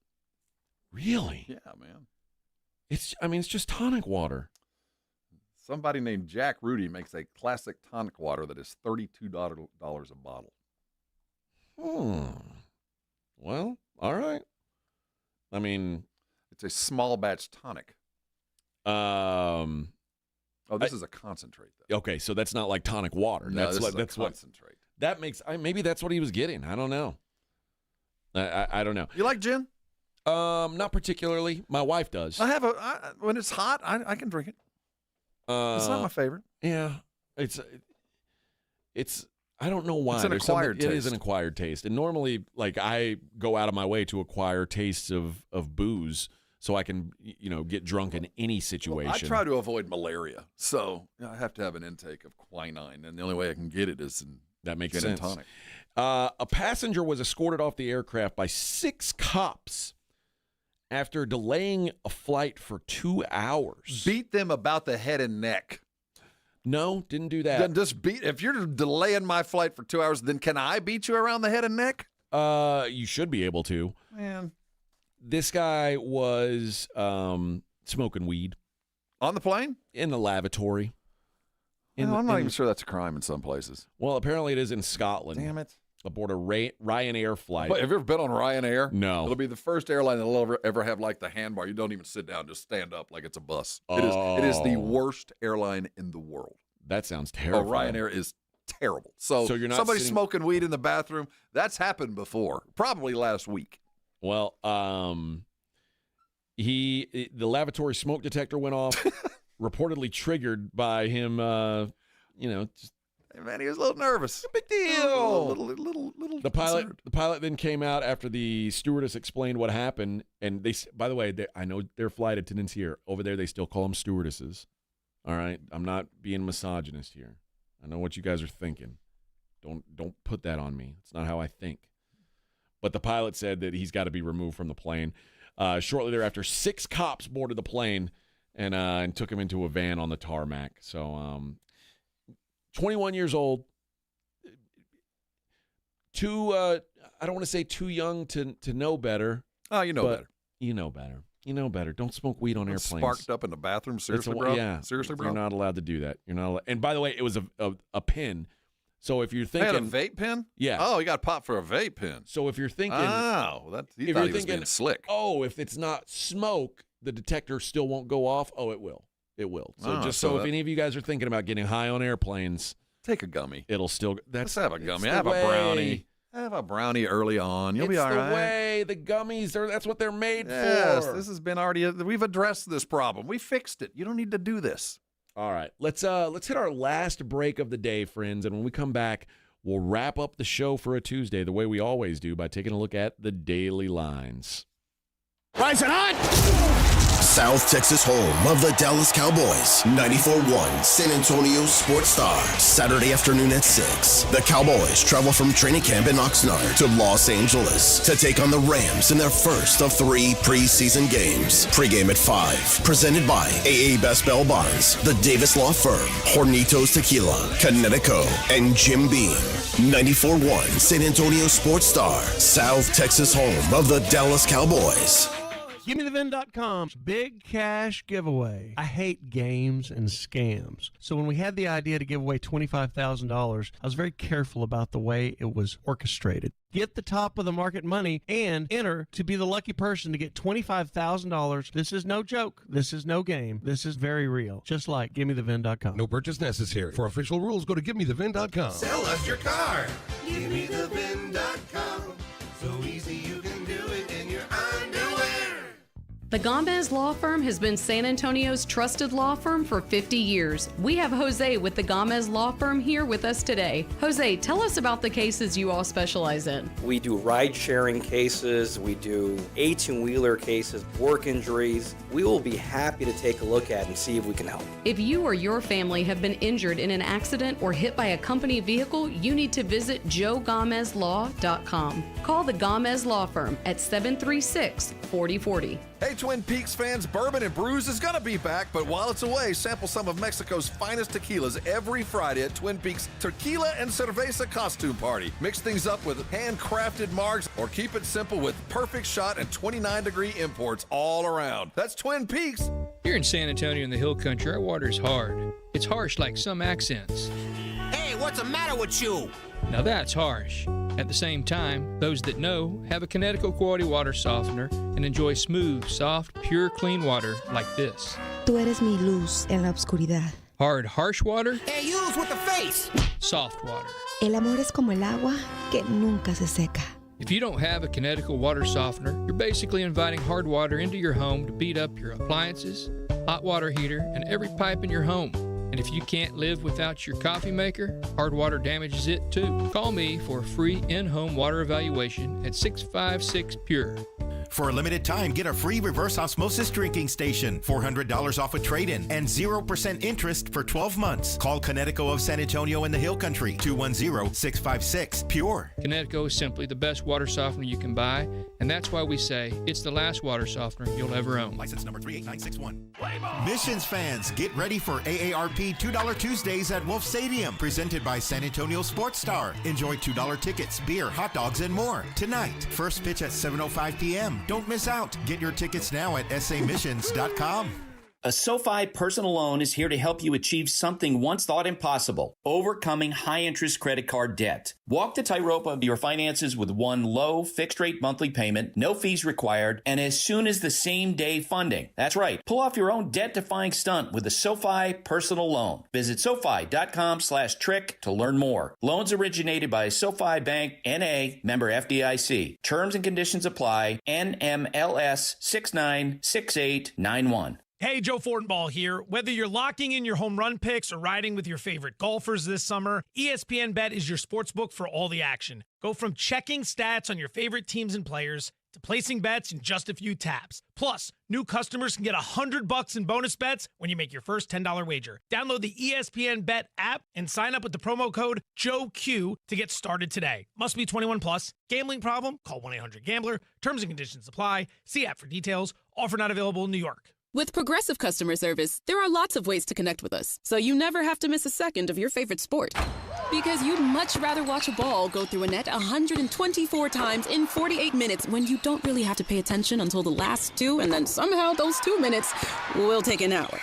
Really? Yeah, man. It's just tonic water. Somebody named Jack Rudy makes a classic tonic water that is $32 a bottle. Well, all right. I mean, it's a small batch tonic. This is a concentrate, though. Okay, so that's not like tonic water. No, that's that's concentrate. That makes maybe that's what he was getting. I don't know. I don't know. You like gin? Not particularly. My wife does. When it's hot, I can drink it. It's not my favorite. Yeah, it's. I don't know why. It's an acquired taste. It is an acquired taste, and normally, like, I go out of my way to acquire tastes of booze so I can get drunk in any situation. Well, I try to avoid malaria, so I have to have an intake of quinine, and the only way I can get it is in that makes gin sense. And tonic. A passenger was escorted off the aircraft by 6 cops after delaying a flight for 2 hours. Beat them about the head and neck. No, didn't do that. Then just if you're delaying my flight for 2 hours, then can I beat you around the head and neck? You should be able to. Man. This guy was smoking weed. On the plane? In the lavatory. I'm not even sure that's a crime in some places. Well, apparently it is in Scotland. Damn it. Aboard a Ryanair flight. But have you ever been on Ryanair? No. It'll be the first airline that'll ever have like the handbar. You don't even sit down, just stand up like it's a bus. It is the worst airline in the world. That sounds terrible. Ryanair is terrible. So you're not somebody smoking weed in the bathroom, that's happened before, probably last week. Well, the lavatory smoke detector went off, reportedly triggered by him, just, hey man, he was a little nervous. Big deal. Little The pilot then came out after the stewardess explained what happened, and by the way, I know their flight attendants here. Over there, they still call them stewardesses. All right, I'm not being misogynist here. I know what you guys are thinking. Don't put that on me. It's not how I think. But the pilot said that he's got to be removed from the plane. Shortly thereafter, 6 cops boarded the plane and took him into a van on the tarmac. So, 21 years old. I don't want to say too young to know better. Oh, you know better. You know better. You know better. Don't smoke weed on airplanes. Sparked up in the bathroom. Seriously, bro? Yeah. Seriously, bro? You're not allowed to do that. You're not allowed. And by the way, it was a pin. So if you're thinking, had a vape pen? Yeah. Oh, you got popped for a vape pen. So if you're thinking, he thought he was being slick. Oh, if it's not smoke, the detector still won't go off. Oh, it will. It will. So if any of you guys are thinking about getting high on airplanes, take a gummy. It'll still. Let's have a gummy. Have a brownie. Have a brownie early on. You'll be all right. It's the way. The gummies that's what they're made for. Yes, this has been we've addressed this problem. We fixed it. You don't need to do this. All right. Let's hit our last break of the day, friends, and when we come back, we'll wrap up the show for a Tuesday the way we always do by taking a look at the daily lines. Rising hot! South Texas home of the Dallas Cowboys. 94.1 San Antonio Sports Star. Saturday afternoon at 6. The Cowboys travel from training camp in Oxnard to Los Angeles to take on the Rams in their first of 3 preseason games. Pre-game at 5. Presented by AA Best Bell Bonds, the Davis Law Firm, Hornitos Tequila, Connecticut, and Jim Beam. 94.1 San Antonio Sports Star. South Texas home of the Dallas Cowboys. GimmeTheVin.com's big cash giveaway. I hate games and scams. So when we had the idea to give away $25,000, I was very careful about the way it was orchestrated. Get the top of the market money and enter to be the lucky person to get $25,000. This is no joke. This is no game. This is very real. Just like GimmeTheVin.com. No purchase necessary. For official rules, go to GimmeTheVin.com. Sell us your car. GimmeTheVin.com. So easy you can do it in your underwear. The Gomez Law Firm has been San Antonio's trusted law firm for 50 years. We have Jose with the Gomez Law Firm here with us today. Jose, tell us about the cases you all specialize in. We do ride-sharing cases, we do 18-wheeler cases, work injuries. We will be happy to take a look at and see if we can help. If you or your family have been injured in an accident or hit by a company vehicle, you need to visit joegomezlaw.com. Call the Gomez Law Firm at 736-4040. Hey, Twin Peaks fans, Bourbon and Brews is going to be back, but while it's away, sample some of Mexico's finest tequilas every Friday at Twin Peaks Tequila and Cerveza Costume Party. Mix things up with handcrafted margs or keep it simple with perfect shot and 29-degree imports all around. That's Twin Peaks. Here in San Antonio in the Hill Country, our water is hard. It's harsh like some accents. Hey, what's the matter with you? Now that's harsh. At the same time, those that know have a Connecticut quality water softener and enjoy smooth, soft, pure, clean water like this. Tú eres mi luz en la oscuridad. Hard, harsh water. Hey, use with the face. Soft water. El amor es como el agua que nunca se seca. If you don't have a Connecticut water softener, you're basically inviting hard water into your home to beat up your appliances, hot water heater, and every pipe in your home. And if you can't live without your coffee maker, hard water damages it too. Call me for a free in-home water evaluation at 656-PURE. For a limited time, get a free reverse osmosis drinking station, $400 off a trade-in, and 0% interest for 12 months. Call Connecticut of San Antonio in the Hill Country, 210-656-PURE. Connecticut is simply the best water softener you can buy, and that's why we say it's the last water softener you'll ever own. License number 38961. Missions fans, get ready for AARP $2 Tuesdays at Wolf Stadium, presented by San Antonio Sports Star. Enjoy $2 tickets, beer, hot dogs, and more. Tonight, first pitch at 7:05 p.m. Don't miss out. Get your tickets now at samissions.com. A SoFi personal loan is here to help you achieve something once thought impossible: overcoming high-interest credit card debt. Walk the tightrope of your finances with one low, fixed-rate monthly payment, no fees required, and as soon as the same-day funding. That's right. Pull off your own debt-defying stunt with a SoFi personal loan. Visit SoFi.com/trick to learn more. Loans originated by SoFi Bank, N.A., member FDIC. Terms and conditions apply. NMLS 696891. Hey, Joe Fortenbaugh here. Whether you're locking in your home run picks or riding with your favorite golfers this summer, ESPN Bet is your sportsbook for all the action. Go from checking stats on your favorite teams and players to placing bets in just a few taps. Plus, new customers can get $100 in bonus bets when you make your first $10 wager. Download the ESPN Bet app and sign up with the promo code JOEQ to get started today. Must be 21 plus. Gambling problem? Call 1-800-GAMBLER. Terms and conditions apply. See app for details. Offer not available in New York. With Progressive Customer Service, there are lots of ways to connect with us, so you never have to miss a second of your favorite sport. Because you'd much rather watch a ball go through a net 124 times in 48 minutes when you don't really have to pay attention until the last two, and then somehow those 2 minutes will take an hour.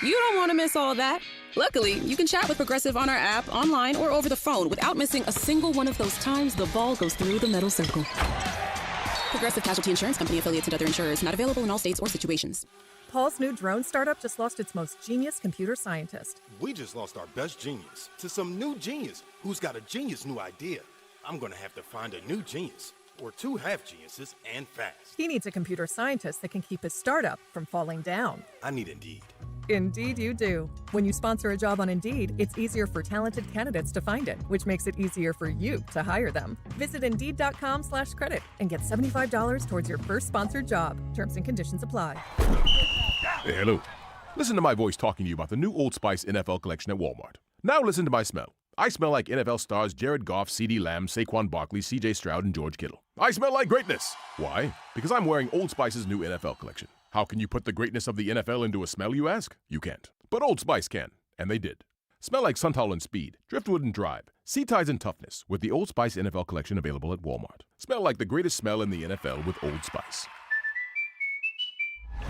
You don't want to miss all that. Luckily, you can chat with Progressive on our app, online, or over the phone without missing a single one of those times the ball goes through the metal circle. Progressive Casualty Insurance Company, affiliates, and other insurers. Not available in all states or situations. Paul's new drone startup just lost its most genius computer scientist. We just lost our best genius to some new genius who's got a genius new idea. I'm going to have to find a new genius, or two half geniuses, and fast. He needs a computer scientist that can keep his startup from falling down. I need Indeed. Indeed you do. When you sponsor a job on Indeed, it's easier for talented candidates to find it, which makes it easier for you to hire them. Visit Indeed.com/credit and get $75 towards your first sponsored job. Terms and conditions apply. Hey, hello. Listen to my voice talking to you about the new Old Spice NFL collection at Walmart. Now listen to my smell. I smell like NFL stars Jared Goff, CeeDee Lamb, Saquon Barkley, CJ Stroud, and George Kittle. I smell like greatness. Why? Because I'm wearing Old Spice's new NFL collection. How can you put the greatness of the NFL into a smell, you ask? You can't. But Old Spice can, and they did. Smell like Suntal and Speed, Driftwood and Drive, Sea Ties and Toughness with the Old Spice NFL collection available at Walmart. Smell like the greatest smell in the NFL with Old Spice.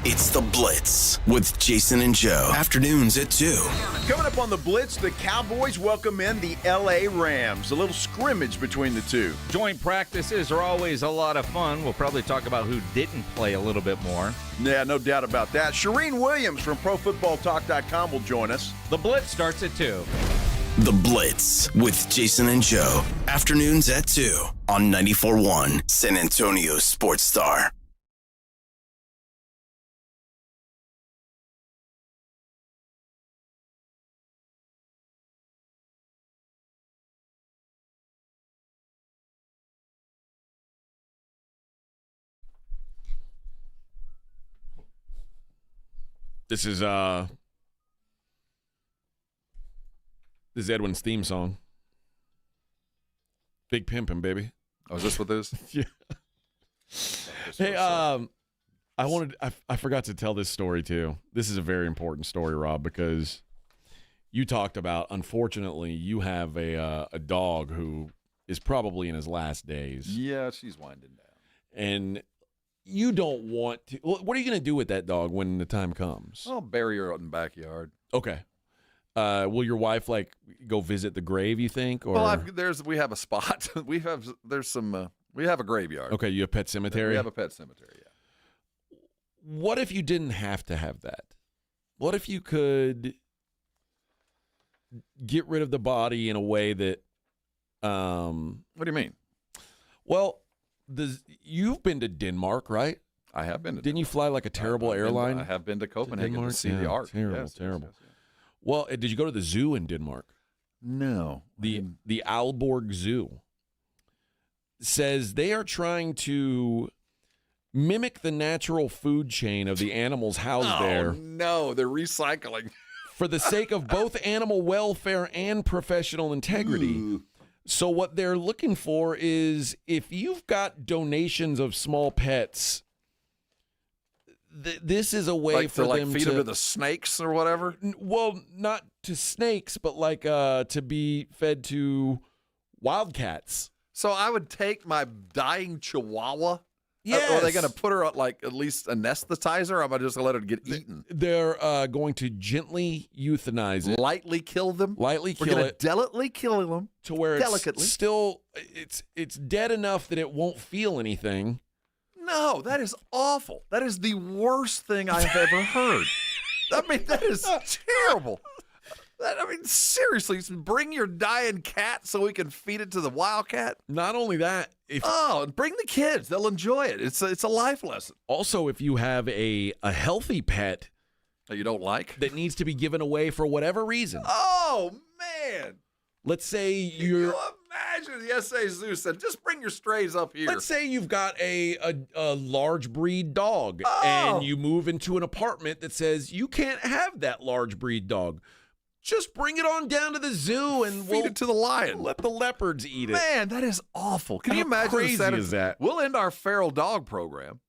It's The Blitz with Jason and Joe. Afternoons at 2. Coming up on The Blitz, the Cowboys welcome in the L.A. Rams. A little scrimmage between the two. Joint practices are always a lot of fun. We'll probably talk about who didn't play a little bit more. Yeah, no doubt about that. Shireen Williams from ProFootballTalk.com will join us. The Blitz starts at 2. The Blitz with Jason and Joe. Afternoons at 2 on 94.1 San Antonio Sports Star. This is Edwin's theme song. Big Pimpin', baby. Oh, is this what this is? Yeah. Hey, I forgot to tell this story too. This is a very important story, Rob, because you talked about, unfortunately, you have a dog who is probably in his last days. Yeah, she's winding down. And you don't want to. What are you going to do with that dog when the time comes? I'll bury her out in the backyard. Okay. Will your wife go visit the grave, you think? Or? Well, we have a spot. we have a graveyard. Okay, you have a pet cemetery? We have a pet cemetery, yeah. What if you didn't have to have that? What if you could get rid of the body in a way that what do you mean? Well, you've been to Denmark, right? I have been to Didn't you fly like a terrible airline? I have been to Copenhagen to see the art. Terrible, terrible. Yes. Well, did you go to the zoo in Denmark? No. The Aalborg Zoo says they are trying to mimic the natural food chain of the animals housed there. Oh, no, they're recycling. For the sake of both animal welfare and professional integrity. Ooh. So what they're looking for is if you've got donations of small pets, this is a way for them feed them to the snakes or whatever? Well, not to snakes, but to be fed to wildcats. So I would take my dying chihuahua. Yes. Are they going to put her at least anesthetize her? Or am I just going to let her get eaten? They're going to gently euthanize it. Lightly kill them? Lightly kill We're going it. to delicately kill them. To where delicately. It's still, it's dead enough that it won't feel anything. No, that is awful. That is the worst thing I've ever heard. I mean, that is terrible. Seriously, bring your dying cat so we can feed it to the wildcat. Not only that, bring the kids. They'll enjoy it. It's a life lesson. Also, if you have a healthy pet that you don't like, that needs to be given away for whatever reason. Oh, man. Let's say Can you imagine the SA Zoo said, just bring your strays up here. Let's say you've got a large breed dog and you move into an apartment that says you can't have that large breed dog. Just bring it on down to the zoo and feed it to the lion. Let the leopards eat it. Man, that is awful. Can you imagine? How crazy is that? We'll end our feral dog program.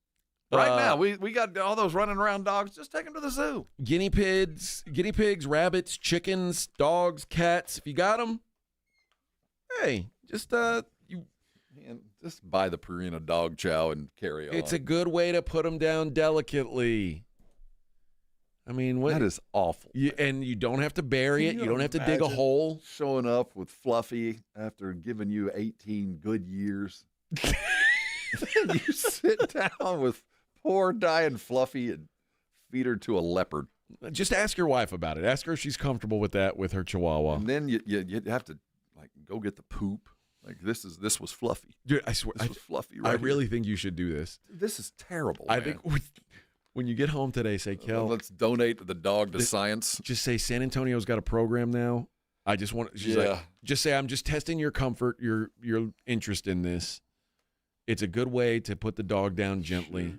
Right now, we got all those running around dogs. Just take them to the zoo. Guinea pigs, rabbits, chickens, dogs, cats. If you got them, hey, just just buy the Purina dog chow and carry on. It's a good way to put them down delicately. I mean, what? That is awful. And you don't have to bury it. You don't have to dig a hole. Showing up with Fluffy after giving you 18 good years. You sit down with poor dying Fluffy and feed her to a leopard. Just ask your wife about it. Ask her if she's comfortable with that with her chihuahua. And then you have to go get the poop. This was Fluffy. Dude, I swear, this was Fluffy. I really think you should do this. This is terrible. I think when you get home today, say, Kel, let's donate the dog to science. Just say San Antonio's got a program now. I just want. She's like, just say I'm just testing your comfort, your interest in this. It's a good way to put the dog down gently,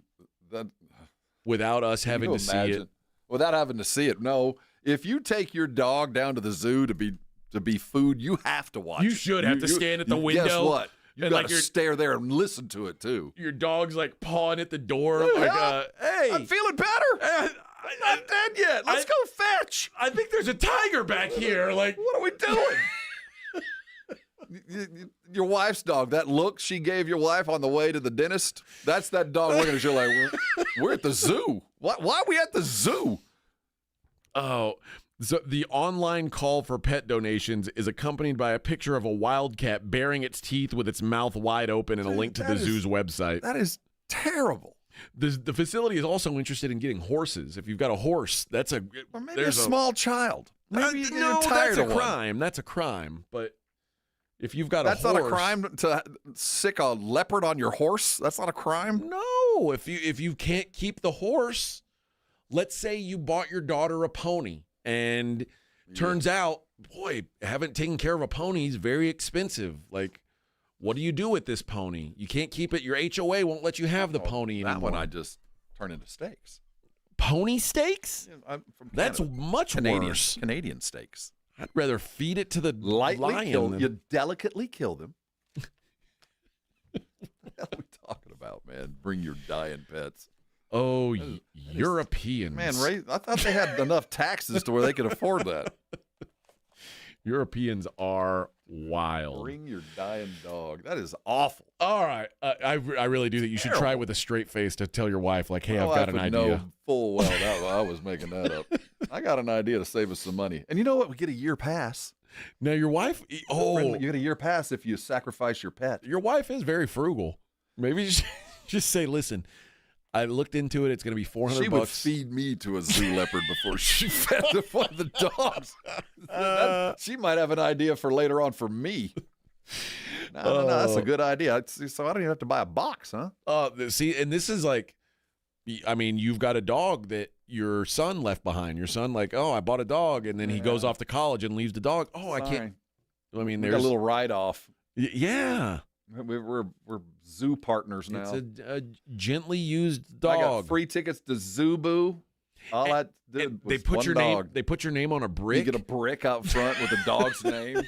without us having to see it. Without having to see it. No, if you take your dog down to the zoo to be food, you have to watch. You should have to stand at the window. Guess what? You got to stare there and listen to it too. Your dog's pawing at the door. Hey, I'm feeling better. I'm not dead yet. Let's go fetch. I think there's a tiger back here. What are we doing? Your wife's dog. That look she gave your wife on the way to the dentist. That's that dog looking at you like we're at the zoo. Why are we at the zoo? Oh. So the online call for pet donations is accompanied by a picture of a wildcat baring its teeth with its mouth wide open and a link to the zoo's website. That is terrible. The facility is also interested in getting horses. If you've got a horse, that's or maybe a small child. Maybe you're tired that's a of one. crime. That's a crime. But if you've got that's a horse, not a crime to sick a leopard on your horse. That's not a crime. No, if you can't keep the horse, let's say you bought your daughter a pony. And turns out, boy, haven't taken care of a pony is very expensive. What do you do with this pony? You can't keep it. Your HOA won't let you have the pony anymore. That one I just turn into steaks. Pony steaks? Yeah, I'm from That's Canada. much worse. Canadian steaks. I'd rather feed it to the lightly lion. You delicately kill them. What the hell are we talking about, man? Bring your dying pets. Oh, Europeans. Man, I thought they had enough taxes to where they could afford that. Europeans are wild. Bring your dying dog. That is awful. All right. I really do think you should try it with a straight face to tell your wife, like, hey, I've got an idea. Know full well that I was making that up. I got an idea to save us some money. And you know what? We get a year pass. Now, your wife, you get a year pass if you sacrifice your pet. Your wife is very frugal. Maybe you should just say, listen, I looked into it. It's going to be $400. She would feed me to a zoo leopard before she fed one of the dogs. She might have an idea for later on for me. No, that's a good idea. So I don't even have to buy a box, huh? See, and this is like, I mean, you've got a dog that your son left behind. Your son, like, oh, I bought a dog, and then he goes off to college and leaves the dog. Oh, I can't. I mean, there's a little write-off. Yeah. We're zoo partners now. It's a gently used dog. I got free tickets to Zubu. All I did was they put one your dog. name. They put your name on a brick. You get a brick out front with the dog's name,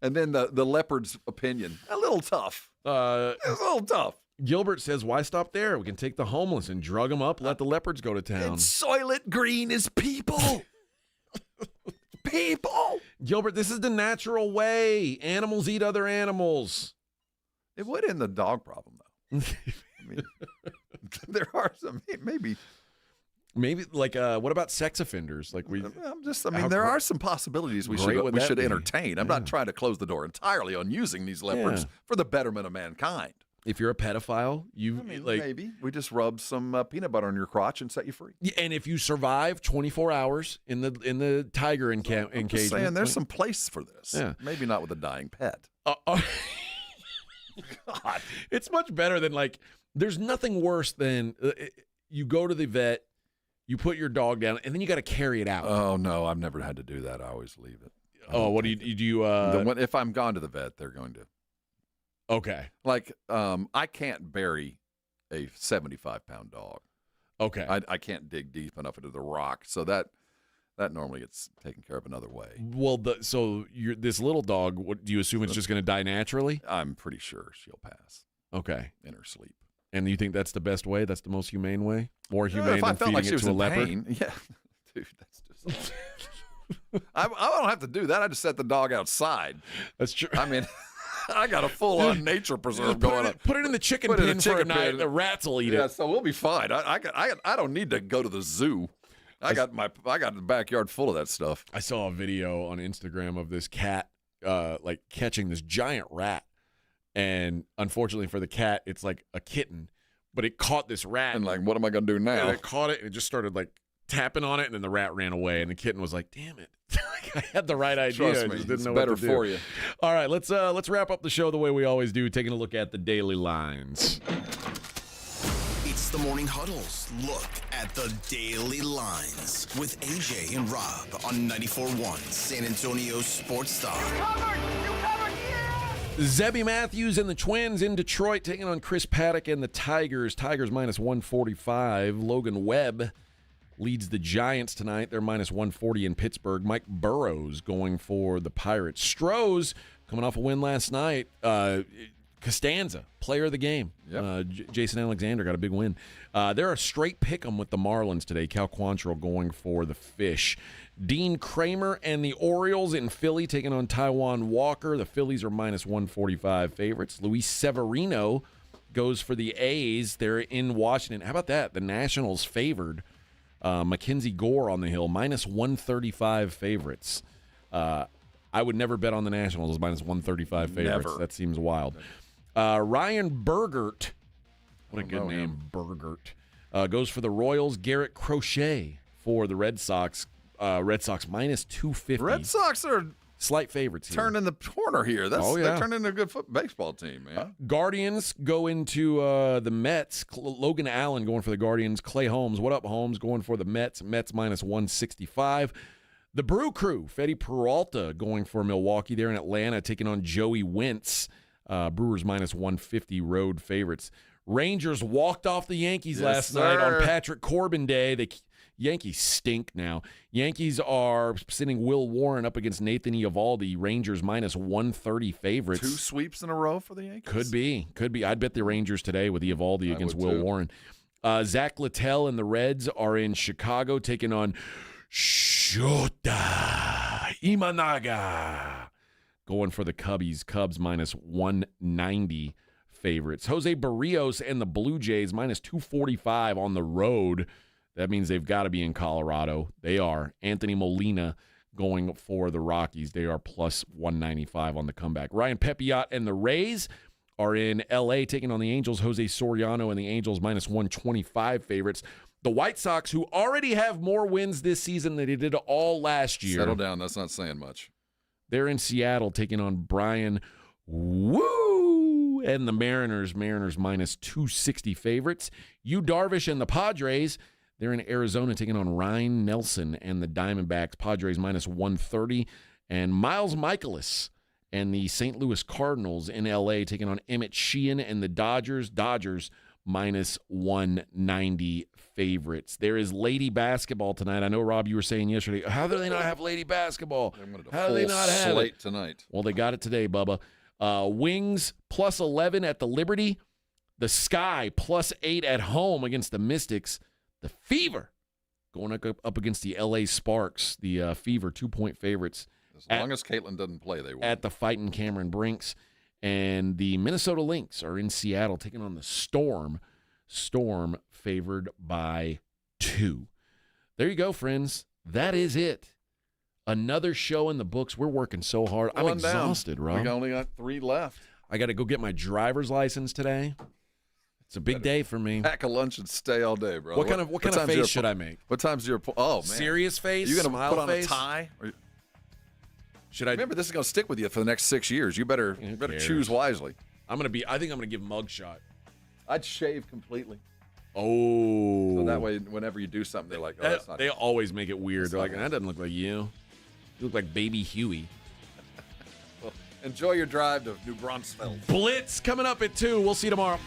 and then the leopard's opinion. A little tough. It's a little tough. Gilbert says, "Why stop there? We can take the homeless and drug them up. Let the leopards go to town. And soil it green as people." People. Gilbert, this is the natural way. Animals eat other animals. It would end the dog problem, though. I mean, there are some, maybe like, what about sex offenders? Like there are some possibilities we should entertain. I'm not trying to close the door entirely on using these leopards for the betterment of mankind. If you're a pedophile, maybe we just rub some peanut butter on your crotch and set you free. And if you survive 24 hours in the tiger encagement, saying there's some place for this. Yeah. Maybe not with a dying pet. God, it's much better than there's nothing worse than you go to the vet, you put your dog down, and then you got to carry it out. Oh no, I've never had to do that. I always leave it. What do you? If I'm gone to the vet, they're going to. Okay. I can't bury a 75-pound dog. Okay. I can't dig deep enough into the rock, so that normally gets taken care of another way. Well, this little dog, what do you assume it's just going to die naturally? I'm pretty sure she'll pass. Okay. In her sleep. And you think that's the best way? That's the most humane way? More humane than feeding it to a leopard? Pain, yeah. Dude, that's just... I don't have to do that. I just set the dog outside. That's true. I mean... I got a full-on nature preserve going on. Put it in the chicken pen for a night. The rats will eat it. Yeah, so we'll be fine. I don't need to go to the zoo. I got the backyard full of that stuff. I saw a video on Instagram of this cat catching this giant rat, and unfortunately for the cat, it's like a kitten, but it caught this rat. And what am I going to do now? And it caught it and it just started tapping on it, and then the rat ran away, and the kitten was like, "Damn it." I had the right idea. Trust me, I just didn't know better what to do. for you. All right, let's wrap up the show the way we always do, taking a look at the daily lines. It's the Morning Huddle's look at the daily lines with AJ and Rob on 94.1 San Antonio Sports Star. You covered, yeah! Zebby Matthews and the Twins in Detroit taking on Chris Paddock and the Tigers. Tigers minus 145. Logan Webb leads the Giants tonight. They're minus 140 in Pittsburgh. Mike Burrows going for the Pirates. Strohs coming off a win last night. Costanza, player of the game. Yep. Jason Alexander got a big win. They're a straight pick 'em with the Marlins today. Cal Quantrill going for the Fish. Dean Kramer and the Orioles in Philly taking on Taijuan Walker. The Phillies are minus 145 favorites. Luis Severino goes for the A's. They're in Washington. How about that? The Nationals favored. Mackenzie Gore on the hill, minus 135 favorites. I would never bet on the Nationals as minus 135 favorites. Never. That seems wild. Ryan Burgert, what a good name, Burgert, goes for the Royals. Garrett Crochet for the Red Sox. Red Sox minus 250. Red Sox are slight favorites here. Turning the corner here. They're turning into a good baseball team, man. Guardians go into the Mets. Logan Allen going for the Guardians. Clay Holmes, what up, Holmes, going for the Mets. Mets minus 165. The Brew Crew, Fede Peralta going for Milwaukee. They're in Atlanta taking on Joey Wentz. Brewers minus 150 road favorites. Rangers walked off the Yankees last night on Patrick Corbin Day. Yankees stink now. Yankees are sending Will Warren up against Nathan Eovaldi. Rangers minus 130 favorites. 2 sweeps in a row for the Yankees? Could be. I'd bet the Rangers today with Eovaldi against Will Warren. Zach Littell and the Reds are in Chicago taking on Shota Imanaga. Going for the Cubbies. Cubs minus 190 favorites. Jose Barrios and the Blue Jays minus 245 on the road. That means they've got to be in Colorado. They are. Anthony Molina going for the Rockies. They are plus 195 on the comeback. Ryan Pepiot and the Rays are in L.A. taking on the Angels. Jose Soriano and the Angels minus 125 favorites. The White Sox, who already have more wins this season than they did all last year. Settle down. That's not saying much. They're in Seattle taking on Brian Woo and the Mariners. Mariners minus 260 favorites. Yu Darvish and the Padres. They're in Arizona taking on Ryan Nelson and the Diamondbacks. Padres minus 130. And Miles Mikolas and the St. Louis Cardinals in L.A. taking on Emmett Sheehan and the Dodgers. Dodgers minus 190 favorites. There is lady basketball tonight. I know, Rob, you were saying yesterday, how do they not have lady basketball? How do they not have slate it tonight? Well, they got it today, Bubba. Wings plus 11 at the Liberty. The Sky plus 8 at home against the Mystics. The Fever going up against the L.A. Sparks. The Fever 2-point favorites. As long as Caitlin doesn't play, they win. At the Fightin' Cameron Brinks. And the Minnesota Lynx are in Seattle taking on the Storm. Storm favored by 2. There you go, friends. That is it. Another show in the books. We're working so hard. I'm exhausted, Rob. We only got 3 left. I got to go get my driver's license today. It's a big day for me. Pack a lunch and stay all day, bro. What kind of face should I make? What time's your man. Serious face? You gonna smile put on face? a tie? Should I remember this is gonna stick with you for the next 6 years? You better choose wisely. I think I'm gonna give mugshot. I'd shave completely. Oh. So that way, whenever you do something, they're like, "Oh, that's not." They always make it weird. They're like, "That doesn't look like you. You look like Baby Huey." Well, enjoy your drive to New Braunfels. Blitz coming up at 2. We'll see you tomorrow.